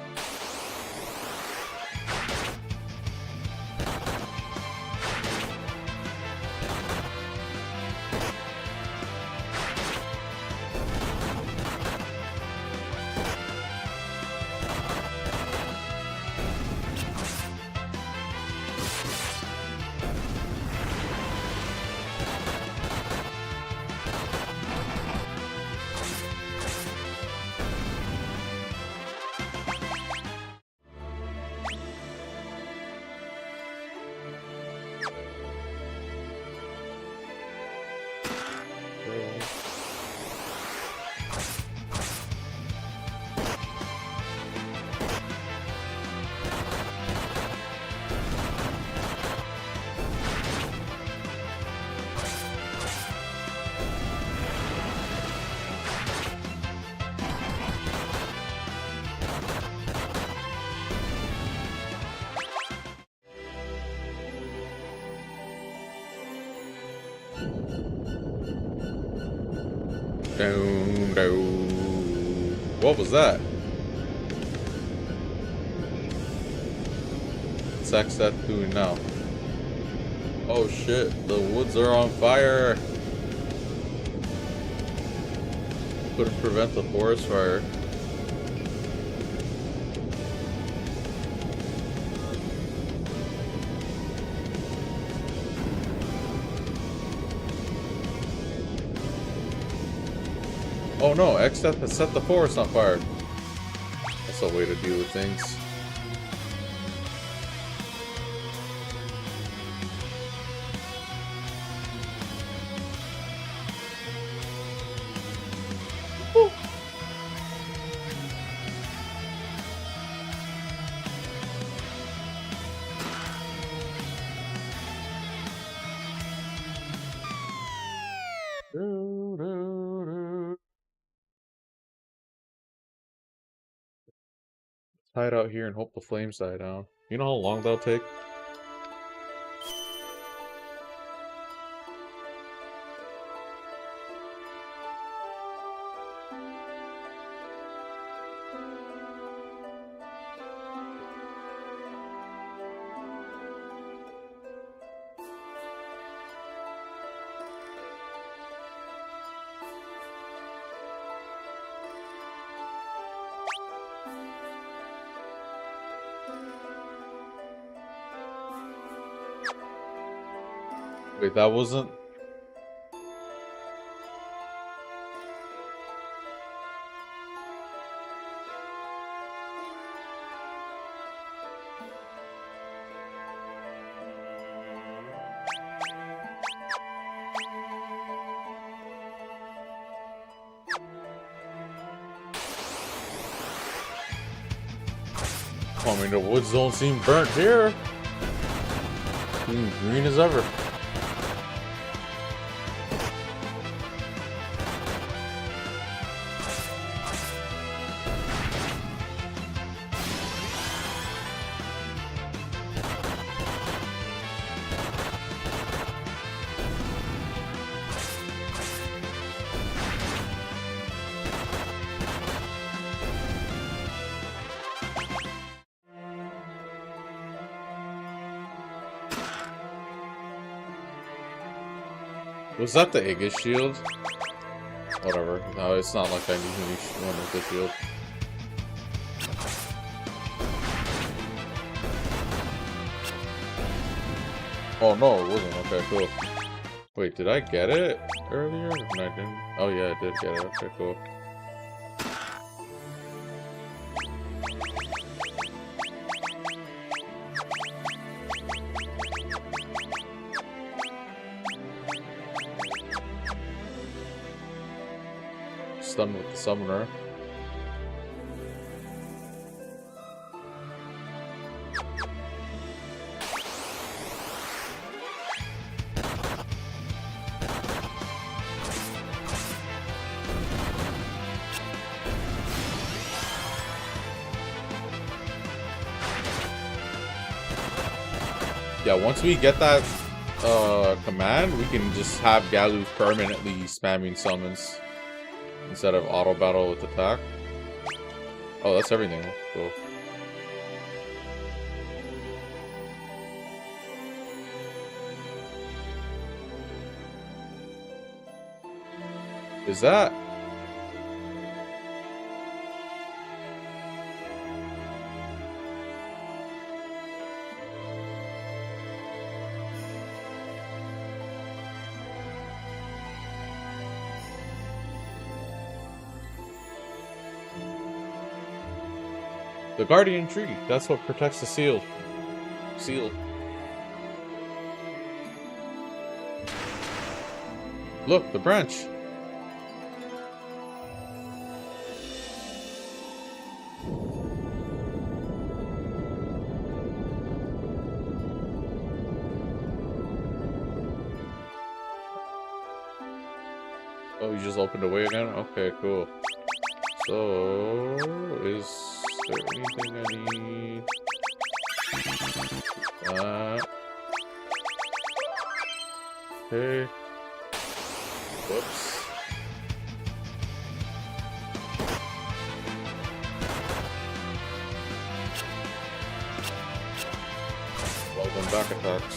What was that? What's that doing now? Oh shit, the woods are on fire! Couldn't prevent the forest fire. Oh no, X-Death has set the forest on fire. That's a way to deal with things. Hide out here and hope the flames die down. You know how long that'll take? Wait, that wasn't... I mean, the woods don't seem burnt here. Seem green as ever. Was that the Aegis shield? Whatever. No, it's not like I need one with the shield. Oh no, it wasn't. Okay, cool. Wait, did I get it earlier? No, I didn't. Oh yeah, I did get it. Okay, cool. Done with the summoner. Yeah, once we get that command, we can just have Galu permanently spamming summons instead of auto battle with attack. Oh, that's everything. Cool. Is that? The Guardian Tree. That's what protects the seal. Look, the branch. Oh, you just opened the way again? Okay, cool. So, is there anything I need? Okay. Whoops. Welcome back attacks.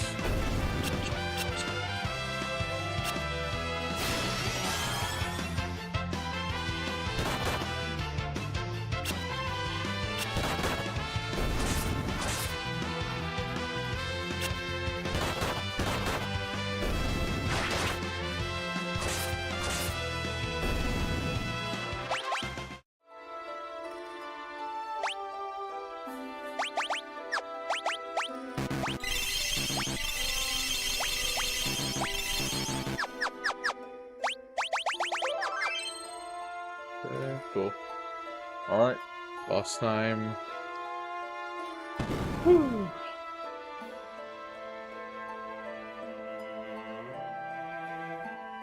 Cool. Alright. Boss time. Whew.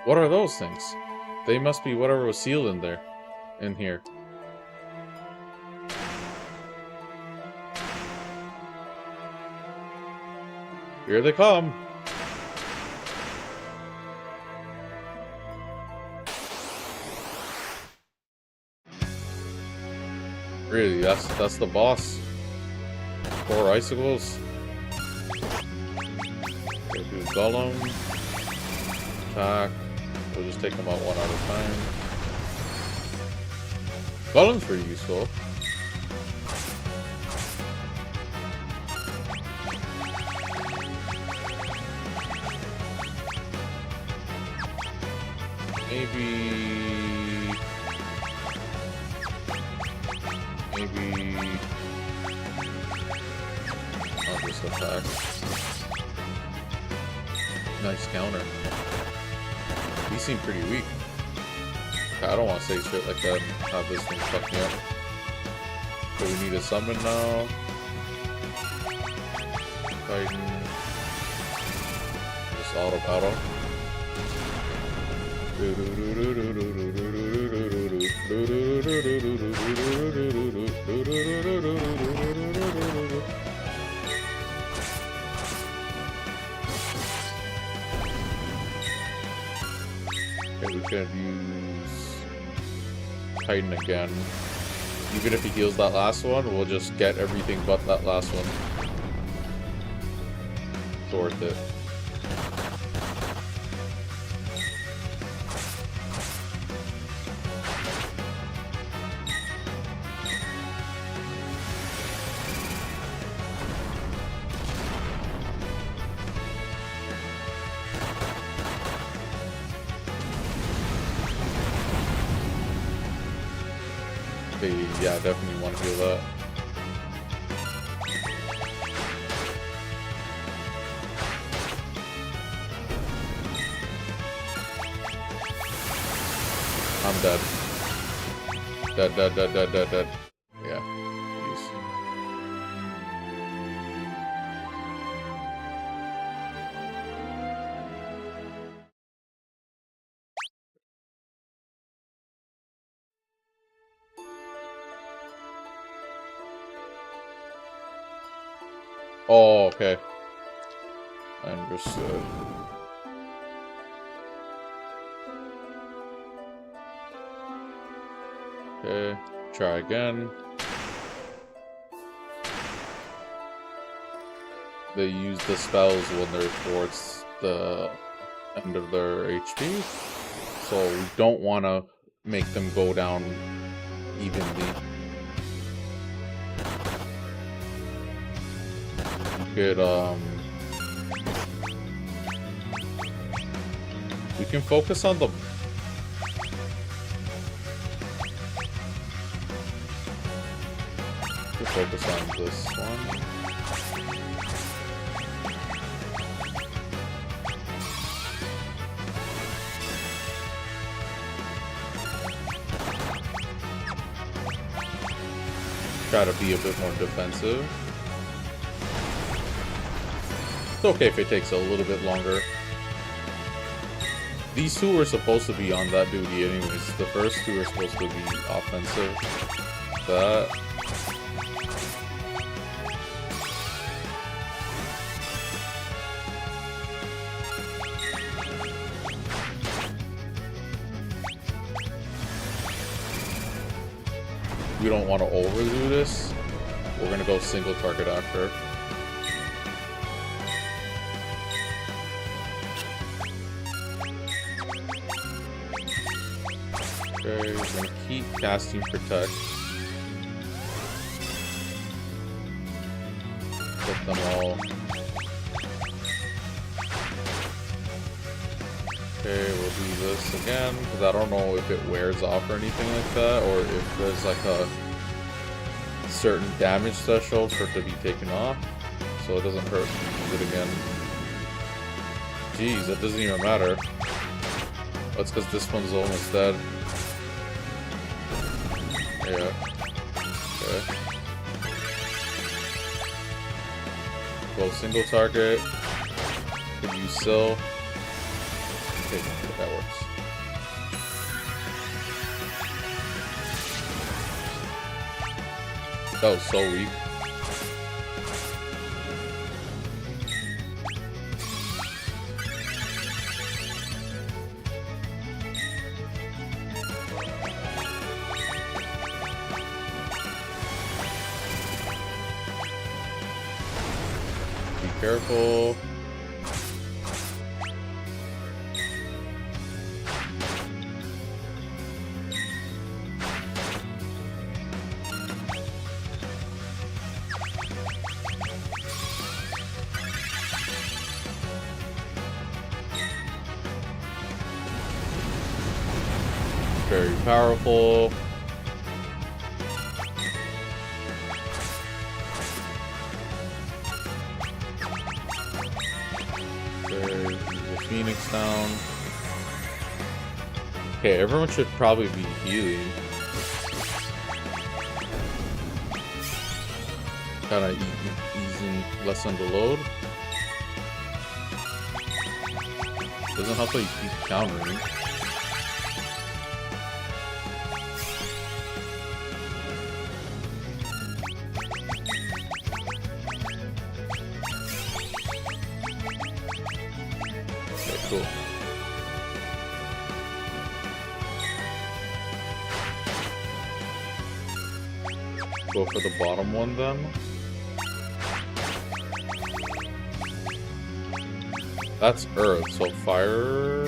What are those things? They must be whatever was sealed in there. In here. Here they come. Really, that's the boss. 4 icicles. Go do Golem. Attack. We'll just take them out one at a time. Golem's pretty useful. Maybe I'll just attack. Nice counter. These seem pretty weak. I don't want to say shit like that and have this thing fuck me up. So we need a summon now. Titan. Just auto battle. Okay, we can use Titan again. Even if he heals that last one, we'll just get everything but that last one. It's worth it. Yeah, definitely want to heal that. I'm dead. Dead. Yeah. Jeez. Oh, okay. I understood. Okay, try again. They use the spells when they're towards the end of their HP, so we don't want to make them go down evenly. Could we can focus on the focus on this one. Try to be a bit more defensive. It's okay if it takes a little bit longer. These two are supposed to be on that duty anyways. The first two are supposed to be offensive. That. We don't want to overdo this. We're gonna go single target after. Okay, we're gonna keep casting Protect. Hit them all. Okay, we'll do this again, because I don't know if it wears off or anything like that, or if there's like a certain damage threshold for it to be taken off, so it doesn't hurt to use it again. Jeez, that doesn't even matter. That's because this one's almost dead. Yeah. Okay. Go single target. Could use Sill. Okay, that works. That was so weak. Be careful. Very powerful. Okay, the Phoenix down. Okay, everyone should probably be healing. Kind of easing, lessen the load. Doesn't help that you keep countering. Okay, cool. Go for the bottom one then. That's earth, so fire.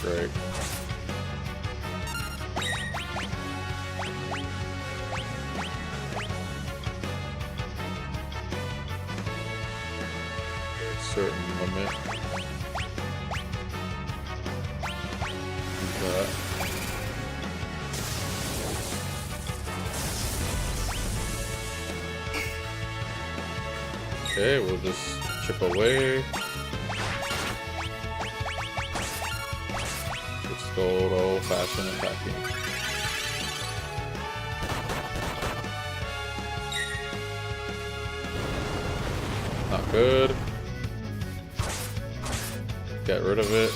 Great. Certain limit. Do that. Okay, we'll just chip away. Let's go to old-fashioned attacking. Not good. Get rid of it.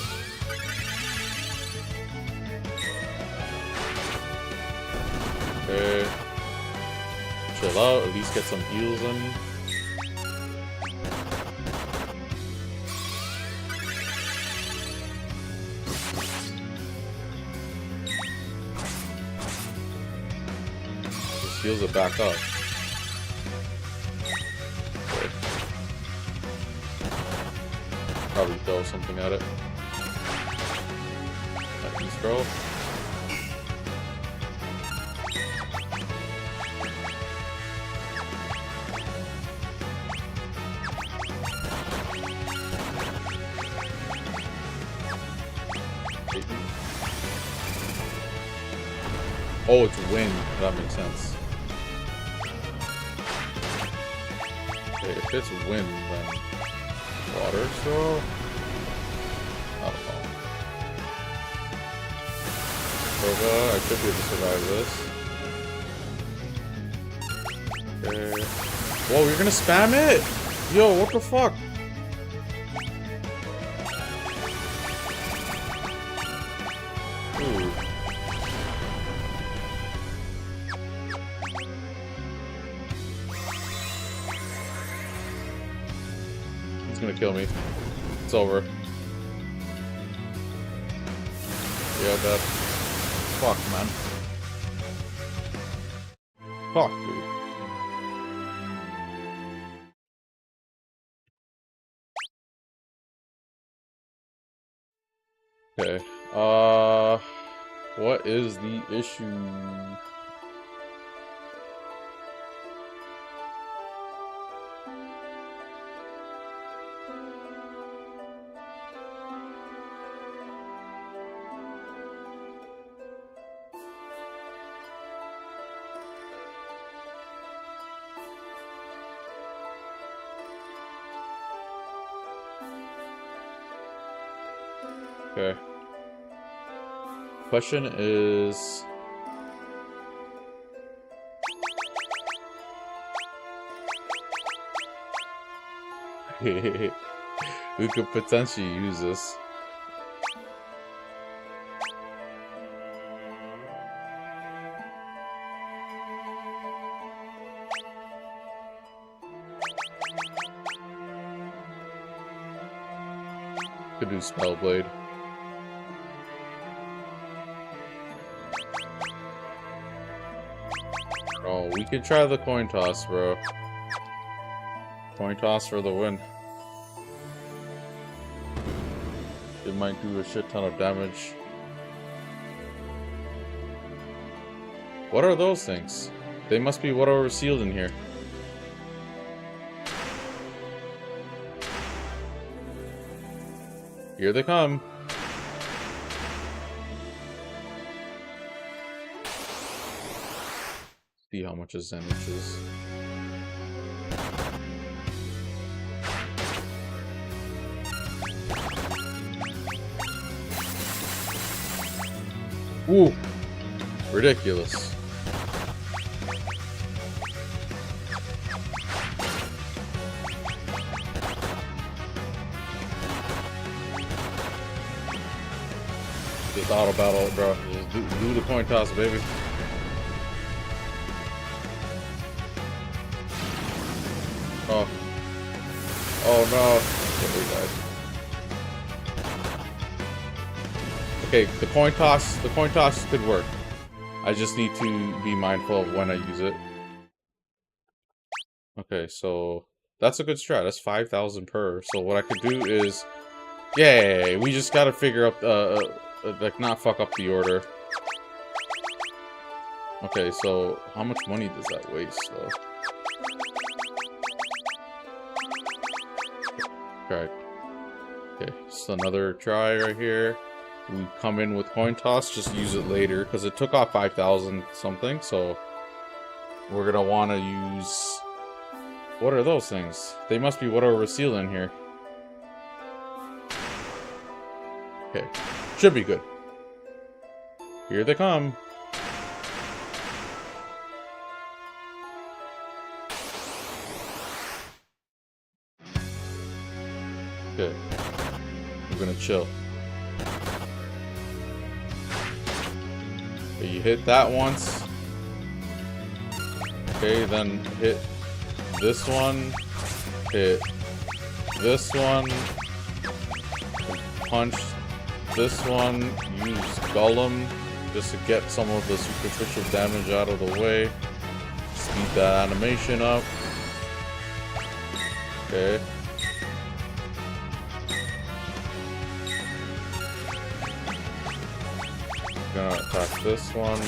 Okay. Chill out, at least get some heals in. Heals it back up. Okay. Probably throw something at it. Let's throw. Oh, it's wind. That makes sense. If it's wind, then water, so I don't know. Toga, I should be able to survive this. Okay. Whoa, you're gonna spam it? Yo, what the fuck? Ooh. He's gonna kill me. It's over. Yeah, that. Fuck, man. Fuck, dude. Okay. What is the issue? Okay. Question is... we could potentially use this. Could do Spellblade. Oh, we could try the coin toss, bro. Coin toss for the win. It might do a shit ton of damage. What are those things? They must be whatever sealed in here. Here they come. See how much a Zenith is. Ooh, ridiculous. Just auto battle, bro. Just do the coin toss, baby. Oh. Oh no. Okay, the coin toss could work. I just need to be mindful of when I use it. Okay, so that's a good strat. That's 5,000 per. So what I could do is, yay, we just gotta figure out like not fuck up the order. Okay, so how much money does that waste though? Okay. Okay, so another try right here. We come in with coin toss, just use it later because it took off 5,000 something. So we're gonna want to use. What are those things? They must be whatever we're sealing here. Okay, should be good. Here they come. Good. We're gonna chill. Okay, you hit that once. Okay, then hit this one. Hit this one. Punch this one. Use Golem just to get some of the superficial damage out of the way. Speed that animation up. Okay. Gonna attack this one.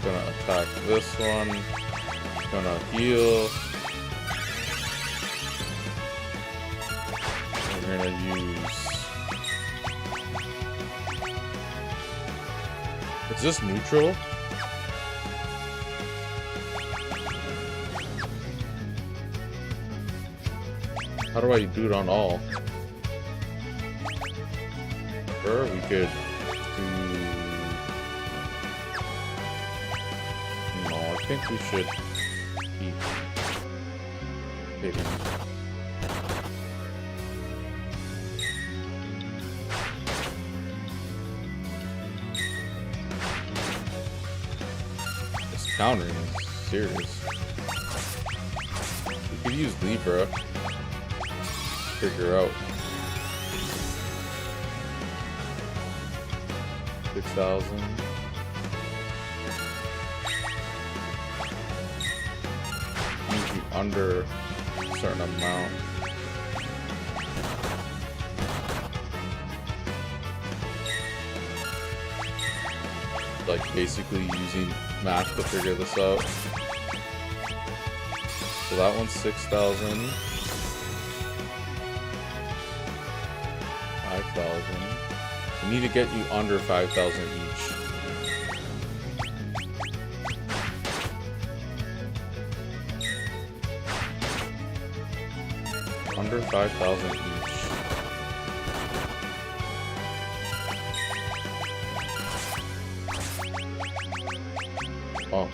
Gonna attack this one. Gonna heal. We're gonna use. Is this neutral? How do I do it on all? Or we could do. No, I think we should keep hitting. This countering is serious. We could use Libra. Figure out 6,000. Need to be under a certain amount. Like basically using math to figure this out. So that one's 6,000. 5,000. We need to get you under 5,000 each. Under 5,000 each. Oh.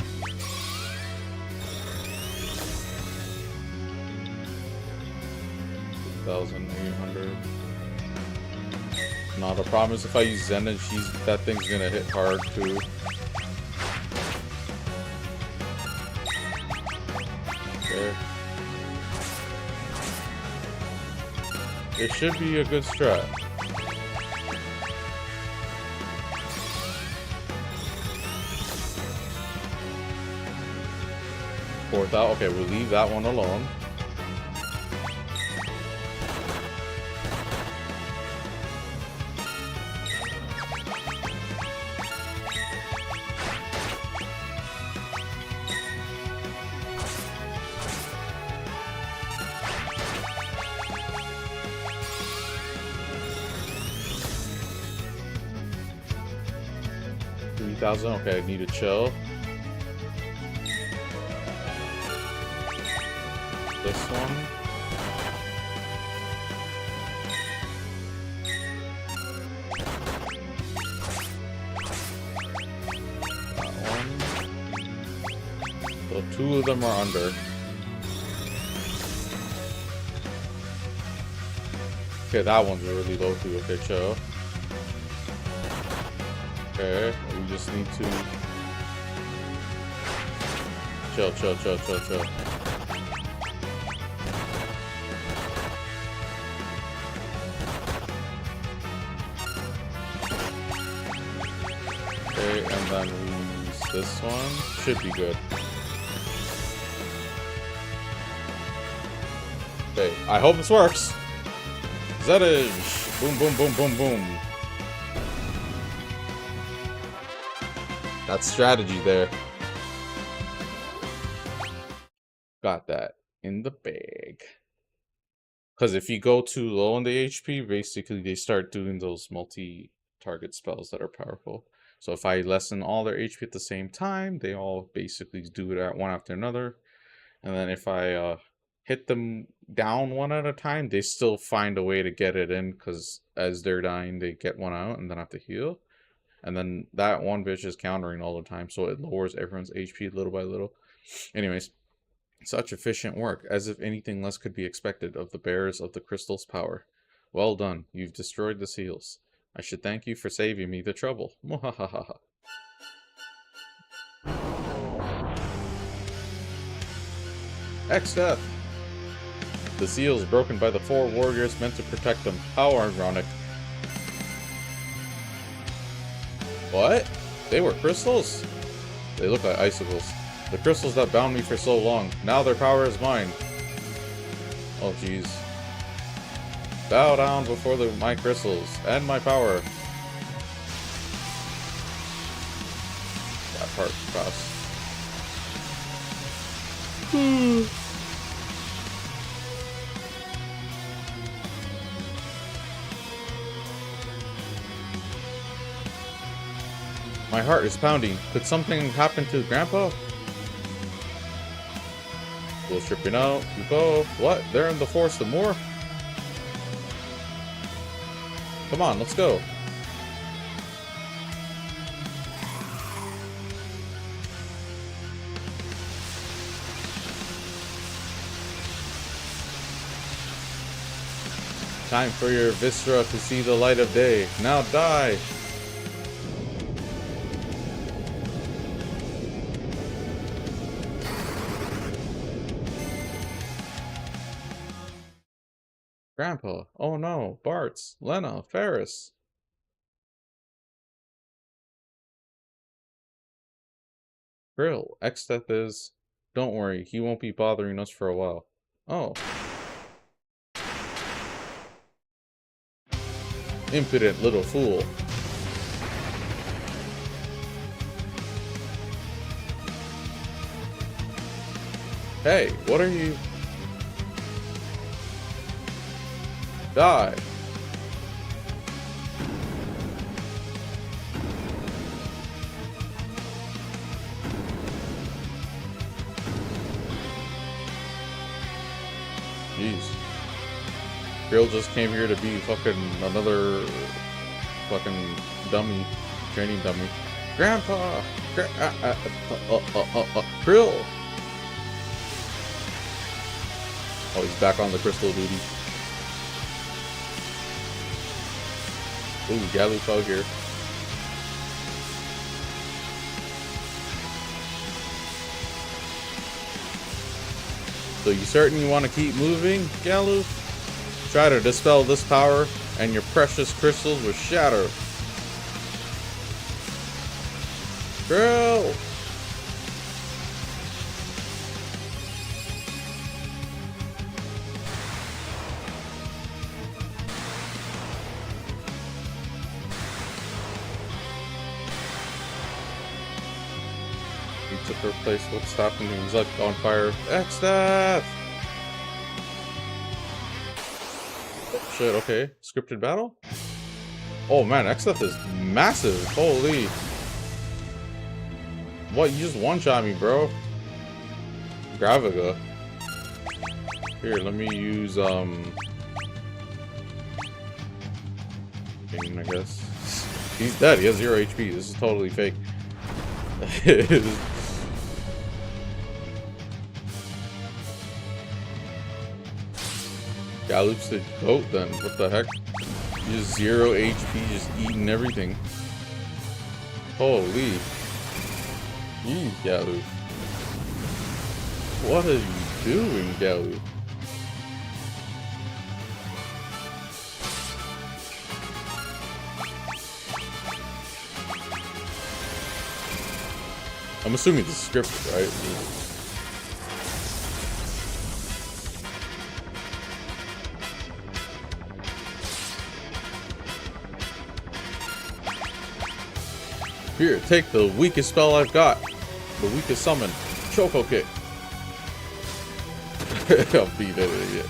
$2,800. No, the problem is if I use Zen and that thing's gonna hit hard too. Okay. It should be a good strat. Okay, we'll leave that one alone. Okay, I need to chill. This one. That one. So two of them are under. Okay, that one's really low too. Okay, chill. Okay, we just need to chill. Okay, and then we use this one. Should be good. Okay, I hope this works. Zetage! Boom, boom, boom, boom, boom. That's strategy there. Got that in the bag. Because if you go too low on the HP, basically they start doing those multi-target spells that are powerful. So if I lessen all their HP at the same time, they all basically do it at one after another. And then if I hit them down one at a time, they still find a way to get it in, because as they're dying, they get one out and then have to heal. And then that one bitch is countering all the time, so it lowers everyone's HP little by little. Anyways, such efficient work, as if anything less could be expected of the bearers of the crystal's power. Well done, you've destroyed the seals. I should thank you for saving me the trouble. Mwahahaha. X-Death! The seals broken by the 4 warriors meant to protect them. How ironic. What? They were crystals? They look like icicles. The crystals that bound me for so long. Now their power is mine. Oh jeez. Bow down before my crystals and my power. That part fast. My heart is pounding. Could something happen to Grandpa? Go stripping out. We go. What? They're in the forest of more? Come on, let's go. Time for your viscera to see the light of day. Now die! Grandpa. Oh no. Bartz. Lena. Ferris. Grill. X-Death is... Don't worry, he won't be bothering us for a while. Oh. Impudent little fool. Hey, what are you... Die. Jeez. Girl just came here to be fucking another fucking dummy, training dummy. Grandpa! Krill! Oh, he's back on the crystal duty. Ooh, Galoof out here. So you certainly want to keep moving, Galoof? Try to dispel this power, and your precious crystals will shatter. Girl! He took her place. What's happening? He's like on fire. X-Death! Oh, shit, okay. Scripted battle? Oh man, X-Death is massive. Holy. What? You just one-shot me, bro. Graviga. Here, let me use, Game, I guess. He's dead. He has 0 HP. This is totally fake. Galoop's the goat then. What the heck? Just 0 HP, just eating everything. Holy. Yee, Galoof. What are you doing, Galoof? I'm assuming this is scripted, right? Here, take the weakest spell I've got. The weakest summon. Choco kick. I'll beat that idiot.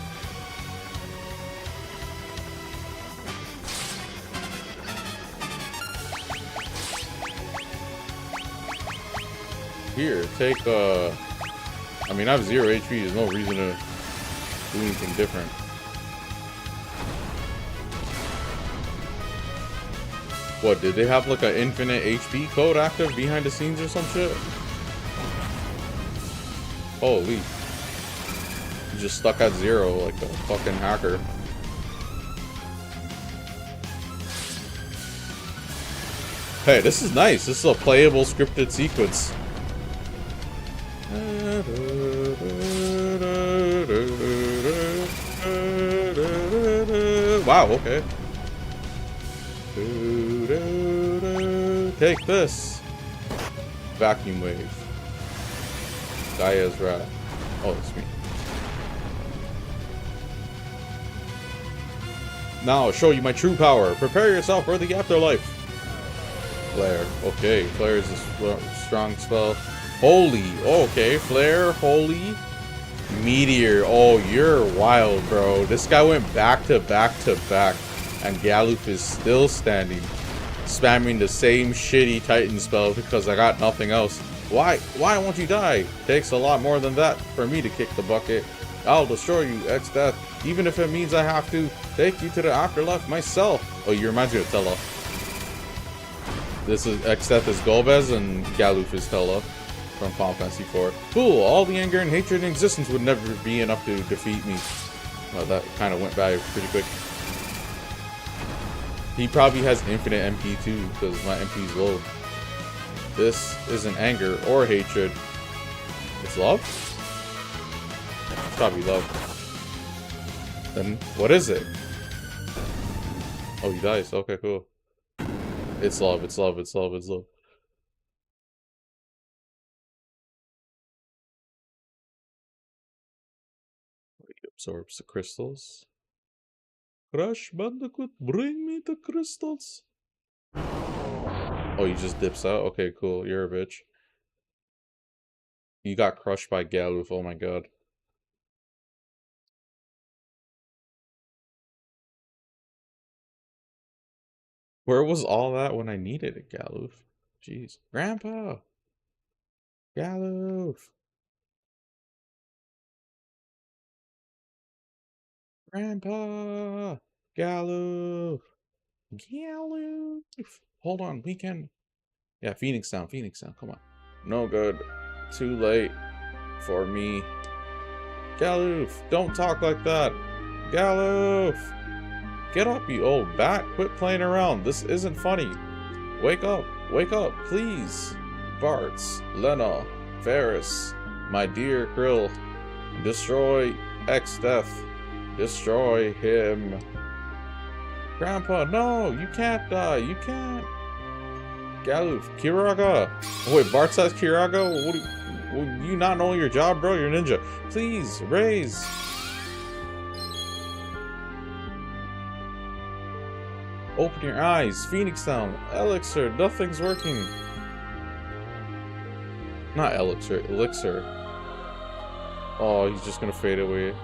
Here, take I mean, I have 0 HP. There's no reason to do anything different. What, did they have like an infinite HP code active behind the scenes or some shit? Holy. You just stuck at 0 like a fucking hacker. Hey, this is nice. This is a playable scripted sequence. Wow, okay. Take this. Vacuum wave. Gaia's wrath. Oh, it's me. Now I'll show you my true power. Prepare yourself for the afterlife. Flare. Okay, Flare is a strong spell. Holy. Okay, Flare. Holy. Meteor. Oh, you're wild, bro. This guy went back to back to back. And Galoof is still standing. Spamming the same shitty Titan spell because I got nothing else. Why won't you die? Takes a lot more than that for me to kick the bucket. I'll destroy you, X-Death. Even if it means I have to take you to the afterlife myself. Oh, you remind me of Tella. This is X-Death is Golbez and Galoof is Tella from Final Fantasy IV. Cool, all the anger and hatred in existence would never be enough to defeat me. Well, that kind of went by pretty quick. He probably has infinite MP too, because my MP is low. This isn't anger or hatred. It's love? It's probably love. Then what is it? Oh, he dies. Okay, cool. It's love, it's love, it's love, it's love. He absorbs the crystals. Crash Bandicoot, bring me the crystals. Oh, he just dips out? Okay, cool. You're a bitch. You got crushed by Galoof. Oh my god. Where was all that when I needed it, Galoof? Jeez. Grandpa! Galoof! Grandpa! Galoof! Galoof! Hold on, we can... Yeah, Phoenix Down, come on. No good. Too late for me. Galoof, don't talk like that. Galoof! Get up, you old bat. Quit playing around. This isn't funny. Wake up, please. Bartz, Lena, Ferris, my dear Krill. Destroy X-Death. Destroy him. Grandpa, no, you can't die. You can't. Galoof, Kiraga. Oh, wait, Bart says Kiraga? What do you not know your job, bro? You're a ninja. Please, raise. Open your eyes. Phoenix Down. Elixir. Nothing's working. Not Elixir. Elixir. Oh, he's just gonna fade away.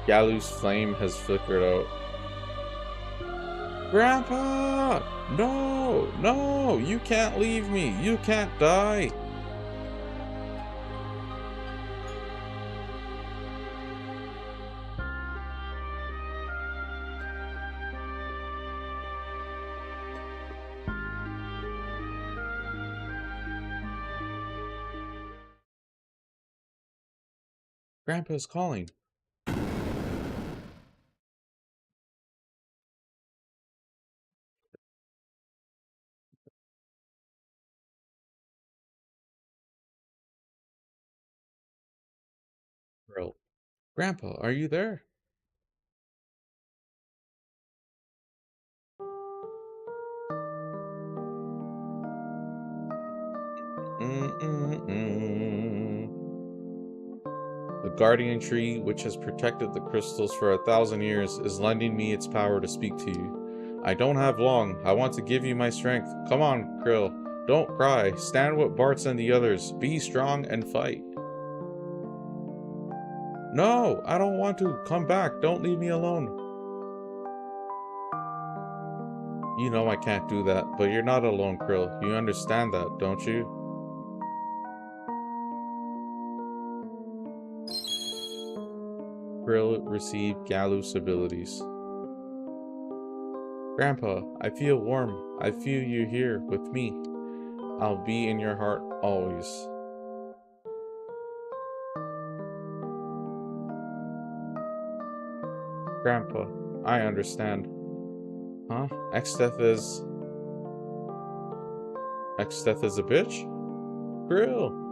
Galoof's flame has flickered out. Grandpa! No! No! You can't leave me! You can't die! Grandpa's calling. Krill. Grandpa, are you there? The guardian tree, which has protected the crystals for 1,000 years, is lending me its power to speak to you. I don't have long. I want to give you my strength. Come on, Krill. Don't cry. Stand with Bartz and the others. Be strong and fight. No, I don't want to. Come back. Don't leave me alone. You know I can't do that, but you're not alone, Krill. You understand that, don't you? Krill received Galuf's abilities. Grandpa, I feel warm. I feel you here with me. I'll be in your heart always. Grandpa, I understand. Huh? Exdeath is a bitch? Krill!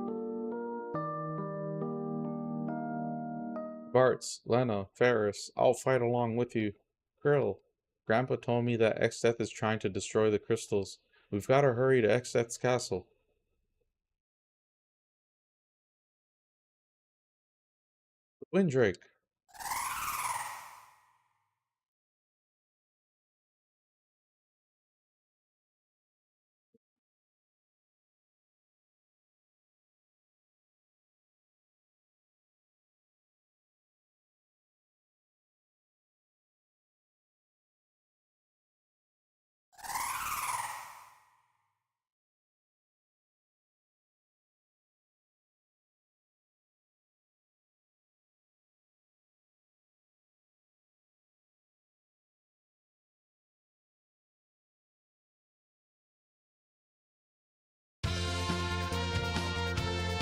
Bartz, Lena, Ferris, I'll fight along with you. Krill, Grandpa told me that Exdeath is trying to destroy the crystals. We've got to hurry to Exdeath's castle. Windrake.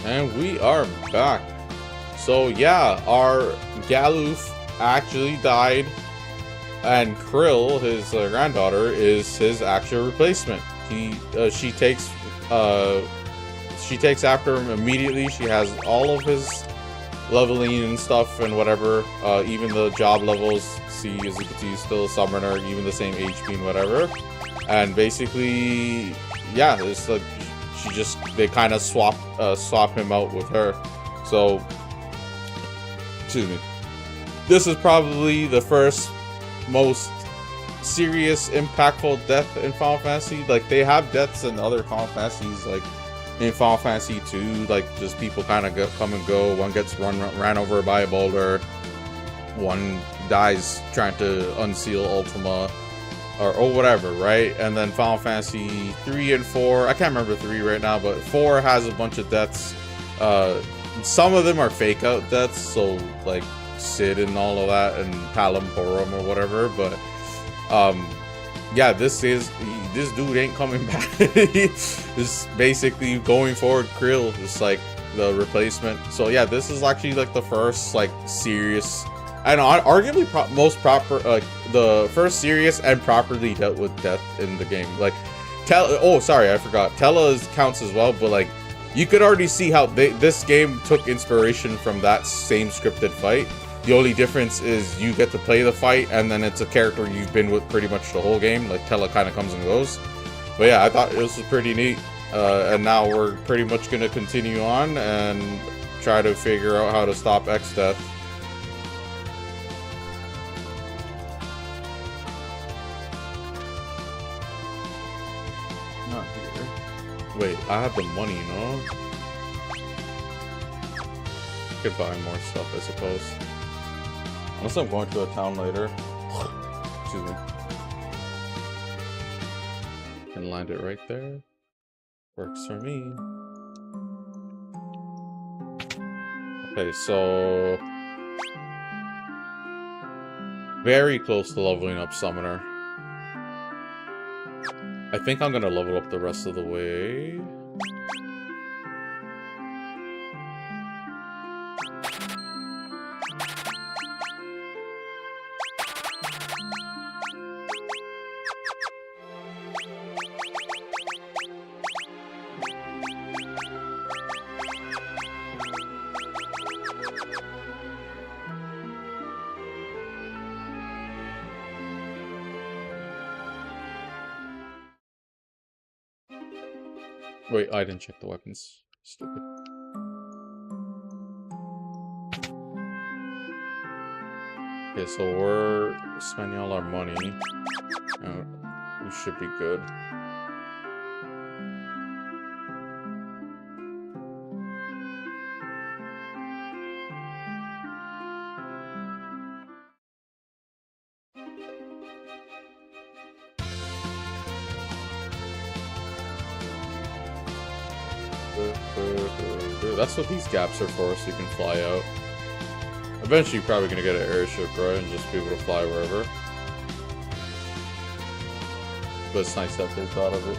And we are back. So yeah, our Galuf actually died, and Krill, his granddaughter, is his actual replacement. She takes after him immediately. She has all of his leveling and stuff and whatever, even the job levels. See, as you can see, still a summoner, even the same HP and whatever. And basically, yeah, it's like they kind of swap him out with her. So, excuse me. This is probably the first most serious, impactful death in Final Fantasy. Like, they have deaths in other Final Fantasies, like in Final Fantasy 2, like just people kind of come and go. One gets ran over by a boulder. One dies trying to unseal Ultima. Or whatever, right? And then Final Fantasy 3 and 4, I can't remember 3 right now, but 4 has a bunch of deaths. Some of them are fake out deaths, so like Sid and all of that, and Palamporum or whatever. But yeah, this dude ain't coming back. This basically going forward. Krill is like the replacement. So yeah, this is actually like the first like serious. I know, arguably most proper, the first serious and properly dealt with death in the game. Like, oh, sorry, I forgot. Tella counts as well, but like, you could already see how this game took inspiration from that same scripted fight. The only difference is you get to play the fight, and then it's a character you've been with pretty much the whole game. Like, Tella kind of comes and goes. But yeah, I thought this was pretty neat. And now we're pretty much going to continue on and try to figure out how to stop Exdeath. Wait, I have the money, no? Could buy more stuff, I suppose. Unless I'm going to a town later. Excuse me. Can land it right there. Works for me. Okay, so very close to leveling up Summoner. I think I'm gonna level up the rest of the way. Wait, I didn't check the weapons. Stupid. Okay, so we're spending all our money. We should be good. That's what these gaps are for, so you can fly out. Eventually, you're probably gonna get an airship, right, and just be able to fly wherever. But it's nice that they thought of it.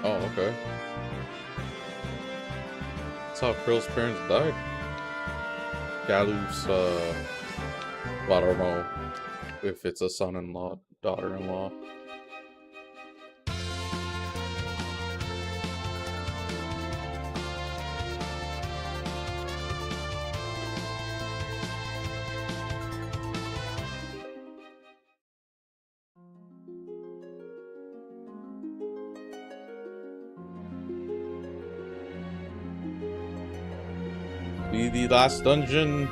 Oh, okay. That's how Krill's parents died. Galuf's, well, I don't know if it's a son-in-law, daughter-in-law. Be the last dungeon.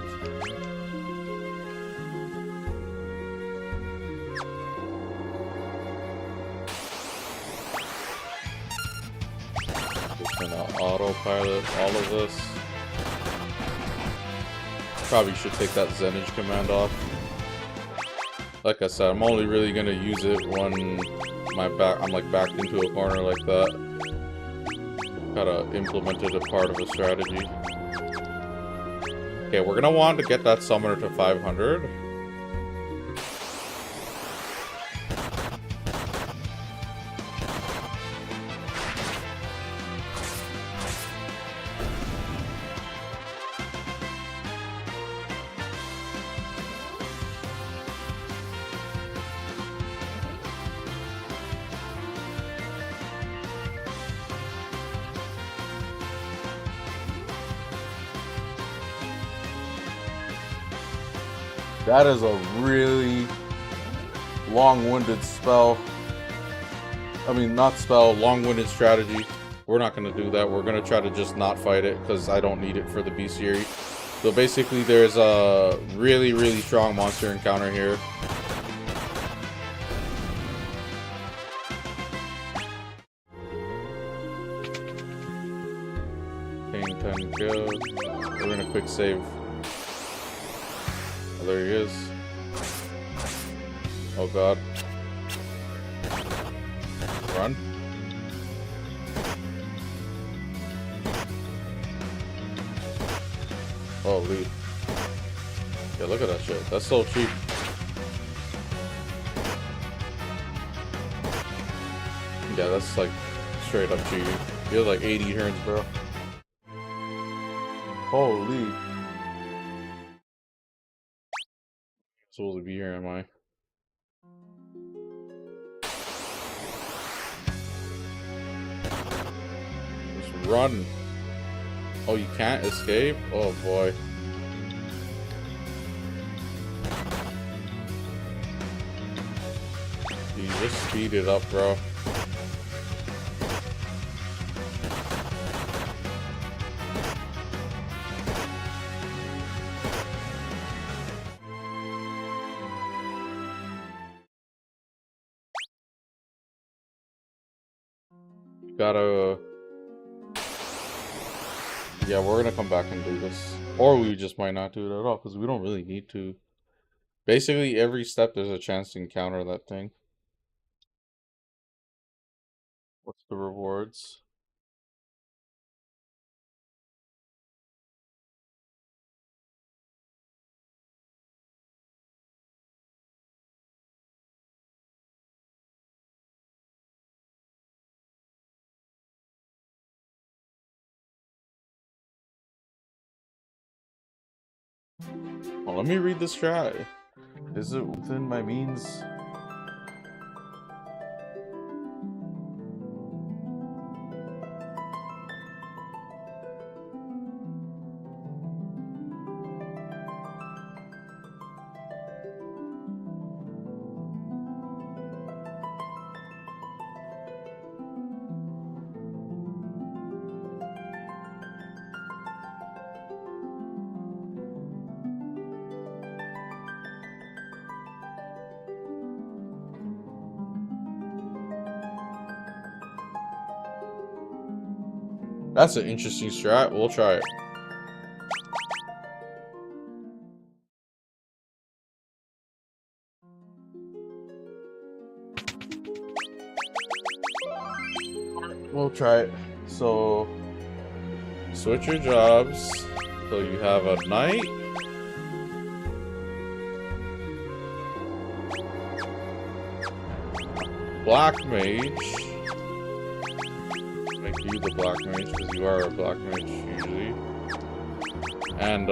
Just gonna autopilot all of this. Probably should take that Zenage command off. Like I said, I'm only really gonna use it when I'm like backed into a corner like that. Gotta implement it as part of a strategy. Okay, we're gonna want to get that summoner to 500. That is a really long-winded spell. I mean, not spell, long-winded strategy. We're not going to do that. We're going to try to just not fight it because I don't need it for the bestiary. So basically, there's a really, really strong monster encounter here. Paying 10 kills. We're going to quick save. Oh, there he is. Oh god. Run. Holy. Yeah, look at that shit. That's so cheap. Yeah, that's like straight up cheap. You have like 80 turns, bro. Holy. Supposed to be here, am I? Just run. Oh, you can't escape? Oh boy. You just speed it up, bro. Gotta... Yeah, we're gonna come back and do this. Or we just might not do it at all, because we don't really need to. Basically, every step there's a chance to encounter that thing. What's the rewards? Well, let me read this strat. Is it within my means? That's an interesting strat. We'll try it. We'll try it. So, switch your jobs. So you have a knight. Black mage. Make you the black mage because you are a black mage usually. And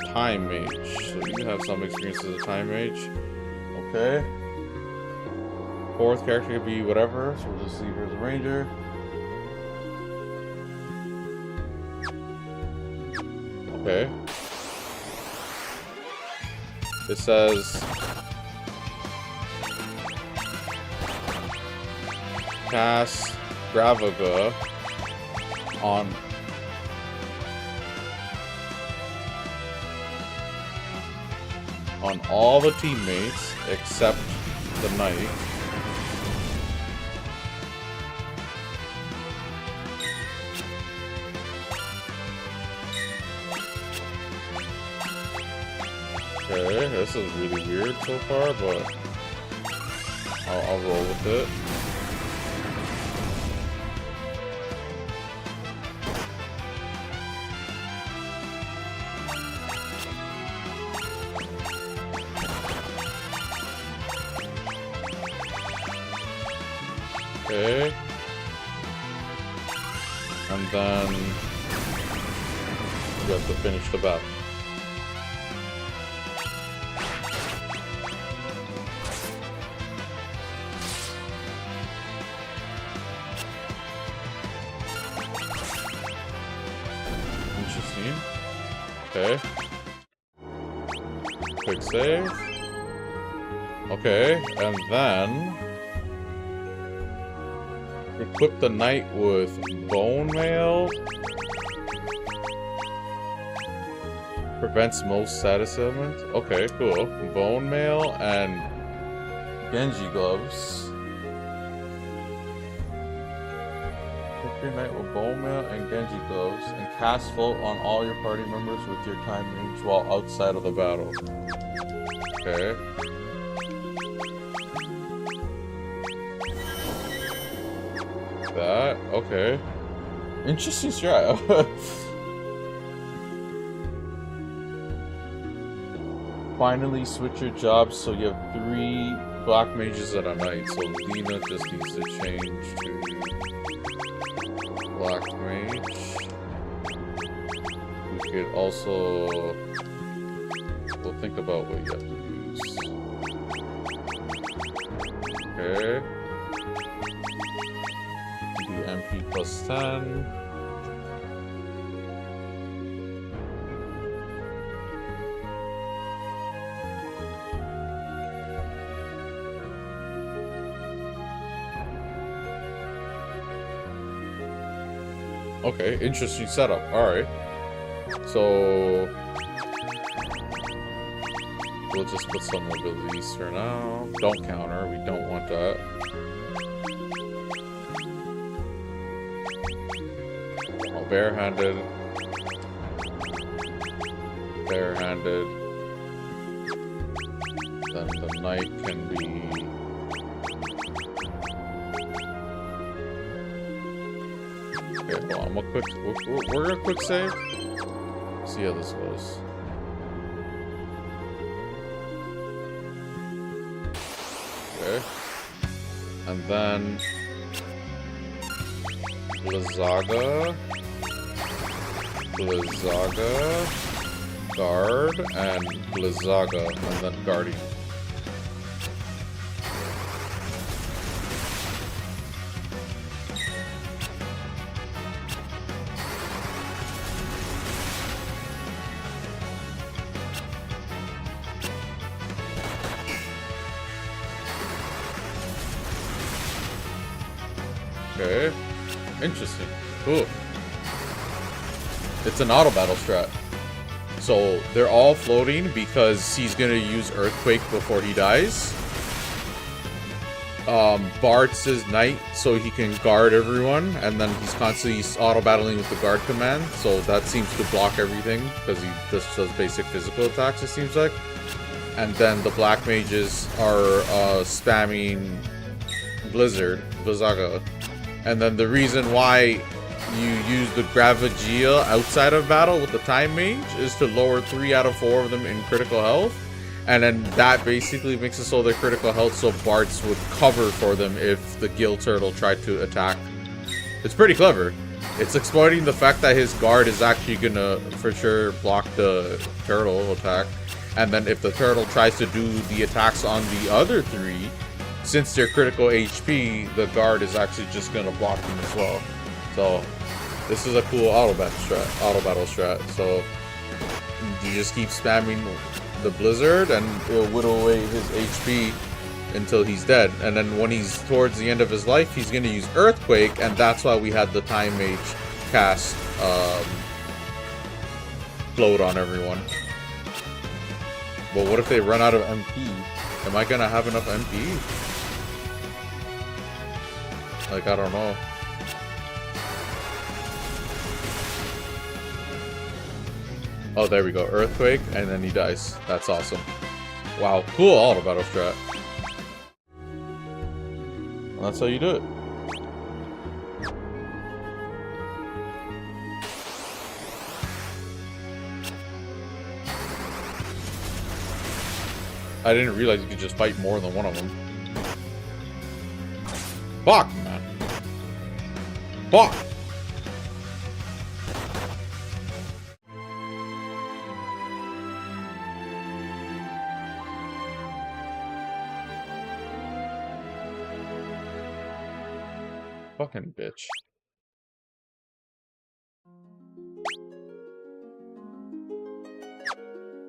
time mage. So you have some experience as a time mage. Okay. Fourth character could be whatever, so we'll just leave her as a ranger. Okay. It says cast Gravaga on all the teammates except the knight. Okay, this is really weird so far, but I'll roll with it. Okay. And then we have to finish the battle. Interesting. Okay. Quick save. Okay, and then equip the knight with bone mail. Prevents most status ailments. Okay, cool. Bone mail and Genji gloves. Equip your knight with bone mail and Genji gloves and cast float on all your party members with your time range while outside of the battle. Okay. That okay, interesting strat. Finally, switch your jobs so you have 3 black mages at a night. So Lena just needs to change to black mage. We could also we'll think about what you have to use. Okay. MP plus 10. Okay, interesting setup. Alright. So we'll just put some abilities for now. Don't counter, we don't want that. Barehanded. Barehanded. Then the knight can be... Okay, well, I'm a quick... We're gonna quick save. See how this goes. Okay. And then... Blizzaga. Guard and Blizzaga, and then Guardian. Okay. Interesting. Cool. It's an auto battle strat. So they're all floating because he's gonna use Earthquake before he dies. Bart's is Knight, so he can guard everyone, and then he's constantly auto battling with the guard command, so that seems to block everything because he just does basic physical attacks, it seems like. And then the black mages are spamming Blizzaga. And then the reason why you use the Gravagia outside of battle with the Time Mage is to lower 3 out of 4 of them in critical health. And then that basically makes it so they're critical health, so Bart's would cover for them if the Gill Turtle tried to attack. It's pretty clever. It's exploiting the fact that his guard is actually gonna for sure block the turtle attack. And then if the turtle tries to do the attacks on the other 3, since they're critical HP, the guard is actually just gonna block them as well. So this is a cool auto battle strat. So you just keep spamming the Blizzard and it'll whittle away his HP until he's dead. And then when he's towards the end of his life, he's gonna use Earthquake, and that's why we had the Time Mage cast float on everyone. But what if they run out of MP? Am I gonna have enough MP? Like, I don't know. Oh, there we go. Earthquake, and then he dies. That's awesome. Wow, cool auto battle strat. Well, that's how you do it. I didn't realize you could just fight more than one of them. Fuck, man. Fuck. Fucking bitch.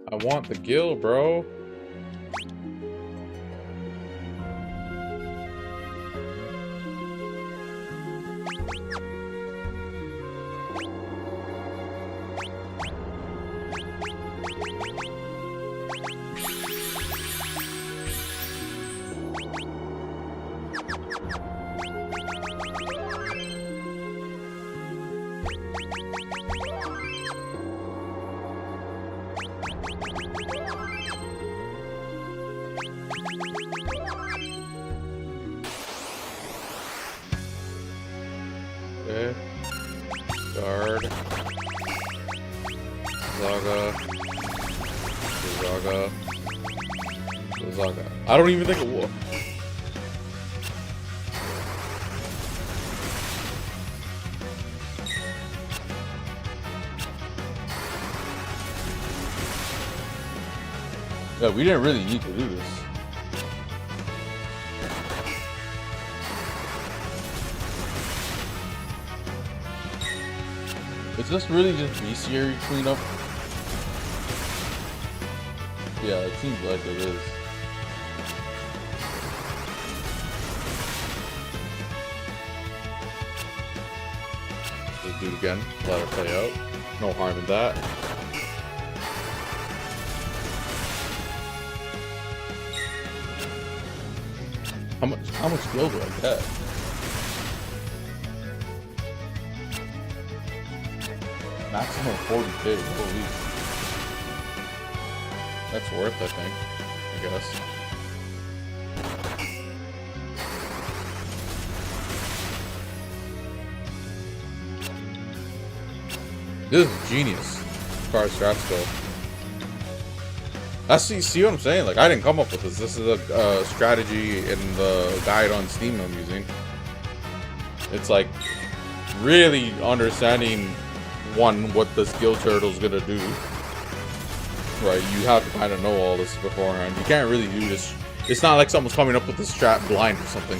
I want the Gill, bro. Okay. Guard. Zaga. I don't even think it will. Yeah, we didn't really need to do this. Is this really just bestiary cleanup? Yeah, it seems like it is. Just do it again. Let it play out. No harm in that. How much skill do I get? Maximum 40k, holy. That's worth, I think. I guess. This is genius as far as strats go. That's, see what I'm saying? Like, I didn't come up with this. This is a strategy in the guide on Steam I'm using. It's like really understanding what the Gill Turtle's gonna do, right? You have to kind of know all this beforehand. You can't really do this. It's not like someone's coming up with this strat blind or something.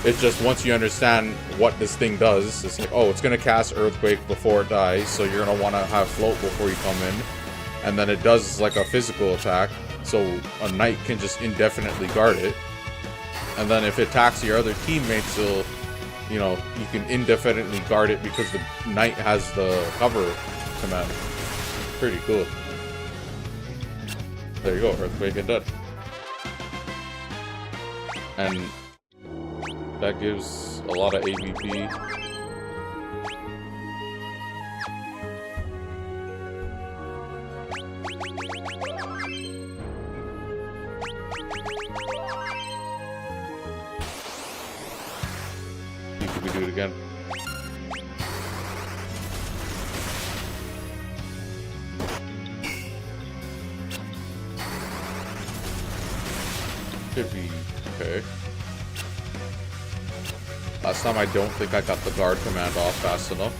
It's just once you understand what this thing does, it's like, oh, it's gonna cast Earthquake before it dies, so you're gonna want to have Float before you come in, and then it does like a physical attack, so a knight can just indefinitely guard it, and then if it attacks your other teammates, it'll, you know, you can indefinitely guard it because the knight has the cover command. Pretty cool. There you go, Earthquake and dead. And that gives a lot of AVP. See if we can do it again. Should be okay. Last time I don't think I got the guard command off fast enough.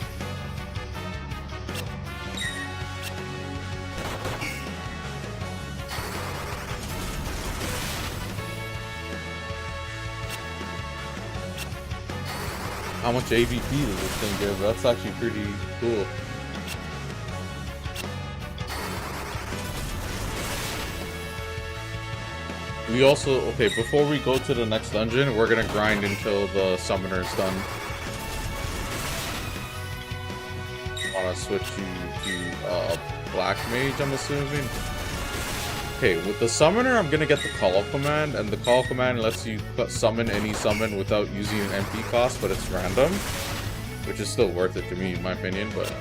How much AVP does this thing give? That's actually pretty cool. We also, okay, before we go to the next dungeon, we're gonna grind until the summoner is done. Wanna switch you to Black Mage, I'm assuming. Okay, with the summoner, I'm gonna get the call command, and the call command lets you summon any summon without using an MP cost, but it's random, which is still worth it to me, in my opinion. But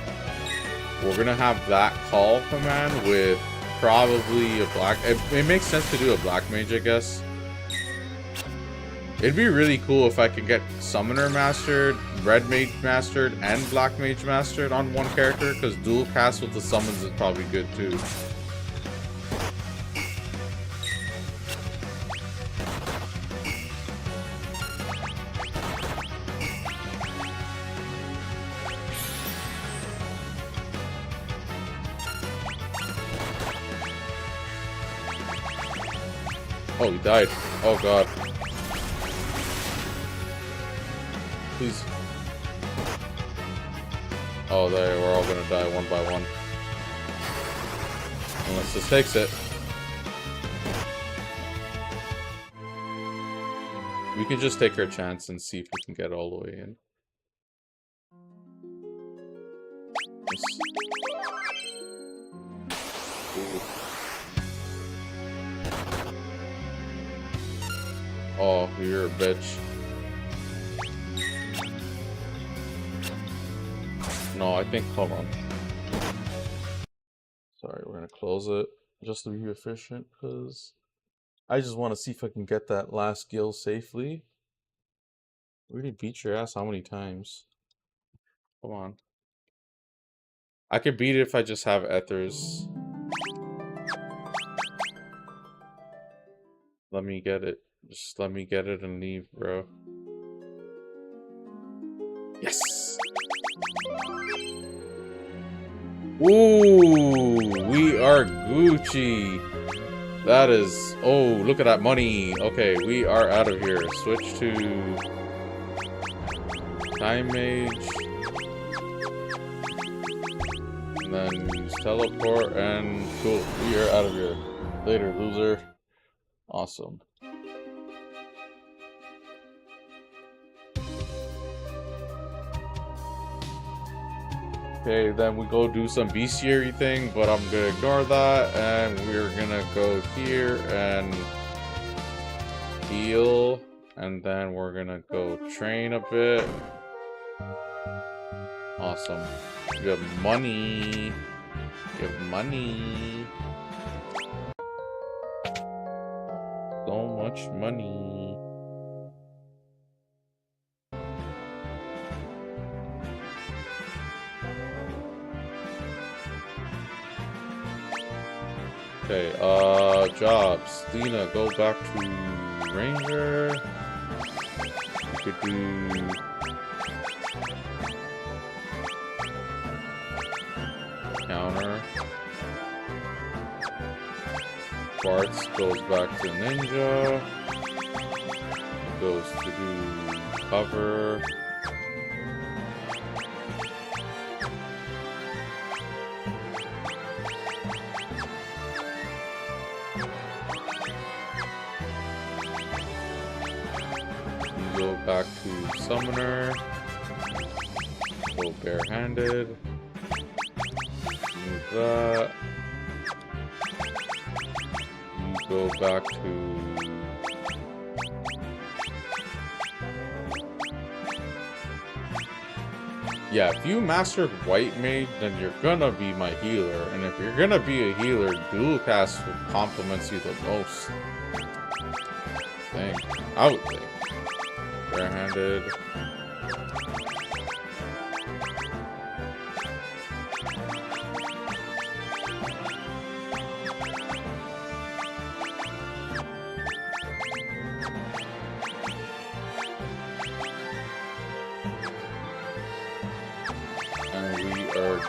we're gonna have that call command with probably a black. It makes sense to do a Black Mage, I guess. It'd be really cool if I could get Summoner mastered, Red Mage mastered, and Black Mage mastered on one character, because dual cast with the summons is probably good too. Oh, he died. Oh god. Please. Oh, there, we're all gonna die one by one. Unless this takes it. We can just take our chance and see if we can get all the way in. Ooh. Oh, you're a bitch. No, I think, hold on. Sorry, we're gonna close it just to be efficient, because I just want to see if I can get that last guild safely. We already beat your ass how many times? Come on. I could beat it if I just have ethers. Let me get it. Just let me get it and leave, bro. Yes! Ooh, we are Gucci. That is... Oh, look at that money. Okay, we are out of here. Switch to... Time Mage. And then use teleport and... Cool, we are out of here. Later, loser. Awesome. Okay, then we go do some bestiary thing, but I'm gonna ignore that, and we're gonna go here and heal, and then we're gonna go train a bit. Awesome. We have money. We have money. So much money. Okay, jobs. Dina, go back to Ranger. We could do... Counter. Quartz goes back to Ninja. Goes to do cover. You go back to Summoner. Go barehanded. Move that. You go back to yeah, if you mastered White Mage, then you're gonna be my healer. And if you're gonna be a healer, Dual Cast complements you the most. I would think. Barehanded.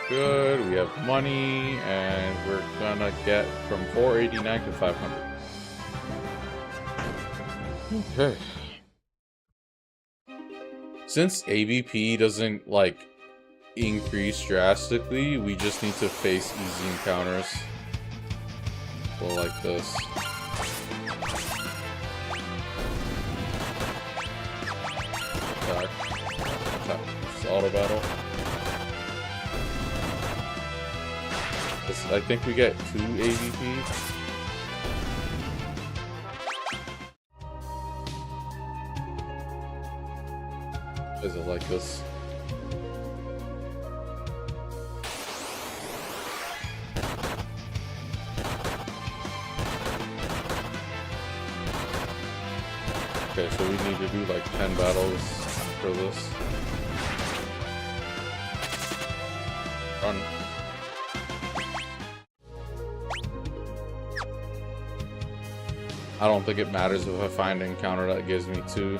Good, we have money, and we're gonna get from 489 to 500. Okay. Since ABP doesn't, like, increase drastically, we just need to face easy encounters. Go like this. Attack. Attack. Just auto battle. I think we get 2 AVPs. Is it like this? Okay, so we need to do like 10 battles for this. Run. I don't think it matters if I find an encounter that gives me 2.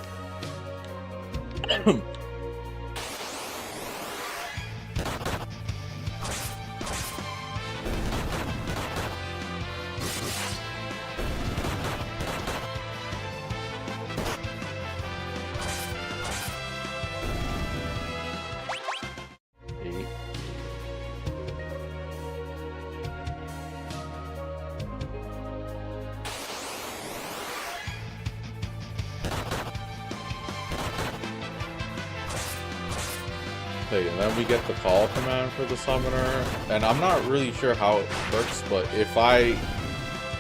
Okay, and then we get the call command for the summoner, and I'm not really sure how it works, but if I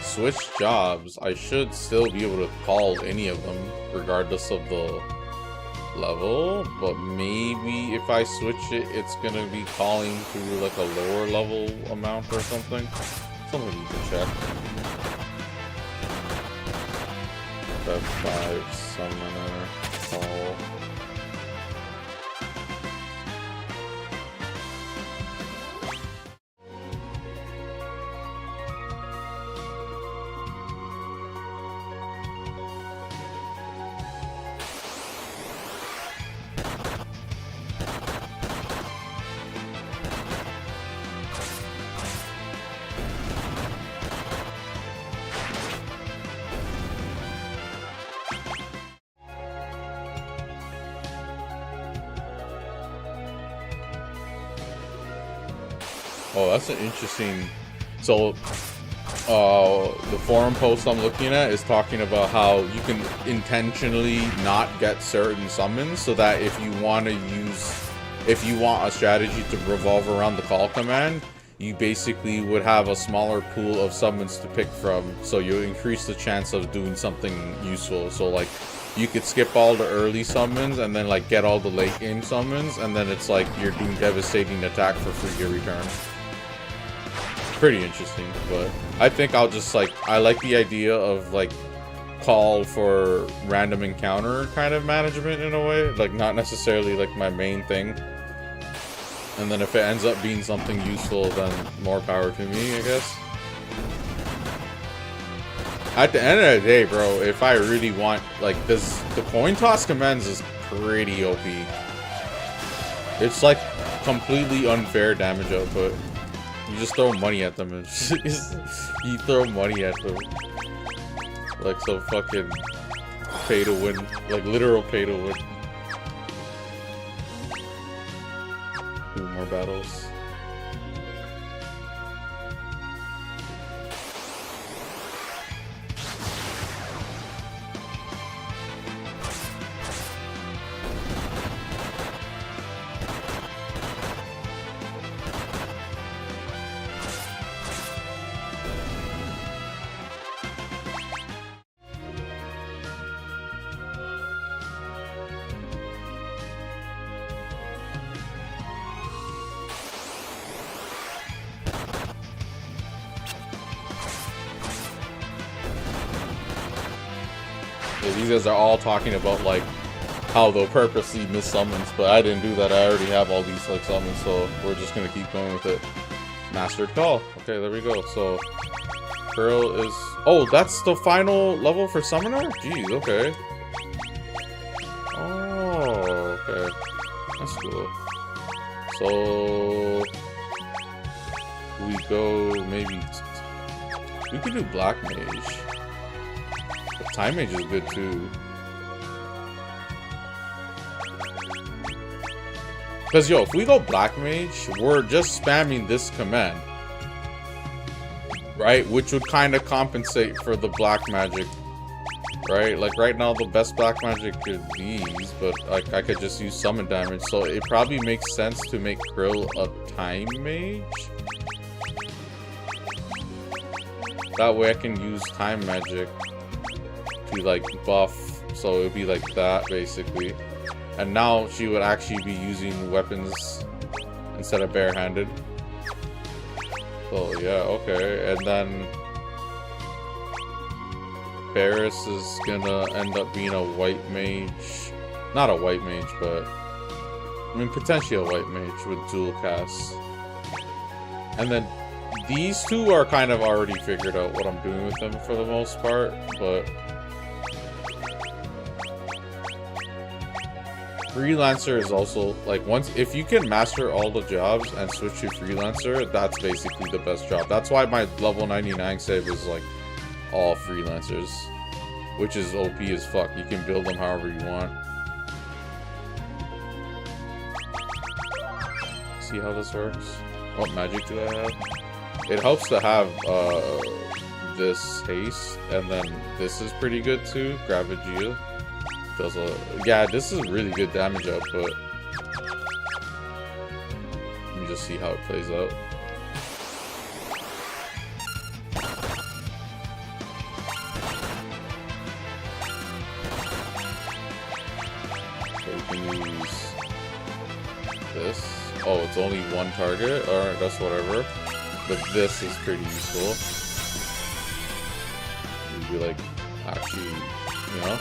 switch jobs, I should still be able to call any of them, regardless of the level, but maybe if I switch it, it's gonna be calling through like a lower level amount or something. Something you can check. F5 summoner call. Oh, that's an interesting. So, the forum post I'm looking at is talking about how you can intentionally not get certain summons, so that if you want a strategy to revolve around the call command, you basically would have a smaller pool of summons to pick from, so you increase the chance of doing something useful. So like, you could skip all the early summons and then like get all the late game summons, and then it's like you're doing devastating attack for free to return. Pretty interesting, but I think I'll just like, I like the idea of like call for random encounter kind of management in a way, like not necessarily like my main thing. And then if it ends up being something useful, then more power to me, I guess. At the end of the day, bro, if I really want, like, this, the coin toss commands is pretty OP. It's like completely unfair damage output. You just throw money at them and you throw money at them. Like some fucking pay to win. Like literal pay to win. 2 more battles. Yeah, these guys are all talking about like how they'll purposely miss summons, but I didn't do that. I already have all these like summons, so we're just gonna keep going with it. Mastered Call. Okay, there we go. So Pearl is... Oh, that's the final level for Summoner? Jeez, okay. Oh, okay. That's cool. So we go maybe... We could do Black Mage. But Time Mage is good too. Because, yo, if we go Black Mage, we're just spamming this command. Right? Which would kind of compensate for the Black Magic. Right? Like, right now, the best Black Magic is these. But, like, I could just use Summon Damage. So, it probably makes sense to make Krill a Time Mage. That way I can use Time Magic to, like, buff. So, it would be like that, basically. And now she would actually be using weapons instead of barehanded. So yeah, okay. And then Barris is gonna end up being a white mage. Not a white mage, but I mean potentially a white mage with dual casts. And then these two are kind of already figured out what I'm doing with them for the most part, but Freelancer is also, like, once, if you can master all the jobs and switch to Freelancer, that's basically the best job. That's why my level 99 save is, like, all Freelancers. Which is OP as fuck. You can build them however you want. See how this works? What magic do I have? It helps to have, this haste, and then this is pretty good too, Gravagia. Does a... Yeah, this is really good damage output. Let me just see how it plays out. So we can use this. Oh, it's only one target? Alright, that's whatever. But this is pretty useful. You'd be like, actually, you know?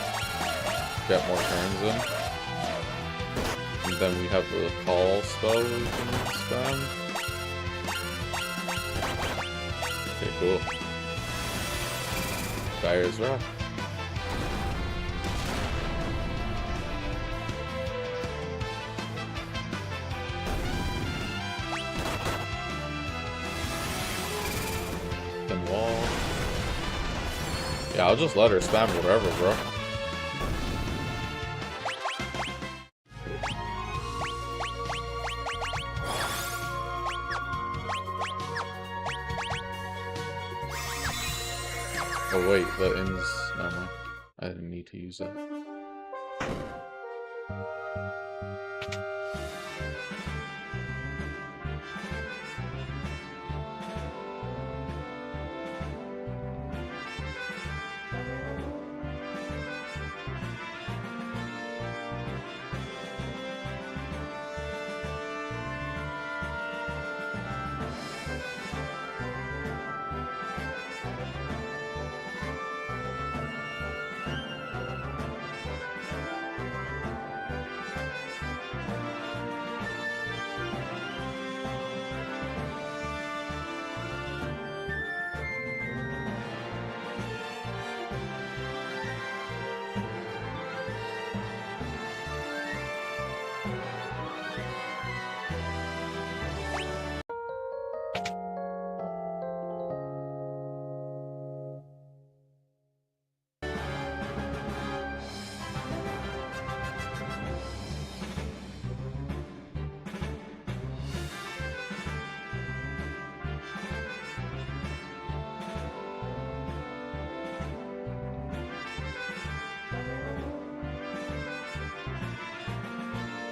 Get more turns in. And then we have the call spell we can spam. Okay, cool. Fire's rock. Then wall. Yeah, I'll just let her spam whatever, bro. Oh wait, that ends... Never mind. I didn't need to use that.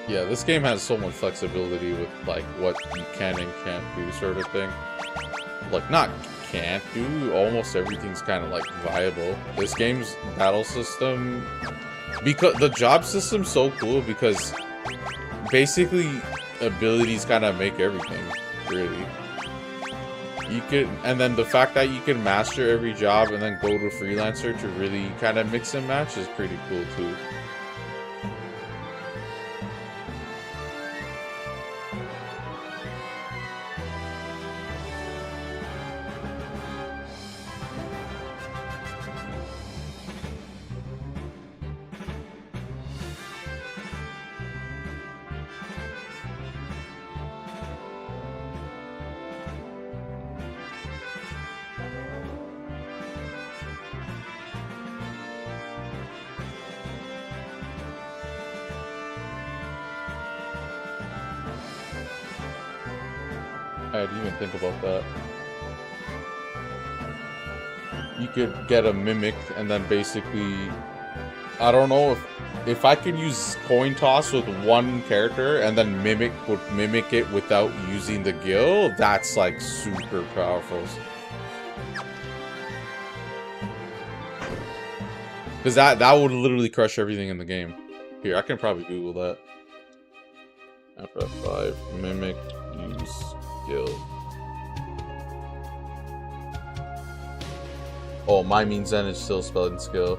Yeah, this game has so much flexibility with like what you can and can't do sort of thing. Like not can't do, almost everything's kind of like viable. This game's battle system, because the job system's so cool because basically abilities kind of make everything, really. You could, and then the fact that you can master every job and then go to freelancer to really kind of mix and match is pretty cool too. I didn't even think about that. You could get a mimic and then basically, I don't know if I could use coin toss with one character and then mimic would mimic it without using the gil, that's like super powerful. Because that would literally crush everything in the game. Here, I can probably Google that. After F5, mimic, use skill. Oh, my means Zen is still spelling skill.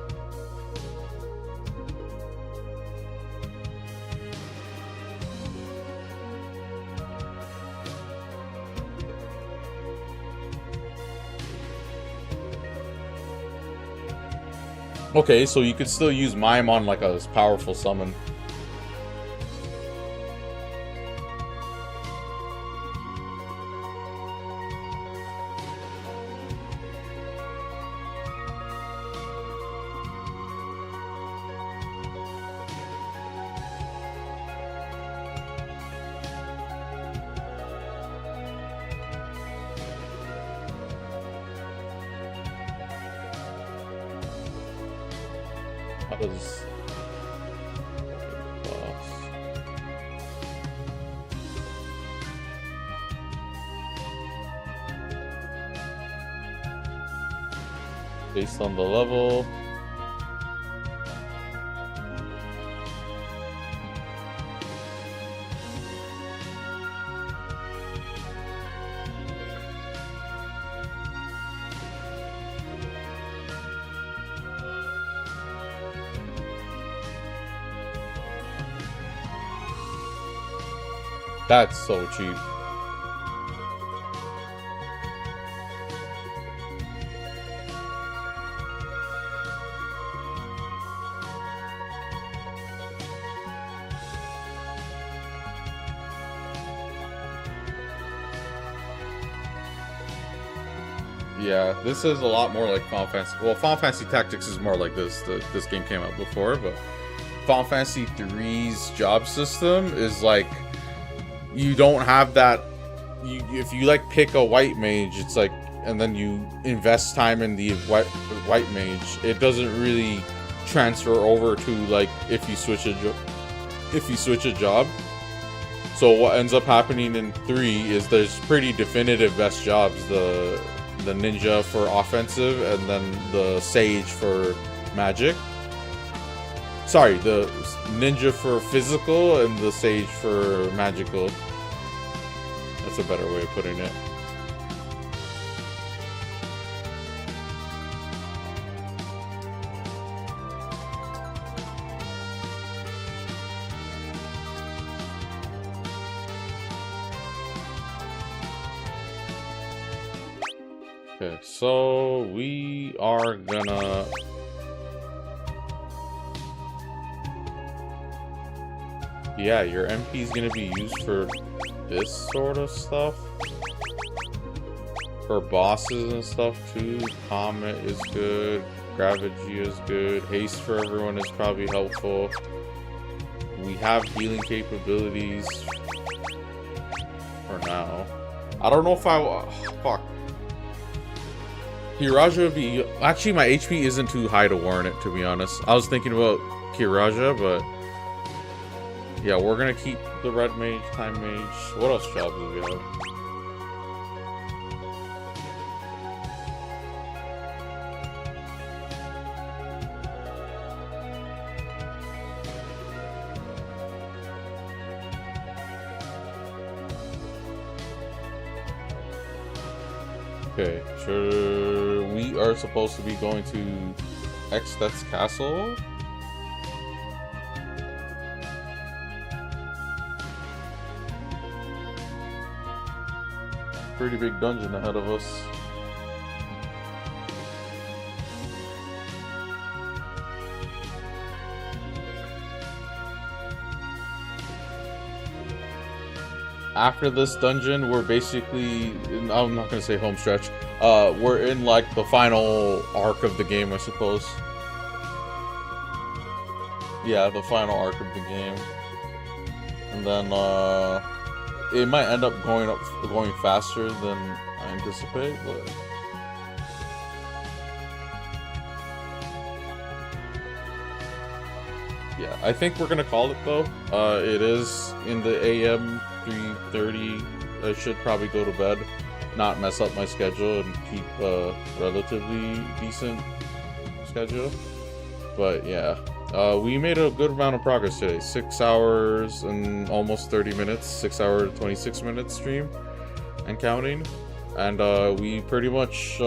Okay, so you could still use Mime on like a powerful summon. How does based on the level? That's so cheap. Yeah, this is a lot more like Final Fantasy. Well, Final Fantasy Tactics is more like this. This game came out before, but Final Fantasy 3's job system is like, you don't have that. If you like pick a white mage, it's like, and then you invest time in the white mage, it doesn't really transfer over to like if you switch a job. So what ends up happening in 3 is there's pretty definitive best jobs: the ninja for offensive, and then the sage for magic. Sorry, the ninja for physical and the sage for magical. That's a better way of putting it. Okay, so we are gonna... Yeah, your MP is gonna be used for this sort of stuff. For bosses and stuff too. Comet is good. Gravity is good. Haste for everyone is probably helpful. We have healing capabilities for now. I don't know if fuck. Kiraja would be... Actually, my HP isn't too high to warrant it, to be honest. I was thinking about Kiraja, but... Yeah, we're gonna keep the red mage, time mage. What else jobs do we have? Okay, sure. We are supposed to be going to Extet's castle. Pretty big dungeon ahead of us. After this dungeon, we're basically, I'm not gonna say home stretch, we're in like the final arc of the game, I suppose. Yeah, the final arc of the game. And then, it might end up going faster than I anticipate, but yeah, I think we're gonna call it though. It is in the AM 3:30. I should probably go to bed, not mess up my schedule, and keep a relatively decent schedule. But yeah, we made a good amount of progress today. 6 hours and almost 30 minutes, 6 hour 26 minutes stream and counting. And we pretty much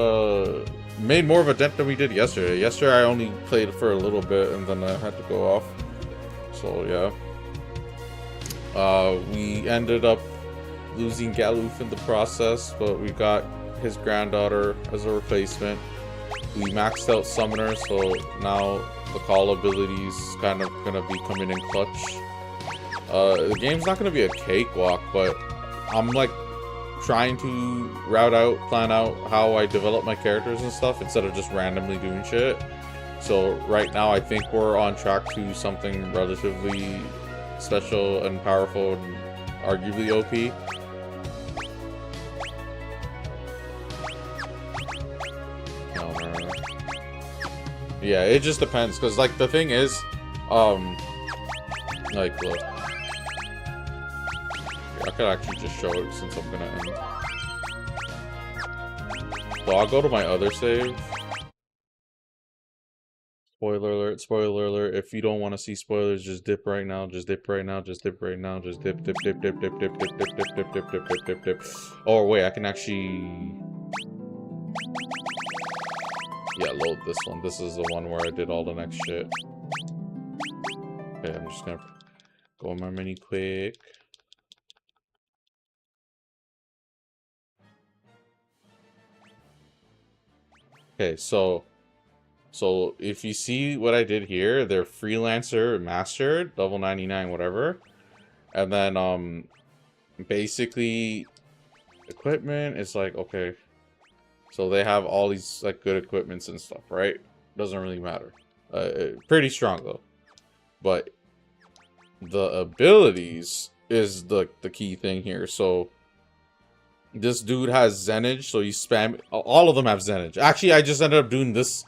made more of a dent than we did yesterday. Yesterday I only played for a little bit and then I had to go off. So yeah. We ended up losing Galoof in the process, but we got his granddaughter as a replacement. We maxed out Summoner, so now the call ability is kind of gonna be coming in clutch. The game's not gonna be a cakewalk, but I'm like trying to plan out how I develop my characters and stuff instead of just randomly doing shit. So right now I think we're on track to something relatively special and powerful and arguably OP. Yeah, it just depends, because like the thing is, like look, I could actually just show it since I'm gonna end. So I'll go to my other save. Spoiler alert, spoiler alert. If you don't want to see spoilers, just dip right now, just dip right now, just dip right now, just dip, dip, dip, dip, dip, dip, dip, dip, dip, dip, dip, dip, dip, dip, dip. Oh wait, I can actually, yeah, load this one. This is the one where I did all the next shit. Okay, I'm just gonna go in my menu quick. Okay, so if you see what I did here, they're freelancer mastered, level 99, whatever. And then basically equipment is like, okay. So they have all these like good equipments and stuff, right? Doesn't really matter. Pretty strong though. But the abilities is the key thing here. So this dude has Zenage, so you spam. All of them have Zenage. Actually, I just ended up doing this.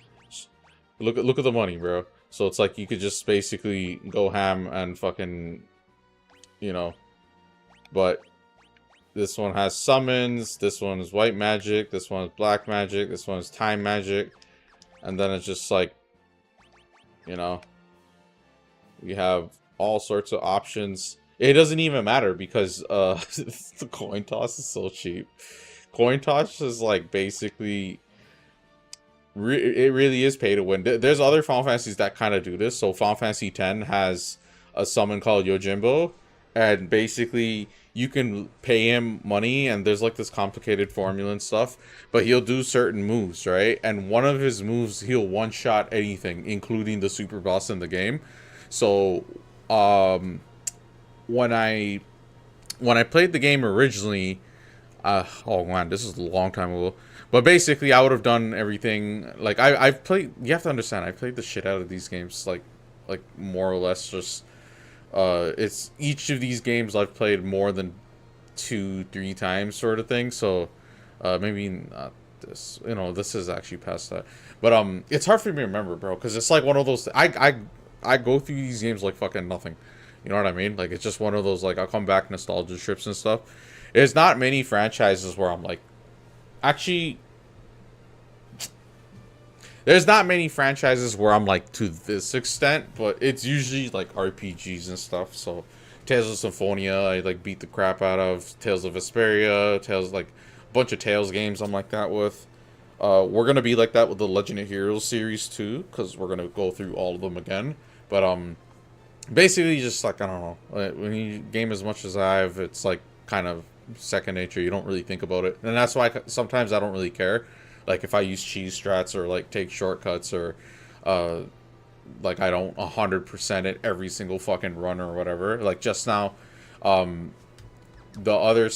Look at the money, bro. So it's like you could just basically go ham and fucking, you know. But this one has summons. This one is white magic. This one is black magic. This one is time magic. And then it's just like, you know, we have all sorts of options. It doesn't even matter because the coin toss is so cheap. Coin toss is like basically, it really is pay to win. There's other Final Fantasies that kind of do this. So Final Fantasy X has a summon called Yojimbo, and basically you can pay him money, and there's like this complicated formula and stuff, but he'll do certain moves, right? And one of his moves, he'll one-shot anything, including the super boss in the game. So when I played the game originally, oh man, this is a long time ago. But basically, I would have done everything. Like I've played. You have to understand, I played the shit out of these games. Like more or less just. It's each of these games I've played more than 2-3 times, sort of thing. So, maybe not this. You know, this is actually past that. But it's hard for me to remember, bro, because it's like one of those. I go through these games like fucking nothing. You know what I mean? Like, it's just one of those, like, I'll come back nostalgia trips and stuff. There's not many franchises where I'm like, actually, there's not many franchises where I'm like to this extent, but it's usually like RPGs and stuff. So Tales of Symphonia, I like beat the crap out of. Tales of Vesperia, Tales, like a bunch of Tales games I'm like that with. We're gonna be like that with the Legend of Heroes series too, because we're gonna go through all of them again. But basically just like, I don't know, when you game as much as I have, it's like kind of second nature. You don't really think about it, and that's why sometimes I don't really care. Like if I use cheese strats or like take shortcuts or like I don't 100% it every single fucking run or whatever. Like just now, the other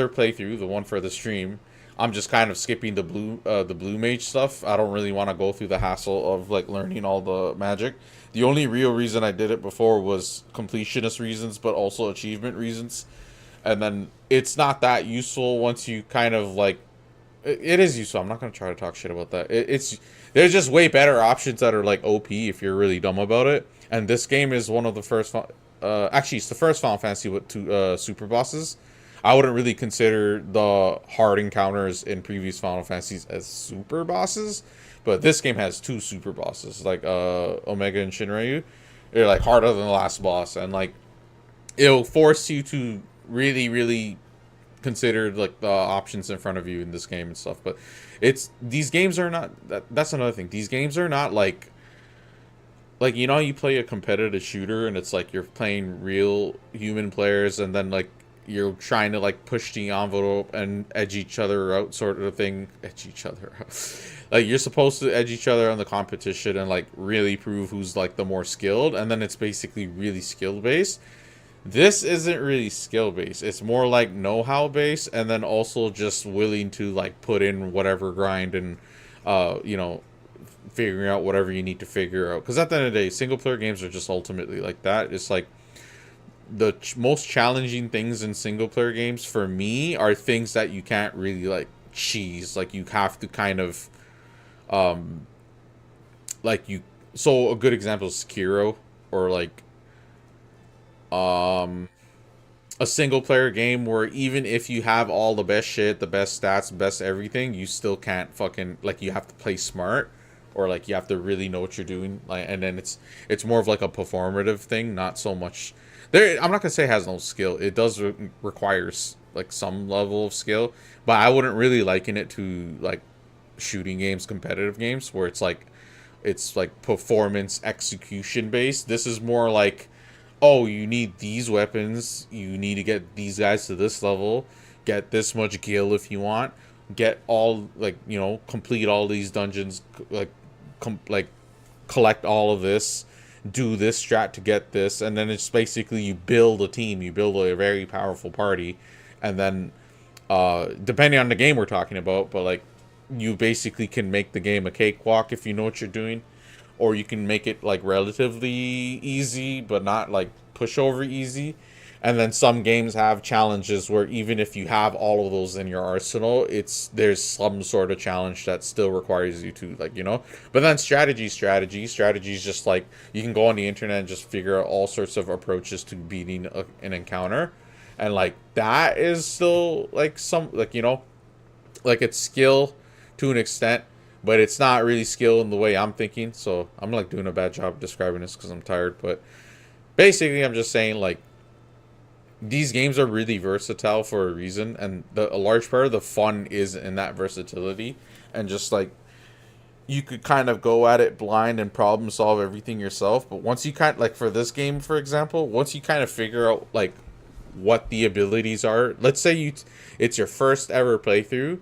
playthrough, the one for the stream, I'm just kind of skipping the blue mage stuff. I don't really want to go through the hassle of like learning all the magic. The only real reason I did it before was completionist reasons, but also achievement reasons. And then it's not that useful once you kind of like, it is useful. I'm not going to try to talk shit about that. There's just way better options that are like OP if you're really dumb about it. And this game is one of the first, actually it's the first Final Fantasy with two super bosses. I wouldn't really consider the hard encounters in previous Final Fantasies as super bosses, but this game has two super bosses, like Omega and Shinryu. They're like harder than the last boss, and like it'll force you to really consider like the options in front of you in this game and stuff. But these games are not that's another thing. These games are not like you know, you play a competitive shooter and it's like you're playing real human players, and then like you're trying to like push the envelope and edge each other out, sort of thing. Edge each other out. Like you're supposed to edge each other on the competition and like really prove who's like the more skilled, and then it's basically really skill based. This isn't really skill based. It's more like know-how based, and then also just willing to like put in whatever grind and you know, figuring out whatever you need to figure out. Because at the end of the day, single player games are just ultimately like that. It's like the most challenging things in single player games for me are things that you can't really like cheese. Like you have to kind of so a good example is Sekiro, or like a single player game where even if you have all the best shit, the best stats, best everything, you still can't fucking, like, you have to play smart, or like you have to really know what you're doing. Like, and then it's more of like a performative thing, not so much there. I'm not gonna say it has no skill. It does requires like some level of skill, but I wouldn't really liken it to like shooting games, competitive games, where it's like performance execution based. This is more like, oh, you need these weapons, you need to get these guys to this level, get this much gil if you want, get all, like, you know, complete all these dungeons, like collect all of this, do this strat to get this, and then it's basically you build a team, you build a very powerful party, and then depending on the game we're talking about, but like you basically can make the game a cakewalk if you know what you're doing. Or you can make it like relatively easy, but not like pushover easy. And then some games have challenges where even if you have all of those in your arsenal, there's some sort of challenge that still requires you to, like, you know. But then strategy is just like you can go on the internet and just figure out all sorts of approaches to beating an encounter, and like that is still like some, like, you know, like it's skill to an extent. But it's not really skill in the way I'm thinking. So I'm like doing a bad job describing this because I'm tired. But basically, I'm just saying, like, these games are really versatile for a reason. And a large part of the fun is in that versatility. And just like, you could kind of go at it blind and problem solve everything yourself. But once you kind of, like for this game, for example, once you kind of figure out like what the abilities are. Let's say it's your first ever playthrough,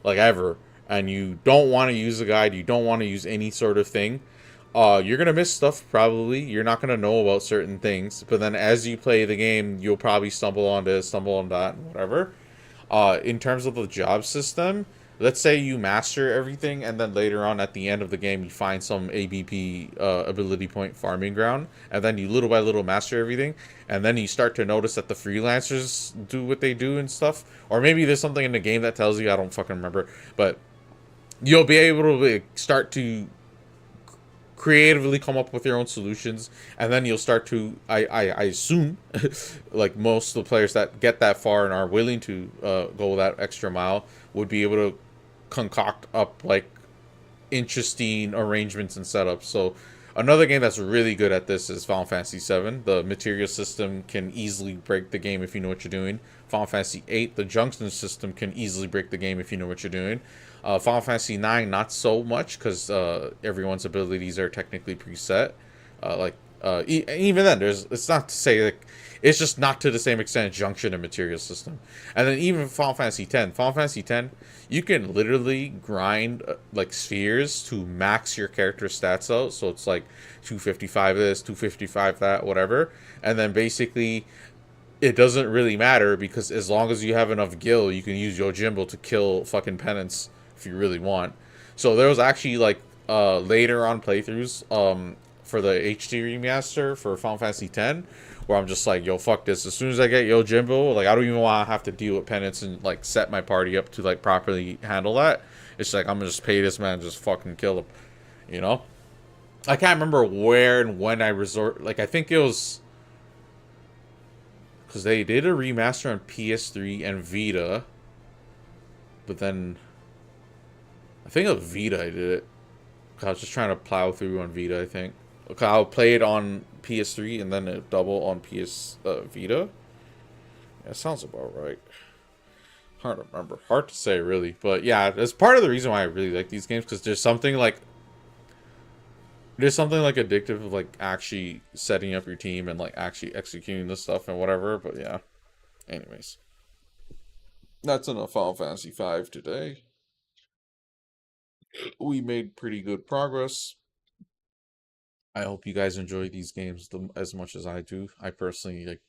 like ever. And you don't want to use a guide, you don't want to use any sort of thing, you're going to miss stuff probably. You're not going to know about certain things. But then as you play the game, you'll probably stumble on this, stumble on that, and whatever. In terms of the job system, let's say you master everything, and then later on at the end of the game, you find some ABP, ability point farming ground. And then you little by little master everything. And then you start to notice that the freelancers do what they do and stuff. Or maybe there's something in the game that tells you, I don't fucking remember. But you'll be able to start to creatively come up with your own solutions, and then you'll start to, I assume, like most of the players that get that far and are willing to go that extra mile would be able to concoct up like interesting arrangements and setups. So another game that's really good at this is Final Fantasy VII. The material system can easily break the game if you know what you're doing. Final Fantasy VIII, the junction system can easily break the game if you know what you're doing. Final Fantasy IX, not so much, because everyone's abilities are technically preset. Even then, it's not to say, like, it's just not to the same extent junction and material system. And then even Final Fantasy X. Final Fantasy X, you can literally grind like spheres to max your character stats out. So it's like 255 this, 255 that, whatever. And then basically it doesn't really matter, because as long as you have enough gil, you can use Yojimbo to kill fucking penance if you really want. So there was actually like later on playthroughs for the HD remaster for Final Fantasy X, where I'm just like, yo, fuck this. As soon as I get Yojimbo, like, I don't even want to have to deal with penance and like set my party up to like properly handle that. It's like, I'm gonna just pay this man and just fucking kill him, you know? I can't remember where and when I resort. Like, I think it was because they did a remaster on PS3 and Vita, but then I think it was Vita I did it. I was just trying to plow through on Vita, I think. Okay, I'll play it on PS3 and then a double on PS Vita. Yeah, sounds about right. Hard to remember. Hard to say, really. But yeah, that's part of the reason why I really like these games, because there's something like addictive of like actually setting up your team and like actually executing this stuff and whatever. But yeah. Anyways. That's enough Final Fantasy V today. We made pretty good progress. I hope you guys enjoy these games as much as I do. I personally, like,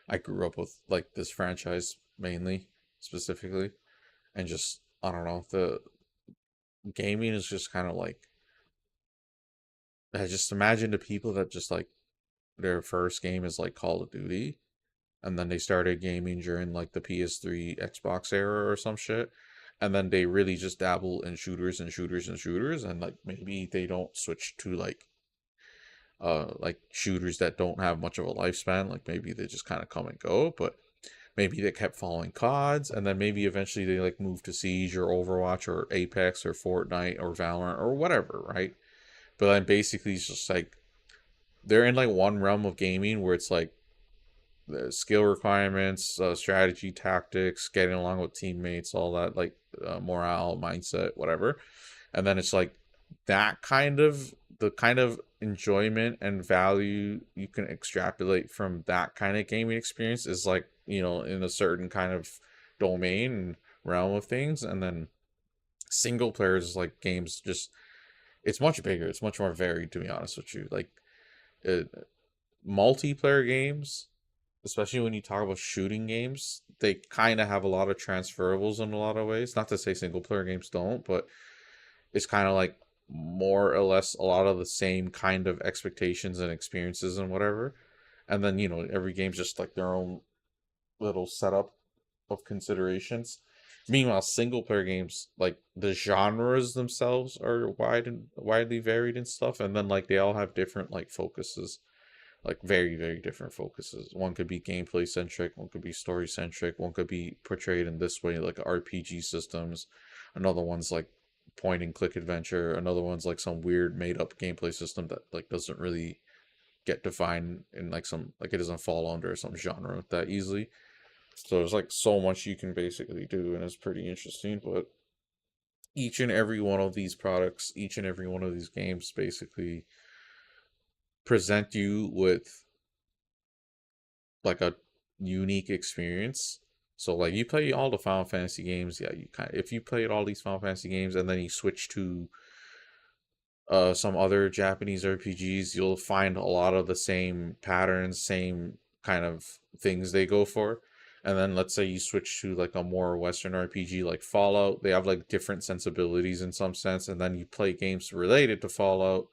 I grew up with like this franchise mainly, specifically, and just, I don't know, the gaming is just kind of like, I just imagine the people that just like their first game is like Call of Duty, and then they started gaming during like the PS3 Xbox era or some shit, and then they really just dabble in shooters and shooters and shooters, and like maybe they don't switch to like shooters that don't have much of a lifespan. Like maybe they just kind of come and go, but maybe they kept following CODs, and then maybe eventually they like move to Siege or Overwatch or Apex or Fortnite or Valorant or whatever, right? But then basically it's just like they're in like one realm of gaming where it's like the skill requirements, strategy, tactics, getting along with teammates, all that, like morale, mindset, whatever. And then it's like that kind of, the kind of enjoyment and value you can extrapolate from that kind of gaming experience is like, you know, in a certain kind of domain and realm of things. And then single players, like games, just, it's much bigger, it's much more varied, to be honest with you. Like multiplayer games, especially when you talk about shooting games, they kind of have a lot of transferables in a lot of ways. Not to say single player games don't, but it's kind of like more or less a lot of the same kind of expectations and experiences and whatever. And then, you know, every game's just like their own little setup of considerations. Meanwhile, single player games, like the genres themselves are widely varied and stuff, and then like they all have different like focuses, like very, very different focuses. One could be gameplay centric, one could be story centric, one could be portrayed in this way, like RPG systems. Another one's like point and click adventure. Another one's like some weird made up gameplay system that like doesn't really get defined in like some, like it doesn't fall under some genre that easily. So there's like so much you can basically do, and it's pretty interesting. But each and every one of these products, each and every one of these games basically present you with like a unique experience. So like you play all the Final Fantasy games, yeah, you kind of, if you played all these Final Fantasy games and then you switch to some other Japanese RPGs, you'll find a lot of the same patterns, same kind of things they go for. And then let's say you switch to like a more Western RPG like Fallout, they have like different sensibilities in some sense. And then you play games related to Fallout,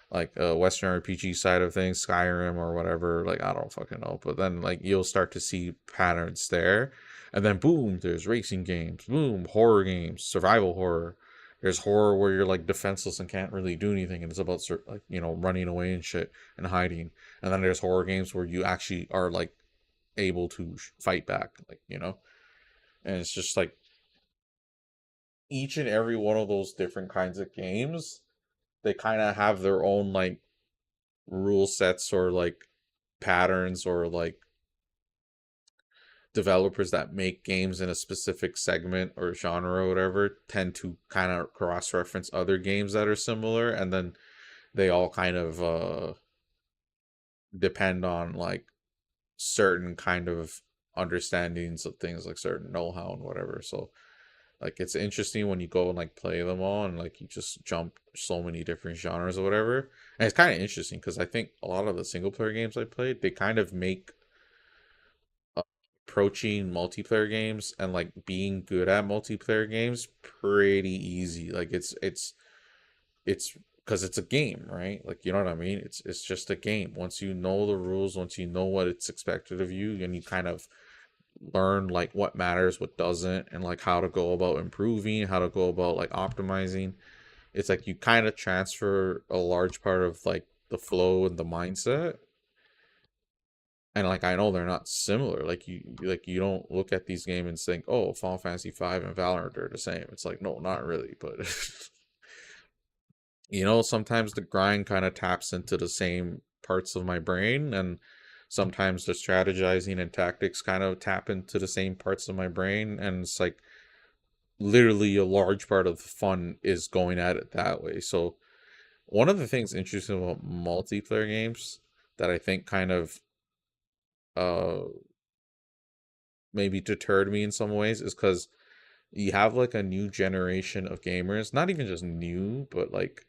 like a Western RPG side of things, Skyrim or whatever, like I don't fucking know. But then like you'll start to see patterns there. And then boom, there's racing games, boom, horror games, survival horror. There's horror where you're like defenseless and can't really do anything, and it's about like, you know, running away and shit and hiding. And then there's horror games where you actually are like able to fight back, like, you know. And it's just like each and every one of those different kinds of games, they kind of have their own like rule sets or like patterns, or like developers that make games in a specific segment or genre or whatever tend to kind of cross-reference other games that are similar, and then they all kind of depend on like certain kind of understandings of things, like certain know-how and whatever. So like it's interesting when you go and like play them all, and like you just jump so many different genres or whatever. And it's kind of interesting because I think a lot of the single player games I played, they kind of make approaching multiplayer games and like being good at multiplayer games pretty easy. Like it's because it's a game, right? Like, you know what I mean? It's just a game. Once you know the rules, once you know what it's expected of you, and you kind of learn like what matters, what doesn't, and like how to go about improving, how to go about like optimizing, it's like you kind of transfer a large part of like the flow and the mindset. And like I know they're not similar. Like you don't look at these games and think, oh, Final Fantasy 5 and Valorant are the same. It's like, no, not really. But you know, sometimes the grind kind of taps into the same parts of my brain, and sometimes the strategizing and tactics kind of tap into the same parts of my brain, and it's like literally a large part of the fun is going at it that way. So one of the things interesting about multiplayer games that I think kind of maybe deterred me in some ways is because you have like a new generation of gamers, not even just new, but like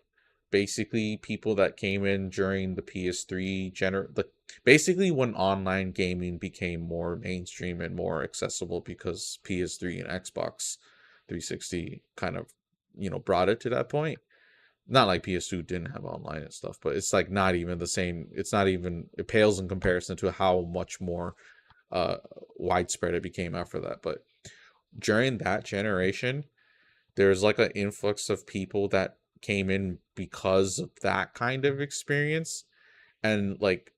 basically people that came in during the PS3 like basically when online gaming became more mainstream and more accessible, because PS3 and Xbox 360 kind of, you know, brought it to that point. Not like PS2 didn't have online and stuff, but it's like not even the same. It's not even, it pales in comparison to how much more widespread it became after that. But during that generation, there's like an influx of people that came in because of that kind of experience, and like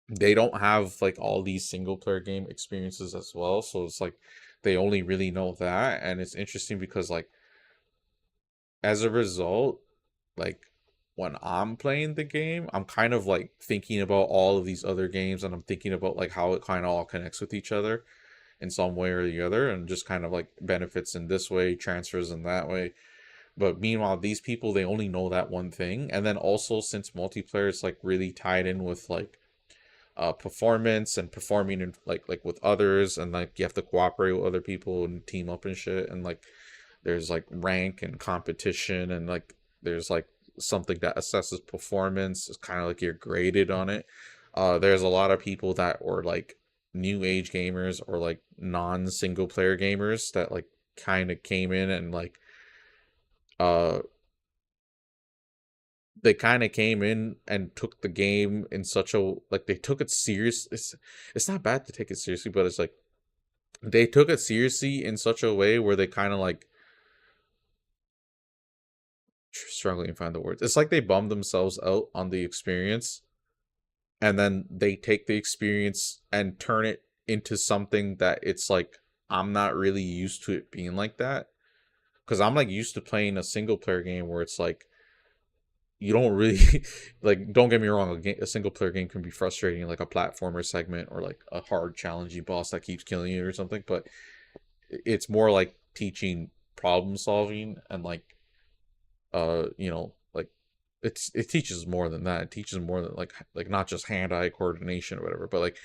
they don't have like all these single player game experiences as well. So it's like they only really know that. And it's interesting because like as a result, like when I'm playing the game, I'm kind of like thinking about all of these other games, and I'm thinking about like how it kind of all connects with each other in some way or the other, and just kind of like benefits in this way, transfers in that way. But meanwhile, these people, they only know that one thing. And then also, since multiplayer is like really tied in with like performance and performing in like with others, and like you have to cooperate with other people and team up and shit, and like there's like rank and competition, and like there's like something that assesses performance. It's kind of like you're graded on it. There's a lot of people that were like new age gamers or like non-single player gamers that like kind of came in and like they kind of came in and took the game in such a, like they took it serious. It's not bad to take it seriously, but it's like they took it seriously in such a way where they kind of like struggling to find the words. It's like they bummed themselves out on the experience, and then they take the experience and turn it into something that it's like, I'm not really used to it being like that, because I'm like used to playing a single player game where it's like you don't really like, don't get me wrong, a single player game can be frustrating, like a platformer segment or like a hard challenging boss that keeps killing you or something, but it's more like teaching problem solving, and like you know, like it teaches more than that. It teaches more than like not just hand-eye coordination or whatever, but like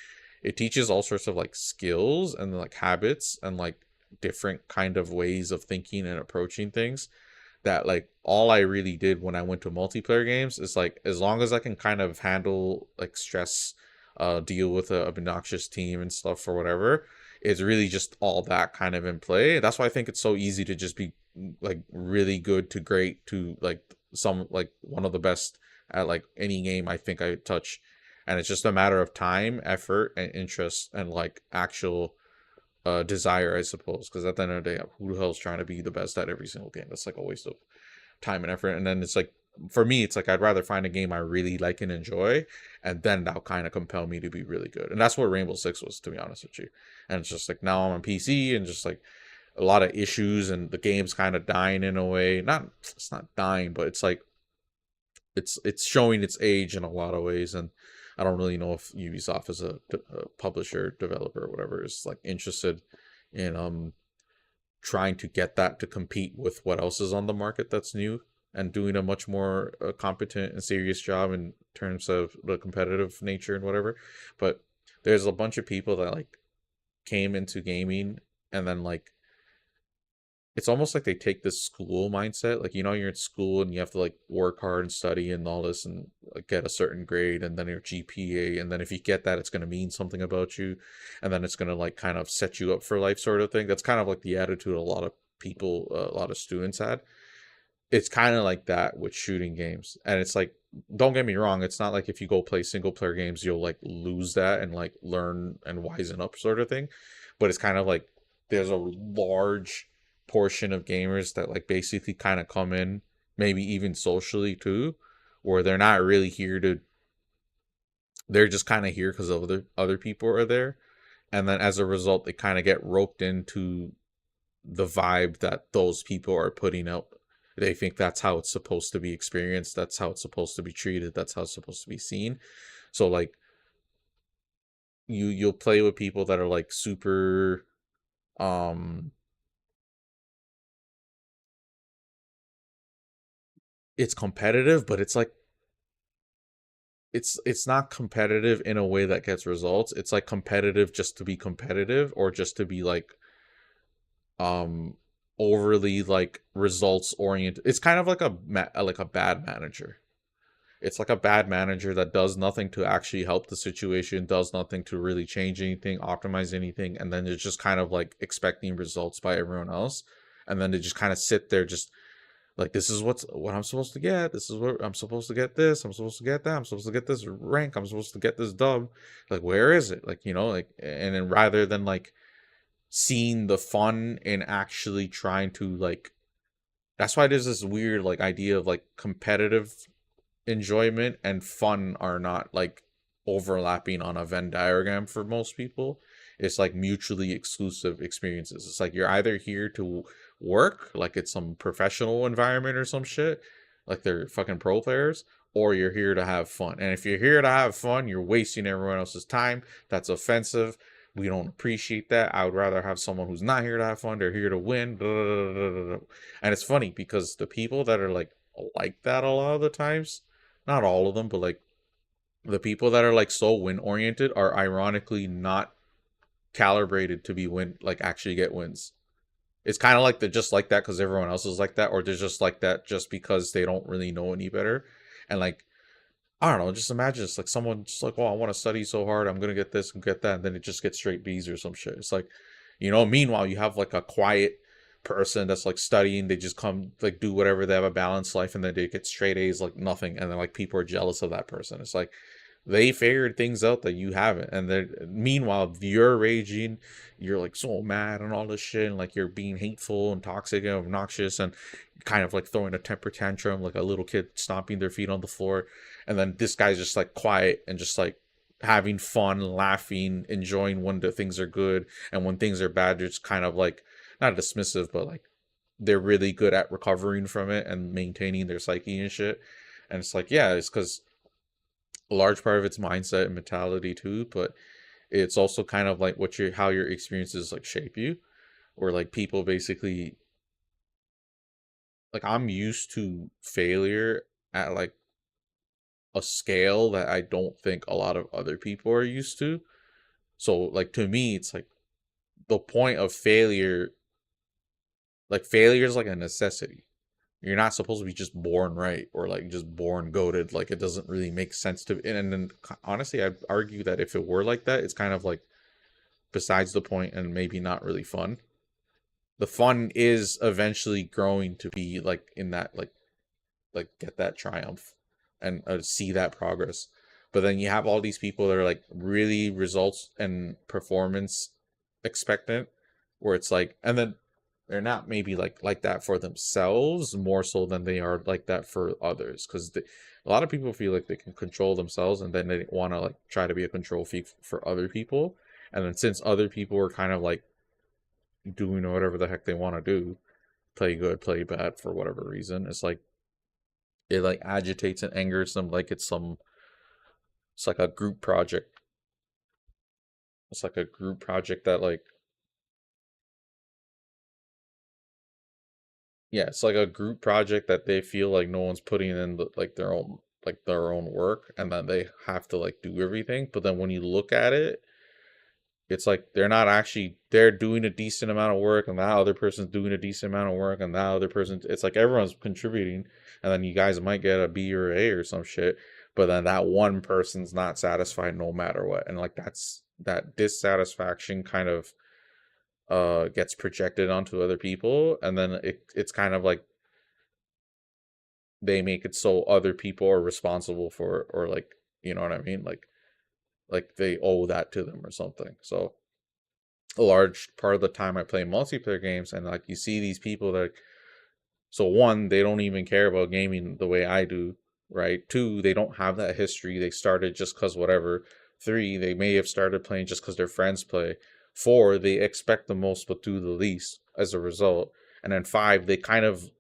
it teaches all sorts of like skills and like habits and like different kind of ways of thinking and approaching things, that like all I really did when I went to multiplayer games is like, as long as I can kind of handle like stress, deal with a obnoxious team and stuff or whatever, it's really just all that kind of in play. That's why I think it's so easy to just be like really good to great to like some, like one of the best at like any game I think I touch. And it's just a matter of time, effort, and interest, and like actual desire, I suppose, because at the end of the day, who the hell's trying to be the best at every single game? That's like a waste of time and effort. And then it's like, for me, it's like I'd rather find a game I really like and enjoy, and then that'll kind of compel me to be really good. And that's what Rainbow Six was, to be honest with you. And it's just like now I'm on PC and just like a lot of issues, and the game's kind of dying in a way. It's not dying, but it's like it's showing its age in a lot of ways. And I don't really know if Ubisoft as a publisher, developer, or whatever is like interested in trying to get that to compete with what else is on the market that's new, and doing a much more competent and serious job in terms of the competitive nature and whatever. But there's a bunch of people that like came into gaming, and then like it's almost like they take this school mindset. Like, you know, you're in school and you have to like work hard and study and all this, and like get a certain grade, and then your GPA, and then if you get that, it's going to mean something about you, and then it's going to like kind of set you up for life, sort of thing. That's kind of like the attitude a lot of people, a lot of students had. It's kind of like that with shooting games. And it's like, don't get me wrong, it's not like if you go play single player games you'll like lose that and like learn and wisen up, sort of thing. But it's kind of like there's a large portion of gamers that like basically kind of come in, maybe even socially too, where they're not really here to, they're just kind of here because other people are there. And then as a result, they kind of get roped into the vibe that those people are putting out. They think that's how it's supposed to be experienced. That's how it's supposed to be treated. That's how it's supposed to be seen. So like you'll play with people that are like super it's competitive, but it's like it's not competitive in a way that gets results. It's like competitive just to be competitive, or just to be like overly like results oriented. It's kind of like a bad manager. It's like a bad manager that does nothing to actually help the situation, does nothing to really change anything, optimize anything, and then they're just kind of like expecting results by everyone else, and then they just kind of sit there just like, this is what I'm supposed to get. This is what I'm supposed to get. This I'm supposed to get that. I'm supposed to get this rank. I'm supposed to get this dub. Like, where is it? Like, you know, like, and then rather than like seeing the fun in actually trying to like, that's why there's this weird like idea of like competitive enjoyment and fun are not like overlapping on a Venn diagram for most people. It's like mutually exclusive experiences. It's like you're either here to work, like it's some professional environment or some shit, like they're fucking pro players, or you're here to have fun. And if you're here to have fun, you're wasting everyone else's time. That's offensive. We don't appreciate that. I would rather have someone who's not here to have fun. They're here to win. And it's funny because the people that are like that a lot of the times, not all of them, but like the people that are like so win oriented are ironically not calibrated to be actually get wins. It's kind of like they're just like that because everyone else is like that, or they're just like that just because they don't really know any better. And like, I don't know, just imagine it's like someone just like, oh, I want to study so hard, I'm gonna get this and get that, and then it just gets straight B's or some shit. It's like, you know, meanwhile you have like a quiet person that's like studying, they just come like do whatever, they have a balanced life, and then they get straight A's like nothing, and then like people are jealous of that person. It's like they figured things out that you haven't, and then meanwhile you're raging, you're like so mad and all this shit, and like you're being hateful and toxic and obnoxious and kind of like throwing a temper tantrum like a little kid stomping their feet on the floor. And then this guy's just like quiet and just like having fun, laughing, enjoying when the things are good, and when things are bad they're just kind of like not dismissive, but like they're really good at recovering from it and maintaining their psyche and shit. And it's like, yeah, it's because a large part of it's mindset and mentality too, but it's also kind of like how your experiences like shape you, or like people basically, like I'm used to failure at like a scale that I don't think a lot of other people are used to. So like to me it's like the point of failure, like failure is like a necessity. You're not supposed to be just born right, or like just born goated. Like it doesn't really make sense to. And then honestly, I'd argue that if it were like that, it's kind of like besides the point and maybe not really fun. The fun is eventually growing to be like in that like get that triumph and see that progress. But then you have all these people that are like really results and performance expectant, where it's like, and then they're not maybe like that for themselves more so than they are like that for others, because a lot of people feel like they can control themselves and then they want to like try to be a control freak for other people, and then since other people are kind of like doing whatever the heck they want to do, play good, play bad for whatever reason, it's like it like agitates and angers them like it's like a group project. It's like a group project that like, yeah, it's like a group project that they feel like no one's putting in like their own work, and then they have to like do everything. But then when you look at it, it's like they're doing a decent amount of work, and that other person's doing a decent amount of work, and that other person, it's like everyone's contributing, and then you guys might get a B or A or some shit, but then that one person's not satisfied no matter what, and like that dissatisfaction kind of gets projected onto other people, and then it's kind of like they make it so other people are responsible for, or like, you know what I mean, like they owe that to them or something. So a large part of the time I play multiplayer games, and like you see these people that, so one, they don't even care about gaming the way I do, right? Two, they don't have that history, they started just because whatever. Three, they may have started playing just because their friends play. Four, they expect the most but do the least as a result. And then five, they kind of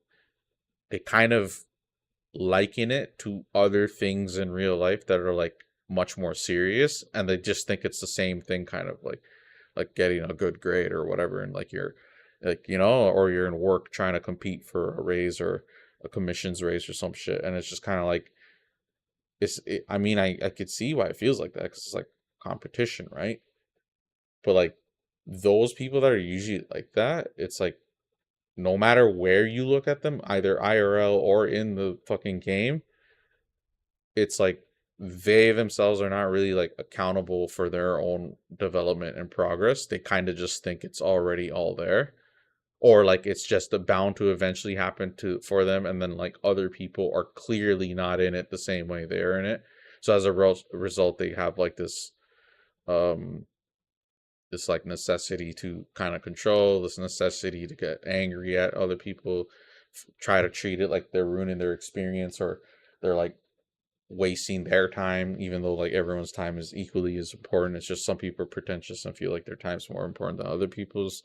liken it to other things in real life that are like much more serious, and they just think it's the same thing, kind of like getting a good grade or whatever, and like you're like, you know, or you're in work trying to compete for a raise or a commissions raise or some shit, and it's just kind of like I mean, I could see why it feels like that, because it's like competition, right? But like those people that are usually like that, it's like no matter where you look at them, either IRL or in the fucking game, it's like they themselves are not really like accountable for their own development and progress. They kind of just think it's already all there, or like it's just bound to eventually happen for them, and then like other people are clearly not in it the same way they're in it. So as a result, they have like this like necessity to kind of control, this necessity to get angry at other people, try to treat it like they're ruining their experience, or they're like wasting their time, even though like everyone's time is equally as important. It's just some people are pretentious and feel like their time's more important than other people's,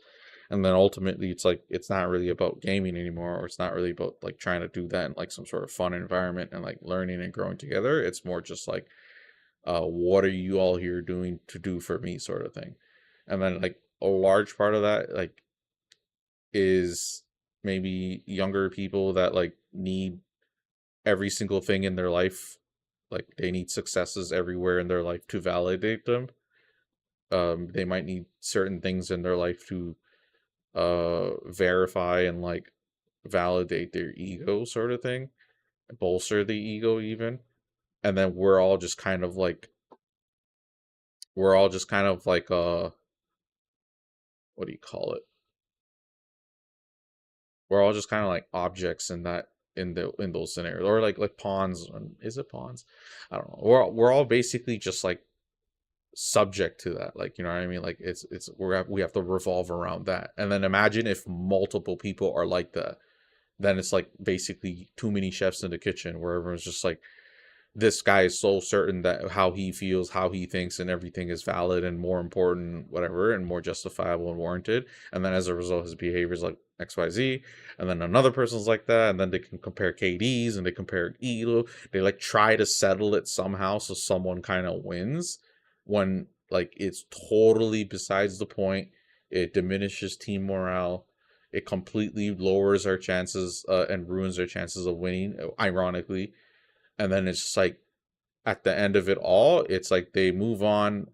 and then ultimately it's like it's not really about gaming anymore, or it's not really about like trying to do that in like some sort of fun environment and like learning and growing together. It's more just like what are you all here doing to do for me, sort of thing. And then like a large part of that like is maybe younger people that like need every single thing in their life, like they need successes everywhere in their life to validate them. They might need certain things in their life to verify and like validate their ego, sort of thing, bolster the ego even. And then we're all just kind of like what do you call it? We're all just kind of like objects in that, in those scenarios, or like pawns. Is it pawns? I don't know. We're all basically just like subject to that, like, you know what I mean? Like we have to revolve around that. And then imagine if multiple people are like that, then it's like basically too many chefs in the kitchen, where everyone's just like, this guy is so certain that how he feels, how he thinks, and everything is valid and more important, whatever, and more justifiable and warranted. And then as a result, his behavior is like XYZ. And then another person's like that. And then they can compare KDs and they compare ELO. They like try to settle it somehow so someone kind of wins, when like it's totally besides the point. It diminishes team morale. It completely lowers our chances and ruins our chances of winning, ironically. And then it's just like, at the end of it all, it's like they move on,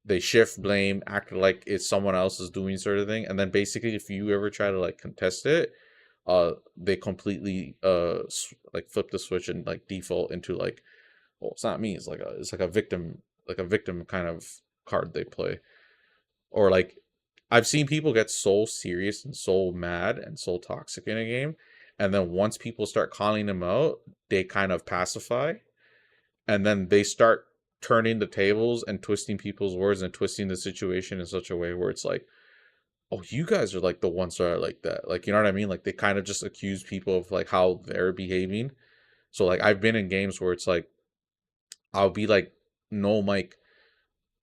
they shift blame, act like it's someone else is doing, sort of thing. And then basically, if you ever try to like contest it, they completely like flip the switch and like default into like, well, it's not me. It's like a victim kind of card they play. Or like, I've seen people get so serious and so mad and so toxic in a game, and then once people start calling them out, they kind of pacify, and then they start turning the tables and twisting people's words and twisting the situation in such a way where it's like, oh, you guys are like the ones that are like that. Like, you know what I mean? Like they kind of just accuse people of like how they're behaving. So like I've been in games where it's like I'll be like no mic,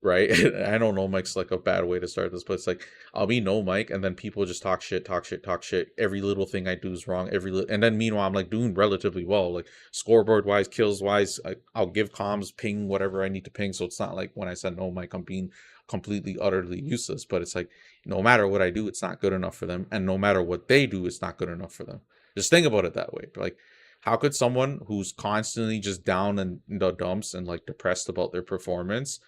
right? I don't know mic's like a bad way to start this, but it's like I'll be no mic and then people just talk shit, talk shit, talk shit. Every little thing I do is wrong. And then meanwhile I'm like doing relatively well, like scoreboard wise, kills wise. I'll give comms, ping whatever I need to ping. So it's not like when I said no mic, I'm being completely utterly useless. But it's like no matter what I do, it's not good enough for them, and no matter what they do, it's not good enough for them. Just think about it that way. Like, how could someone who's constantly just down in the dumps and like depressed about their performance,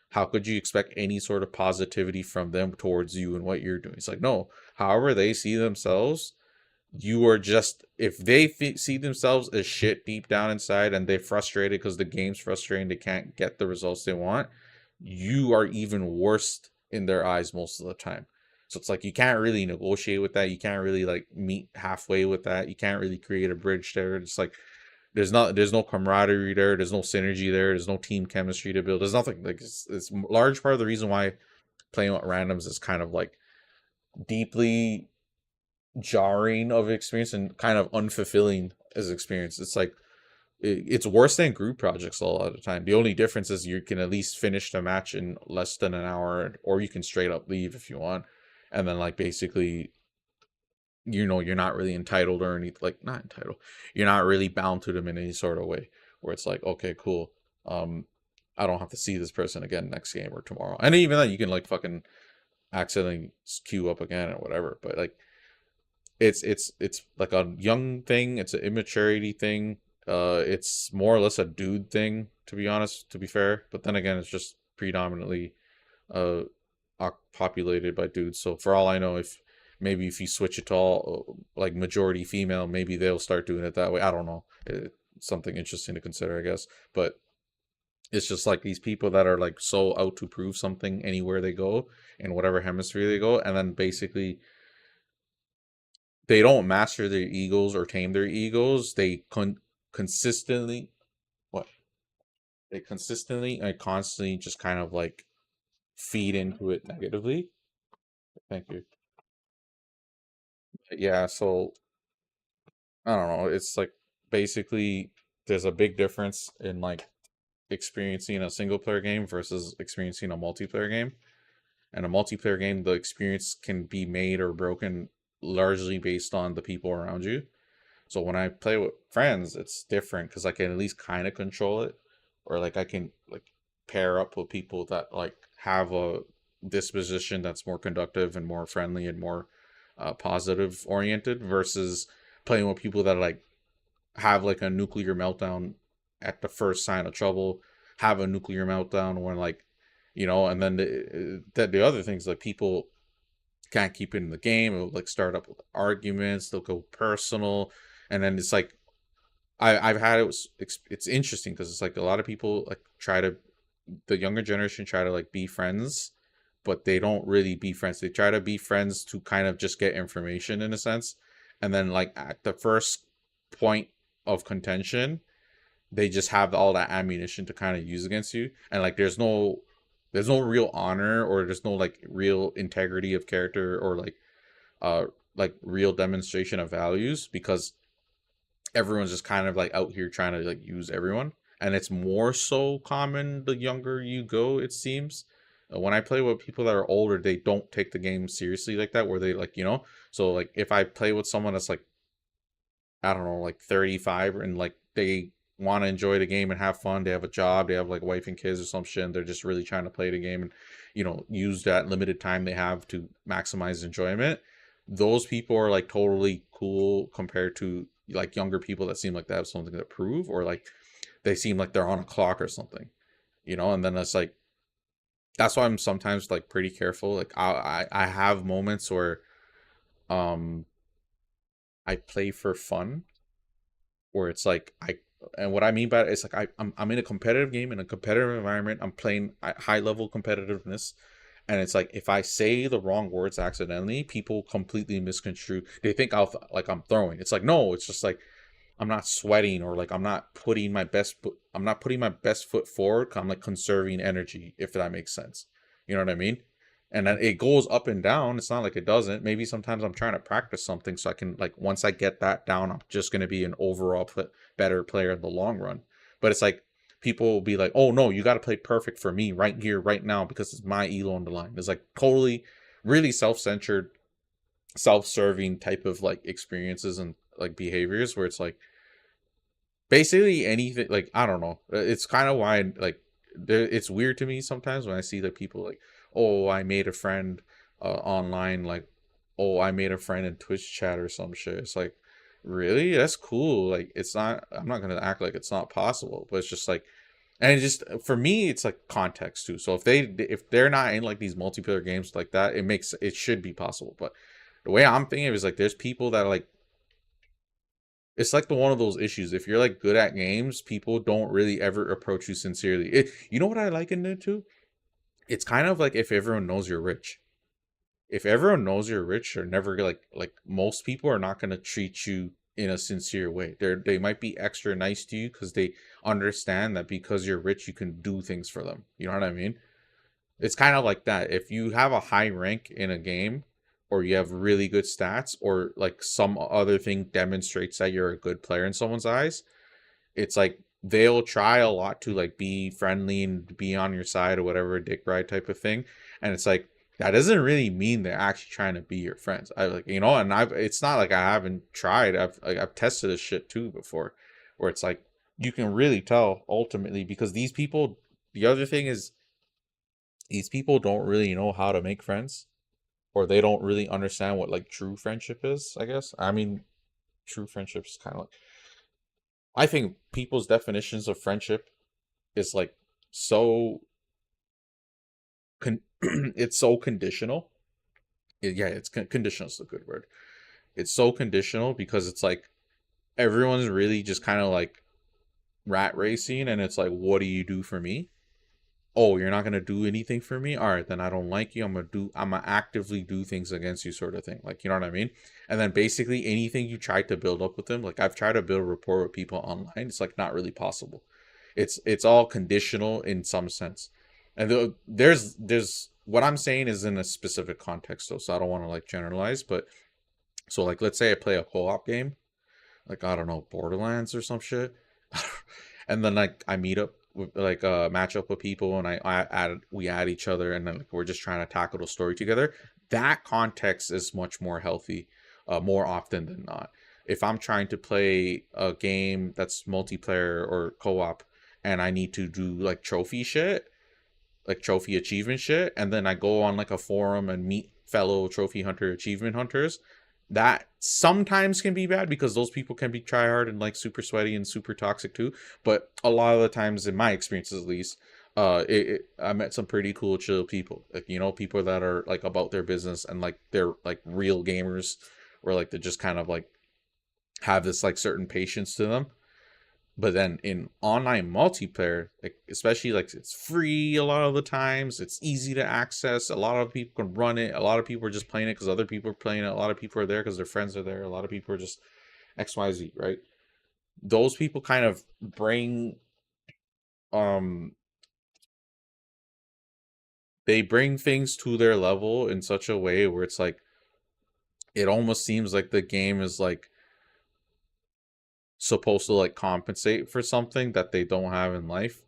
how could you expect any sort of positivity from them towards you and what you're doing? It's like, no, however they see themselves, you are just, if they see themselves as shit deep down inside and they're frustrated because the game's frustrating, they can't get the results they want, you are even worse in their eyes most of the time. So it's like you can't really negotiate with that. You can't really like meet halfway with that. You can't really create a bridge there. It's like there's no camaraderie there. There's no synergy there. There's no team chemistry to build. There's nothing. Like it's large part of the reason why playing with randoms is kind of like deeply jarring of experience and kind of unfulfilling as experience. It's like it's worse than group projects a lot of the time. The only difference is you can at least finish the match in less than an hour, or you can straight up leave if you want. And then like basically, you know, you're not really entitled or anything, like not entitled. You're not really bound to them in any sort of way where it's like, okay, cool. I don't have to see this person again next game or tomorrow. And even then you can like fucking accidentally queue up again or whatever. But like it's like a young thing, it's an immaturity thing. It's more or less a dude thing, to be honest, to be fair. But then again, it's just predominantly populated by dudes. So for all I know, if you switch it to all like majority female, maybe they'll start doing it that way. I don't know. It's something interesting to consider, I guess. But it's just like these people that are like so out to prove something anywhere they go, in whatever hemisphere they go, and then basically they don't master their egos or tame their egos. They consistently and constantly just kind of like feed into it negatively. Thank you. Yeah, so I don't know. It's like basically there's a big difference in like experiencing a single player game versus experiencing a multiplayer game. And a multiplayer game, the experience can be made or broken largely based on the people around you. So when I play with friends, it's different because I can at least kind of control it, or like I can like pair up with people that like have a disposition that's more conductive and more friendly and more positive oriented, versus playing with people that like have like a nuclear meltdown at the first sign of trouble, have a nuclear meltdown when like, you know, and then the other things like people can't keep it in the game. It'll like start up with arguments, they'll go personal, and then it's like I've had it's interesting because it's like a lot of people like the younger generation try to like be friends, but they don't really be friends. They try to be friends to kind of just get information in a sense, and then like at the first point of contention, they just have all that ammunition to kind of use against you, and like there's no real honor, or there's no like real integrity of character, or like real demonstration of values, because everyone's just kind of like out here trying to like use everyone. And it's more so common the younger you go, it seems. When I play with people that are older, they don't take the game seriously like that, where they like, you know, so like if I play with someone that's like, I don't know, like 35, and like they want to enjoy the game and have fun, they have a job, they have like wife and kids or some shit, and they're just really trying to play the game and, you know, use that limited time they have to maximize enjoyment. Those people are like totally cool compared to like younger people that seem like they have something to prove, or like they seem like they're on a clock or something, you know. And then it's like, that's why I'm sometimes like pretty careful. Like I have moments where I play for fun, where it's like and what I mean by it is like I'm in a competitive game, in a competitive environment. I'm playing at high level competitiveness, and it's like if I say the wrong words accidentally, people completely misconstrue. They think I'm throwing. It's like, no, it's just like I'm not sweating, or like I'm not putting my best foot forward. I'm like conserving energy, if that makes sense. You know what I mean? and then it goes up and down. It's not like it doesn't. Maybe sometimes I'm trying to practice something so I can, like, once I get that down, I'm just going to be an overall better player in the long run. But it's like people will be like, oh no, you got to play perfect for me right here, right now, because it's my elo on the line. It's like totally really self-centered, self-serving type of like experiences and like behaviors where it's like basically anything, like, I don't know. It's kind of why like it's weird to me sometimes when I see like people like, oh, I made a friend online, like, oh, I made a friend in Twitch chat or some shit. It's like, really? That's cool. Like, it's not, I'm not gonna act like it's not possible, but it's just like, and it just, for me, it's like context too. So if they're not in like these multiplayer games like that, it should be possible. But the way I'm thinking is like, there's people that like, it's like one of those issues. If you're like good at games, people don't really ever approach you sincerely. You know what I like in it too? It's kind of like if everyone knows you're rich. If everyone knows you're rich, they're never like most people are not gonna treat you in a sincere way. They might be extra nice to you because they understand that because you're rich, you can do things for them. You know what I mean? It's kind of like that. If you have a high rank in a game, or you have really good stats, or like some other thing demonstrates that you're a good player in someone's eyes, it's like they'll try a lot to like be friendly and be on your side or whatever, dick ride type of thing. And it's like, that doesn't really mean they're actually trying to be your friends. I like, and it's not like I haven't tried. I've tested this shit too before, where it's like you can really tell ultimately, because these people, the other thing is, these people don't really know how to make friends, or they don't really understand what like true friendship is, I guess. I mean, true friendship is kind of like, I think people's definitions of friendship is like so it's so conditional. Conditional is a good word. It's so conditional because it's like everyone's really just kind of like rat racing, and it's like, what do you do for me? Oh, you're not gonna do anything for me? All right, then I don't like you. I'm gonna actively do things against you, sort of thing. Like, you know what I mean? And then basically anything you try to build up with them, like I've tried to build rapport with people online, it's like not really possible. It's all conditional in some sense. And there's what I'm saying is in a specific context though, so I don't want to like generalize, but so like let's say I play a co-op game, like, I don't know, Borderlands or some shit, and then like I meet up with like match up with people, and we add each other, and then like, we're just trying to tackle the story together. That context is much more healthy, more often than not. If I'm trying to play a game that's multiplayer or co-op, and I need to do like trophy shit, like trophy achievement shit, and then I go on like a forum and meet fellow trophy hunter achievement hunters, that sometimes can be bad because those people can be try hard and like super sweaty and super toxic too. But a lot of the times, in my experiences at least, I met some pretty cool chill people, like, people that are like about their business, and like they're like real gamers, or like they just kind of like have this like certain patience to them. But then in online multiplayer, like especially like it's free a lot of the times, it's easy to access, a lot of people can run it, a lot of people are just playing it because other people are playing it, a lot of people are there because their friends are there, a lot of people are just XYZ, right? Those people kind of bring they bring things to their level in such a way where it's like, it almost seems like the game is like supposed to like compensate for something that they don't have in life.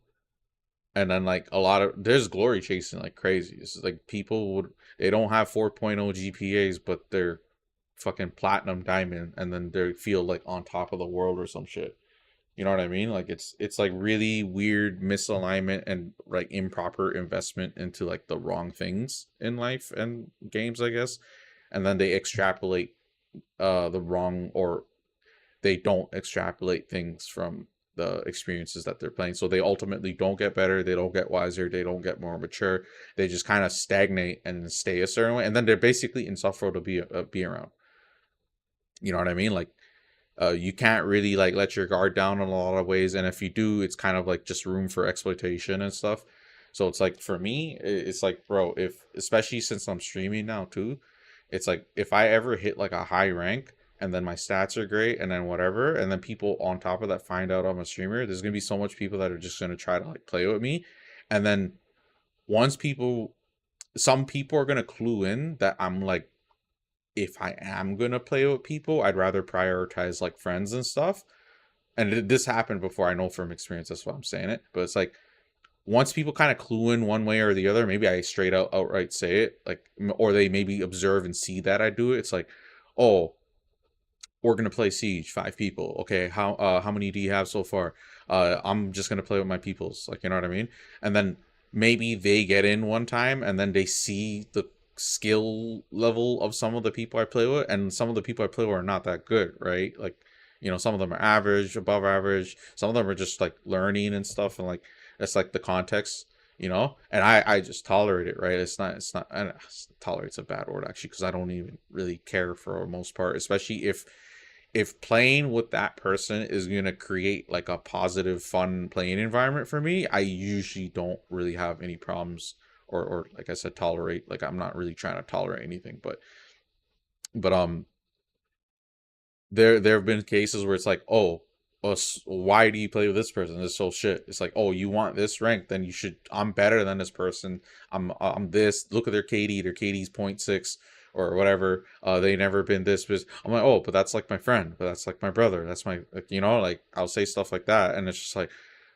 And then like there's glory chasing like crazy. It's like they don't have 4.0 GPAs, but they're fucking platinum diamond, and then they feel like on top of the world or some shit. You know what I mean? Like it's like really weird misalignment and like improper investment into like the wrong things in life and games, I guess. And then they extrapolate the wrong, or they don't extrapolate things from the experiences that they're playing. So they ultimately don't get better, they don't get wiser, they don't get more mature. They just kind of stagnate and stay a certain way, and then they're basically insufferable to be around. You know what I mean? Like you can't really like let your guard down in a lot of ways, and if you do, it's kind of like just room for exploitation and stuff. So it's like, for me, it's like, bro, especially since I'm streaming now too, it's like if I ever hit like a high rank, and then my stats are great, and then whatever, and then people on top of that find out I'm a streamer, there's gonna be so much people that are just gonna try to like play with me. And then once people some people are gonna clue in that I'm like, if I am gonna play with people, I'd rather prioritize like friends and stuff. And this happened before, I know from experience, that's why I'm saying it. But it's like, once people kind of clue in one way or the other, maybe I straight outright say it, like, or they maybe observe and see that I do it. It's like, oh, we're gonna play Siege, 5 people. Okay, how many do you have so far? I'm just gonna play with my peoples, like, you know what I mean? And then maybe they get in one time, and then they see the skill level of some of the people I play with, and some of the people I play with are not that good, right? Like, you know, some of them are average, above average. Some of them are just like learning and stuff, and like that's like the context, you know. And I just tolerate it, right? It's not and tolerate's a bad word actually, because I don't even really care for the most part, especially if playing with that person is going to create like a positive, fun playing environment for me. I usually don't really have any problems, or like I said, tolerate. Like, I'm not really trying to tolerate anything, but there have been cases where it's like, oh, why do you play with this person? This so shit. It's like, oh, you want this rank, then you should. I'm better than this person. I'm this. Look at their KD. Their KD's 0.6 or whatever. They never been this. I'm like, oh, but that's like my friend. But that's like my brother. That's my, like, you know, like, I'll say stuff like that, and it's just like,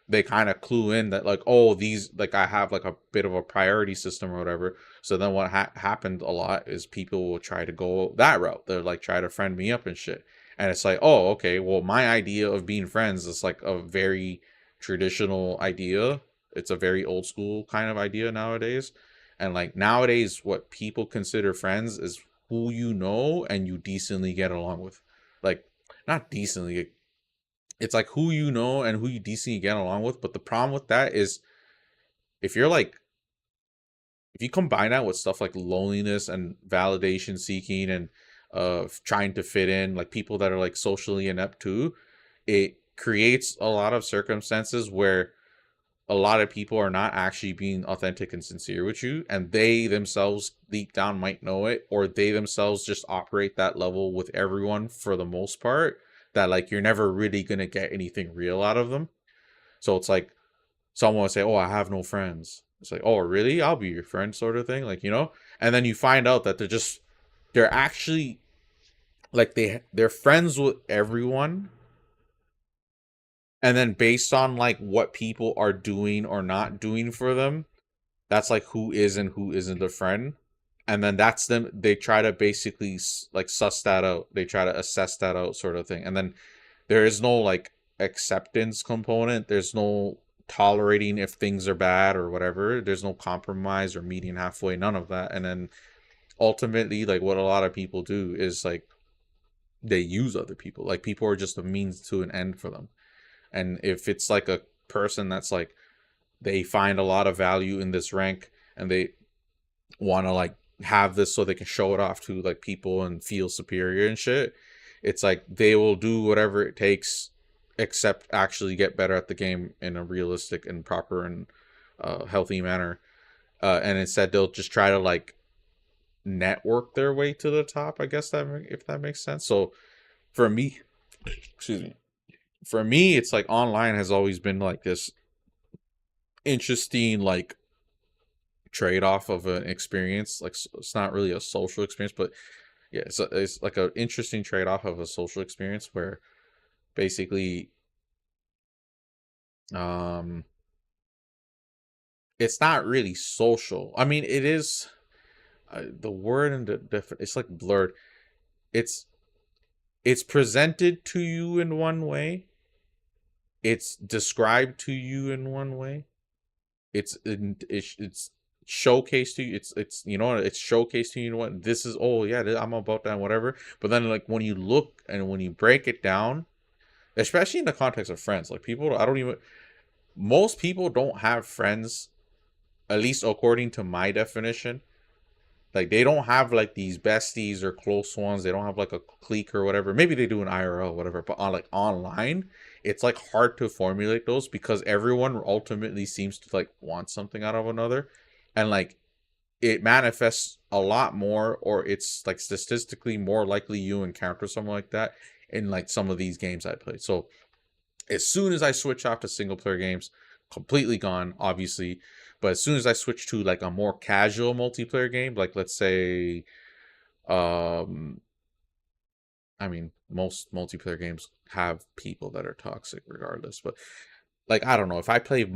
they kind of clue in that like, oh, these, like, I have like a bit of a priority system or whatever. So then what happened a lot is people will try to go that route. They're like, try to friend me up and shit. And it's like, oh, okay, well, my idea of being friends is like a very traditional idea. It's a very old school kind of idea nowadays. And like nowadays, what people consider friends is who you know and you decently get along with. Like, not decently, it's like who you know and who you decently get along with. But the problem with that is, if you combine that with stuff like loneliness and validation seeking and trying to fit in, like people that are like socially inept too, it creates a lot of circumstances where a lot of people are not actually being authentic and sincere with you, and they themselves deep down might know it, or they themselves just operate that level with everyone for the most part, that like you're never really gonna get anything real out of them. So it's like someone will say, oh, I have no friends. It's like, oh, really? I'll be your friend, sort of thing, like, you know. And then you find out that they're actually like they're friends with everyone, and then based on like what people are doing or not doing for them, that's like who is and who isn't a friend. And then that's them, they try to basically like suss that out, they try to assess that out, sort of thing. And then there is no like acceptance component, there's no tolerating if things are bad or whatever, there's no compromise or meeting halfway, none of that. And then ultimately, like, what a lot of people do is like they use other people. Like, people are just a means to an end for them. And if it's like a person that's like, they find a lot of value in this rank and they want to like have this so they can show it off to like people and feel superior and shit, it's like they will do whatever it takes except actually get better at the game in a realistic and proper and healthy manner. And instead they'll just try to like network their way to the top, I guess, that if that makes sense. So for me, excuse me, for me, it's like online has always been like this interesting like trade-off of an experience. Like, it's not really a social experience, but yeah, it's like an interesting trade-off of a social experience where basically it's not really social. I mean, it is the word and it's like blurred. It's presented to you in one way, it's described to you in one way, it's showcased to you, it's you know, it's showcased to you, what this is, oh yeah, I'm about that, whatever. But then like when you look and when you break it down, especially in the context of friends, like people, most people don't have friends, at least according to my definition. Like, they don't have like these besties or close ones. They don't have like a clique or whatever. Maybe they do in IRL, whatever. But on like online, it's like hard to formulate those because everyone ultimately seems to like want something out of another, and like it manifests a lot more, or it's like statistically more likely you encounter something like that in like some of these games I played. So as soon as I switch off to single player games, completely gone, obviously. But as soon as I switch to like a more casual multiplayer game, like let's say, um, I mean, most multiplayer games have people that are toxic regardless. But like, I don't know, if I play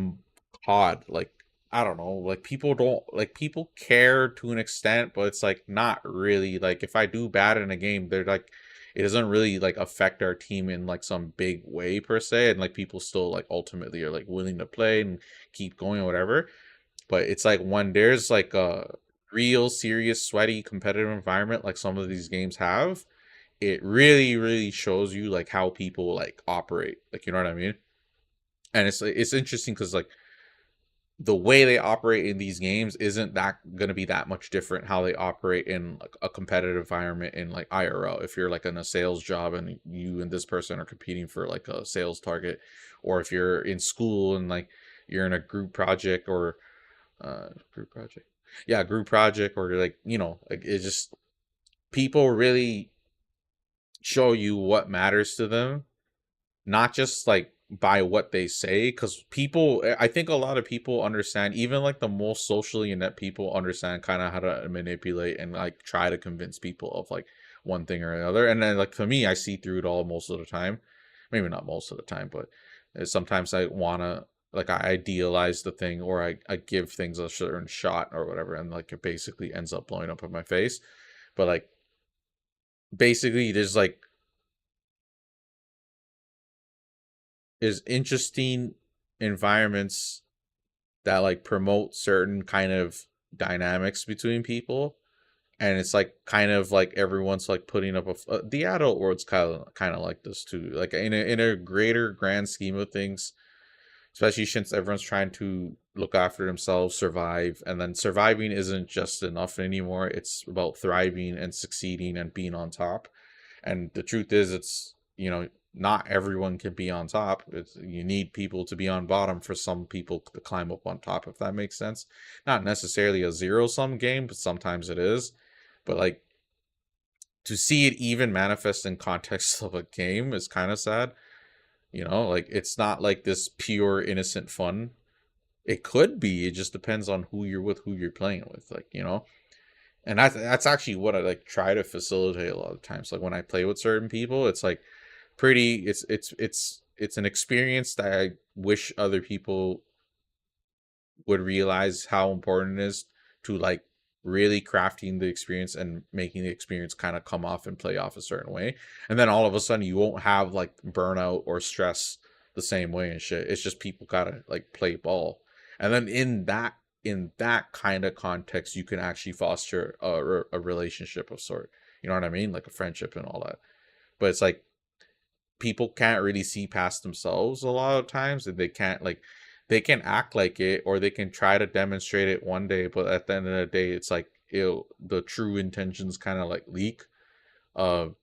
COD, like, I don't know, like people care to an extent, but it's like not really. Like if I do bad in a game, they're like, it doesn't really like affect our team in like some big way per se, and like people still like ultimately are like willing to play and keep going or whatever. But it's like when there's like a real serious sweaty competitive environment like some of these games have, it really shows you like how people like operate, like, you know what I mean? And it's interesting because like the way they operate in these games isn't that gonna be that much different how they operate in like a competitive environment in like IRL. If you're like in a sales job and you and this person are competing for like a sales target, or if you're in school and like you're in a group project or group project, yeah, group project, or like, you know, like it's just people really show you what matters to them, not just like by what they say, because people, I think a lot of people understand, even like the most socially inept people understand kind of how to manipulate and like try to convince people of like one thing or another. And then like for me, I see through it all most of the time. Maybe not most of the time, but sometimes I want to, like, I idealize the thing, or I give things a certain shot or whatever, and like it basically ends up blowing up in my face. But like basically there's interesting environments that like promote certain kind of dynamics between people, and it's like kind of like everyone's like putting up the adult world's kind of like this too, like in a greater grand scheme of things, especially since everyone's trying to look after themselves, survive, and then surviving isn't just enough anymore. It's about thriving and succeeding and being on top. And the truth is, it's, you know, not everyone can be on top. You need people to be on bottom for some people to climb up on top, if that makes sense. Not necessarily a zero-sum game, but sometimes it is. But like, to see it even manifest in context of a game is kind of sad. You know, like it's not like this pure innocent fun. It could be. It just depends on who you're with, who you're playing with, like, you know. And that's actually what I like try to facilitate a lot of times. Like when I play with certain people, it's like pretty, it's an experience that I wish other people would realize how important it is to like really crafting the experience and making the experience kind of come off and play off a certain way. And then all of a sudden you won't have like burnout or stress the same way and shit. It's just people gotta like play ball. And then in that kind of context, you can actually foster a relationship of sort. You know what I mean? Like a friendship and all that. But it's like people can't really see past themselves a lot of times, and they can't like, they can act like it or they can try to demonstrate it one day, but at the end of the day, it's like the true intentions kind of like leak, and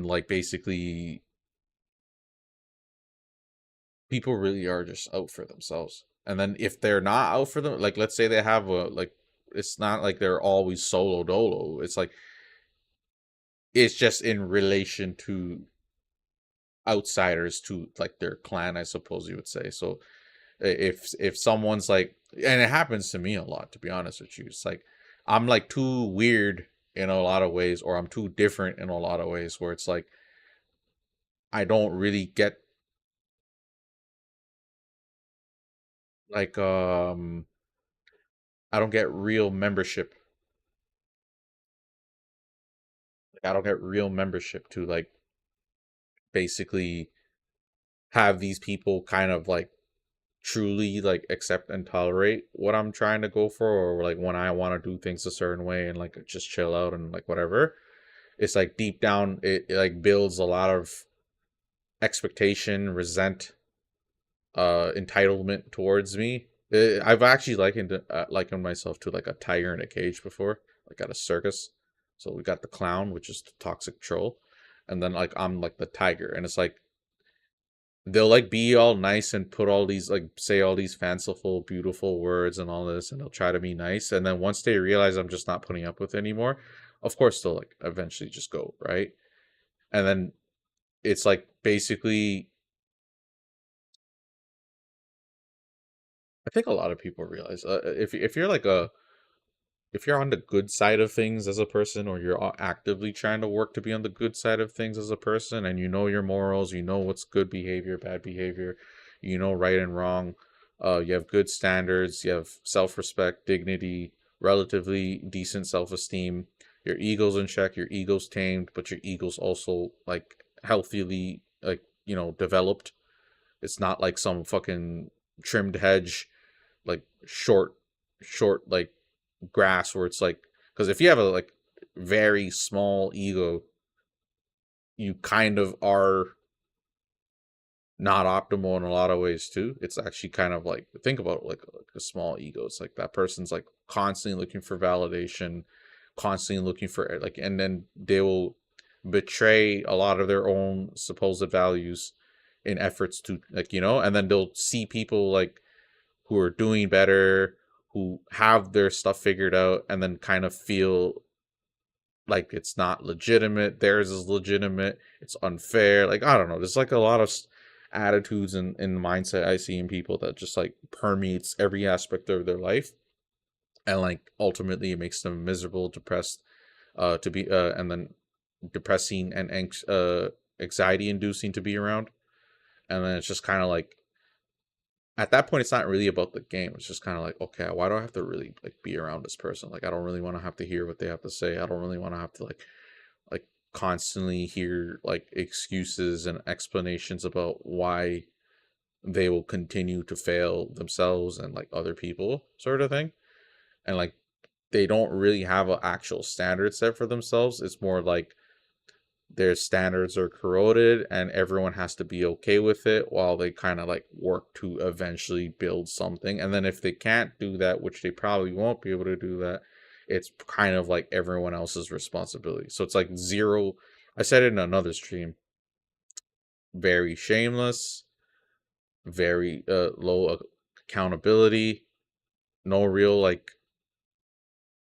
like basically people really are just out for themselves. And then if they're not out for them, like let's say they have a like, it's not like they're always solo dolo. It's like it's just in relation to outsiders to like their clan, I suppose you would say. So if someone's like, and it happens to me a lot, to be honest with you, it's like I'm like too weird in a lot of ways, or I'm too different in a lot of ways, where it's like I don't really get like I don't get real membership. Like I don't get real membership to like basically have these people kind of like truly like accept and tolerate what I'm trying to go for, or like when I want to do things a certain way and like just chill out and like whatever. It's like deep down it like builds a lot of expectation, entitlement towards me. I've actually likened myself to like a tiger in a cage before, like at a circus. So we got the clown, which is the toxic troll, and then like I'm like the tiger, and it's like they'll like be all nice and put all these like say all these fanciful beautiful words and all this, and they'll try to be nice, and then once they realize I'm just not putting up with it anymore, of course they'll like eventually just go, right? And then it's like basically I think a lot of people realize if you're like if you're on the good side of things as a person, or you're actively trying to work to be on the good side of things as a person, and you know your morals, you know what's good behavior, bad behavior, you know right and wrong, you have good standards, you have self-respect, dignity, relatively decent self-esteem, your ego's in check, your ego's tamed, but your ego's also like healthily, like, you know, developed. It's not like some fucking trimmed hedge, like short like grass, where it's like, because if you have a like very small ego, you kind of are not optimal in a lot of ways too. It's actually kind of like, think about it, like a small ego. It's like that person's like constantly looking for validation, constantly looking for like, and then they will betray a lot of their own supposed values in efforts to, like, you know, and then they'll see people like who are doing better, who have their stuff figured out, and then kind of feel like it's not legitimate, theirs is legitimate, it's unfair. Like, I don't know, there's like a lot of attitudes and mindset I see in people that just like permeates every aspect of their life, and like ultimately it makes them miserable, depressed, to be and then depressing and anxiety inducing to be around. And then it's just kind of like, at that point, it's not really about the game. It's just kind of like, okay, why do I have to really like be around this person? Like, I don't really want to have to hear what they have to say. I don't really want to have to like constantly hear like excuses and explanations about why they will continue to fail themselves and like other people, sort of thing. And like, they don't really have an actual standard set for themselves. It's more like their standards are corroded and everyone has to be okay with it while they kind of like work to eventually build something. And then if they can't do that, which they probably won't be able to do that, it's kind of like everyone else's responsibility. So it's like zero, I said it in another stream, very shameless, very low accountability, no real like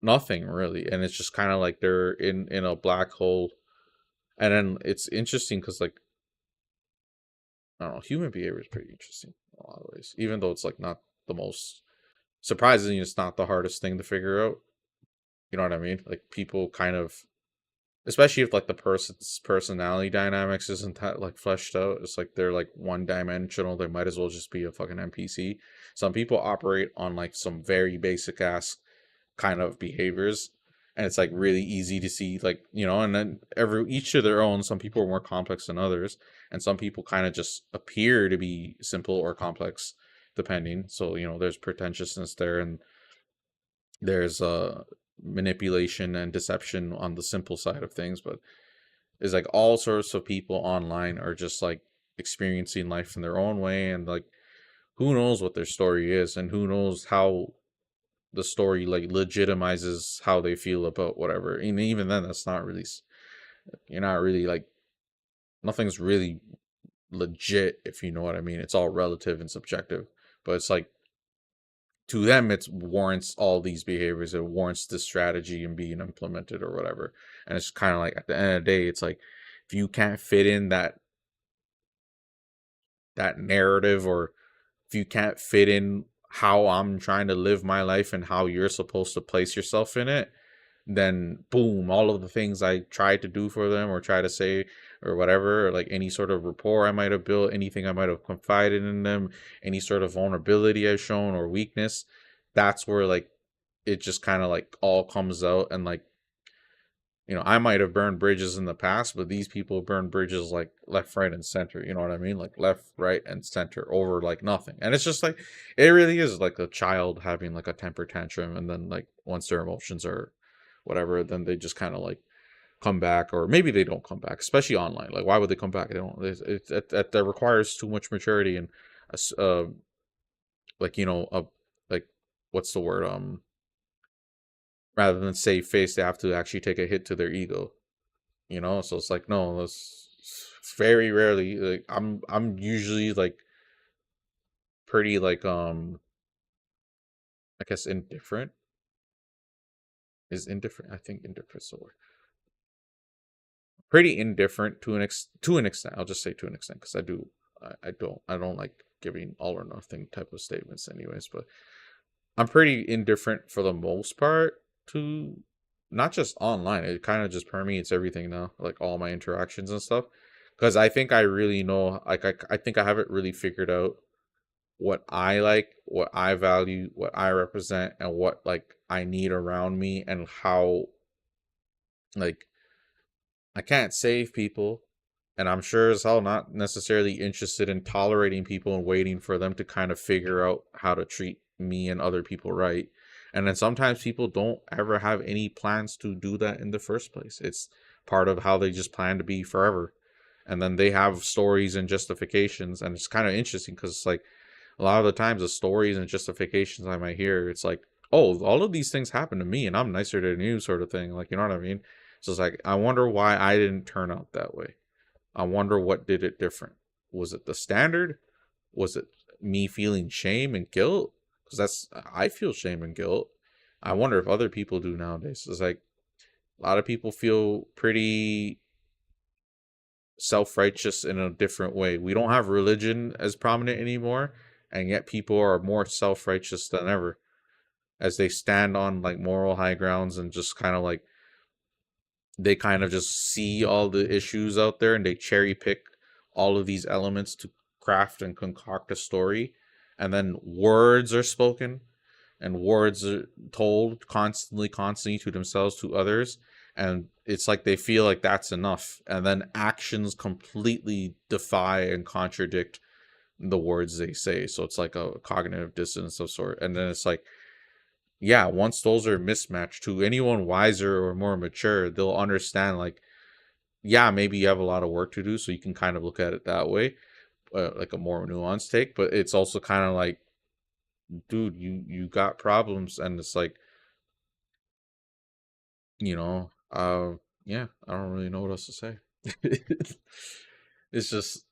nothing really. And it's just kind of like they're in a black hole. And then it's interesting because, like, I don't know, human behavior is pretty interesting in a lot of ways. Even though it's like not the most surprising, it's not the hardest thing to figure out. You know what I mean? Like, people kind of, especially if like the person's personality dynamics isn't that like fleshed out. It's like they're like one dimensional. They might as well just be a fucking NPC. Some people operate on like some very basic ass kind of behaviors. And it's like really easy to see, like, you know, and then each to their own. Some people are more complex than others, and some people kind of just appear to be simple or complex, depending. So, you know, there's pretentiousness there, and there's manipulation and deception on the simple side of things. But it's like all sorts of people online are just like experiencing life in their own way, and like, who knows what their story is, and who knows how the story like legitimizes how they feel about whatever. And even then, that's not really, you're not really like, nothing's really legit, if you know what I mean. It's all relative and subjective, but it's like, to them, it warrants all these behaviors, it warrants this strategy and being implemented or whatever. And it's kind of like, at the end of the day, it's like, if you can't fit in that narrative, or if you can't fit in how I'm trying to live my life and how you're supposed to place yourself in it, then boom, all of the things I tried to do for them or try to say or whatever, or like any sort of rapport I might have built, anything I might have confided in them, any sort of vulnerability I've shown or weakness, that's where like it just kind of like all comes out. And like, you know, I might have burned bridges in the past, but these people burn bridges like left, right, and center. You know what I mean? Like left, right, and center over like nothing. And it's just like, it really is like a child having like a temper tantrum. And then like once their emotions are whatever, then they just kind of like come back, or maybe they don't come back, especially online. Like, why would they come back? They don't. That requires too much maturity and, like, you know, like, what's the word? Rather than save face, they have to actually take a hit to their ego, you know. So it's like, no, that's very rarely. Like, I'm usually like pretty like I guess indifferent. Is indifferent? I think indifferent's the word. Pretty indifferent to an extent. I'll just say to an extent, because I don't like giving all or nothing type of statements anyways, but I'm pretty indifferent for the most part to not just online. It kind of just permeates everything now, like all my interactions and stuff. Because I think I really know, like, I think I have it really figured out what I like, what I value, what I represent, and what, like, I need around me, and how, like, I can't save people, and I'm sure as hell not necessarily interested in tolerating people and waiting for them to kind of figure out how to treat me and other people right. And then sometimes people don't ever have any plans to do that in the first place. It's part of how they just plan to be forever. And then they have stories and justifications, and it's kind of interesting because it's like a lot of the times the stories and justifications I might hear, it's like, oh, all of these things happen to me and I'm nicer than you, sort of thing. Like, you know what I mean? So it's like, I wonder why I didn't turn out that way. I wonder what did it different. Was it the standard? Was it me feeling shame and guilt? Because I feel shame and guilt. I wonder if other people do nowadays. It's like a lot of people feel pretty self-righteous in a different way. We don't have religion as prominent anymore, and yet people are more self-righteous than ever as they stand on like moral high grounds and just kind of like they kind of just see all the issues out there and they cherry pick all of these elements to craft and concoct a story. And then words are spoken and words are told constantly to themselves, to others. And it's like they feel like that's enough. And then actions completely defy and contradict the words they say. So it's like a cognitive dissonance of sort. And then it's like, yeah, once those are mismatched, to anyone wiser or more mature, they'll understand, like, yeah, maybe you have a lot of work to do, so you can kind of look at it that way, like a more nuanced take. But it's also kind of like, dude, you got problems, and it's like, you know, yeah, I don't really know what else to say. It's just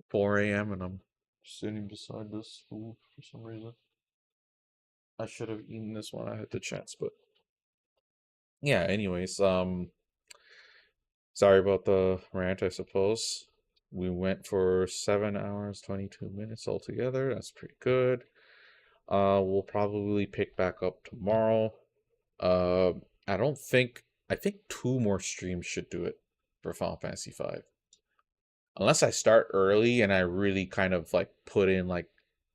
4 a.m. and I'm sitting beside this food for some reason. I should have eaten this when I had the chance, but yeah, anyways, sorry about the rant, I suppose. We went for 7 hours, 22 minutes altogether. That's pretty good. We'll probably pick back up tomorrow. I think 2 more streams should do it for Final Fantasy V. Unless I start early and I really kind of like put in like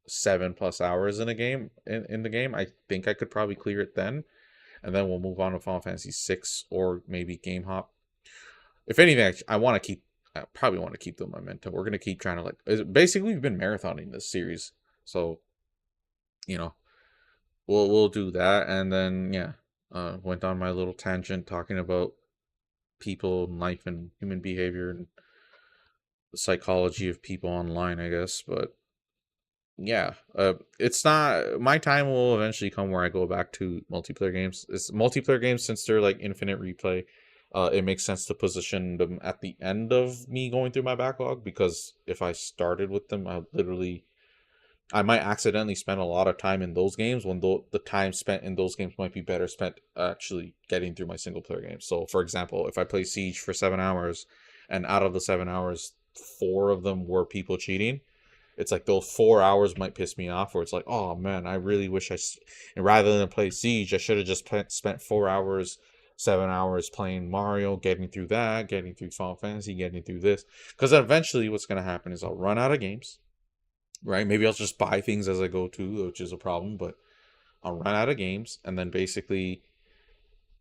7+ hours in a game in the game, I think I could probably clear it then, and then we'll move on to Final Fantasy VI or maybe Game Hop. If anything, I probably want to keep the momentum. We're gonna keep trying to like. Basically, we've been marathoning this series, so you know, we'll do that, and then yeah, went on my little tangent talking about people and life and human behavior and the psychology of people online, I guess, but. Yeah, it's not, my time will eventually come where I go back to multiplayer games. It's multiplayer games, since they're like infinite replay. It makes sense to position them at the end of me going through my backlog, because if I started with them, I might accidentally spend a lot of time in those games when the time spent in those games might be better spent actually getting through my single player games. So for example, if I play Siege for 7 hours and out of the 7 hours 4 of them were people cheating, it's like those 4 hours might piss me off, where it's like, oh man, I really wish and rather than play Siege, I should have just spent 4 hours, 7 hours playing Mario, getting through that, getting through Final Fantasy, getting through this. Because eventually what's going to happen is I'll run out of games, right? Maybe I'll just buy things as I go to, which is a problem, but I'll run out of games, and then basically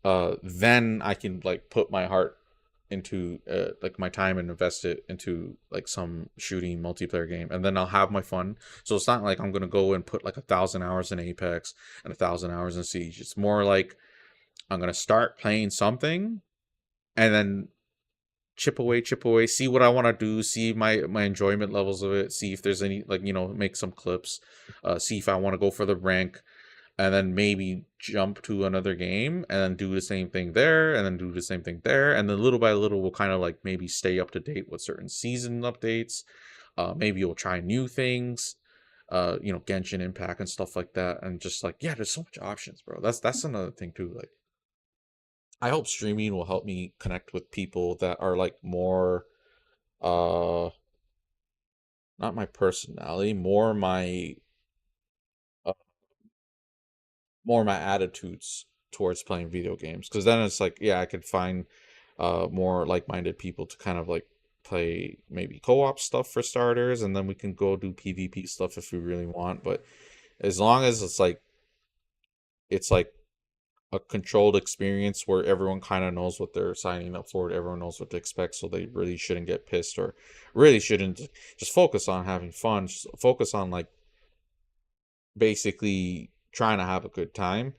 then I can like put my heart into like my time and invest it into like some shooting multiplayer game, and then I'll have my fun. So it's not like I'm gonna go and put like 1,000 hours in Apex and 1,000 hours in Siege. It's more like I'm gonna start playing something and then chip away, see what I want to do, see my enjoyment levels of it, see if there's any, like, you know, make some clips, see if I want to go for the rank, and then maybe jump to another game and then do the same thing there, and then do the same thing there, and then little by little we'll kind of like maybe stay up to date with certain season updates. Maybe we'll try new things, you know, Genshin Impact and stuff like that, and just like, yeah, there's so much options, bro. That's another thing too. Like, I hope streaming will help me connect with people that are like more not not my personality, more uh, my attitudes towards playing video games. Because then it's like, yeah, I could find more like-minded people to kind of like play maybe co-op stuff for starters, and then we can go do PvP stuff if we really want. But as long as it's like a controlled experience where everyone kind of knows what they're signing up for, everyone knows what to expect, so they really shouldn't get pissed, or really shouldn't just focus on having fun, just focus on like basically trying to have a good time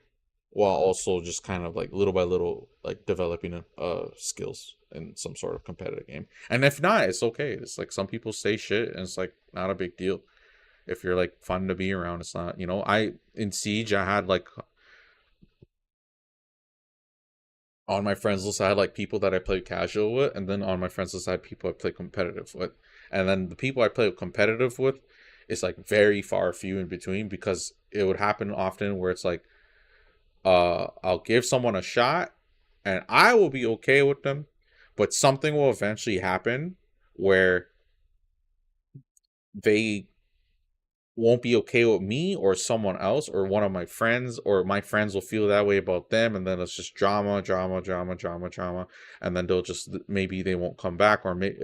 while also just kind of like little by little like developing skills in some sort of competitive game. And if not, it's okay. It's like some people say shit and it's like not a big deal. If you're like fun to be around, it's not, you know. I in Siege I had like on my friends list I had like people that I played casual with, and then on my friends list I had people I play competitive with. And then the people I play competitive with is like very far few in between, because it would happen often where it's like I'll give someone a shot and I will be okay with them, but something will eventually happen where they won't be okay with me or someone else or one of my friends, or my friends will feel that way about them, and then it's just drama, and then they'll just, maybe they won't come back, or maybe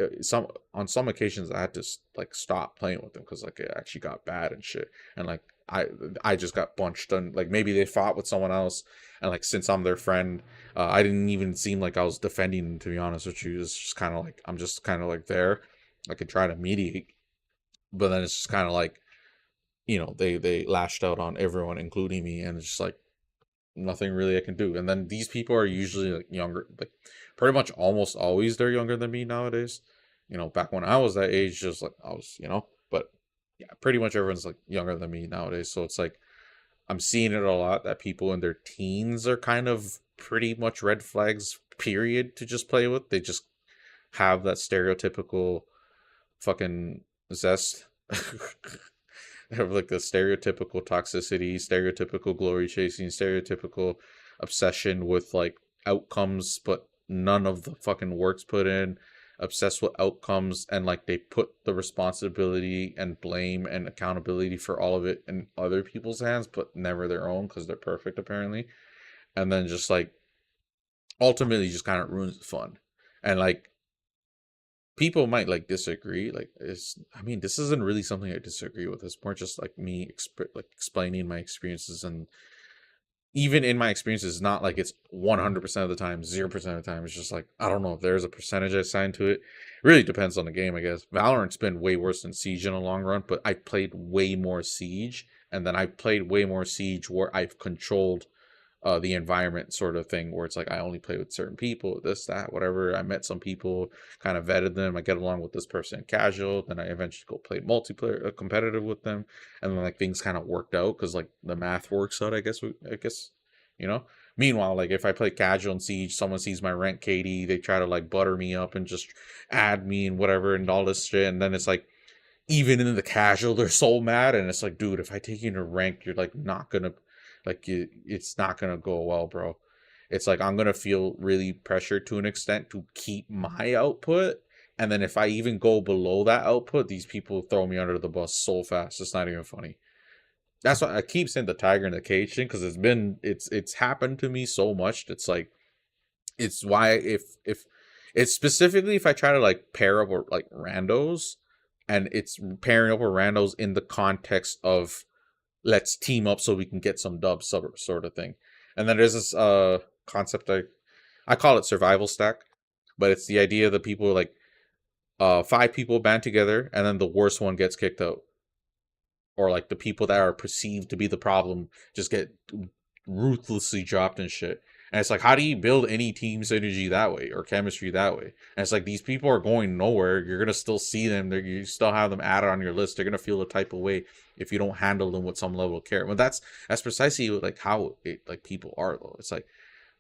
on some occasions I had to like stop playing with them because like it actually got bad and shit, and like I just got bunched, and like maybe they fought with someone else, and like since I'm their friend, I didn't even seem like I was defending them, to be honest with you. It's just kind of like I'm just kind of like there. I could try to mediate, but then it's just kind of like, you know, they lashed out on everyone, including me, and it's just like nothing really I can do. And then these people are usually like younger, like pretty much almost always they're younger than me nowadays. You know, back when I was that age, just like I was, you know, but yeah, pretty much everyone's like younger than me nowadays. So it's like I'm seeing it a lot that people in their teens are kind of pretty much red flags, period, to just play with. They just have that stereotypical fucking zest. Have like the stereotypical toxicity, stereotypical glory chasing, stereotypical obsession with like outcomes, but none of the fucking work's put in, obsessed with outcomes, and like they put the responsibility and blame and accountability for all of it in other people's hands, but never their own, because they're perfect apparently. And then just like ultimately just kind of ruins the fun. And like people might like disagree, like I mean, this isn't really something I disagree with. It's more just like me explaining my experiences, and even in my experiences, it's not like it's 100% of the time, 0% of the time. It's just like, I don't know if there's a percentage I assign to it. It really depends on the game, I guess. Valorant's been way worse than Siege in the long run, but I played way more Siege, and then I played way more Siege where I've controlled the environment sort of thing, where it's like I only play with certain people, this, that, whatever. I met some people, kind of vetted them. I get along with this person casual, then I eventually go play multiplayer competitive with them, and then like things kind of worked out because like the math works out, I guess, you know. Meanwhile, like if I play casual in Siege, someone sees my rank KD, they try to like butter me up and just add me and whatever and all this shit, and then it's like even in the casual they're so mad, and it's like, dude, if I take you to rank, you're like not gonna, like, it's not gonna go well, bro. It's like I'm gonna feel really pressured to an extent to keep my output, and then if I even go below that output, these people throw me under the bus so fast. It's not even funny. That's why I keep saying the tiger in the cage thing, because it's happened to me so much. It's like, it's why if it's specifically if I try to like pair up with like randos, and it's pairing up with randos in the context of let's team up so we can get some dubs sort of thing. And then there's this concept I call it survival stack, but it's the idea that people like 5 people band together, and then the worst one gets kicked out, or like the people that are perceived to be the problem just get ruthlessly dropped and shit. And it's like, how do you build any team synergy that way or chemistry that way? And it's like, these people are going nowhere. You're gonna still see them. You still have them added on your list. They're gonna feel a type of way if you don't handle them with some level of care. Well, that's precisely like how like people are though. It's like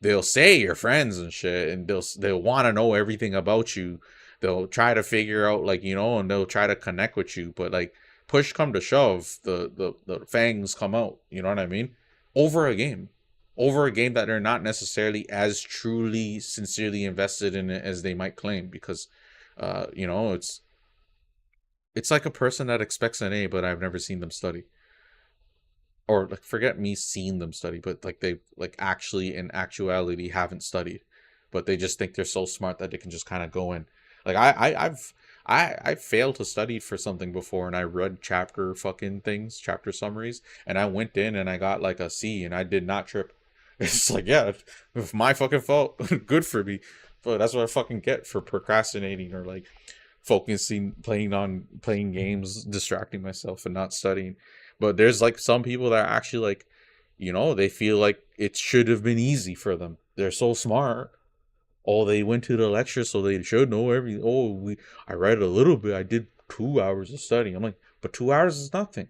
they'll say you're friends and shit, and they'll want to know everything about you. They'll try to figure out, like, you know, and they'll try to connect with you. But like push come to shove, the fangs come out. You know what I mean? Over a game that they're not necessarily as truly sincerely invested in it as they might claim, because you know, it's It's like a person that expects an A, but I've never seen them study. Or like, forget me seeing them study, but like they like actually in actuality haven't studied, but they just think they're so smart that they can just kind of go in. Like I failed to study for something before, and I read chapter fucking things, chapter summaries, and I went in and I got like a C, and I did not trip. It's like, yeah, it's my fucking fault. Good for me. But that's what I fucking get for procrastinating or like focusing, playing games, distracting myself and not studying. But there's like some people that are actually like, you know, they feel like it should have been easy for them. They're so smart. Oh, they went to the lecture, so they should know everything. Oh, I read a little bit. I did 2 hours of studying. I'm like, but 2 hours is nothing.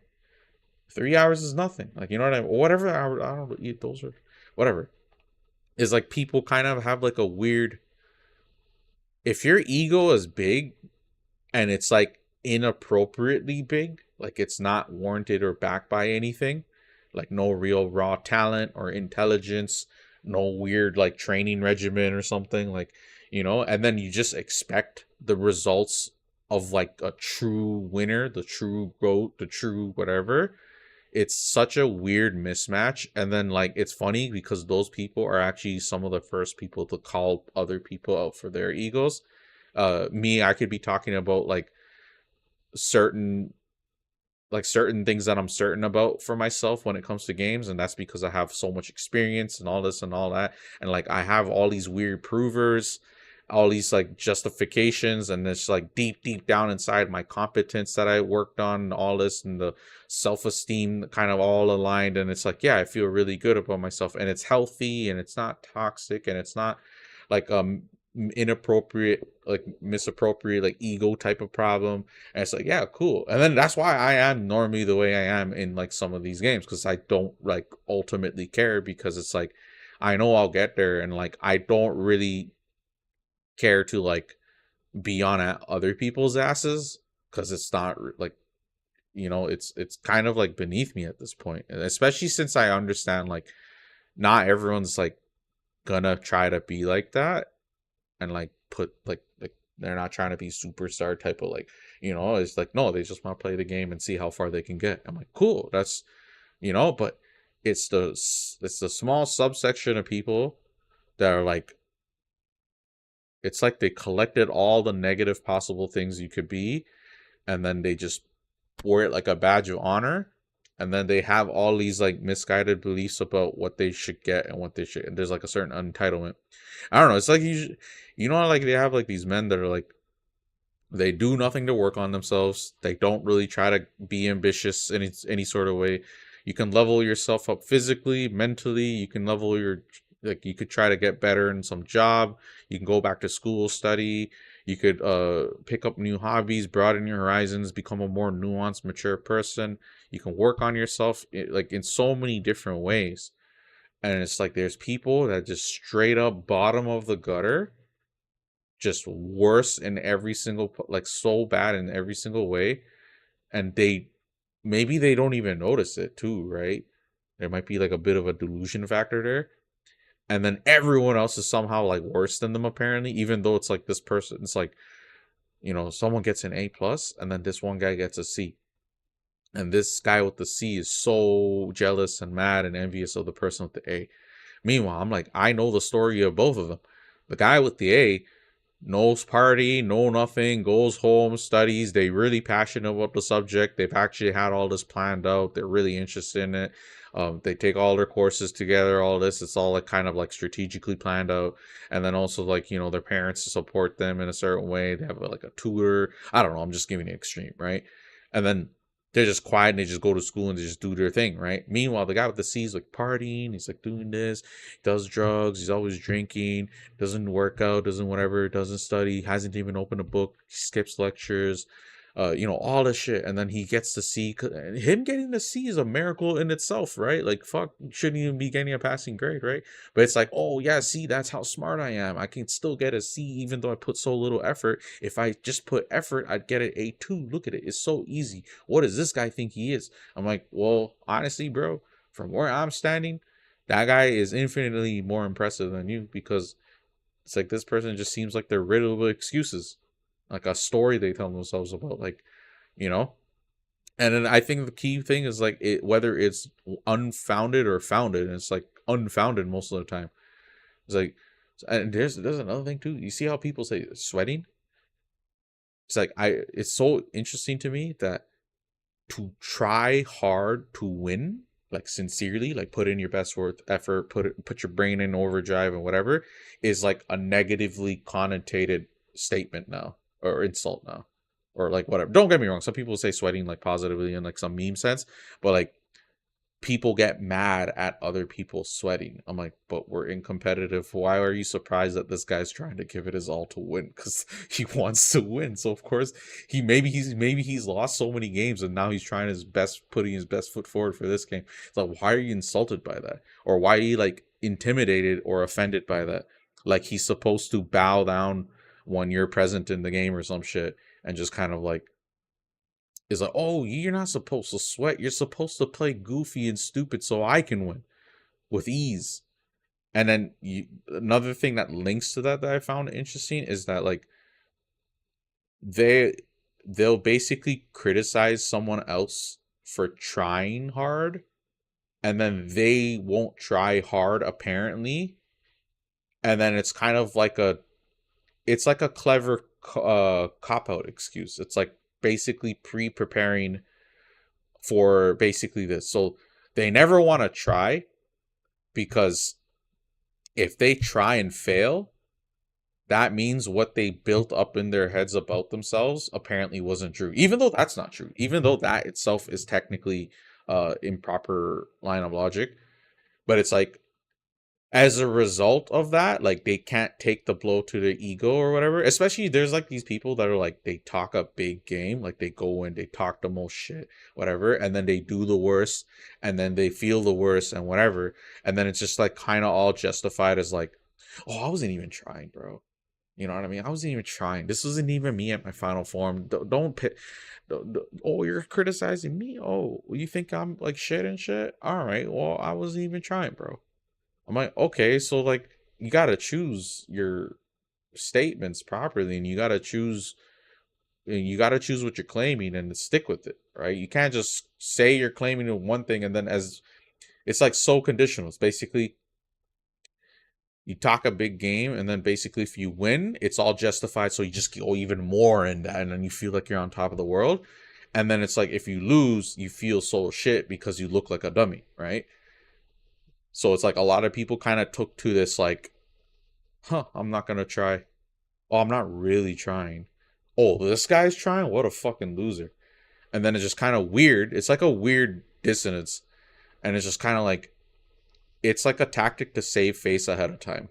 3 hours is nothing. Like, you know what I mean? Whatever hour, I don't eat those or whatever. Is like people kind of have like a weird. If your ego is big, and it's like inappropriately big, like it's not warranted or backed by anything, like no real raw talent or intelligence, no weird like training regimen or something, like, you know, and then you just expect the results of like a true winner, the true GOAT, the true whatever. It's such a weird mismatch. And then like it's funny because those people are actually some of the first people to call other people out for their egos. I could be talking about like certain things that I'm certain about for myself when it comes to games, and that's because I have so much experience and all this and all that, and like I have all these weird provers, all these like justifications, and it's like deep down inside my competence that I worked on and all this, and the self-esteem kind of all aligned, and it's like, yeah, I feel really good about myself, and it's healthy and it's not toxic and it's not like inappropriate, like misappropriate, like ego type of problem. And it's like, yeah, cool. And then that's why I am normally the way I am in like some of these games, because I don't like ultimately care, because it's like I know I'll get there, and like I don't really care to like be on at other people's asses, because it's not like, you know, it's kind of like beneath me at this point, and especially since I understand like not everyone's like gonna try to be like that, and like put like they're not trying to be superstar type of like, you know, it's like, no, they just want to play the game and see how far they can get. I'm like, cool, that's, you know, but it's the small subsection of people that are like, it's like they collected all the negative possible things you could be, and then they just wear it like a badge of honor, and then they have all these like misguided beliefs about what they should get and what they should, and there's like a certain entitlement. I don't know, it's like you know, like they have like these men that are like, they do nothing to work on themselves, they don't really try to be ambitious in any sort of way. You can level yourself up physically, mentally, you can level your, like you could try to get better in some job, you can go back to school, study, you could pick up new hobbies, broaden your horizons, become a more nuanced, mature person. You can work on yourself like in so many different ways. And it's like there's people that just straight up bottom of the gutter, just worse in every single, like so bad in every single way. And maybe they don't even notice it too, right? There might be like a bit of a delusion factor there. And then everyone else is somehow like worse than them apparently, even though it's like this person, it's like, you know, someone gets an A+, and then this one guy gets a C. And this guy with the C is so jealous and mad and envious of the person with the A. Meanwhile, I'm like, I know the story of both of them. The guy with the A knows party, know nothing, goes home, studies. They're really passionate about the subject. They've actually had all this planned out. They're really interested in it. They take all their courses together, all this. It's all like kind of like strategically planned out. And then also like, you know, their parents support them in a certain way. They have like a tutor. I don't know. I'm just giving an extreme, right? And then they're just quiet and they just go to school and they just do their thing, right? Meanwhile, the guy with the C is like partying, he's like doing this, does drugs, he's always drinking, doesn't work out, doesn't whatever, doesn't study, hasn't even opened a book, skips lectures, you know, all this shit. And then he gets the C. Him getting the C is a miracle in itself, right? Like, fuck, shouldn't even be getting a passing grade, right? But it's like, oh yeah, see, that's how smart I am. I can still get a C even though I put so little effort. If I just put effort, I'd get an A2. Look at it, it's so easy. What does this guy think he is? I'm like, well, honestly, bro, from where I'm standing, that guy is infinitely more impressive than you, because it's like this person just seems like they're riddled with excuses. Like a story they tell themselves about, like, you know. And then I think the key thing is like whether it's unfounded or founded, and it's like unfounded most of the time. It's like, and there's another thing too. You see how people say sweating? It's like it's so interesting to me that to try hard to win, like sincerely, like put in your best worth effort, put your brain in overdrive and whatever, is like a negatively connotated statement now, or insult now, or like whatever. Don't get me wrong, some people say sweating like positively in like some meme sense, but like people get mad at other people sweating. I'm like, but we're in competitive. Why are you surprised that this guy's trying to give it his all to win? Because he wants to win. So of course maybe he's lost so many games and now he's trying his best, putting his best foot forward for this game. It's like, why are you insulted by that? Or why are you like intimidated or offended by that? Like he's supposed to bow down when you're present in the game or some shit, and just kind of like is like, oh, you're not supposed to sweat. You're supposed to play goofy and stupid so I can win with ease. And then another thing that links to that I found interesting is that like they'll basically criticize someone else for trying hard, and then they won't try hard apparently, and then it's kind of like it's like a clever cop-out excuse. It's like basically preparing for basically this. So they never want to try, because if they try and fail, that means what they built up in their heads about themselves apparently wasn't true, even though that's not true, even though that itself is technically improper line of logic. But it's like, as a result of that, like they can't take the blow to their ego or whatever. Especially there's like these people that are like, they talk a big game, like they go and they talk the most shit, whatever, and then they do the worst, and then they feel the worst and whatever, and then it's just like kind of all justified as like, oh, I wasn't even trying, bro. You know what I mean? I wasn't even trying. This wasn't even me at my final form. Don't oh, you're criticizing me? Oh, you think I'm like shit and shit? All right, well, I wasn't even trying, bro. I'm like, okay, so like you gotta choose your statements properly, and you gotta choose what you're claiming and stick with it, right? You can't just say you're claiming one thing and then it's like so conditional. It's basically you talk a big game, and then basically if you win, it's all justified, so you just go even more in that, and then you feel like you're on top of the world. And then it's like if you lose, you feel so shit because you look like a dummy, right? So it's like a lot of people kind of took to this like, I'm not gonna try. Oh, I'm not really trying. Oh, this guy's trying? What a fucking loser. And then it's just kind of weird. It's like a weird dissonance. And it's just kind of like, it's like a tactic to save face ahead of time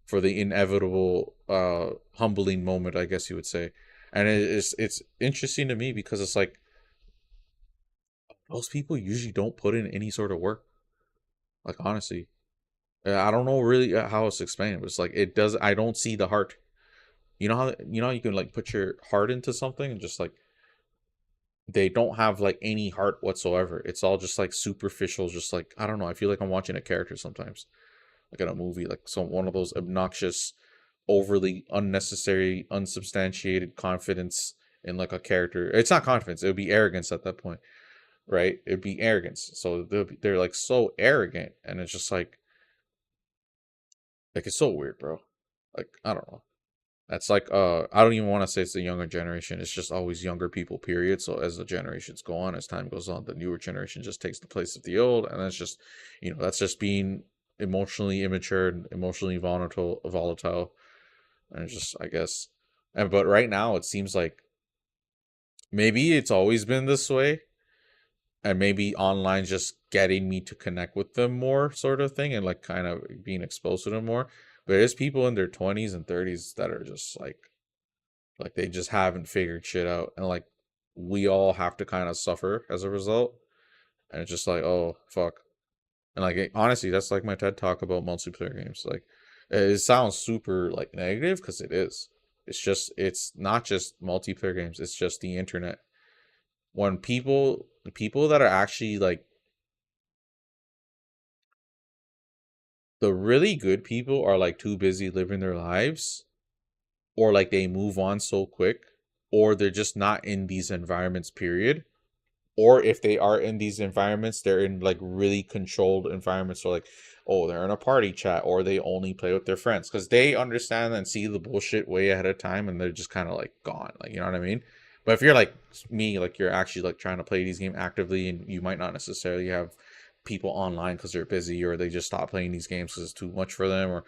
for the inevitable humbling moment, I guess you would say. And it's interesting to me because it's like, most people usually don't put in any sort of work. Like, honestly, I don't know really how else to explain it, but it's like, I don't see the heart. You know how you can like put your heart into something, and just like, they don't have like any heart whatsoever. It's all just like superficial, just like, I don't know. I feel like I'm watching a character sometimes, like in a movie, like one of those obnoxious, overly unnecessary, unsubstantiated confidence in like a character. It's not confidence. It would be arrogance at that point. Right? It'd be arrogance. So they're like so arrogant, and it's just like it's so weird, bro. Like, I don't know. That's like I don't even want to say it's the younger generation. It's just always younger people, period. So as the generations go on, as time goes on, the newer generation just takes the place of the old, and that's just, that's just being emotionally immature and emotionally volatile. And it's just, I guess, but right now it seems like maybe it's always been this way. And maybe online's just getting me to connect with them more, sort of thing, and like kind of being exposed to them more. But there's people in their 20s and 30s that are just like they just haven't figured shit out, and like we all have to kind of suffer as a result. And it's just like, oh fuck. And like, honestly, that's like my TED talk about multiplayer games. Like, it sounds super like negative, because it is. It's not just multiplayer games. It's just the internet. When people that are actually like the really good people are like too busy living their lives, or like they move on so quick, or they're just not in these environments, period. Or if they are in these environments, they're in like really controlled environments. So like, oh, they're in a party chat, or they only play with their friends because they understand and see the bullshit way ahead of time, and they're just kind of like gone. Like, you know what I mean? But if you're like me, like you're actually like trying to play these games actively, and you might not necessarily have people online because they're busy, or they just stop playing these games because it's too much for them, or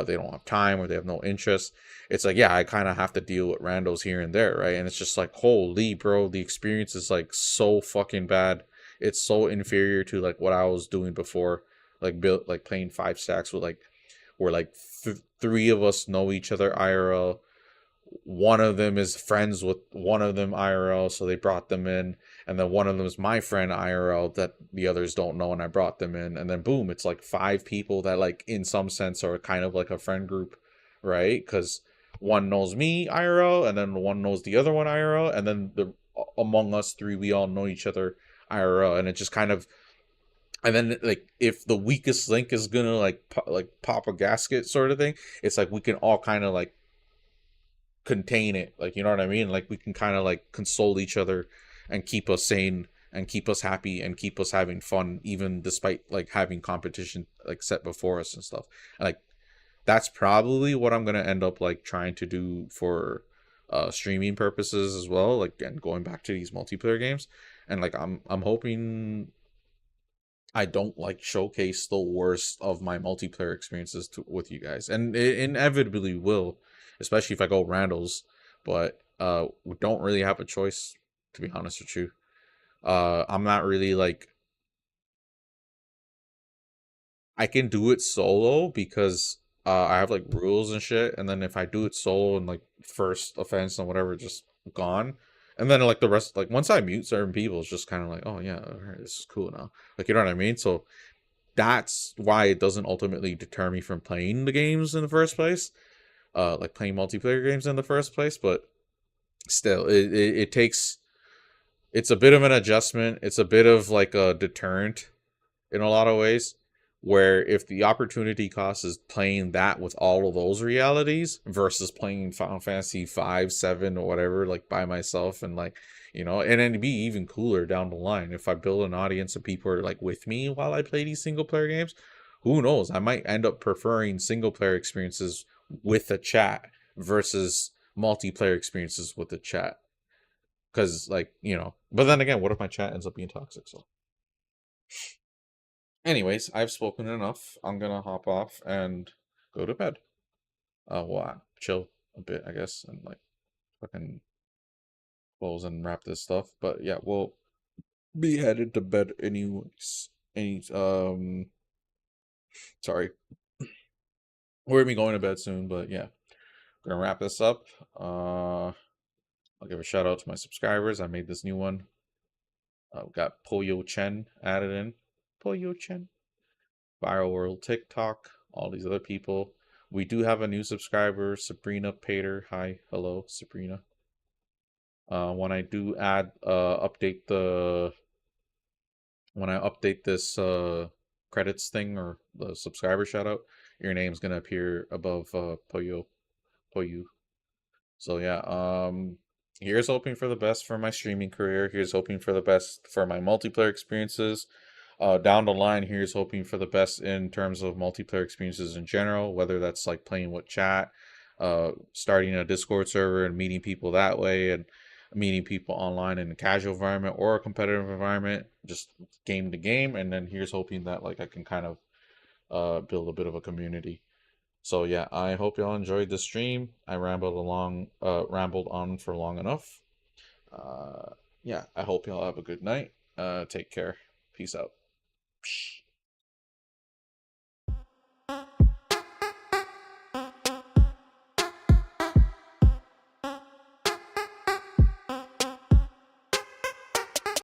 they don't have time, or they have no interest. It's like, yeah, I kind of have to deal with randos here and there, right? And it's just like, holy bro, the experience is like so fucking bad. It's so inferior to like what I was doing before, like like playing 5 stacks with like where like 3 of us know each other IRL. One of them is friends with one of them IRL, so they brought them in, and then one of them is my friend IRL that the others don't know, and I brought them in, and then boom, it's like 5 people that like in some sense are kind of like a friend group, right? Because one knows me IRL, and then one knows the other one IRL, and then among us 3 we all know each other IRL, and it just kind of, and then like if the weakest link is gonna like pop a gasket sort of thing, it's like we can all kind of like contain it, like, you know what I mean? Like we can kind of like console each other and keep us sane and keep us happy and keep us having fun, even despite like having competition like set before us and stuff. And like that's probably what I'm gonna end up like trying to do for streaming purposes as well, like, and going back to these multiplayer games. And like I'm hoping I don't like showcase the worst of my multiplayer experiences with you guys, and it inevitably will, especially if I go randos. But we don't really have a choice, to be honest with you. I'm not really like, I can do it solo because I have like rules and shit, and then if I do it solo and like first offense and whatever, just gone. And then like the rest, like once I mute certain people, it's just kind of like, oh yeah, all right, this is cool now. Like, you know what I mean? So that's why it doesn't ultimately deter me from playing the games in the first place. Like playing multiplayer games in the first place, but still, it takes, it's a bit of an adjustment. It's a bit of like a deterrent in a lot of ways, where if the opportunity cost is playing that with all of those realities versus playing Final Fantasy 5, 7, or whatever, like by myself, and like, you know, and then it'd be even cooler down the line if I build an audience of people who are like with me while I play these single player games. Who knows? I might end up preferring single player experiences with a chat versus multiplayer experiences with a chat. Because, like, you know, but then again, what if my chat ends up being toxic? So anyways, I've spoken enough. I'm gonna hop off and go to bed. Well, chill a bit, I guess, and like fucking close and wrap this stuff. But yeah, we'll be headed to bed anyways. Sorry. We're gonna be going to bed soon, but yeah. Gonna wrap this up. I'll give a shout out to my subscribers. I made this new one. We got Poyo Chen added in. Poyo Chen. Viral World TikTok. All these other people. We do have a new subscriber, Sabrina Pater. Hi, hello, Sabrina. When I do add update this credits thing, or the subscriber shout out, your name's gonna appear above Poyo. So yeah, here's hoping for the best for my streaming career. Here's hoping for the best for my multiplayer experiences. Down the line, here's hoping for the best in terms of multiplayer experiences in general, whether that's like playing with chat, starting a Discord server and meeting people that way, and meeting people online in a casual environment or a competitive environment, just game to game. And then here's hoping that like I can kind of build a bit of a community. So yeah, I hope y'all enjoyed the stream. I rambled on for long enough. Yeah, I hope y'all have a good night. Take care. Peace out.